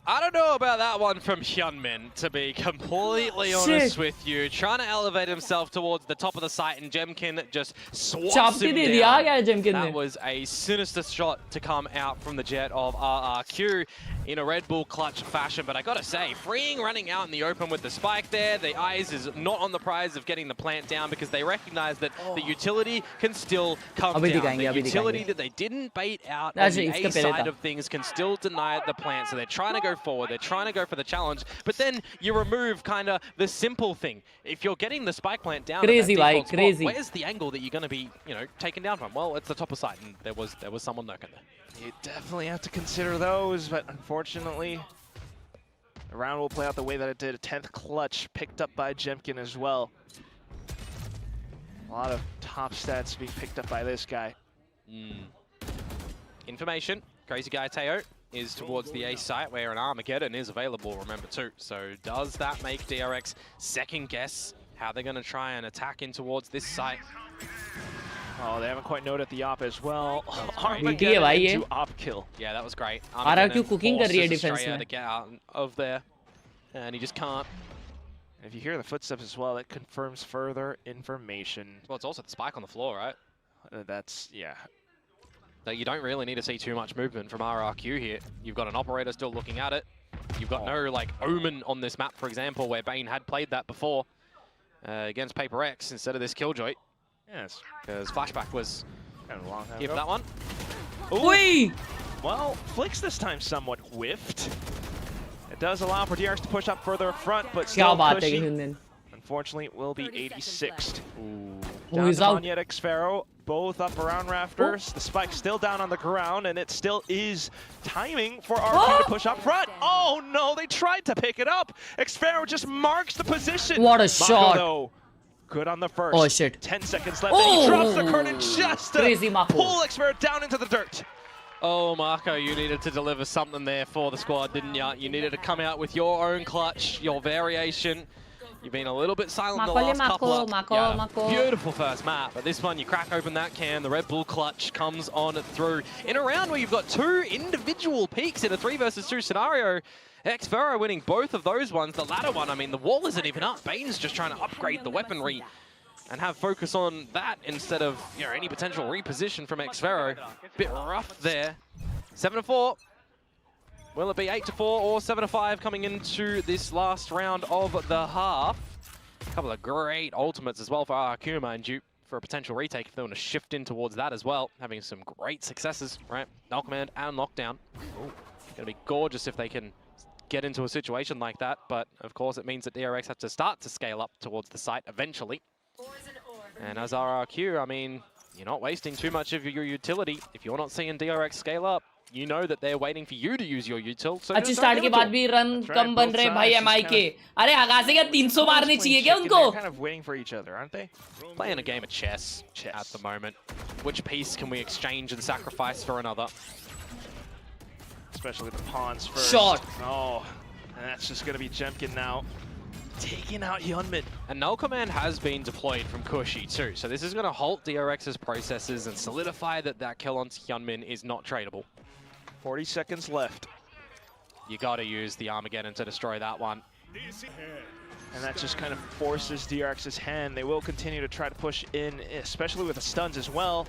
I don't know about that one from Hyunmin, to be completely honest with you. Trying to elevate himself towards the top of the site, and Jemkin just swats him down. That was a sinister shot to come out from the jet of RRQ in a Red Bull clutch fashion. But I gotta say, Freeing running out in the open with the spike there, the eyes is not on the prize of getting the plant down because they recognize that the utility can still come down. The utility that they didn't bait out on the A side of things can still deny the plant. So they're trying to go forward, they're trying to go for the challenge, but then you remove kind of the simple thing. If you're getting the spike plant down, crazy, like crazy. Where's the angle that you're going to be, you know, taken down from? Well, it's the top of sight, and there was someone lurking there. You definitely have to consider those, but unfortunately, the round will play out the way that it did. A 10th clutch picked up by Jemkin as well. A lot of top stats being picked up by this guy. Information, Crazy Guy Teo is towards the A site where an Armageddon is available, remember too. So does that make DRX second guess how they're going to try and attack in towards this site? Oh, they haven't quite noted the op as well. Armageddon into op kill. Yeah, that was great. RRQ cooking कर रही है defense में. To get out of there, and he just can't. And if you hear the footsteps as well, that confirms further information. Well, it's also the spike on the floor, right? That's, yeah. So you don't really need to see too much movement from RRQ here. You've got an operator still looking at it. You've got no like Omen on this map, for example, where Bane had played that before against Paper X instead of this Killjoy. Yes. Because Flashback was kind of a long time ago. that one. Ooh. Well, Flicks this time somewhat whiffed. It does allow for DRX to push up further up front, but still pushing. Unfortunately, it will be 86th. Down yet Khelraay, both up around rafters. The spike still down on the ground, and it still is timing for RRQ to push up front. Oh no, they tried to pick it up. Khelraay just marks the position. What a shot. Though, good on the first. Oh shit. 10 seconds left, and he drops the curtain just to pull Khelraay down into the dirt. Oh, Marco, you needed to deliver something there for the squad, didn't you? You needed to come out with your own clutch, your variation. You've been a little bit silent the last couple of beautiful first map, but this one you crack open that can, the Red Bull clutch comes on through. In a round where you've got two individual peaks in a 3 versus 2 scenario, Khelraay winning both of those ones. The latter one, I mean, the wall isn't even up. Bane's just trying to upgrade the weaponry and have focus on that instead of, you know, any potential reposition from Khelraay. Bit rough there. 7-4. Will it be 8-4 or 7-5 coming into this last round of the half? A couple of great ultimates as well for RRQ, mind you. for a potential retake if they want to shift in towards that as well. Having some great successes, right? Null command and lockdown. Going to be gorgeous if they can get into a situation like that, but of course it means that DRX have to start to scale up towards the site eventually. And as RRQ, I mean, you're not wasting too much of your utility. If you're not seeing DRX scale up, you know that they're waiting for you to use your util. So अच्छी start के बाद भी run कम बन रहे भाई MI के. अरे आगाज़े क्या 300 मारने चाहिए क्या उनको? Kind of waiting for each other, aren't they? Playing a game of chess at the moment. Which piece can we exchange and sacrifice for another? Especially the pawns first. Shot. Oh, and that's just going to be Gen.G now. Taking out Hyunmin. And Null Command has been deployed from Kushi too, so this is going to halt DRX's processes and solidify that that kill on Hyunmin is not tradable. 40 seconds left. You got to use the Armageddon to destroy that one. And that just kind of forces DRX's hand. They will continue to try to push in, especially with the stuns as well.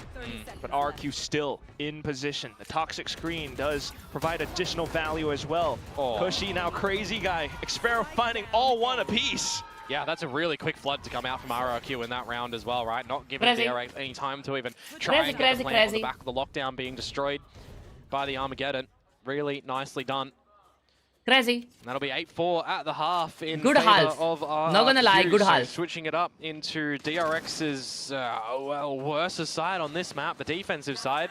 But RRQ still in position. The toxic screen does provide additional value as well. Kushi now crazy guy. Xpero finding all one apiece. Yeah, that's a really quick flood to come out from RRQ in that round as well, right? Not giving DRX any time to even try and get the plant on the back of the lockdown being destroyed by the Armageddon. Really nicely done. Crazy. And that'll be 8-4 at the half in good half. Of RRQ. Not gonna lie, good so half. Switching it up into DRX's well, worse side on this map, the defensive side.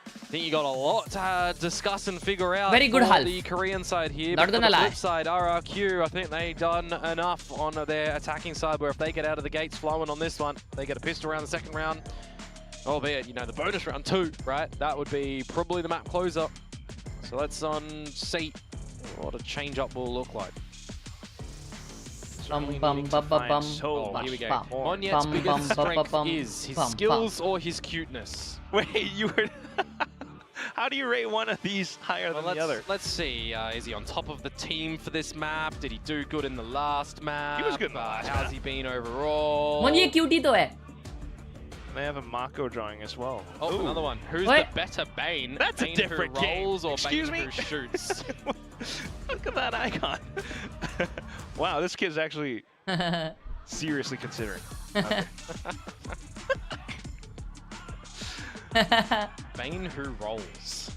I think you got a lot to discuss and figure out. Very good half. The Korean side here. Not gonna lie. Flip side, RRQ, I think they done enough on their attacking side where if they get out of the gates flowing on this one, they get a pistol round the second round. Albeit, you know, the bonus round too, right? That would be probably the map closer. So let's see what a change up will look like. So here we go. Monyet's biggest strength is his skills or his cuteness. Wait, you were... How do you rate one of these higher than the other? Let's see. Is he on top of the team for this map? Did he do good in the last map? He was good in the last How's he been overall? Monye cutie to hai. They have a Mako drawing as well. Oh, Ooh. another one. Who's the better Bane? That's Bane a different who rolls game. or Excuse Bane me? who shoots? Look at that icon. Wow, this kid's actually seriously considering. Okay. Bane who rolls.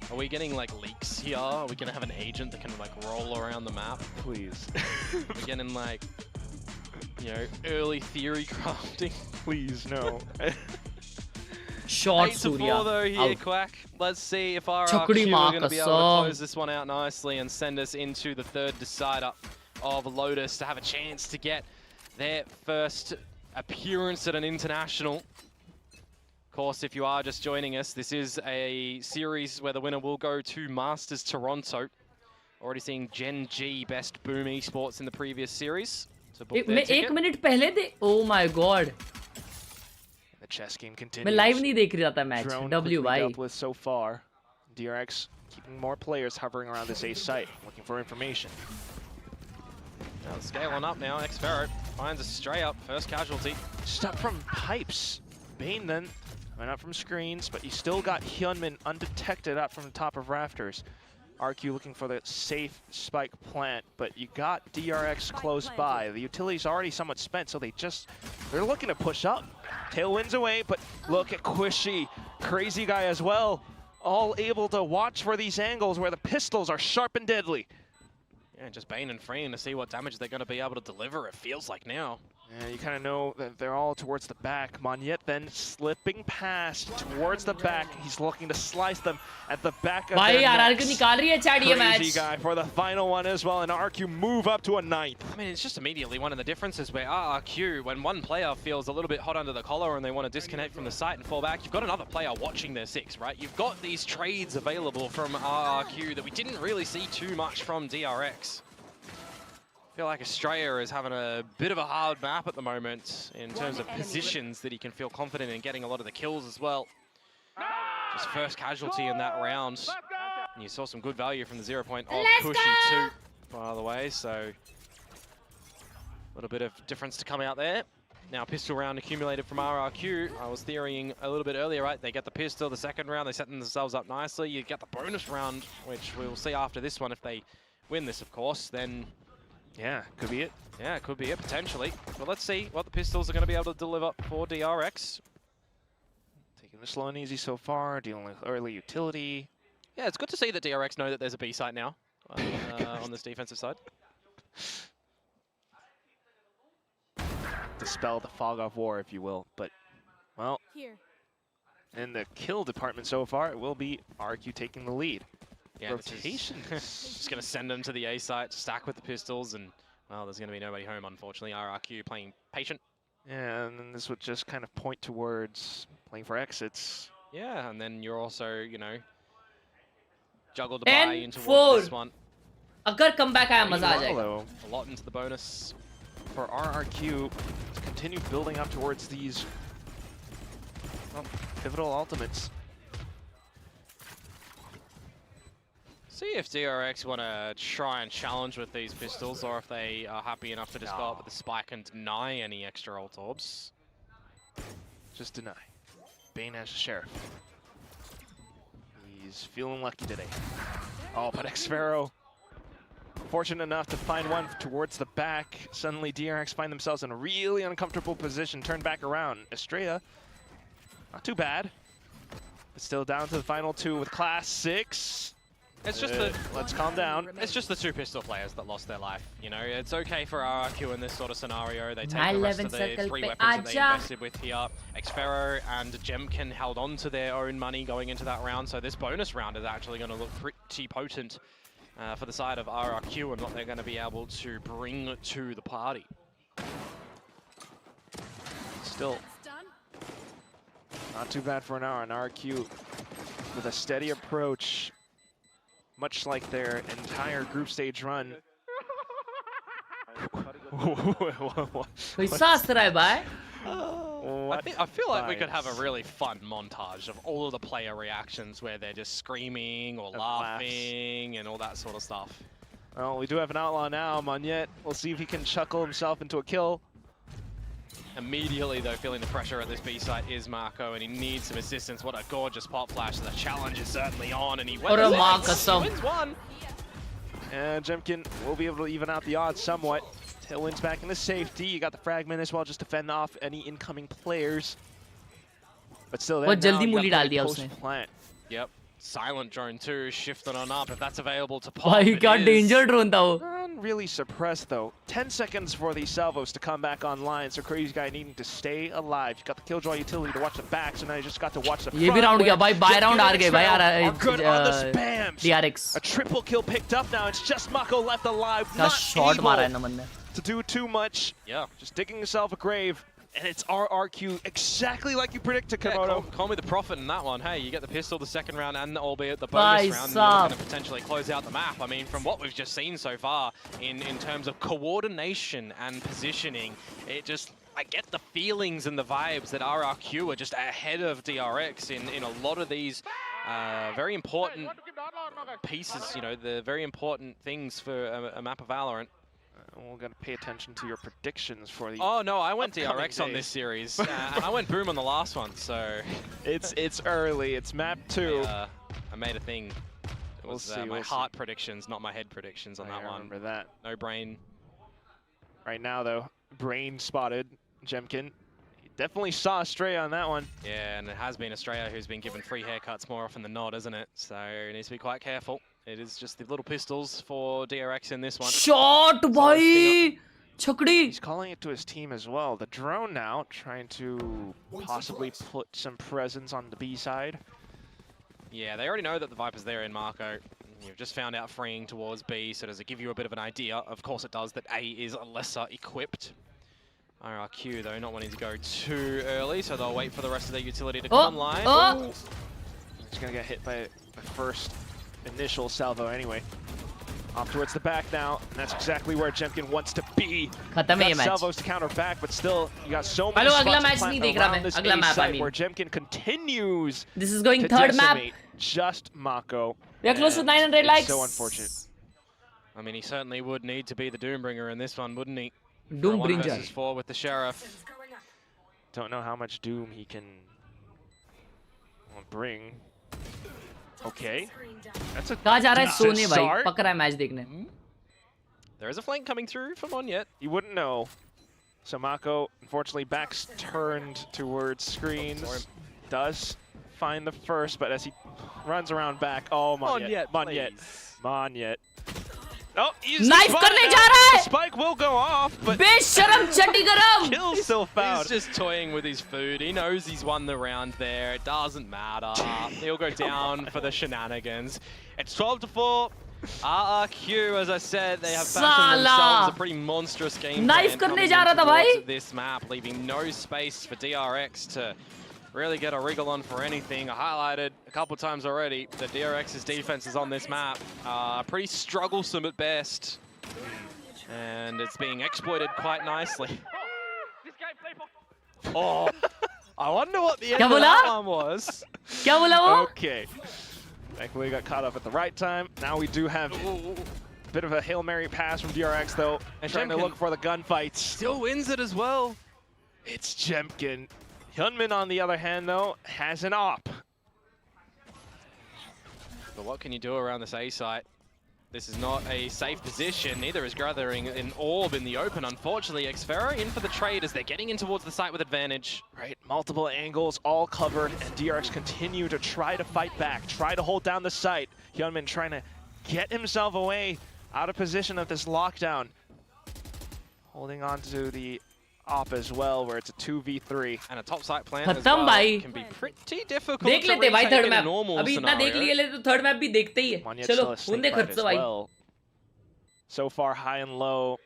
Are we getting like leaks here? Are we gonna have an agent that can like roll around the map? Please. We're getting like, you know, early theory crafting. Please, no. Short 8-4 Surya. though here, Out. Quack. Let's see if RRQ Chakri are going to be able to Marcus. close this one out nicely and send us into the third decider of Lotus to have a chance to get their first appearance at an international. Of course, if you are just joining us, this is a series where the winner will go to Masters Toronto. Already seeing Gen.G best boom esports in the previous series. So book their ticket. 1 minute पहले थे. Oh my god. The chess game continues. मैं live नहीं देख रहा था match. Drone W quickly भाई. dealt with so far. DRX keeping more players hovering around this A site, looking for information. Now scaling up now. Xpero finds a stray up. First casualty. Stop from pipes. Bane then went up from screens, but you still got Hyunmin undetected up from the top of rafters. RQ looking for the safe spike plant, but you got DRX close by. The utility's already somewhat spent, so they're looking to push up. Tailwind's away, but look at Kushi, crazy guy as well. All able to watch for these angles where the pistols are sharp and deadly. Yeah, just Bane and freeing to see what damage they're going to be able to deliver, it feels like now. Yeah, you kind of know that they're all towards the back. Monyet then slipping past towards the back. He's looking to slice them at the back of भाई their RRQ necks. निकाल रही है chat ये match. Crazy guy for the final one as well, and RRQ move up to a 9th. I mean, it's just immediately one of the differences where RRQ, when one player feels a little bit hot under the collar and they want to disconnect from the site and fall back, you've got another player watching their 6, right? You've got these trades available from RRQ that we didn't really see too much from DRX. I feel like Australia is having a bit of a hard map at the moment in terms of positions that he can feel confident in getting a lot of the kills as well. Just first casualty in that round. And you saw some good value from the 0 point of Kushi too, by the way, so a little bit of difference to come out there. Now pistol round accumulated from RRQ. I was theorying a little bit earlier, right? They get the pistol, the second round, they set themselves up nicely. You get the bonus round, which we'll see after this one. If they win this, of course, then Yeah, could be it. Yeah, it could be it, potentially. But let's see what the pistols are going to be able to deliver for DRX. Taking it slow and easy so far, dealing with early utility. Yeah, it's good to see that DRX know that there's a B site now on this defensive side. Dispel the fog of war, if you will. But, well, in the kill department so far, it will be RRQ taking the lead. Yeah, rotation. Just going to send them to the A site, stack with the pistols, and, well, there's going to be nobody home, unfortunately. RRQ playing patient. Yeah, and then this would just kind of point towards playing for exits. Yeah, and then you're also, you know, juggle the buy into this one. अगर comeback आया मजा आ जाएगा. A lot into the bonus for RRQ to continue building up towards these pivotal ultimates. See if DRX want to try and challenge with these pistols, or if they are happy enough to just go up with the spike and deny any extra ult orbs. Just deny. Bane as a sheriff. He's feeling lucky today. Oh, but Xfero, fortunate enough to find one towards the back. Suddenly DRX find themselves in a really uncomfortable position, turn back around. Estrella, not too bad, but still down to the final two with Class 6. It's just let's calm down. It's just the two pistol players that lost their life. You know, it's okay for RRQ in this sort of scenario. They take the rest of the 3 weapons that they invested with here. Xfero and Gen.G held on to their own money going into that round, so this bonus round is actually going to look pretty potent for the side of RRQ and what they're going to be able to bring to the party. Still not too bad for an hour on RRQ with a steady approach. Much like their entire group stage run. I feel like we could have a really fun montage of all of the player reactions where they're just screaming or laughing and all that sort of stuff. Well, we do have an outlaw now, Magnet. We'll see if he can chuckle himself into a kill. Immediately, though, feeling the pressure at this B site is Marco, and he needs some assistance. What a gorgeous pop flash. The challenge is certainly on, and he wins one. And Gen.G will be able to even out the odds somewhat. Tailwind's back into safety. You got the fragment as well, just to fend off any incoming players. But still, then now you got the post-plant. Yep. Silent drone too, shifting on up if that's available to pop. भाई क्या danger drone था वो. Really suppressed though. 10 seconds for these salvos to come back online. So Crazy Guy needing to stay alive. You got the Killjoy utility to watch the back, so now you just got to watch the front. ये भी round गया भाई, buy round आ गए भाई यार. Good on the spams. DRX. A triple kill picked up now. It's just Mako left alive. क्या shot मारा है नमन ने. To do too much. Yeah. Just digging himself a grave. And it's RRQ, exactly like you predicted, Komodo. Yeah, call me the prophet in that one. Hey, you get the pistol the second round, and albeit the bonus round, and going to potentially close out the map. I mean, from what we've just seen so far, in terms of coordination and positioning, it just, I get the feelings and the vibes that RRQ are just ahead of DRX in a lot of these very important pieces, you know, the very important things for a map of Valorant. We're going to pay attention to your predictions for the Oh no, I went DRX on this series, and I went boom on the last one, so... It's early, it's map 2. I made a thing. It was my heart predictions, not my head predictions on that one. I remember that. No brain. Right now though, brain spotted Gen.G. He definitely saw Estrella on that one. Yeah, and it has been Estrella who's been given free haircuts more often than not, isn't it? So he needs to be quite careful. It is just the little pistols for DRX in this one. Shot, boy! Chakdi! He's calling it to his team as well. The drone now trying to possibly put some presence on the B side. Yeah, they already know that the Viper's there in Marco. You've just found out freeing towards B, so does it give you a bit of an idea? Of course it does, that A is lesser equipped. RRQ, though, not wanting to go too early, so they'll wait for the rest of their utility to come online. He's going to get hit by the first initial salvo anyway. Off towards the back now, and that's exactly where Gen.G wants to be. Got salvos to counter back, but still, you got so many spots to plant around this A site where Gen.G continues. This is going to third map. Just Mako. We are close to 900 likes. So unfortunate. I mean, he certainly would need to be the Doombringer in this one, wouldn't he? Doombringer. 1 versus 4 with the Sheriff. Don't know how much Doom he can bring. Okay. That's a कहाँ जा रहा है सोने भाई? पकड़ा है match देखने. There is a flank coming through from Monyet. You wouldn't know. So Mako, unfortunately, back's turned towards screens. Does find the first, but as he runs around back, oh, Monyet. Oh, he's Knife करने जा रहा है. Spike will go off, but बेशरम चड्डी गरम. kill still found. He's just toying with his food. He knows he's won the round there. It doesn't matter. He'll go down for the shenanigans. It's 12-4. RRQ, as I said, they have fashioned themselves a pretty monstrous game Knife plan करने जा रहा था भाई. towards this map, leaving no space for DRX to really get a wriggle on for anything. I highlighted a couple times already that DRX's defenses on this map are pretty strugglesome at best. And it's being exploited quite nicely. Oh, I wonder what the end of that one was. क्या बोला वो? Okay. Thankfully, got caught up at the right time. Now we do have a bit of a Hail Mary pass from DRX, though. And trying to look for the gunfights. Still wins it as well. It's Jemkin. Hyunmin, on the other hand, though, has an op. But what can you do around this A site? This is not a safe position. Neither is gathering an orb in the open, unfortunately. Khelraay in for the trade as they're getting in towards the site with advantage. Right, multiple angles, all covered, and DRX continue to try to fight back, try to hold down the site. Hyunmin trying to get himself away out of position of this lockdown. Holding on to the op as well, where it's a 2v3. And a top site plant as खत्म well भाई. can be pretty difficult देख to लेते भाई retake third in a map. normal अभी इतना देख scenario. लिए तो थर्ड मैप भी देखते ही है. Monyet's चलो still a snake बंदे bite खर्च as भाई. well. So far, high and low.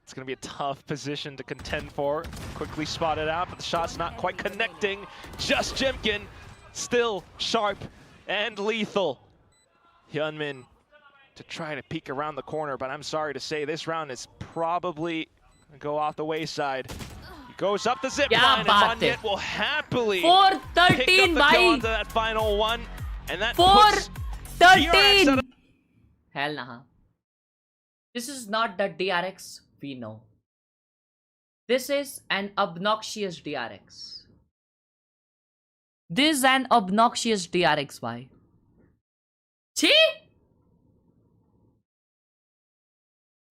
It's going to be a tough position to contend for. Quickly spotted out, but the shot's not quite connecting. Just Jemkin, still sharp and lethal. Hyunmin to try to peek around the corner, but I'm sorry to say this round is probably going to go off the wayside. He goes up the zip line, and Monyet will happily pick up the kill onto that final one. And that puts DRX out of... Hell nah. This is not the DRX we know. This is an obnoxious DRX. This is an obnoxious DRX, bhai. छी?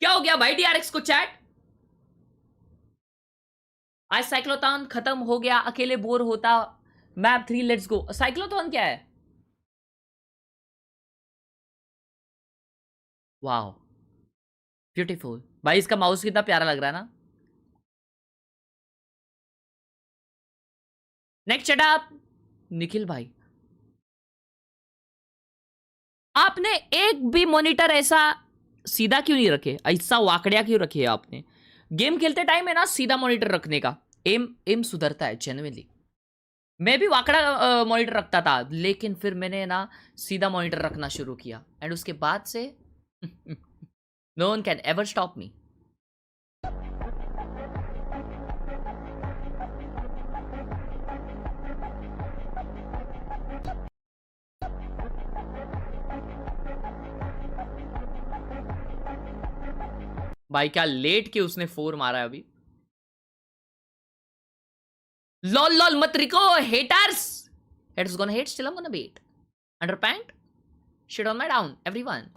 क्या हो गया भाई DRX को chat? आज cyclothon खत्म हो गया, अकेले बोर होता. Map 3 let's go. साइक्लोथॉन क्या है? वाओ, ब्यूटीफुल भाई. इसका माउस कितना प्यारा लग रहा है ना. नेक्स्ट चैट निखिल भाई, आपने एक भी मॉनिटर ऐसा सीधा क्यों नहीं रखे? ऐसा वाकड़िया क्यों रखे है आपने? गेम खेलते टाइम है ना सीधा मॉनिटर रखने का एम सुधरता है जेन्युइनली. मैं भी वाकड़ा मॉनिटर रखता था, लेकिन फिर मैंने ना सीधा मॉनिटर रखना शुरू किया एंड उसके बाद से no one can ever stop me. भाई क्या लेट के उसने 4 मारा है अभी. लॉल लॉल मत रिको haters. Haters gonna hate, still I'm gonna beat. Underpant? Shit on my down, everyone.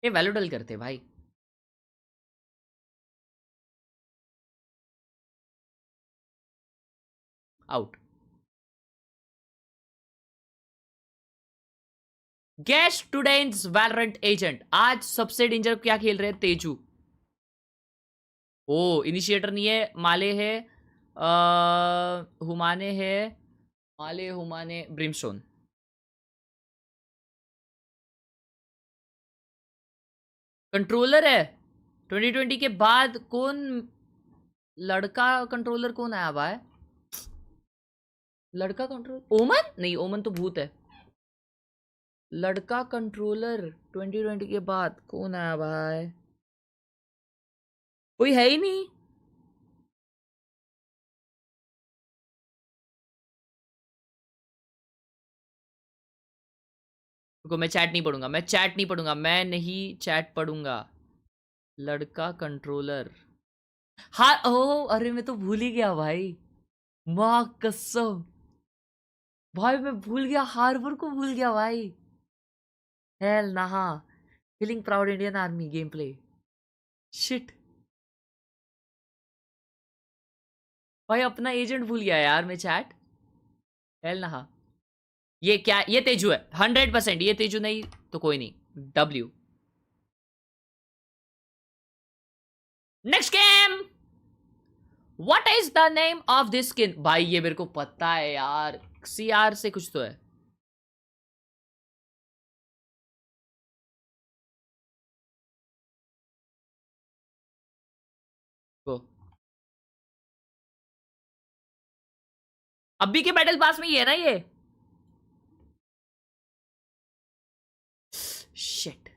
ये वैल्यूडल करते भाई. Out. Guess students Valorant agent. आज सबसे डेंजर क्या खेल रहे हैं? तेजू. ओ इनिशिएटर नहीं है, माले है, हुमाने है, माले हुमाने ब्रिमस्टोन. कंट्रोलर है 2020 के बाद. कौन लड़का कंट्रोलर कौन आया भाई? लड़का कंट्रोलर ओमन नहीं, ओमन तो भूत है. लड़का कंट्रोलर 2020 के बाद कौन आया भाई? कोई है ही नहीं. को मैं चैट नहीं पढ़ूंगा, मैं चैट नहीं पढ़ूंगा, मैं नहीं चैट पढ़ूंगा. लड़का कंट्रोलर. हाँ ओ अरे मैं तो भूल ही गया भाई. माँ कसम भाई मैं भूल गया, हार्बर को भूल गया भाई. हेल नहा. Feeling proud Indian army game play. Shit भाई अपना एजेंट भूल गया यार मैं चैट। हेल ना ये क्या, ये तेजू है 100%। ये तेजू नहीं तो कोई नहीं। W next game. What is the name of this skin? भाई ये मेरे को पता है यार, CR से कुछ तो है। को अभी के बैटल पास में ही है ना ये। शिट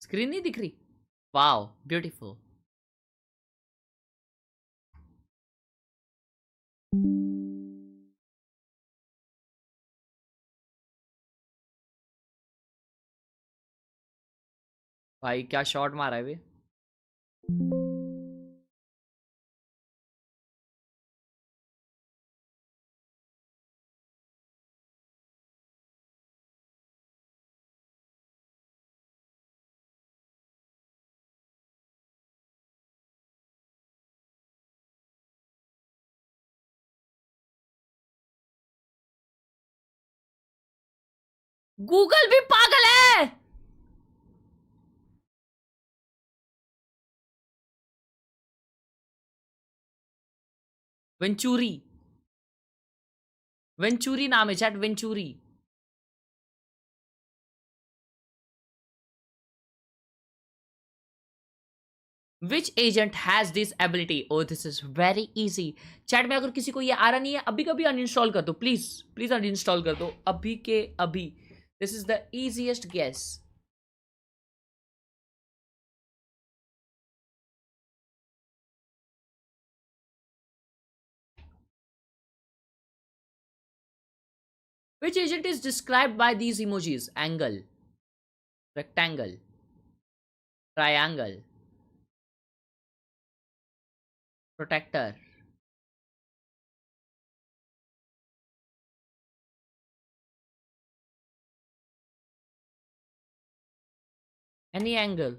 स्क्रीन नहीं दिख रही। Wow beautiful. भाई क्या शॉट मारा है वे। गूगल भी पागल है। वेंचुरी, वेंचुरी नाम है chat, venturi. Which agent has this ability? Oh, this is very easy. Chat में अगर किसी को ये आ रहा नहीं है अभी कभी अनइंस्टॉल कर दो प्लीज, प्लीज अनइंस्टॉल कर दो अभी के अभी। This is the easiest guess. Which agent is described by these emojis? Angle, rectangle, triangle, protector. Any angle.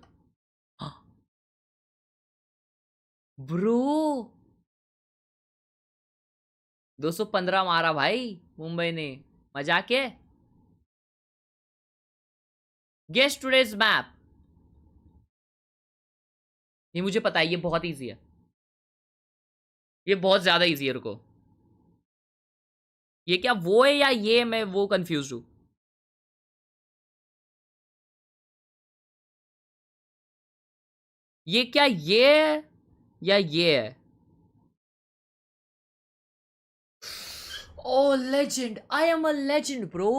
Bro 215 मारा भाई मुंबई ने, मजाक है। Guess today's map. ये मुझे पता है, ये बहुत इजी है, ये बहुत ज्यादा इजी है। रुको ये क्या वो है या ये, मैं वो कंफ्यूज हूं। ये क्या ये है या ये है? Oh legend, I am a legend bro.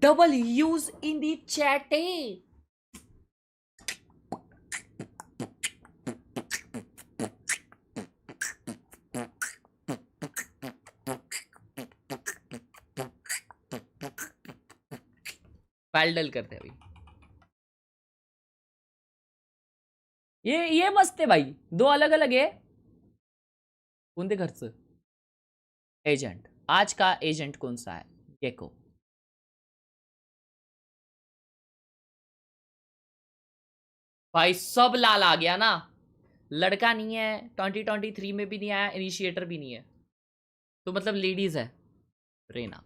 Double use in the chat. File डल करते हैं अभी। ये मस्त है भाई, दो अलग अलग है। कौन दे घर से एजेंट? आज का एजेंट कौन सा है? गेको। भाई सब लाल आ गया ना, लड़का नहीं है, 2023 में भी नहीं आया, इनिशिएटर भी नहीं है, तो मतलब लेडीज है। रेना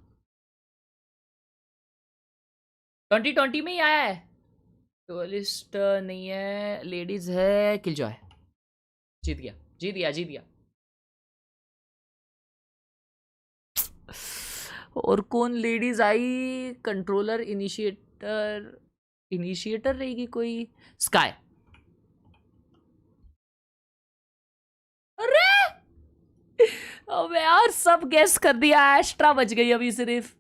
2020 में ही आया है, तो लिस्ट नहीं है, लेडीज है, किलजॉय। जीत गया जीत गया जीत गया। और कौन लेडीज आई? कंट्रोलर, इनिशिएटर, इनिशिएटर रहेगी कोई, स्काई। अरे अबे यार सब गैस कर दिया, एस्ट्रा बच गई अभी सिर्फ।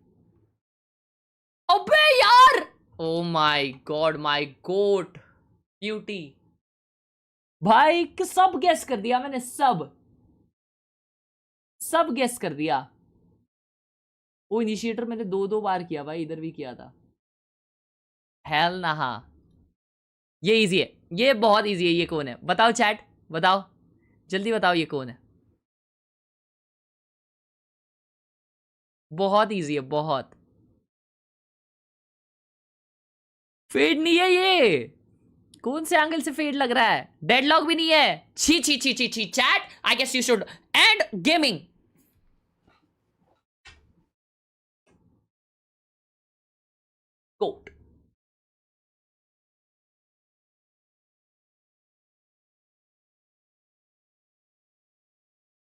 अबे यार oh my god, my goat beauty भाई, सब गैस कर दिया मैंने, सब गैस कर दिया। वो इनिशिएटर मैंने दो बार किया भाई, इधर भी किया था। हेल ना, हाँ ये इजी है, ये बहुत इजी है। ये कौन है बताओ चैट, बताओ जल्दी बताओ ये कौन है। बहुत इजी है बहुत। फेड नहीं है ये, कौन से एंगल से फेड लग रहा है? डेडलॉक भी नहीं है। छी छी छी छी छी। Chat, I guess you should end gaming. Quote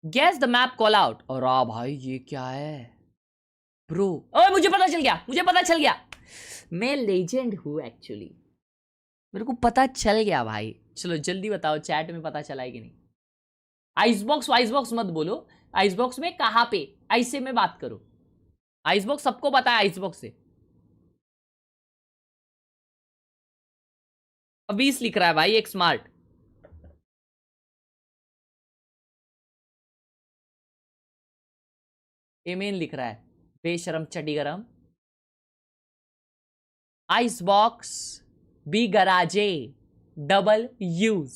guess the map call out. और भाई ये क्या है ब्रो? ओए मुझे पता चल गया, मुझे पता चल गया। मैं लेजेंड हूं एक्चुअली, मेरे को पता चल गया भाई। चलो जल्दी बताओ चैट में पता चला है कि नहीं? आइसबॉक्स वाइसबॉक्स मत बोलो, आइसबॉक्स में कहां पे, ऐसे में बात करो। आइसबॉक्स सबको पता है, आइसबॉक्स से 20 लिख रहा है भाई एक स्मार्ट। एमेन लिख रहा है बेशरम चड्डी गरम। आइस बॉक्स बी गराजे डबल यूज।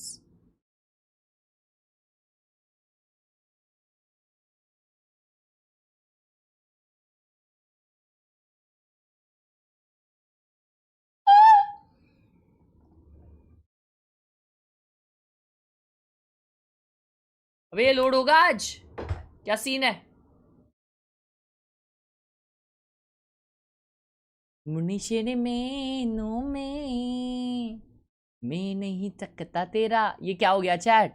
अबे ये लोड होगा आज, क्या सीन है? मुनिशे में नो में मैं नहीं तकता तेरा। ये क्या हो गया चैट?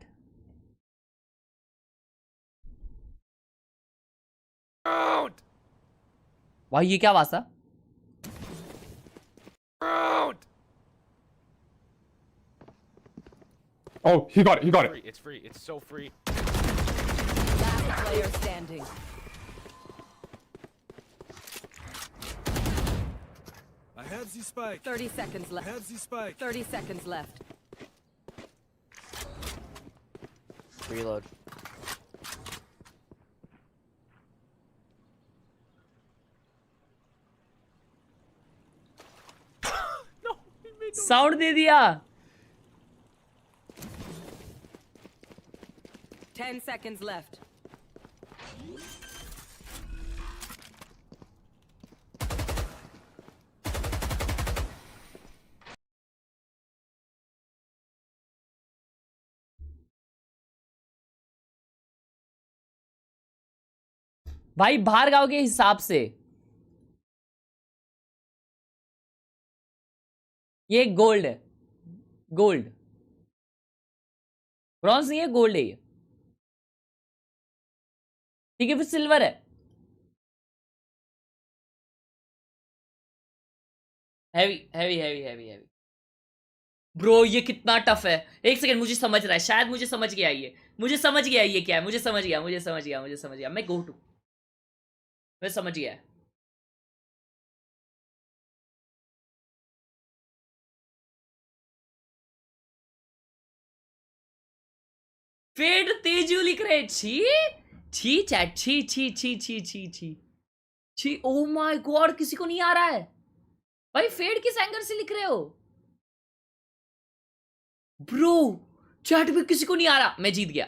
भाई ये क्या वास्ता? Oh, he got it. He got it. It's free. It's so free. Last player standing. I have the spike. 30 seconds left. I have the spike. 30 seconds left. Reload. Sound दे दिया। 10 seconds left. भाई बाहर गांव के हिसाब से ये gold है, gold bronze नहीं है, गोल्ड है ये। ठीक है फिर सिल्वर है। Heavy heavy heavy heavy heavy bro, ये कितना टफ है। एक सेकंड, मुझे समझ रहा है, शायद मुझे समझ गया ये, मुझे समझ गया ये क्या है, मुझे समझ गया, मुझे समझ गया, मुझे समझ गया। मैं गो टू, मैं समझ गया। फेड तेजू लिख रहे। छी छी चैट, छी छी छी छी छी छी छी। ओ माय गॉड, किसी को नहीं आ रहा है भाई। फेड किस एंगल से लिख रहे हो ब्रो? चैट में किसी को नहीं आ रहा। मैं जीत गया।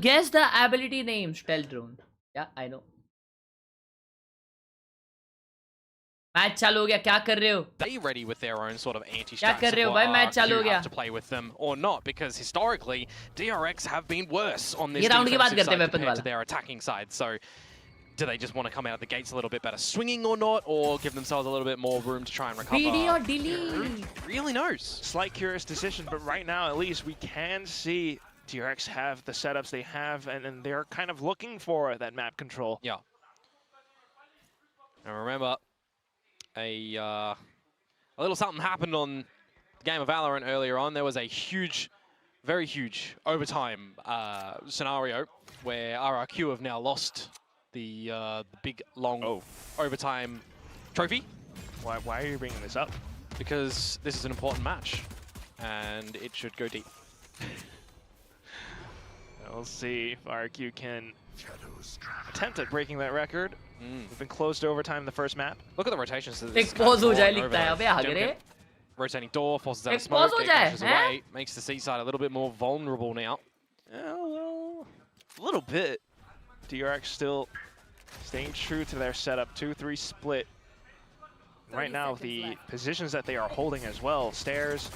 Guess the ability name. Stealth drone. Yeah, I know. Match चालू हो गया, क्या कर रहे हो? They ready with their own sort of anti-strats. क्या कर रहे हो भाई? मैच चालू हो गया। To play with them or not, because historically DRX have been worse on this ये राउंड की बात defensive करते हैं side वेपन compared to वाला। their attacking side. So, do they just want to come out of the gates a little bit better swinging or not, or give themselves a little bit more room to try and recover? PD or delete? Who really knows? Slight curious decision, but right now at least we can see DRX have the setups they have, and they're kind of looking for that map control. Yeah. And remember, a little something happened on the game of Valorant earlier on. There was a huge, very huge overtime scenario where RRQ have now lost the big, long overtime trophy. Why are you bringing this up? Because this is an important match, and it should go deep. We'll see if RRQ can attempt at breaking that record. We've been closed to overtime in the first map. Look at the rotations. एक pause हो जाए लिखता है अबे आगे rotating door forces out एक smoke. pause हो It जाए pushes away, makes the seaside a little bit more vulnerable now. Yeah, well, a little bit. DRX still staying true to their setup, 2-3 split. Right now, the positions that they are holding as well, stairs,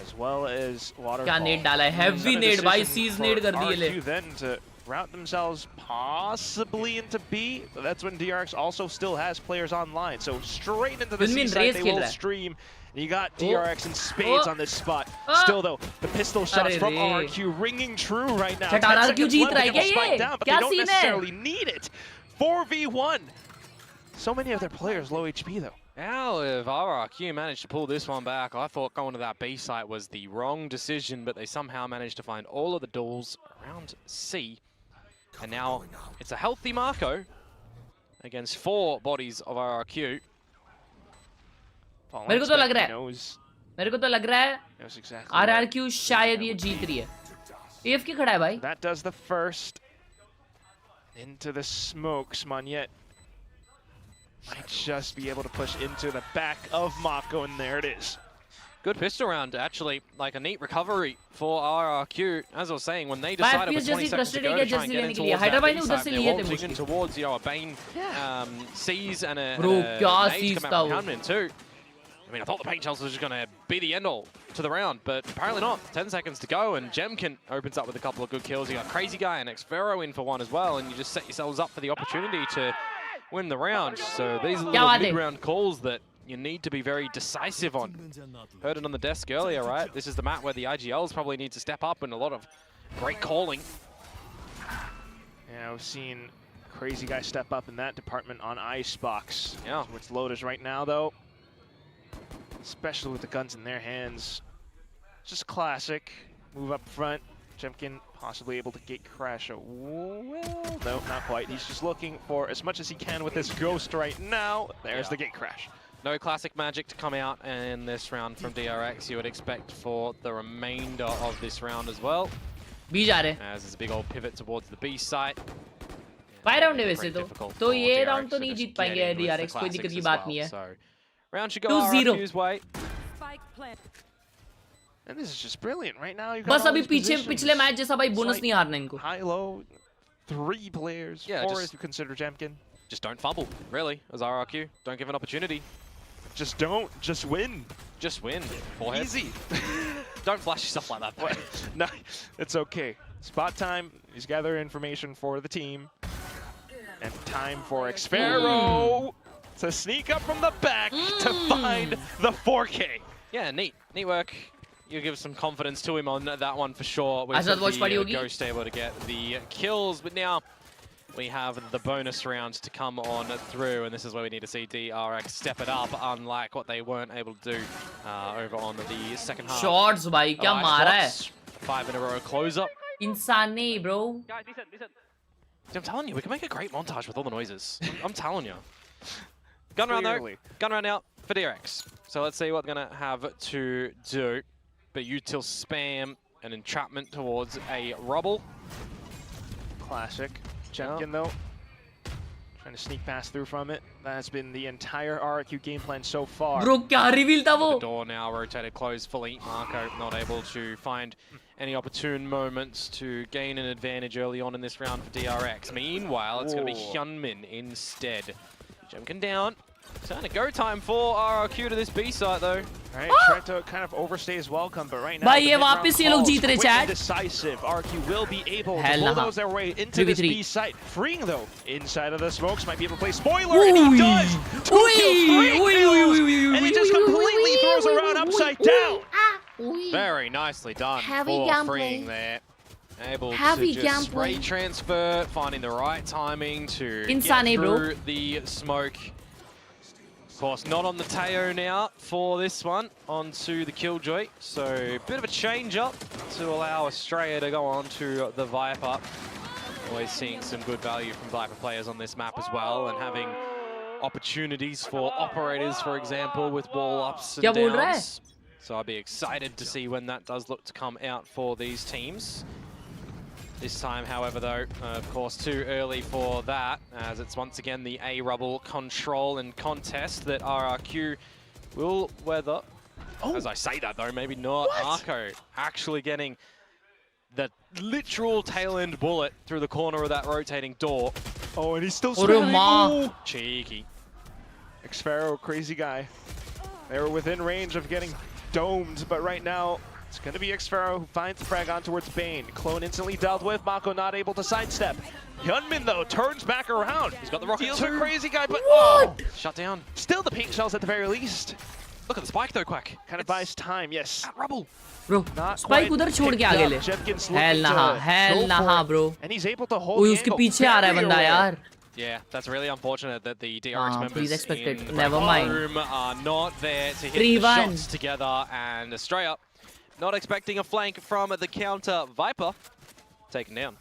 as well as waterfall. क्या net डाला है heavy net भाई seize net कर दिए ले. RRQ then to route themselves possibly into B, but that's when DRX also still has players online. So straight into the C side, they will stream. And you got DRX in spades on this spot. Still though, the pistol shots from RRQ ringing true right now. 10 seconds left to get the spike down, but they don't necessarily need it. 4v1. So many of their players low HP though. Now, if RRQ managed to pull this one back, I thought going to that B site was the wrong decision, but they somehow managed to find all of the doors around C. And now it's a healthy Marco against 4 bodies of RRQ. मेरे को तो लग रहा है RRQ शायद ये जीत रही है. AFK खड़ा है भाई. That does the first into the smokes. Monyet might just be able to push into the back of Mako, and there it is. Good pistol round, actually. Like a neat recovery for RRQ. As I was saying, when they decided with 20 seconds to go to try and get in towards that B side, they're launching in towards, a Bane C's and a nade come out from Hanmin too. I mean, I thought the paint shells was just going to be the end-all to the round, but apparently not. 10 seconds to go, and Gen.G opens up with a couple of good kills. You got Crazy Guy and Xfero in for one as well, and you just set yourselves up for the opportunity to win the round. So these are little mid-round calls that you need to be very decisive on. Heard it on the desk earlier, right? This is the map where the IGLs probably need to step up and a lot of great calling. Yeah, we've seen Crazy Guy step up in that department on Icebox. Yeah. Which loaders right now, though. Especially with the guns in their hands. Just classic. Move up front. Gen.G possibly able to gate crash. Well, no, not quite. He's just looking for as much as he can with this ghost right now. There's the gate crash. No classic magic to come out in this round from DRX. You would expect for the remainder of this round as well. B जा रहे. As there's a big old pivot towards the B site. Buy round है वैसे तो ये round तो नहीं जीत पाएंगे DRX, कोई दिक्कत की बात नहीं है. So round should go RRQ's way. And this is just brilliant right now. बस अभी पीछे पिछले मैच जैसा भाई बोनस नहीं हारना इनको. High low, 3 players. Yeah, 4 if you consider Gen.G. Just don't fumble, really, as RRQ. Don't give an opportunity. Just don't. Just win. Just win. Forehead. Easy. Don't flash yourself like that, boy. No, it's okay. Spot time. He's gathering information for the team. And time for Xfero to sneak up from the back to find the 4K. Yeah, neat. Neat work. You give some confidence to him on that one for sure. With the Ghost able to get the kills, but now we have the bonus rounds to come on through, and this is where we need to see DRX step it up, unlike what they weren't able to do over on the second half. Shots, bhai, kya mara hai? 5 in a row closer. Insane, bro. Guys, decent. I'm telling you, we can make a great montage with all the noises. I'm telling you. Gun round though. Gun round out for DRX. So let's see what they're gonna have to do. But util spam an entrapment towards a rubble. Classic. Gen.G though, trying to sneak past through from it. That's been the entire RRQ game plan so far. Bro, kya reveal tha wo? The door now rotated closed fully. Marco not able to find any opportune moments to gain an advantage early on in this round for DRX. Meanwhile, it's going to be Hyunmin instead. Gen.G down. Time to go time for RRQ to this B site though. Right, trying to kind of overstay his welcome, but right now भाई ये वापस ये लोग जीत रहे chat. Decisive. RRQ will be able to bulldoze their way into this B site. Freeing though, inside of the smokes, might be able to play spoiler, and he does. 2 kills, 3 kills, and he just completely throws around upside down. Very nicely done for freeing there. Able to just spray transfer, finding the right timing to get through the smoke. Of course, not on the Teo now for this one, onto the Killjoy. So, a bit of a change-up to allow Australia to go on to the Viper. Always seeing some good value from Viper players on this map as well, and having opportunities for operators, for example, with wall ups and downs. So I'll be excited to see when that does look to come out for these teams. This time, however, though, of course, too early for that, as it's once again the A-Rubble control and contest that RRQ will weather. Oh. As I say that, though, maybe not. Marco actually getting the literal tail-end bullet through the corner of that rotating door. Oh, and he's still spinning. Cheeky. xFaroe, crazy guy. They were within range of getting domed, but right now, it's going to be xFaroe who finds the frag on towards Bane. Clone instantly dealt with. Mako not able to sidestep. Hyunmin, though, turns back around. He's got the rocket Feels too. a crazy guy, but Shut down. Still the pink shells at the very least. Look at the spike, though, Quack. Kind of buys time, yes. At Rubble. Bro, spike उधर छोड़ के आगे ले. Hell nah, bro. And he's able to hold वो उसके पीछे आ रहा है बंदा यार. Yeah, that's really unfortunate that the DRX members expected. in Never the mind. room are not there to hit the shots together, and Australia not expecting a flank from the counter. Viper taken down.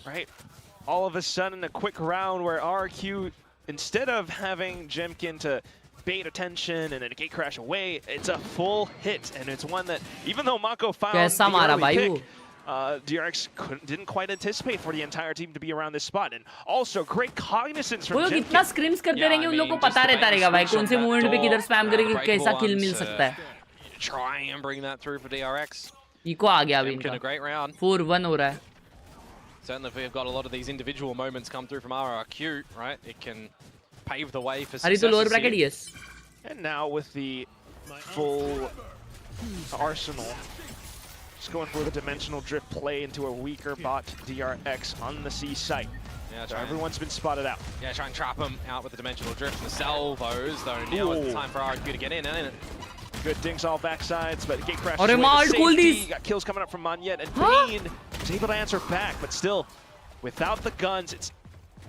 Right. All of a sudden, a quick round where RRQ, instead of having Jemkin to bait attention and then gate crash away, it's a full hit, and it's one that, even though Mako found the early pick, DRX didn't quite anticipate for the entire team to be around this spot, and also great cognizance from Jemkin. कितना screams करते रहेंगे उन लोगों को पता रहता रहेगा भाई कौन से मूवमेंट पे किधर स्पैम करके कैसा किल मिल सकता है. Try and bring that through for DRX. Echo आ गया अभी इनका. A great round. 4-1 हो रहा है. Certainly, if we've got a lot of these individual moments come through from RRQ, right? It can pave the way for success. तो lower bracket yes. And now with the full arsenal, just going for the dimensional drift play into a weaker bot DRX on the C site. Yeah, so everyone's been spotted out. Yeah, try and trap him out with the dimensional drift. The salvos, though, now is the time for RRQ to get in, isn't it? Good dinks all backsides, but gate crash. Got kills coming up from Monyet, and Bane is able to answer back, but still, without the guns, it's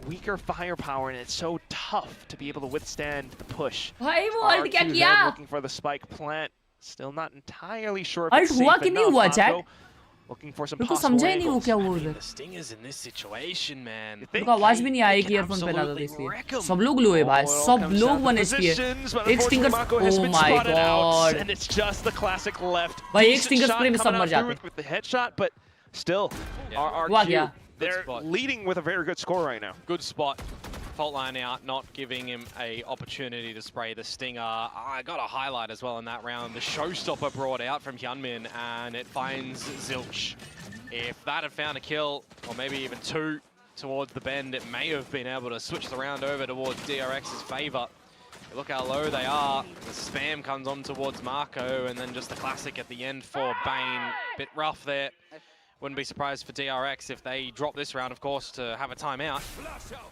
weaker firepower, and it's so tough to be able to withstand the push. RRQ looking for the spike plant. Still not entirely sure if it's safe enough. Looking for some possible angles. The stingers in this situation, man. उनका आवाज भी नहीं आई कि earphone पहना था इसलिए. सब लोग लो है भाई. सब लोग 1 HP है. एक stinger. Oh my god. And it's just the classic left. भाई एक स्टिंगर स्प्रे में सब मर जाते. With the headshot, but still, RRQ, they're leading with a very good score right now. Good spot. Fault line out, not giving him a opportunity to spray the stinger. I got a highlight as well in that round. The showstopper brought out from Hyunmin, and it finds Zilch. If that had found a kill, or maybe even 2 towards the bend, it may have been able to switch the round over towards DRX's favor. Look how low they are. The spam comes on towards Marco, and then just the classic at the end for Bane. Bit rough there. Wouldn't be surprised for DRX if they drop this round, of course, to have a timeout,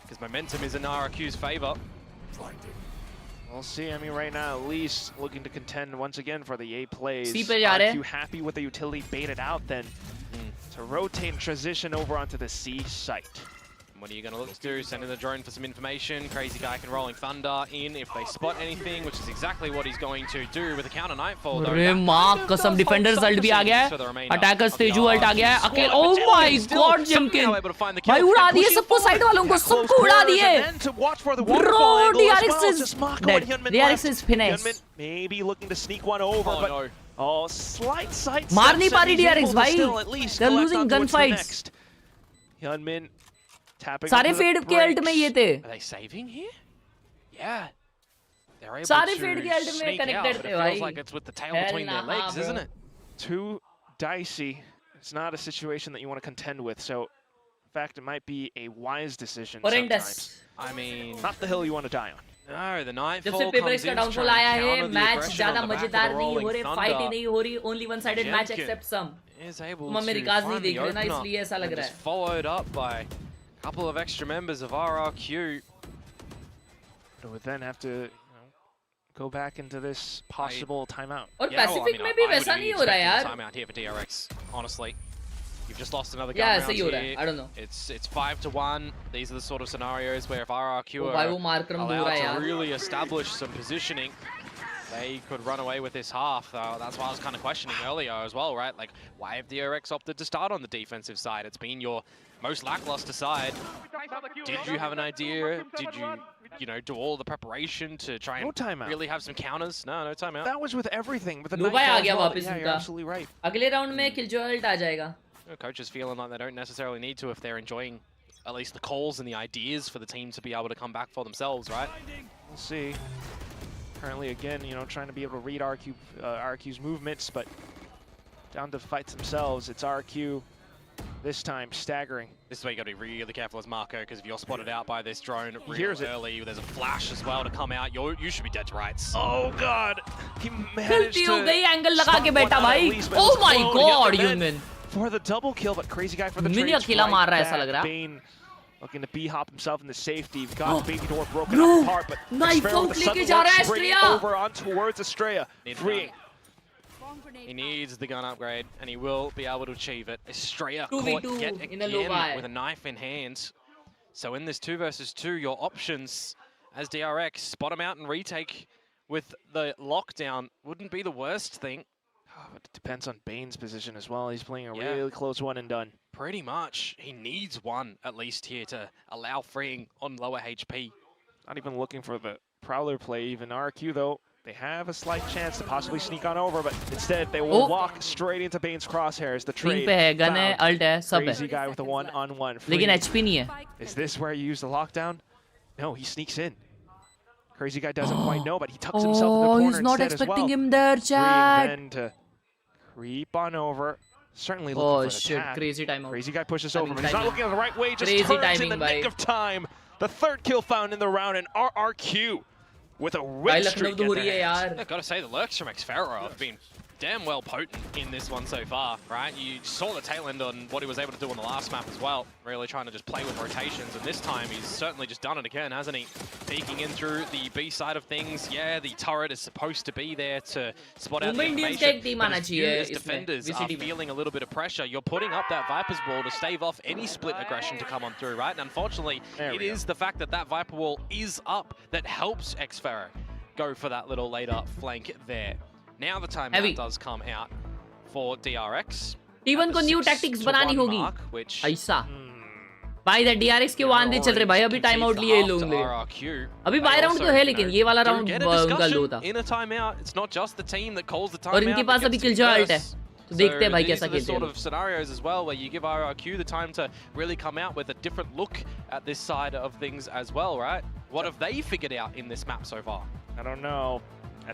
because momentum is in RRQ's favor. We'll see. I mean, right now, at least looking to contend once again for the A plays. RRQ happy with the utility baited out then to rotate and transition over onto the C site. What are you going to look to do? Send in the drone for some information. Crazy guy can Rolling Thunder in if they spot anything, which is exactly what he's going to do with a counter Nightfall. अरे माँ कसम defenders alt भी आ गया है. Attackers Tezu alt आ गया है. अकेले. Oh my God, Jemkin. भाई उड़ा दिए सबको, साइड वालों को सबको उड़ा दिए. Bro, DRX is dead. DRX is finished. Maybe looking to sneak one over, but slight sight. मार नहीं पा रही DRX भाई. They're losing gunfights. Hyunmin tapping. सारे फेड के अल्ट में ये थे. Are they saving here? Yeah. They're able सारे to फेड के अल्ट में sneak out, connected but थे it भाई. feels like it's with the tail between their legs, isn't it? Too dicey. It's not a situation that you want to contend with. So, in fact, it might be a wise decision sometimes. I mean, not the hill you want to die on. No, the Nightfall जब से paper इसका downfall आया है, match ज्यादा मजेदार नहीं हो रहे, फाइट ही नहीं हो रही, only one sided match except some. Mummy रिकाज नहीं देख रहे ना, इसलिए ऐसा लग रहा है. Followed up by a couple of extra members of RRQ. But would then have to go back into this possible timeout. और Pacific में भी वैसा नहीं हो रहा यार. Timeout here for DRX, honestly. You've just lost another gun Yeah, round here. I don't know. It's 5-1. These are the sort of scenarios where if RRQ are allowed to really establish some positioning, they could run away with this half. That's why I was kind of questioning earlier as well, right? Like, why have DRX opted to start on the defensive side? It's been your most lackluster side. Did you have an idea? Did you, do all the preparation to try and really have some counters? No timeout. That was with everything. With the Nova आ गया वापस yeah, you're absolutely right. अगले round में Killjoy ult आ जाएगा. Coaches feeling like they don't necessarily need to if they're enjoying at least the calls and the ideas for the team to be able to come back for themselves, right? We'll see. Currently, again, you know, trying to be able to read RRQ's movements, but down to the fights themselves, it's RRQ this time staggering. This is where you got to be really careful as Marco, because if you're spotted out by this drone real early, there's a flash as well to come out. You should be dead to rights. Oh God! He managed to angle लगा के बैठा भाई. Oh my God, human! For the double kill, but crazy guy for the Mini अकेला मार रहा है ऐसा लग रहा. Bane looking to B-hop himself in the safety. You've got baby door broken apart, but knife out लेके जा रहा है Estrella. Over on towards Estrella, freeing. He needs the gun upgrade, and he will be able to achieve it. Estrella 2v2 caught yet in a again low with a knife in hand. So in this 2 versus 2, your options as DRX, spot him out and retake with the lockdown wouldn't be the worst thing. Oh, but it depends on Bane's position as well. He's playing a really close one and done. Pretty much. He needs one, at least here, to allow freeing on lower HP. Not even looking for the Prowler play, even RRQ though. They have a slight chance to possibly sneak on over, but instead they will walk straight into Bane's crosshairs. The trade crazy guy with a one-on-one. लेकिन HP नहीं है. Is this where you use the lockdown? No, he sneaks in. Crazy guy doesn't quite know, but he tucks himself in the corner he's not instead expecting as well. him there, chat. Then to creep on over. Certainly looking for the shit, tap. crazy timeout. Crazy guy pushes over, but he's not looking in the right way. Just Crazy turns timing, in the nick of time. The third kill found in the round, and RRQ with a win streak. I've got to say, the lurks from Khelraay have been damn well potent in this one so far, right? You saw the tail end on what he was able to do on the last map as well, really trying to just play with rotations, and this time he's certainly just done it again, hasn't he? Peeking in through the B side of things. Yeah, the turret is supposed to be there to spot out the information, but as you as defenders are feeling a little bit of pressure, you're putting up that Viper's wall to stave off any split aggression to come on through, right? And unfortunately, it is the fact that that Viper wall is up that helps Khelraay go for that little later flank there. Now the timeout does come out for DRX. T1 को new tactics बनानी होगी. ऐसा. भाई the DRX के वांदे चल रहे भाई अभी टाइम आउट लिए लोग ले. अभी बाय राउंड तो है लेकिन ये वाला राउंड उनका लो था. In a timeout, it's not just the team that calls the timeout. और इनके पास अभी kill alt है. तो देखते हैं भाई कैसा खेलते हैं. Sort of scenarios as well where you give RRQ the time to really come out with a different look at this side of things as well, right? What have they figured out in this map so far? I don't know.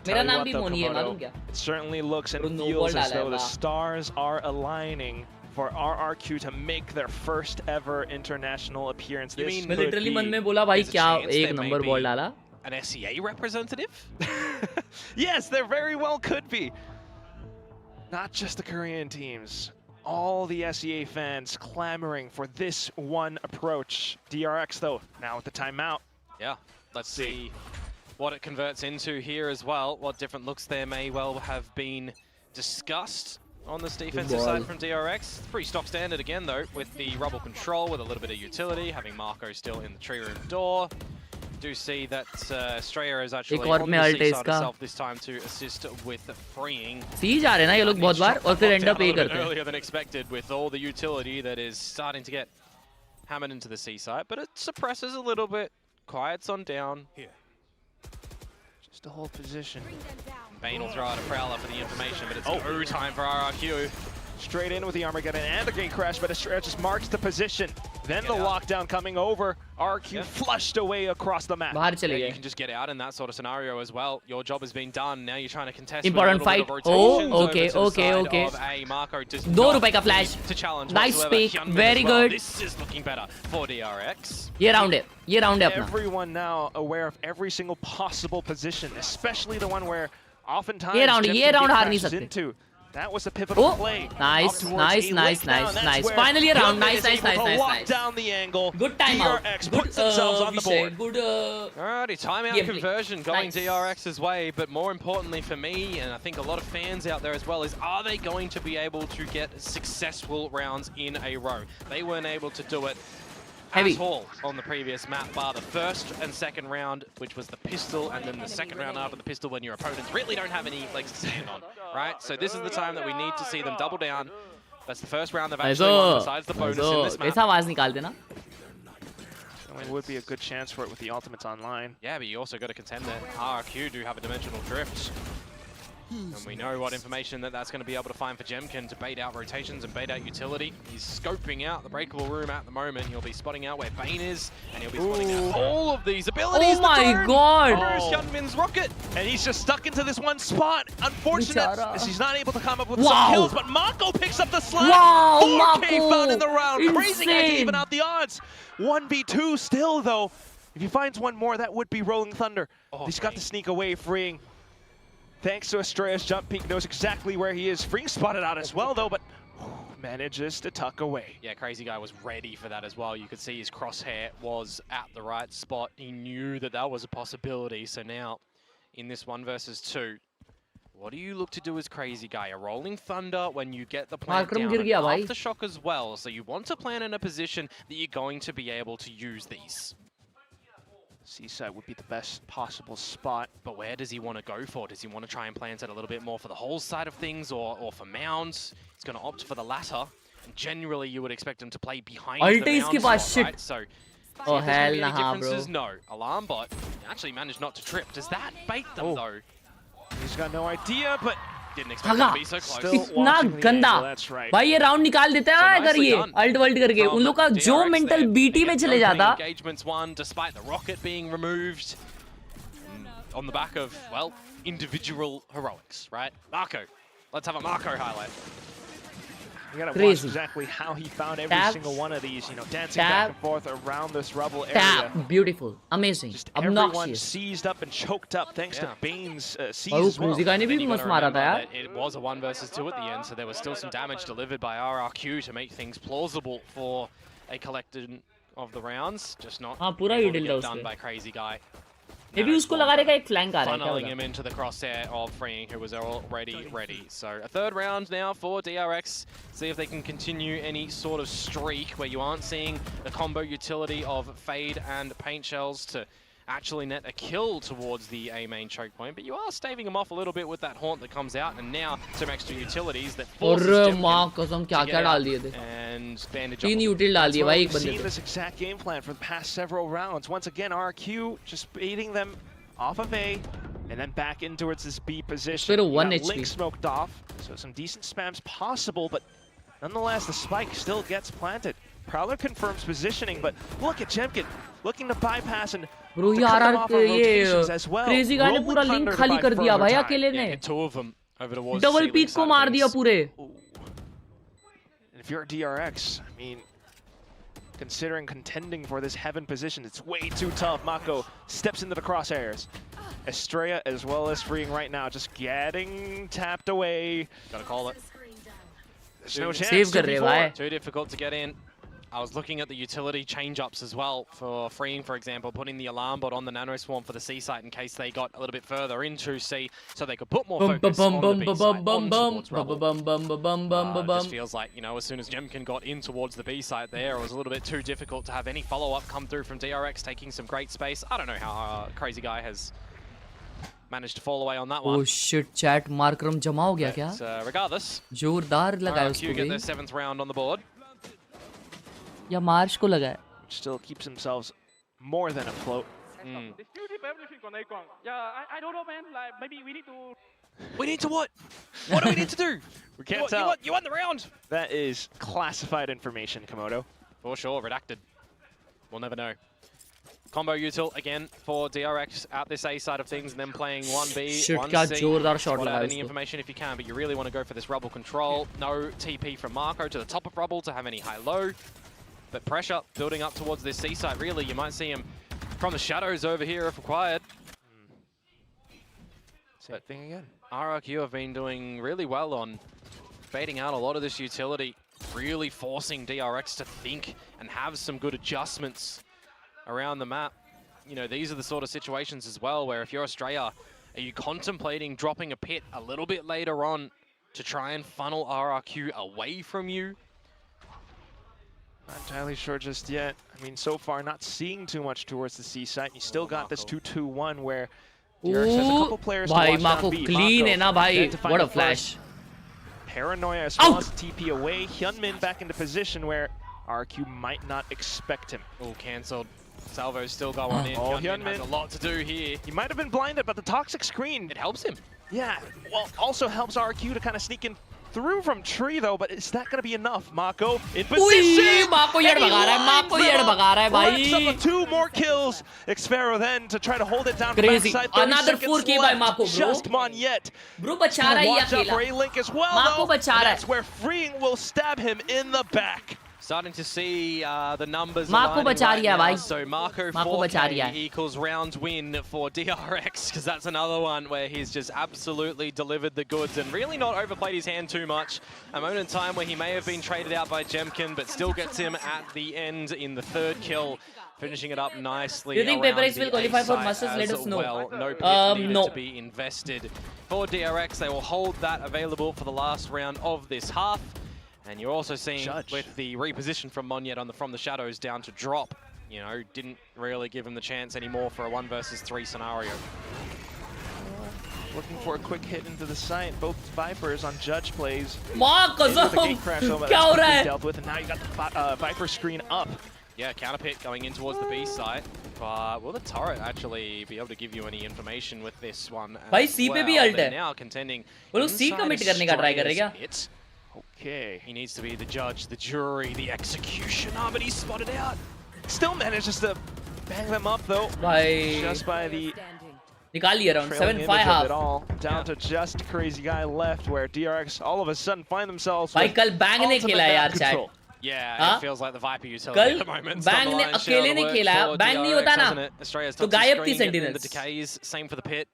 मेरा नाम भी मोनी है, मालूम क्या? It certainly looks and feels as though the stars are aligning for RRQ to make their first ever international appearance. You mean literally मन में बोला भाई क्या एक नंबर बॉल डाला? An SEA representative? Yes, there very well could be. Not just the Korean teams. All the SEA fans clamoring for this one approach. DRX though, now with the timeout. Yeah, let's see what it converts into here as well. What different looks there may well have been discussed on this defensive side from DRX. It's pretty stock standard again though, with the rubble control, with a little bit of utility, having Marco still in the tree room door. Do see that Estrella is actually on the C side itself this time to assist with freeing. सी जा रहे हैं ना ये लोग बहुत बार और फिर end up A करते हैं. Earlier than expected with all the utility that is starting to get hammered into the C side, but it suppresses a little bit, quiets on down. Here. Just to hold position. Bane will throw out a Prowler for the information, but it's no time for RRQ. Straight in with the Armageddon and the gate crash, but Estrella just marks the position. Then the lockdown coming over. RRQ flushed away across the map. You can just get out in that sort of scenario as well. Your job has been done. Now you're trying to contest important fight. Oh, okay. Marco does $2 का flash. To challenge nice pick. Very good. This is looking better for DRX. ये round है अपना. Everyone now aware of every single possible position, especially the one where oftentimes ये round हार नहीं सकते. into. That was a pivotal play. Nice. Finally a round. Nice. Lock down the angle. Good timeout. DRX puts themselves on the board. Good. Alrighty, timeout conversion going DRX's way, but more importantly for me, and I think a lot of fans out there as well, is are they going to be able to get successful rounds in a row? They weren't able to do it at all on the previous map, bar the first and second round, which was the pistol, and then the second round after the pistol when your opponents really don't have any legs to stand on, right? So this is the time that we need to see them double down. That's the first round they've actually won besides the bonus in this map. ऐसा आवाज निकालते ना? It would be a good chance for it with the ultimates online. Yeah, but you also got to contend that RRQ do have a dimensional drift. And we know what information that's going to be able to find for Jemkin to bait out rotations and bait out utility. He's scoping out the breakable room at the moment. He'll be spotting out where Bane is, and he'll be spotting out all of these abilities. Oh my god! Hyunmin's rocket, and he's just stuck into this one spot. Unfortunate, as he's not able to come up with some kills, but Mako picks up the slash. 4K found in the round. Crazy guy to even out the odds. 1v2 still, though. If he finds one more, that would be Rolling Thunder. He's got to sneak away, freeing. Thanks to Estrella's jump peak, knows exactly where he is. Freeing spotted out as well, though, but manages to tuck away. Yeah, Crazy Guy was ready for that as well. You could see his crosshair was at the right spot. He knew that that was a possibility. So now, in this 1 versus 2, what do you look to do as Crazy Guy? A Rolling Thunder when you get the plant down, and Aftershock as well. So you want to plan in a position that you're going to be able to use these. Seaside would be the best possible spot. But where does he want to go for? Does he want to try and plant it a little bit more for the whole side of things or for mounds? He's going to opt for the latter. And generally, you would expect him to play behind the mound spot, right? So, oh, hell nah, bro. No. Alarm bot actually managed not to trip. Does that bait them, though? He's got no idea, but didn't expect it to be so close. इतना गंदा भाई ये round निकाल देता है अगर ये alt world करके उन लोग का जो मेंटल बीटी में चले जाता engagements won despite the rocket being removed on the back of, well, individual heroics, right? Marco, let's have a Marco highlight. You gotta watch exactly how he found every single one of these, you know, dancing back and forth around this rubble area. Beautiful, amazing, just everyone seized up and choked up thanks to Bane's seize as well. It was a 1 versus 2 at the end, so there was still some damage delivered by RRQ to make things plausible for a collection of the rounds, just not able to get done by Crazy Guy. Maybe उसको लगा रहेगा एक flank आ रहा है funneling him into the crosshair of Freeing, who was already ready. So a 3rd round now for DRX. See if they can continue any sort of streak where you aren't seeing the combo utility of Fade and Paint Shells to actually net a kill towards the A main choke point, but you are staving him off a little bit with that haunt that comes out, and now some extra utilities that forces Jemkin to get out and bandage up. We've seen this exact game plan for the past several rounds. Once again, RRQ just baiting them off of A, and then back in towards this B position. Link smoked off, so some decent spams possible, but nonetheless, the spike still gets planted. Prowler confirms positioning, but look at Jemkin looking to bypass and Bro, ये RRQ Crazy Guy ने पूरा link खाली कर दिया भाई अकेले ने double peak को मार दिया पूरे. If you're a DRX, I mean, considering contending for this heaven position, it's way too tough. Mako steps into the crosshairs. Estrella as well as Freeing right now, just getting tapped away. Gotta call it. There's no chance. Save कर रहे भाई. Too difficult to get in. I was looking at the utility change-ups as well for Freeing, for example, putting the alarm bot on the nano swarm for the C site in case they got a little bit further into C, so they could put more focus on the B site towards Rubble. Just feels like, you know, as soon as Jemkin got in towards the B site there, it was a little bit too difficult to have any follow-up come through from DRX, taking some great space. I don't know how Crazy Guy has managed to fall away on that one. Oh shit, chat Markram जमा हो गया क्या? Regardless, जोरदार लगाया उसको RRQ get their 7th round on the board. या मार्च को लगा है. Still keeps themselves more than afloat. Yeah, I don't know, man. Like maybe we need to. We need to what? What do we need to do? We can't tell. You won the round. That is classified information, Komodo. For sure, redacted. We'll never know. Combo util again for DRX out this A side of things, and then playing 1B, 1C. Spot out any information if you can, but you really want to go for this Rubble control. No TP from Marco to the top of Rubble to have any high-low. But pressure building up towards this C site, really. You might see him from the shadows over here if required. Same thing again. RRQ have been doing really well on baiting out a lot of this utility, really forcing DRX to think and have some good adjustments around the map. You know, these are the sort of situations as well where if you're Australia, are you contemplating dropping a pit a little bit later on to try and funnel RRQ away from you? Not entirely sure just yet. I mean, so far not seeing too much towards the C site. You still got this 2-2-1 where DRX has a couple players to watch down B. Clean है ना भाई. What a flash. Paranoia as well as TP away. Hyunmin back into position where RQ might not expect him. Oh, cancelled. Salvo's still going in. Oh, Hyunmin has a lot to do here. He might have been blinded, but the toxic screen, it helps him. Yeah, well, also helps RRQ to kind of sneak in through from tree though, but is that going to be enough? Mako in position! Mako yed bhaga raha hai, Mako yed bhaga raha hai bhai. 2 more kills. Xfero then to try to hold it down. Crazy. Another 4K by Mako, bro. Just Monyet. Bro, bacha raha hai Watch out for A-Link as well, Mako bacha raha hai. That's where Freeing will stab him in the back. Starting to see the numbers Mako bacha rahi hai bhai. So Mako bacha rahi 4K hai. equals round win for DRX, because that's another one where he's just absolutely delivered the goods and really not overplayed his hand too much. A moment in time where he may have been traded out by Jemkin, but still gets him at the end in the 3rd kill, finishing it up nicely. Do you think Paper X will qualify for Masters? Let us know. Well. No pit needed to be invested for DRX. They will hold that available for the last round of this half. And you're also seeing with the reposition from Monyet from the shadows down to drop, you know, didn't really give him the chance anymore for a 1 versus 3 scenario. Looking for a quick hit into the site. Both Vipers on Judge plays. Dealt with, and now you got the Viper screen up. Yeah, counter pit going in towards the B site. But will the turret actually be able to give you any information with this one? Bhai, C pe bhi ult hai. Now contending. वो लोग C commit करने का try कर रहे क्या? Okay. He needs to be the judge, the jury, the executioner, but he's spotted out. Still manages to bang them up though. Just by the निकाल लिया round 7-5 half. Down to just Crazy Guy left, where DRX all of a sudden find themselves. भाई कल Bang ने खेला यार chat. Yeah, it feels like the Viper utility at the moment. Bang ने अकेले नहीं खेला. Bang नहीं होता ना. तो गायब थी Sentinels. The decays, same for the pit.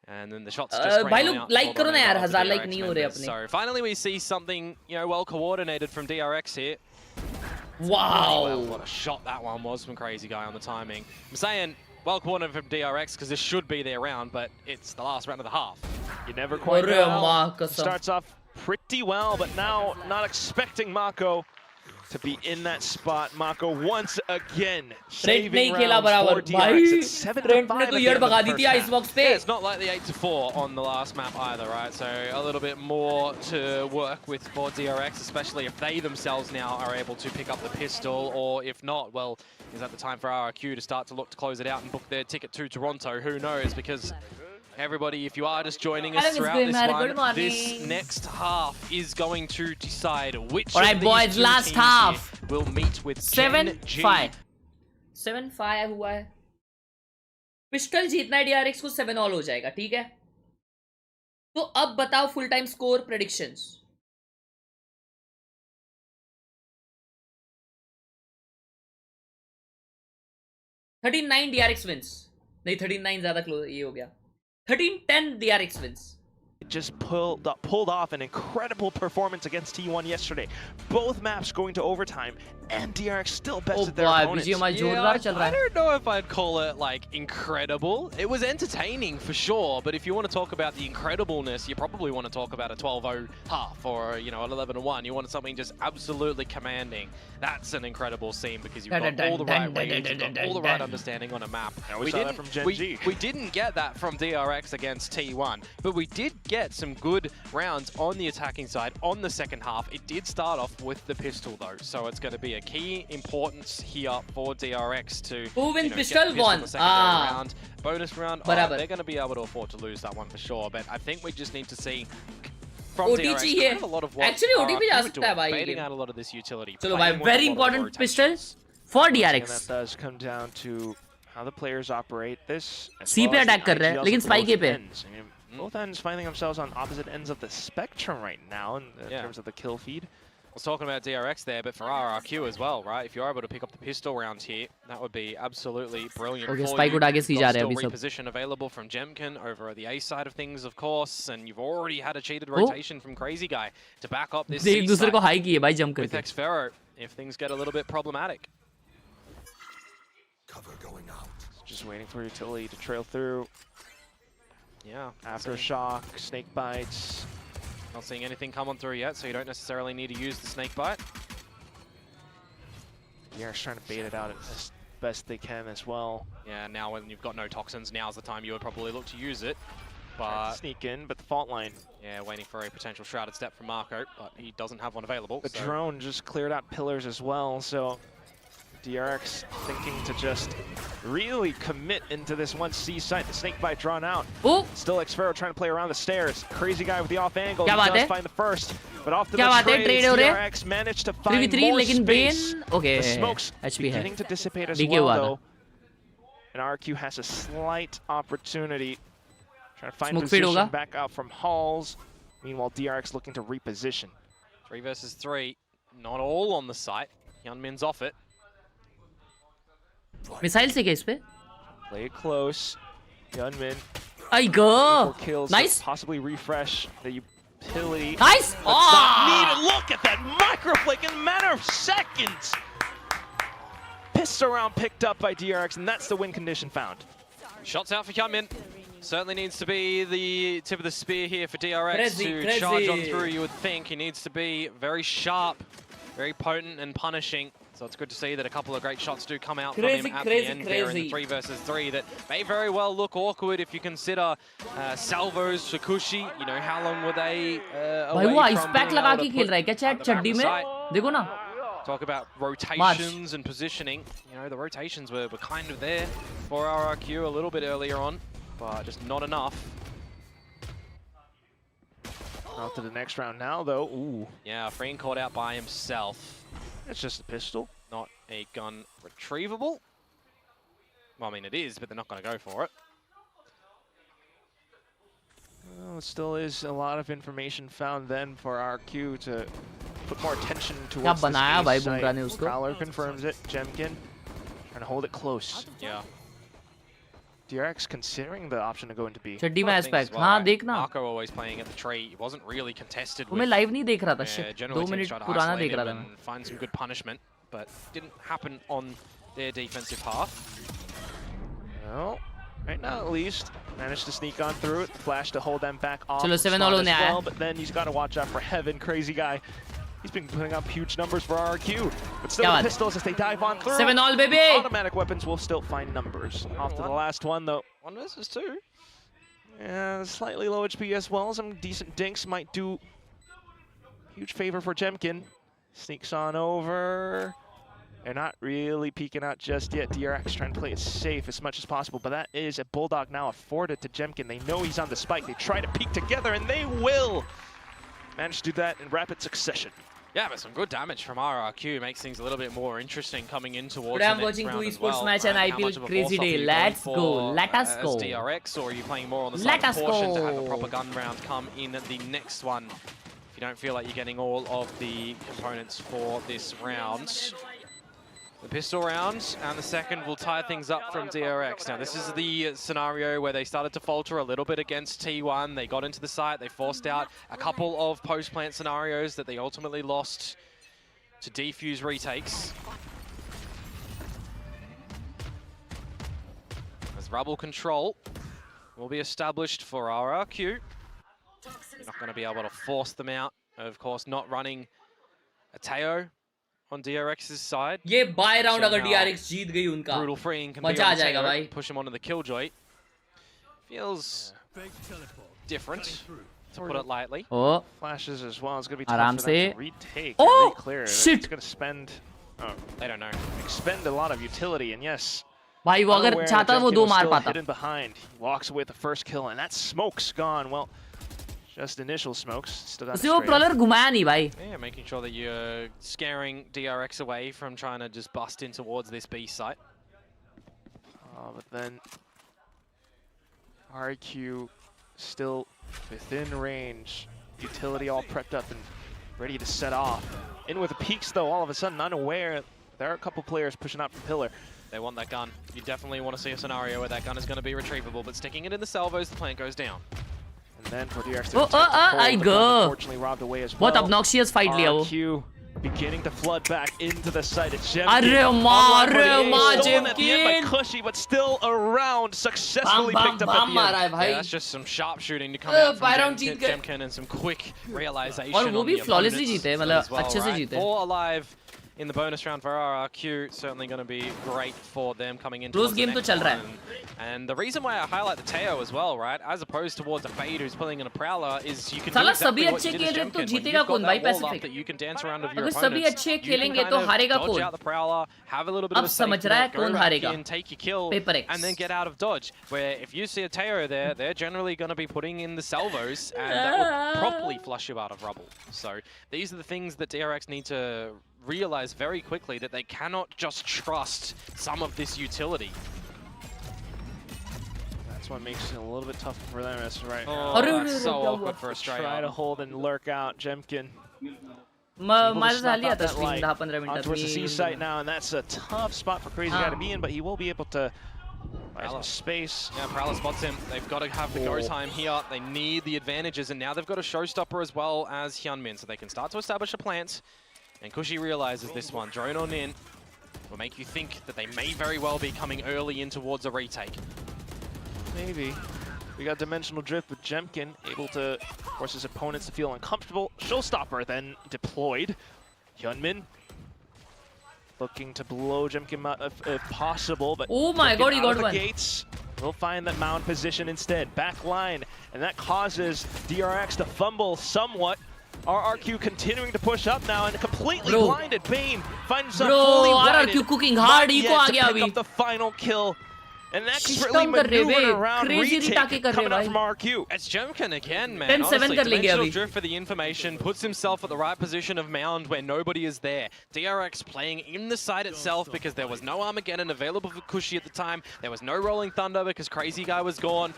And then the shots just भाई लोग like करो ना यार, 1000 like नहीं हो रहे अपने. So finally we see something, you know, well coordinated from DRX here. Wow. Well, what a shot that one was from Crazy Guy on the timing. I'm saying well coordinated from DRX because this should be their round, but it's the last round of the half. You never quite know. Starts off pretty well, but now not expecting Mako to be in that spot. Mako once again saving rounds for DRX. It's 7-5 Yeah, it's not like the 8-4 on the last map either, right? So a little bit more to work with for DRX, especially if they themselves now are able to pick up the pistol, or if not, well, is that the time for RRQ to start to look to close it out and book their ticket to Toronto? Who knows? Because everybody, if you are just joining us throughout this one, this next half is going to decide which of these two teams will meet with Gen.G. 7-5 हुआ है. Pistol जीतना है DRX को 7 all हो जाएगा, ठीक है? तो अब बताओ full time score predictions. $13-9 DRX wins. नहीं 13-9 ज्यादा क्लोज ये हो गया. 13-10 DRX wins. Just pulled off an incredible performance against T1 yesterday. Both maps going to overtime, and DRX still bested their opponents. I don't know if I'd call it like incredible. It was entertaining for sure, but if you want to talk about the incredibleness, you probably want to talk about a 12-0 half or, you know, an 11-1. You want something just absolutely commanding. That's an incredible scene because you've got all the right reads, you've got all the right understanding on a map. And we saw that from Gen.G. We didn't get that from DRX against T1, but we did get some good rounds on the attacking side on the second half. It did start off with the pistol though, so it's going to be a key importance here for DRX to win pistol one. Round. Bonus round, they're going to be able to afford to lose that one for sure, but I think we just need to see from DRX kind of a lot of what fading out a lot of this utility. So very important pistols for DRX. That does come down to how the players operate this. C पे attack कर रहे हैं, लेकिन spike A पे. Both ends finding themselves on opposite ends of the spectrum right now in terms of the kill feed. I was talking about DRX there, but for RRQ as well, right? If you're able to pick up the pistol rounds here, that would be absolutely brilliant. Okay, spike उठा के C जा रहे हैं अभी सब. Reposition available from Jemkin over at the A side of things, of course, and you've already had a cheated rotation from Crazy Guy to back up this C दूसरे को high किए भाई jump with करके. Xfero if things get a little bit problematic. Cover going out. Just waiting for utility to trail through. Yeah. Aftershock, snake bites. Not seeing anything come on through yet, so you don't necessarily need to use the snake bite. DRX trying to bait it out as best they can as well. Yeah, now when you've got no toxins, now's the time you would probably look to use it. But sneak in, but the fault line. Yeah, waiting for a potential shrouded step from Mako, but he doesn't have one available. The drone just cleared out pillars as well, so DRX thinking to just really commit into this 1C site. The snake bite drawn out. Oh! Still Xpharaoh trying to play around the stairs. Crazy guy with the off angle. He क्या बात does है? find the first. But off to क्या the बात है? trades, Trade हो रहे? DRX managed to find 3v3 more लेकिन space. Bane okay The smoke's HP है. beginning to dissipate as DK well, हुआ था. though. And RRQ has a slight opportunity. Trying to find Smoke fade position होगा. back out from halls. Meanwhile, DRX looking to reposition. 3 versus 3. Not all on the site. Hyunmin's off it. Missile से क्या इस पे? Play it close. Hyunmin. I go! 4 kills. Nice. Possibly refresh the utility. Nice. That's not needed. Look at that microflake in a matter of seconds. Pistol round picked up by DRX, and that's the win condition found. Shots out for Hyunmin. Certainly needs to be the tip of the spear here for DRX Crazy, to crazy. charge on through, you would think. He needs to be very sharp, very potent and punishing. So it's good to see that a couple of great shots do come out Crazy, from him at crazy, the end there in the 3 versus 3 that may very well look awkward if you consider Salvos, Sakushi, you know, how long were they भाई वो away ice from pack being लगा able के to खेल put रहा है क्या chat at the back चड्डी of the में? site? देखो ना. Talk about rotations and positioning. You know, the rotations were kind of there for RRQ a little bit earlier on, but just not enough. Out to the next round now, though. Ooh. Yeah, Freen caught out by himself. It's just a pistol. Not a gun retrievable. Well, I mean, it is, but they're not going to go for it. Well, it still is a lot of information found then for RRQ to put more attention towards this बनाया भाई A site. Bumrah ने उसको? Prowler confirms it. Jemkin trying to hold it close. Yeah. DRX considering the option to go into B. चड्डी में ice pack. Well, हाँ right? देखना. Marco always playing at the tree. He wasn't really contested मैं with. Live नहीं देख रहा था. Yeah, Shit. generally 2 teams minute try to पुराना isolate देख रहा him था मैं. and find some good punishment, but didn't happen on their defensive half. Well, right now at least managed to sneak on through it. Flash to hold them back off. चलो, the 7 spot all as होने आया. well, but then he's got to watch out for Heaven. Crazy guy. He's been putting up huge numbers for RRQ. But still, क्या the बात? pistols as they dive on through. 7 all baby. Automatic weapons will still find numbers. Off to the last one, though. 1 versus 2. Yeah, slightly low HP as well. Some decent dinks might do huge favor for Jemkin. Sneaks on over. They're not really peeking out just yet. DRX trying to play it safe as much as possible, but that is a Bulldog now afforded to Jemkin. They know he's on the spike. They try to peek together, and they will manage to do that in rapid succession. Yeah, but some good damage from RRQ makes things a little bit more interesting coming in towards Today the I'm next watching round 2 as esports well. match and How IPL much of a crazy force-off are day. you Let's going go. for, Let us as go. DRX, or are you playing more on the Let side us of caution to have a go. proper gun round come in at the next one? If you don't feel like you're getting all of the components for this round. The pistol round and the second will tie things up from DRX. Now this is the scenario where they started to falter a little bit against T1. They got into the site, they forced out a couple of post-plant scenarios that they ultimately lost to defuse retakes. As rubble control will be established for RRQ. You're not going to be able to force them out. Of course, not running a Teo on DRX's side. ये bye round So अगर now DRX जीत गई उनका brutal freeing can be मजा आ on जाएगा Teo, भाई. push him onto the killjoy. Feels different, to put it lightly. Oh. Flashes as well. It's going to be tough आराम for them से. to retake Oh, and re-clear. shit. It's going to spend... Oh, they don't know. Expend a lot of utility, and yes. भाई वो अगर unaware चाहता that वो Jemkin दो was मार still पाता. hidden behind. He walks away with the first kill, and that smoke's gone. Well, just initial smokes. Still got उसने वो प्रॉलर घुमाया नहीं भाई. Yeah, making sure that you're scaring DRX away from trying to just bust in towards this B site. But then RRQ still within range. Utility all prepped up and ready to set off. In with the peaks though, all of a sudden unaware. There are a couple players pushing up from pillar. They want that gun. You definitely want to see a scenario where that gun is going to be retrievable, but sticking it in the salvos, the plant goes down. And then for DRX I go. unfortunately robbed away as well. बहुत obnoxious fight लिया वो. RRQ beginning to flood back into the site. It's अरे माँ Jemkin. Cushy, but still around, successfully picked up at the मारा है end. भाई. Yeah, that's just some sharpshooting to come out from जीत गए. Jemkin and some quick realization. और वो on भी the flawlessly opponents जीते, as मतलब well, अच्छे से right? जीते. 4 alive in the bonus round for RRQ. Certainly going to be great for them coming into Close game to chal raha hai. And the reason why I highlight the Teo as well, right, as opposed towards a Fade who's pulling in a Prowler, is you can do exactly what you did as Jemkin. When you've got that wall up that you can dance around of your opponents, you can kind of dodge out the Prowler, have a little bit of a safe net, go back in, take your kill, and then get out of dodge. Where if you see a Teo there, they're generally going to be putting in the salvos, and that would properly flush you out of rubble. So these are the things that DRX need to realize very quickly, that they cannot just trust some of this utility. That's what makes it a little bit tougher for them as right now. Oh, that's so awkward for a straight Try to hold and lurk out. Jemkin towards the C site now, and that's a tough spot for Crazy Guy to be in, but he will be able to buy some space. Yeah, Prowler spots him. They've got to have the go time here. They need the advantages, and now they've got a showstopper as well as Hyunmin, so they can start to establish a plant. And Kushi realizes this one. Drone on in will make you think that they may very well be coming early in towards a retake. Maybe. We got Dimensional Drift with Jemkin, able to force his opponents to feel uncomfortable. Showstopper then deployed. Hyunmin looking to blow Jemkin out if possible, but oh my god, he got one. Gates will find that mound position instead. Back line, and that causes DRX to fumble somewhat. RRQ continuing to push up now, and completely blinded. Bane finds himself fully blinded. RRQ cooking hard. Not yet to pick up the final kill. And expertly maneuvering around retake coming out from RRQ. It's Jemkin again, man. Honestly, Dimensional Drift for the information, puts himself at the right position of mound where nobody is there. DRX playing in the site itself because there was no Armageddon available for Kushi at the time. There was no Rolling Thunder because Crazy Guy was gone.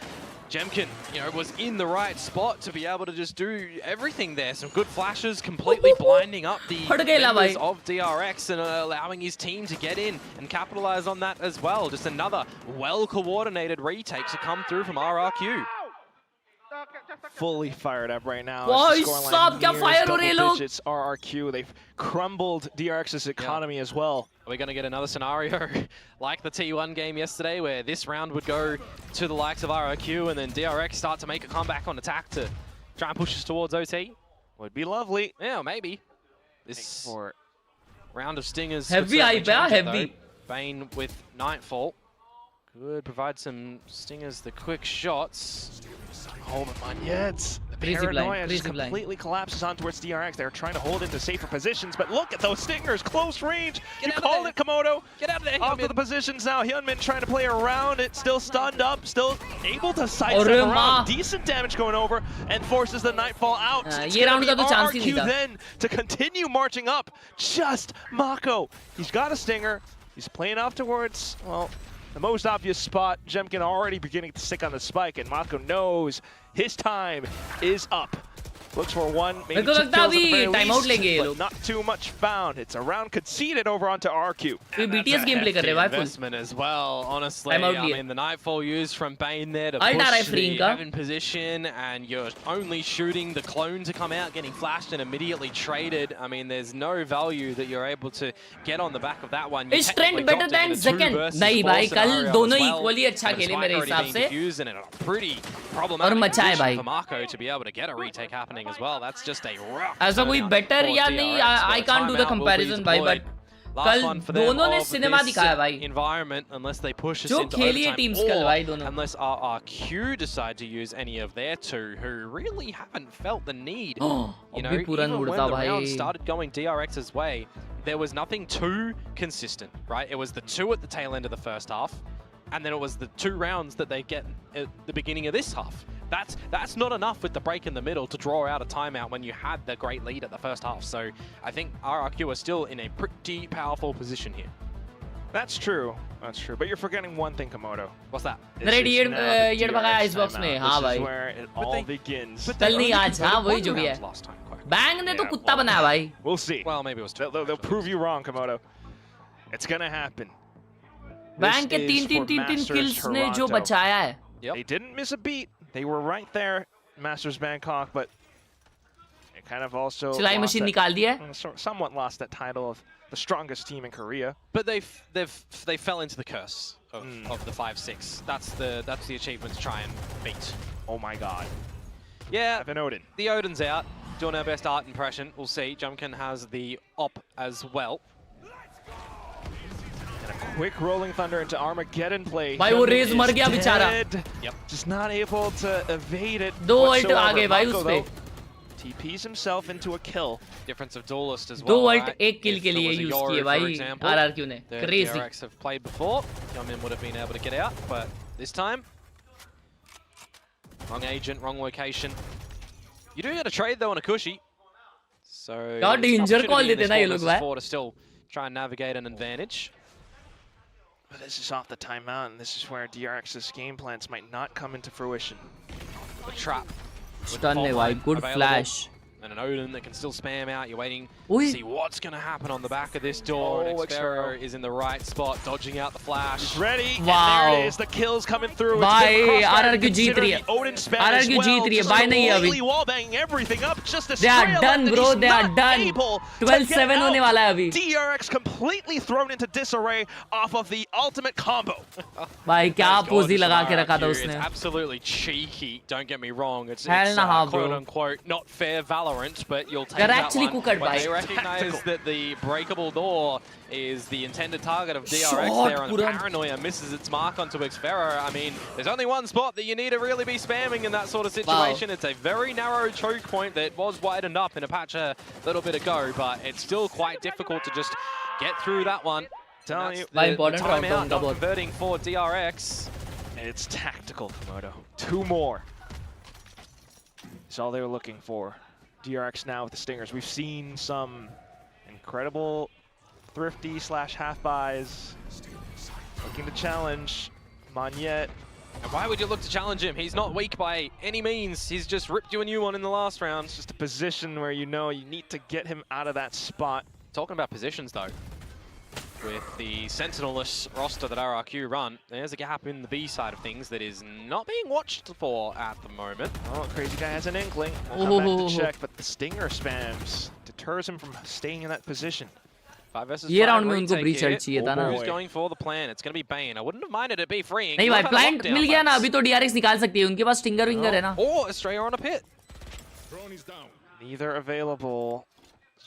Jemkin, you know, was in the right spot to be able to just do everything there. Some good flashes, completely blinding up the members of DRX and allowing his team to get in and capitalize on that as well. Just another well-coordinated retake to come through from RRQ. Fully fired up right now. It's RRQ. They've crumbled DRX's economy as well. Are we going to get another scenario like the T1 game yesterday, where this round would go to the likes of RRQ and then DRX start to make a comeback on attack to try and push us towards OT? Would be lovely. Yeah, maybe. This round of stingers. Heavy, heavy. Bane with Nightfall could provide some stingers, the quick shots. Hold on yet. The paranoia just completely collapses on towards DRX. They're trying to hold into safer positions, but look at those stingers, close range. You called it, Komodo. Get out of there, off of the positions now. Hyunmin trying to play around it, still stunned up, still able to sidestep around. Decent damage going over and forces the Nightfall out. It's going to be RRQ then to continue marching up. Just Mako. He's got a stinger. He's playing off towards, well, the most obvious spot. Jemkin already beginning to stick on the spike, and Mako knows his time is up. Looks for one, maybe two kills at the very least, but not too much found. It's a round conceded over onto RQ. BTS gameplay कर रहे हैं भाई full. Investment as well, honestly. I mean, the Nightfall used from Bane there to push the Evan position, and you're only shooting the clone to come out, getting flashed and immediately traded. I mean, there's no value that you're able to get on the back of that one. Is Trent better than second? नहीं भाई, कल दोनों equally अच्छा खेले मेरे हिसाब से. Pretty problematic for Mako to be able to get a retake happening as well. That's just a rough. ऐसा कोई better या नहीं, I can't do the comparison भाई, but कल दोनों ने सिनेमा दिखाया भाई. Environment, unless they push us जो into खेलिए overtime, teams कल भाई दोनों. Unless RRQ decide to use any of their two, who really haven't felt the need. You know, even when the round started going DRX's way, there was nothing too consistent, right? It was the two at the tail end of the first half, and then it was the 2 rounds that they get at the beginning of this half. That's not enough with the break in the middle to draw out a timeout when you had the great lead at the first half. So I think RRQ are still in a pretty powerful position here. That's true. That's true. But you're forgetting one thing, Komodo. What's that? ये भगाया Icebox ने. हाँ भाई. This is where it all begins. कल नहीं आज, हाँ वही जो भी है. Bang ने तो कुत्ता बनाया भाई. We'll see. Well, maybe it was 2. They'll prove you wrong, Komodo. It's gonna happen. Bang के 3 kills ने जो बचाया है. They didn't miss a beat. They were right there, Masters Bangkok, but it kind of also सिलाई machine निकाल दिया. Somewhat lost that title of the strongest team in Korea. But they fell into the curse of the 5-6. That's the achievement to try and beat. Oh my god. Yeah, Evan Odin. The Odin's out. Doing our best art impression. We'll see. Jemkin has the op as well. quick rolling thunder into Armageddon play. भाई वो raise मर गया बेचारा. Yep. Just not able to evade it. दो ult आ गए भाई उस पे. TPs himself into a kill. Difference of duelist as well. दो ult right? एक kill के लिए use किए भाई RRQ ने. Crazy. DRX have played before. Youngmin would have been able to get out, but this time, wrong agent, wrong location. You do get a trade though on a cushy. So यार danger call देते ना ये लोग भाई. To still try and navigate an advantage. But this is off the timeout, and this is where DRX's game plans might not come into fruition. The trap. Stun है भाई, good flash. And an Odin that can still spam out. You're waiting Oi. to see what's going to happen on the back of this door. And Xfero is in the right spot, dodging out the flash. He's ready. Wow. And there it is. The kills coming through. Bye. RRQ जीत रही है. RRQ जीत रही है. Bye नहीं है अभी. Wallbanging everything up. Just a They are done, bro. They are done. 12-7 होने वाला है अभी. DRX completely thrown into disarray off of the ultimate combo. भाई क्या पोजी लगा के रखा था उसने. It's absolutely cheeky. Don't get me wrong. It's quote unquote not fair Valorant, but you'll take They're that actually one. cooked But by they recognize that the breakable door is the intended target of DRX Shot, there, and the paranoia misses its mark onto Xfero. I mean, there's only one spot that you need to really be spamming in that sort of situation. Wow. It's a very narrow choke point that was widened up in a patch a little bit ago, but it's still quite difficult to just get through that one. Telling you, the timeout not converting for DRX. It's tactical, Komodo. 2 more. That's all they were looking for. DRX now with the Stingers. We've seen some incredible thrifty / half buys. Looking to challenge Magnet. And why would you look to challenge him? He's not weak by any means. He's just ripped you a new one in the last round. It's just a position where you know you need to get him out of that spot. Talking about positions though. With the Sentinel-less roster that RRQ run, there's a gap in the B side of things that is not being watched for at the moment. Oh, Crazy Guy has an inkling. We'll come back to check, but the Stinger spams deters him from staying in that position. 5 versus 5 ये round में उनको breach हट चाहिए था ना. Who's going for the plan? It's going to be Bane. I wouldn't have minded it be freeing. नहीं भाई, plant मिल गया ना, अभी तो DRX निकाल सकती है. उनके पास स्टिंगर विंगर है ना. Oh, Australia on a pit. Neither available.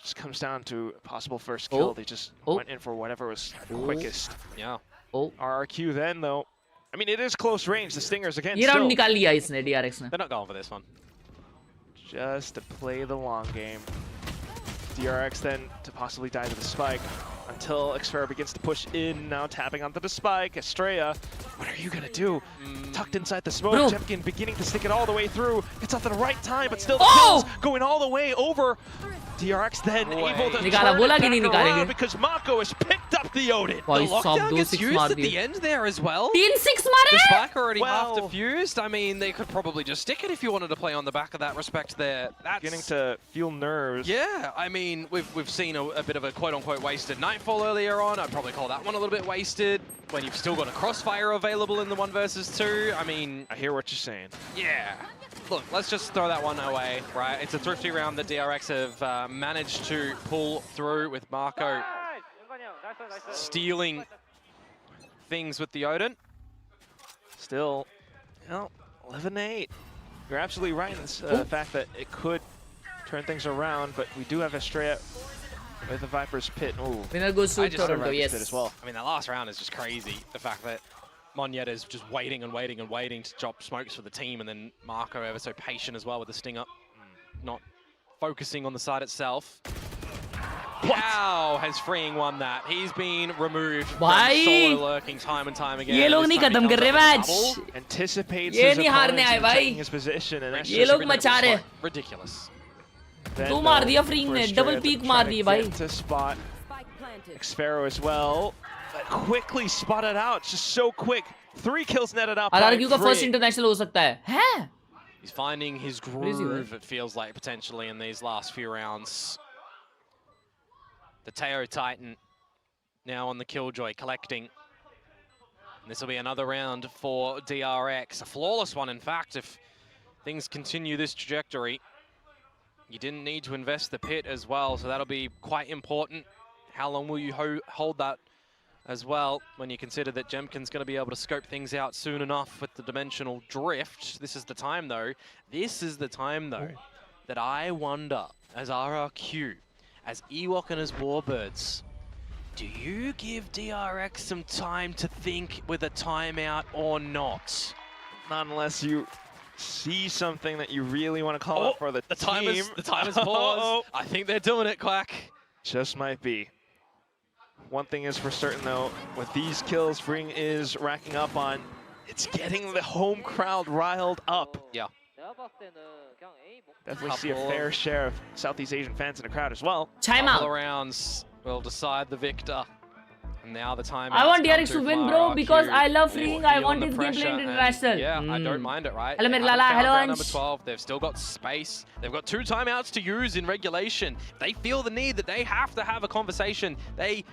Just comes down to possible first kill. They just went in for whatever was quickest. Yeah. RRQ then though. I mean, it is close range. The Stingers again. ये round निकाल लिया इसने DRX ने. They're not going for this one. Just to play the long game. DRX then to possibly die to the spike until Xfero begins to push in. Now tapping onto the spike. Estrella, what are you gonna do? Tucked inside the smoke. Jepkin beginning to stick it all the way through. It's at the right time, but still the kills going all the way over. DRX then able to turn it back around because Mako has picked up the Odin. The lockdown gets used at the end there as well. 3-6 मारे. The spike already half defused. I mean, they could probably just stick it if you wanted to play on the back of that respect there. That's beginning to feel nerves. Yeah, I mean, we've seen a bit of a quote-unquote wasted Nightfall earlier on. I'd probably call that one a little bit wasted. When you've still got a Crossfire available in the 1 versus 2. I mean... I hear what you're saying. Yeah. Look, let's just throw that one away, right? It's a thrifty round that DRX have managed to pull through with Marco stealing things with the Odin. Still, you know, 11-8. You're absolutely right in this fact that it could turn things around, but we do have Estrella with the Viper's Pit. Ooh. Winner goes to Toronto, yes. As well. I mean, that last round is just crazy. The fact that Magnet is just waiting and waiting and waiting to drop smokes for the team, and then Marco ever so patient as well with the stinger, not focusing on the side itself. How has Freeing won that? He's been removed from solo lurking time and time again. ये लोग नहीं खत्म कर रहे match. Anticipates ये his नहीं हारने आए भाई. his position, and that's ये लोग मचा रहे. Ridiculous. दो मार दिया Freeing ने, double peek मार दिए भाई. To spot Xfero as well. But quickly spotted out, just so quick. 3 kills netted up. RRQ का first international हो सकता है. हैं? He's finding his groove, it feels like, potentially in these last few rounds. The Teo Titan now on the Killjoy collecting. This will be another round for DRX. A flawless one, in fact, if things continue this trajectory. You didn't need to invest the pit as well, so that'll be quite important. How long will you hold that as well when you consider that Jemkin's going to be able to scope things out soon enough with the dimensional drift? This is the time, though. This is the time, though, that I wonder, as RRQ, as Ewok and as Warbirds, Do you give DRX some time to think with a timeout or not? Not unless you see something that you really want to call out for the team. The time is paused. I think they're doing it, Quack. Just might be. One thing is for certain though, with these kills Fring is racking up on, it's getting the home crowd riled up. Yeah. Definitely see a fair share of Southeast Asian fans in the crowd as well. Couple rounds will decide the victor. And now the time. I want DRX to win, bro, because I love Fring. I want his game playing international. Yeah, I don't mind it, right? Hello, Lala. Hello, round number 12. They've still got space. They've got 2 timeouts to use in regulation. They feel the need that they have to have a conversation. They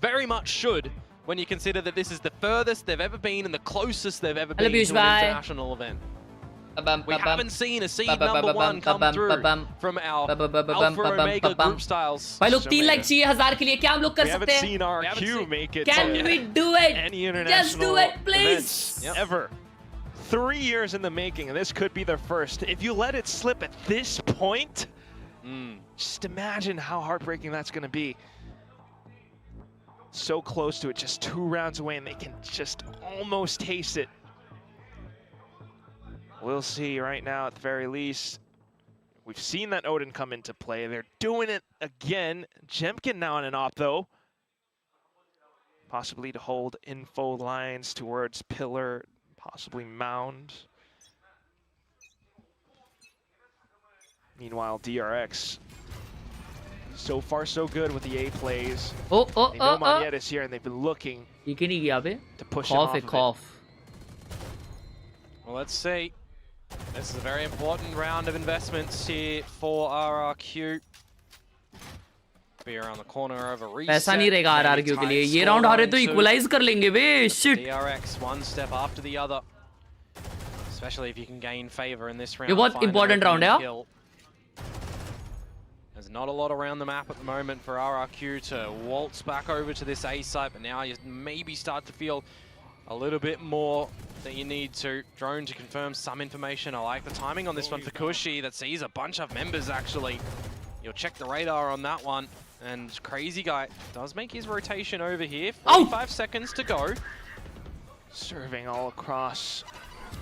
very much should, when you consider that this is the furthest they've ever been and the closest they've ever been to an international event. We haven't seen a seed number 1 come through from our Alpha Omega group styles. भाई लोग 3 like चाहिए 1000 के लिए क्या हम लोग कर सकते हैं? We haven't seen RRQ make it. Can we do it? Any international Just do it, please. Ever. 3 years in the making, and this could be their first. If you let it slip at this point, just imagine how heartbreaking that's going to be. So close to it, just 2 rounds away, and they can just almost taste it. We'll see right now at the very least. We've seen that Odin come into play. They're doing it again. Gen.G now on an op though. Possibly to hold info lines towards Pillar, possibly Mound. Meanwhile, DRX, so far so good with the A plays. They know Maniet is here and they've been looking to push him off of it. Well, let's see. This is a very important round of investments here for RRQ. Be around the corner over reset. पैसा नहीं रहेगा RRQ के लिए. ये round हारे तो equalize कर लेंगे बे. Shit. DRX one step after the other. Especially if you can gain favor in this round. ये बहुत important round है यार. There's not a lot around the map at the moment for RRQ to waltz back over to this A site, but now you maybe start to feel a little bit more that you need to. Drone to confirm some information. I like the timing on this one for Kushi that sees a bunch of members actually. You'll check the radar on that one. And Crazy Guy does make his rotation over here. 45 seconds to go. Serving all across.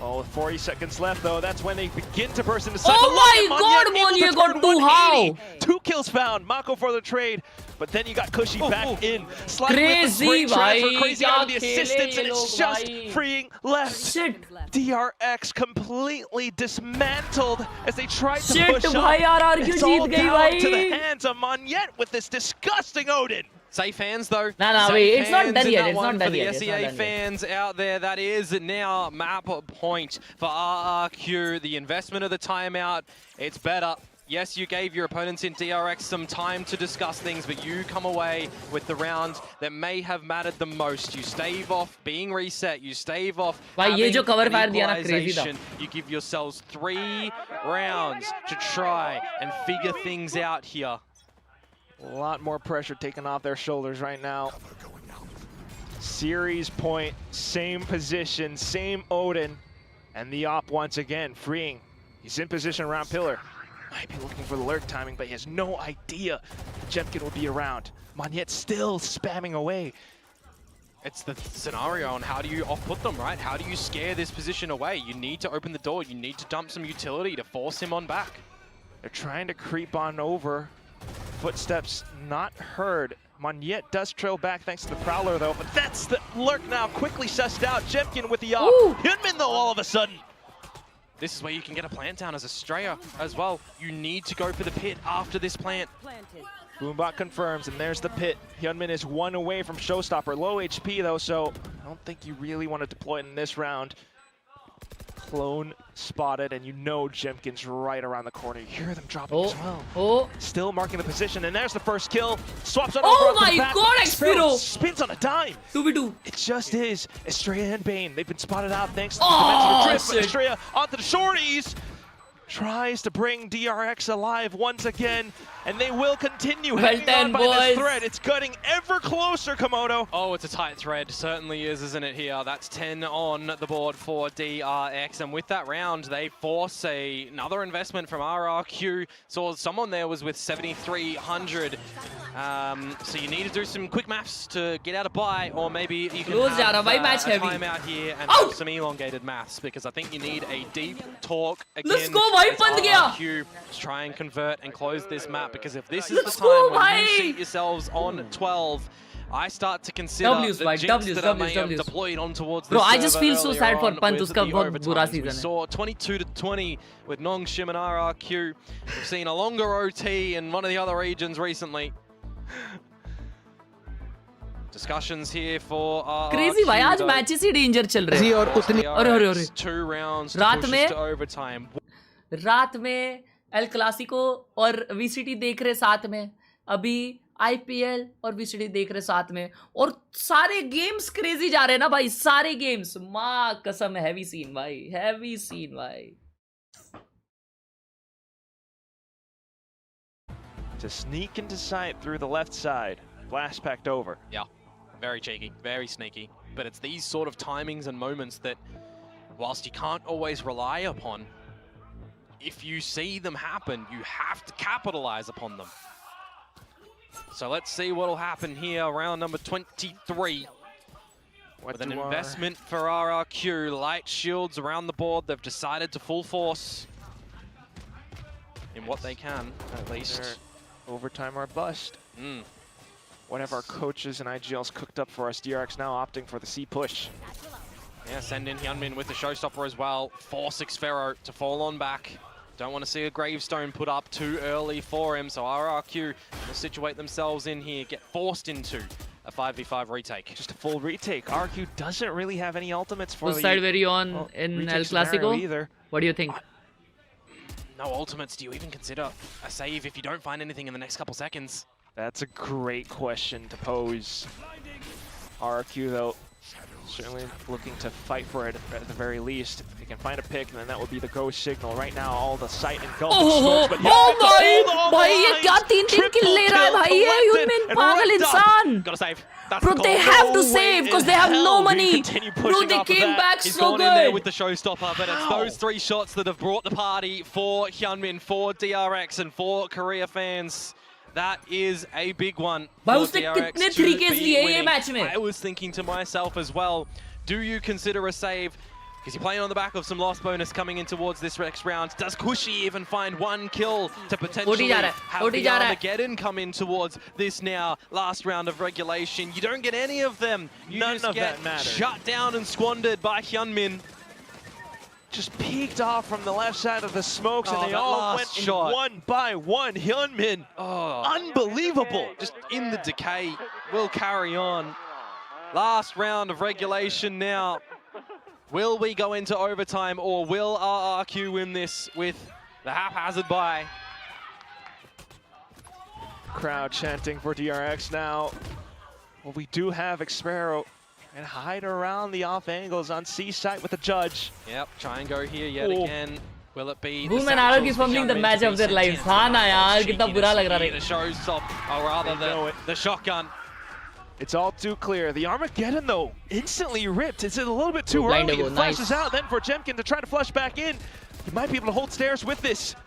Oh, with 40 seconds left though, that's when they begin to burst into cycle. Oh my god, Monye got 2 how? 2 kills found, Mako for the trade. But then you got Kushi back in. Crazy, bhai. Crazy out of the assistance, and it's just freeing left. Shit. DRX completely dismantled as they tried to Shit, push bhai, up. RRQ It's all jeet gayi, down bhai. to the hands of Maniet with this disgusting Odin. Safe hands though. Nah, wait, it's not done yet. It's not For done the yet. SEA fans out there, that is now map point for RRQ. The investment of the timeout, it's better. Yes, you gave your opponents in DRX some time to discuss things, but you come away with the round that may have mattered the most. You stave off being reset. You stave off having an equalization. You give yourselves 3 rounds to try and figure things out here. A lot more pressure taken off their shoulders right now. Series point, same position, same Odin. And the op once again, freeing. He's in position around Pillar. Might be looking for the lurk timing, but he has no idea that Gen.G will be around. Maniet still spamming away. It's the scenario on how do you off-put them, right? How do you scare this position away? You need to open the door. You need to dump some utility to force him on back. They're trying to creep on over. Footsteps not heard. Maniet does trail back thanks to the Prowler though, but that's the lurk now quickly sussed out. Gen.G with the op. Hyunmin though all of a sudden. This is where you can get a plant down as a Strayer as well. You need to go for the pit after this plant. Boombot confirms, and there's the pit. Hyunmin is 1 away from Showstopper. Low HP though, so I don't think you really want to deploy it in this round. Clone spotted, and you know Gen.G's right around the corner. You hear them dropping as well. Still marking the position, and there's the first kill. Swaps on over. Oh my god, Xpiro! Spins on a dime. 2v2. It just is. Estrella and Bane, they've been spotted out thanks to the dimensional drift. But Estrella onto the shorties. tries to bring DRX alive once again, and they will continue hanging on by this thread. It's getting ever closer, Komodo. Oh, it's a tight thread. Certainly is, isn't it here? That's 10 on the board for DRX, and with that round, they force another investment from RRQ. Saw someone there was with 7,300. So you need to do some quick maths to get out a buy, or maybe you can have a time out here and have some elongated maths, because I think you need a deep talk again. Let's go, bhai, band gaya. RRQ to try and convert and close this map, because if this is the time when you see yourselves on 12, I start to consider the jinx that I may have deployed on towards the server. I just feel so sad for Pant. Uska bahut bura season We saw 22-20 with Nongshim and RRQ. We've seen a longer OT in one of the other regions recently. Discussions here for crazy भाई आज matches ही danger चल रहे हैं और उतनी अरे 2 rounds to overtime. रात में एल क्लासिको और VCT देख रहे साथ में, अभी IPL और VCT देख रहे साथ में, और सारे गेम्स क्रेजी जा रहे हैं ना भाई, सारे गेम्स माँ कसम हैवी सीन भाई, हैवी सीन भाई. To sneak into sight through the left side. Blast packed over. Yeah, very cheeky, very sneaky. But it's these sort of timings and moments that, whilst you can't always rely upon, if you see them happen, you have to capitalize upon them. So let's see what will happen here, round number 23. With an investment for RRQ, light shields around the board. They've decided to full force in what they can, at least. Overtime or bust. Whatever our coaches and IGLs cooked up for us, DRX now opting for the C push. Yeah, send in Hyunmin with the showstopper as well. Force Xfero to fall on back. Don't want to see a gravestone put up too early for him, so RRQ will situate themselves in here, get forced into a 5v5 retake. Just a full retake. RRQ doesn't really have any ultimates for Which side were you on in El Clasico? Either. What do you think? No ultimates. Do you even consider a save if you don't find anything in the next couple seconds? That's a great question to pose. RRQ, though, certainly looking to fight for it at the very least. If they can find a pick, then that would be the go signal. Right now, all the sight engulfing smokes, but भाई ये क्या 3-3 kill ले रहा है भाई ये Hyunmin पागल इंसान. Gotta save. Bro, they have to save because they have no money. Bro, they came back He's so gone in there good. with the showstopper, but it's those 3 shots that have brought the party for Hyunmin, for DRX, and for Korea fans. That is a big one for DRX to be winning. I was thinking to myself as well, do you consider a save? Because you're playing on the back of some loss bonus coming in towards this next round. Does Kushi even find 1 kill to potentially have the Armageddon come in towards this now last round of regulation? You don't get any of them. You just get shut down and squandered by Hyunmin. Just peeked off from the left side of the smokes, and they all went in one by one. Hyunmin, unbelievable. Just in the decay, will carry on. Last round of regulation now. Will we go into overtime, or will RRQ win this with the haphazard buy? Crowd chanting for DRX now. Well, we do have Xfero and hide around the off angles on C site with the judge. Yep, try and go here yet again. Will it be Boom and RRQ fumbling the match of their lives. हाँ ना यार कितना बुरा लग रहा है. The showstop, or rather the shotgun. It's all too clear. The Armageddon, though, instantly ripped. It's a little bit too early. It flashes out then for Jemkin to try to flush back in. He might be able to hold stairs with this.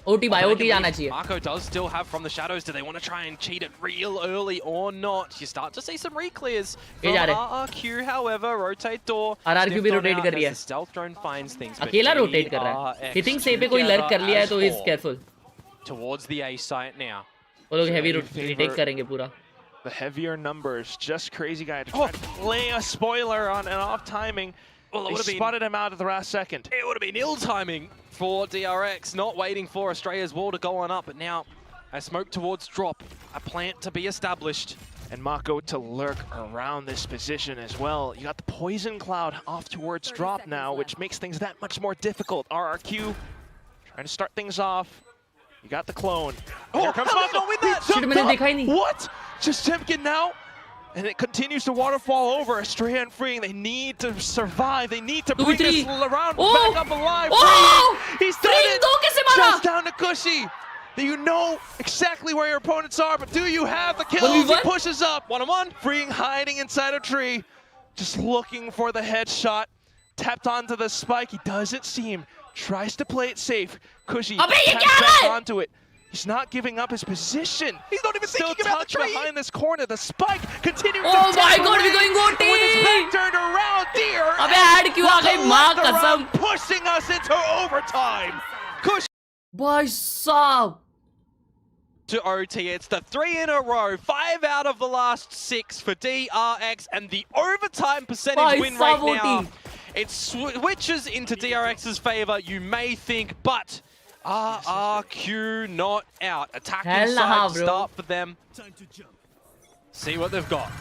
OT by OT जाना चाहिए. Marco does still have from the shadows. Do they want to try and cheat it real early or not? You start to see some re-clears from RRQ, however. Rotate door. RRQ भी rotate कर रही है. Stealth drone finds things. अकेला rotate कर रहा है. He thinks A पे कोई lurk कर लिया है तो he's careful. Towards the A site now. वो लोग heavy retake करेंगे पूरा. The heavier numbers, just crazy guy to try to play a spoiler on an off timing. Well, they spotted him out at the last second. It would have been ill timing for DRX, not waiting for Australia's wall to go on up, but now a smoke towards drop, a plant to be established. And Mako to lurk around this position as well. You got the poison cloud off towards drop now, which makes things that much more difficult. RRQ trying to start things off. You got the clone. Oh, here comes Mako with that! What? Just Jemkin now, and it continues to waterfall over. Estrella and Freeing, they need to survive. They need to bring this around back up alive. He's done it! Cushy, you know exactly where your opponents are, but do you have the kills? He pushes up, one-on-one. Freeing hiding inside a tree, just looking for the headshot. Tapped onto the spike, he doesn't see him. Tries to play it safe. Cushy taps back onto it. He's not giving up his position. He's not even thinking about the tree. Behind this corner, the spike continuing to Oh my god, we're going goatee! With his back turned around, DRX pushing us into overtime. Cushy. Bhai sahab. To OT, it's the 3 in a row, 5 out of the last 6 for DRX, and the overtime percentage win rate now. It switches into DRX's favor, you may think, but RRQ not out. Attacking side start for them. See what they've got.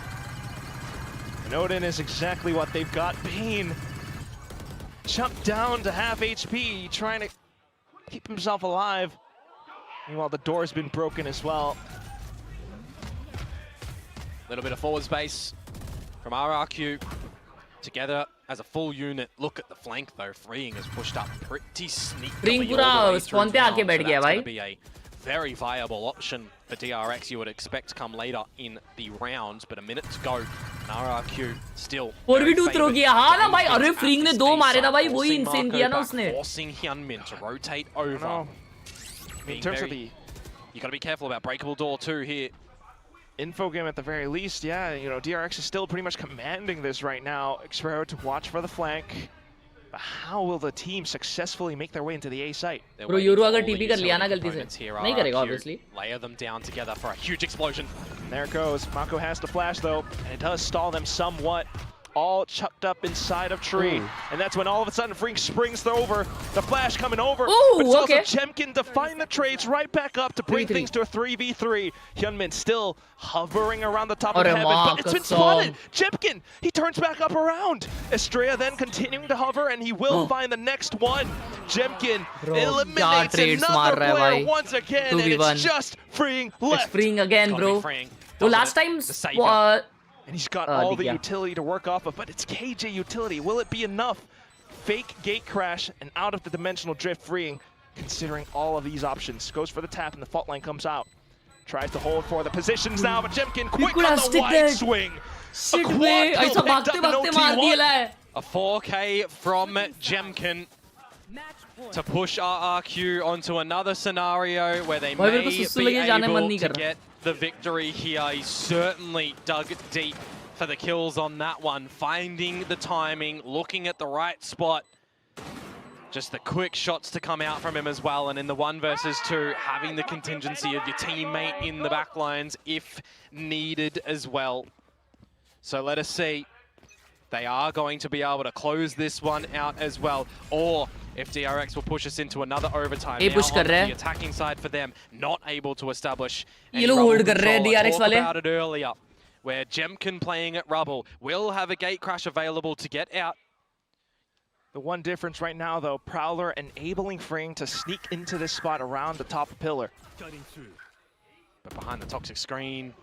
And Odin is exactly what they've got. Bane jumped down to half HP, trying to keep himself alive. Meanwhile, the door's been broken as well. Little bit of forward space from RRQ. Together as a full unit. Look at the flank though. Freeing has pushed up pretty sneakily. पूरा spawn पे आके बैठ गया भाई. That's going to be a very viable option for DRX. You would expect to come later in the rounds, but a minute to go. And RRQ still. 4v2 throw किया हाँ ना भाई. अरे Freeing ने 2 मारे था भाई. वही insane किया ना उसने. Forcing Hyunmin to rotate over. In terms of the, you got to be careful about breakable door too here. Info game at the very least, yeah, you know, DRX is still pretty much commanding this right now. Xpero to watch for the flank. But how will the team successfully make their way into the A site? Bro, Yoru अगर TP कर लिया ना गलती से नहीं करेगा obviously. Layer them down together for a huge explosion. And there it goes. Mako has the flash though, and it does stall them somewhat. All chucked up inside of tree. Ooh. And that's when all of a sudden Freak springs over. The flash coming over. Ooh, but it's also Chemkin to find the trades right back up to bring things to a 3v3. Hyunmin still hovering around the top of heaven, but it's been spotted. Chemkin, he turns back up around. Estrella then continuing to hover, and he will find the next one. Chemkin eliminates another player once again, and it's just Freeing left. It's Freeing again, bro. So last time, and he's got all the utility to work off of, but it's KJ utility. Will it be enough? Fake gate crash and out of the dimensional drift. Freeing, considering all of these options. Goes for the tap and the fault line comes out. Tries to hold for the positions now, but Chemkin quick on the wide swing. A quad kill picked up in OT1. A 4K from Chemkin to push RRQ onto another scenario where they may be able to get the victory here. He certainly dug deep for the kills on that one, finding the timing, looking at the right spot. Just the quick shots to come out from him as well, and in the 1 versus 2, having the contingency of your teammate in the back lines if needed as well. So let us see. They are going to be able to close this one out as well, or if DRX will push us into another overtime. Now on the attacking side for them, not able to establish any rubble control. I talked about it earlier, where Chemkin playing at rubble will have a gate crash available to get out. The one difference right now, though, Prowler enabling Freeing to sneak into this spot around the top pillar. But behind the toxic screen,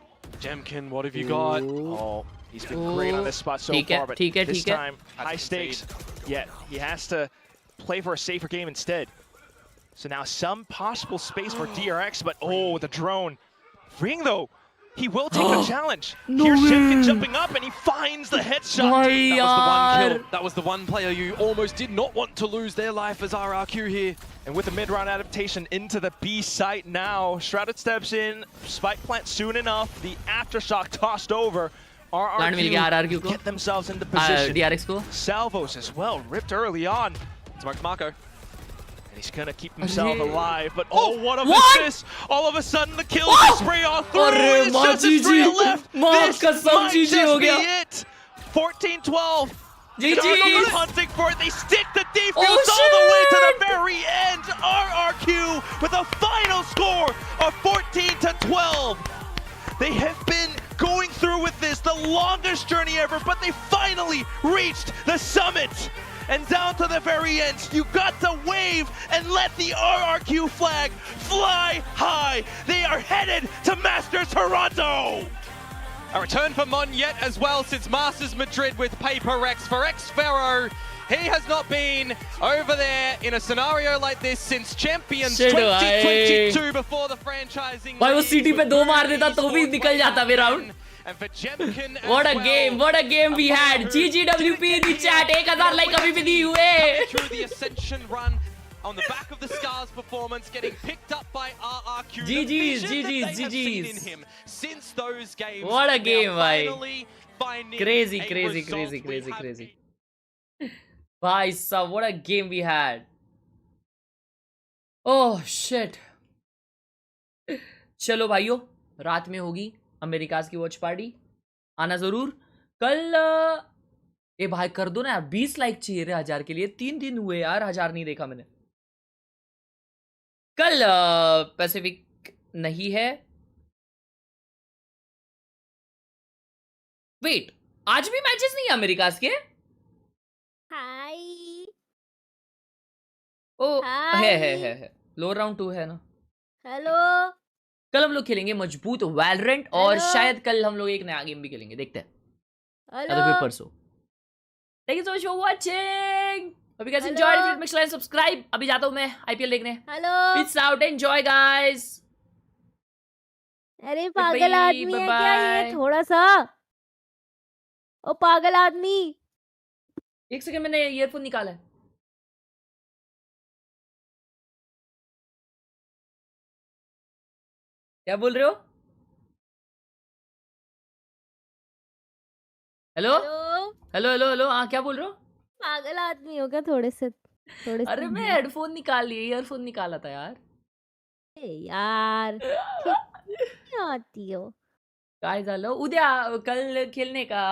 Chemkin, what have you got? Oh, he's been great on this spot so far, but this time, high stakes. Yet he has to play for a safer game instead. So now some possible space for DRX, but oh, the drone. Freeing though, he will take the challenge. Here's Chemkin jumping up and he finds the headshot. That was the one kill. That was the one player you almost did not want to lose their life as RRQ here. And with the mid-round adaptation into the B site now, Shrouded steps in, spike plant soon enough, the aftershock tossed over. RRQ get themselves into position. DRX Salvos as well, ripped early on. Smoked Marco. And he's gonna keep himself alive, but oh, what a assist! All of a sudden the kills spray all through, it's just Estrella left! This might just be it! 14-12. GG! Hunting for it, they stick the defuse all the way to the very end! RRQ with a final score of 14-12. They have been going through with this the longest journey ever, but they finally reached the summit! And down to the very end, you got to wave and let the RRQ flag fly high. They are headed to Masters Toronto. A return for Mon yet as well since Masters Madrid with Paper Rex for Xpero. He has not been over there in a scenario like this since Champions 2022 before the franchising. भाई वो city पे 2 मार देता तो भी निकल जाता way round. What a game, what a game we had. GGWP in the chat, 1000 like अभी भी दिए हुए. Through the ascension run on the back of the Scars performance, getting picked up by RRQ. GG's. Since those games. What a game, भाई. Crazy. भाई साहब, what a game we had. Oh shit. चलो भाइयों, रात में होगी America's की watch party. आना जरूर. कल ए भाई कर दो ना यार, 20 लाइक चाहिए रे 1000 के लिए. 3 दिन हुए यार, 1000 नहीं देखा मैंने. कल पैसिफिक नहीं है. वेट, आज भी मैचेस नहीं है अमेरिकाज के. हाय. ओ है. लोअर राउंड 2 है ना. हेलो. कल हम लोग खेलेंगे मजबूत वैलोरेंट और शायद कल हम लोग एक नया गेम भी खेलेंगे. देखते हैं. हेलो. या तो फिर परसों. Thank you so much for watching. Hope you guys enjoyed. If you make sure and subscribe. अभी जाता हूँ मैं IPL देखने. Hello. Peace out. Enjoy guys. अरे पागल आदमी है क्या ये थोड़ा सा. ओ पागल आदमी. एक सेकंड, मैंने ईयरफोन निकाला है. क्या बोल रहे हो? हेलो. हाँ क्या बोल रहे हो? पागल आदमी हो क्या थोड़े से. अरे मैं हेडफोन निकाल लिए, ईयरफोन निकाला था यार. यार क्या आती हो. काय झालं उद्या कल खेलने का.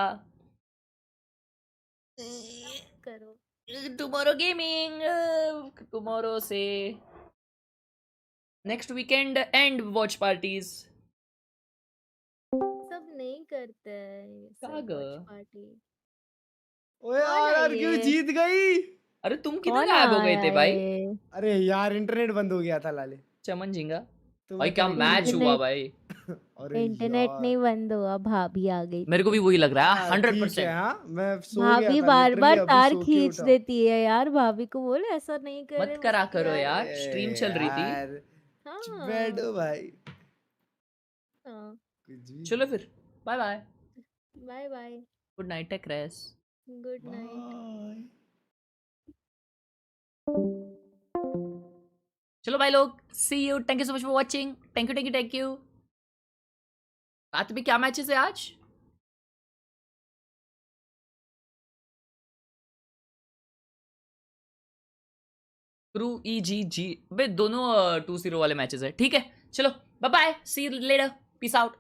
करो टुमारो गेमिंग. टुमारो से next weekend and watch parties. सब नहीं करते हैं पार्टी. ओए RRQ जीत गई. अरे तुम किधर गायब हो गए थे भाई? अरे यार इंटरनेट बंद हो गया था लाले. चमन झिंगा भाई, क्या मैच हुआ भाई. इंटरनेट नहीं बंद हुआ, भाभी आ गई. मेरे को भी वही लग रहा है 100%. मैं सो भाभी बार तार खींच देती है यार. भाभी को बोले ऐसा नहीं करे. मत करा करो यार, स्ट्रीम चल रही थी. बैठो भाई. चलो फिर bye bye. Good night. Take rest. Good night. चलो भाई लोग, see you. Thank you so much for watching. Thank you. रात में क्या मैचेस है आज? क्रू EGG बे दोनों 2-0 वाले मैचेस है. ठीक है चलो bye bye. See you later. Peace out.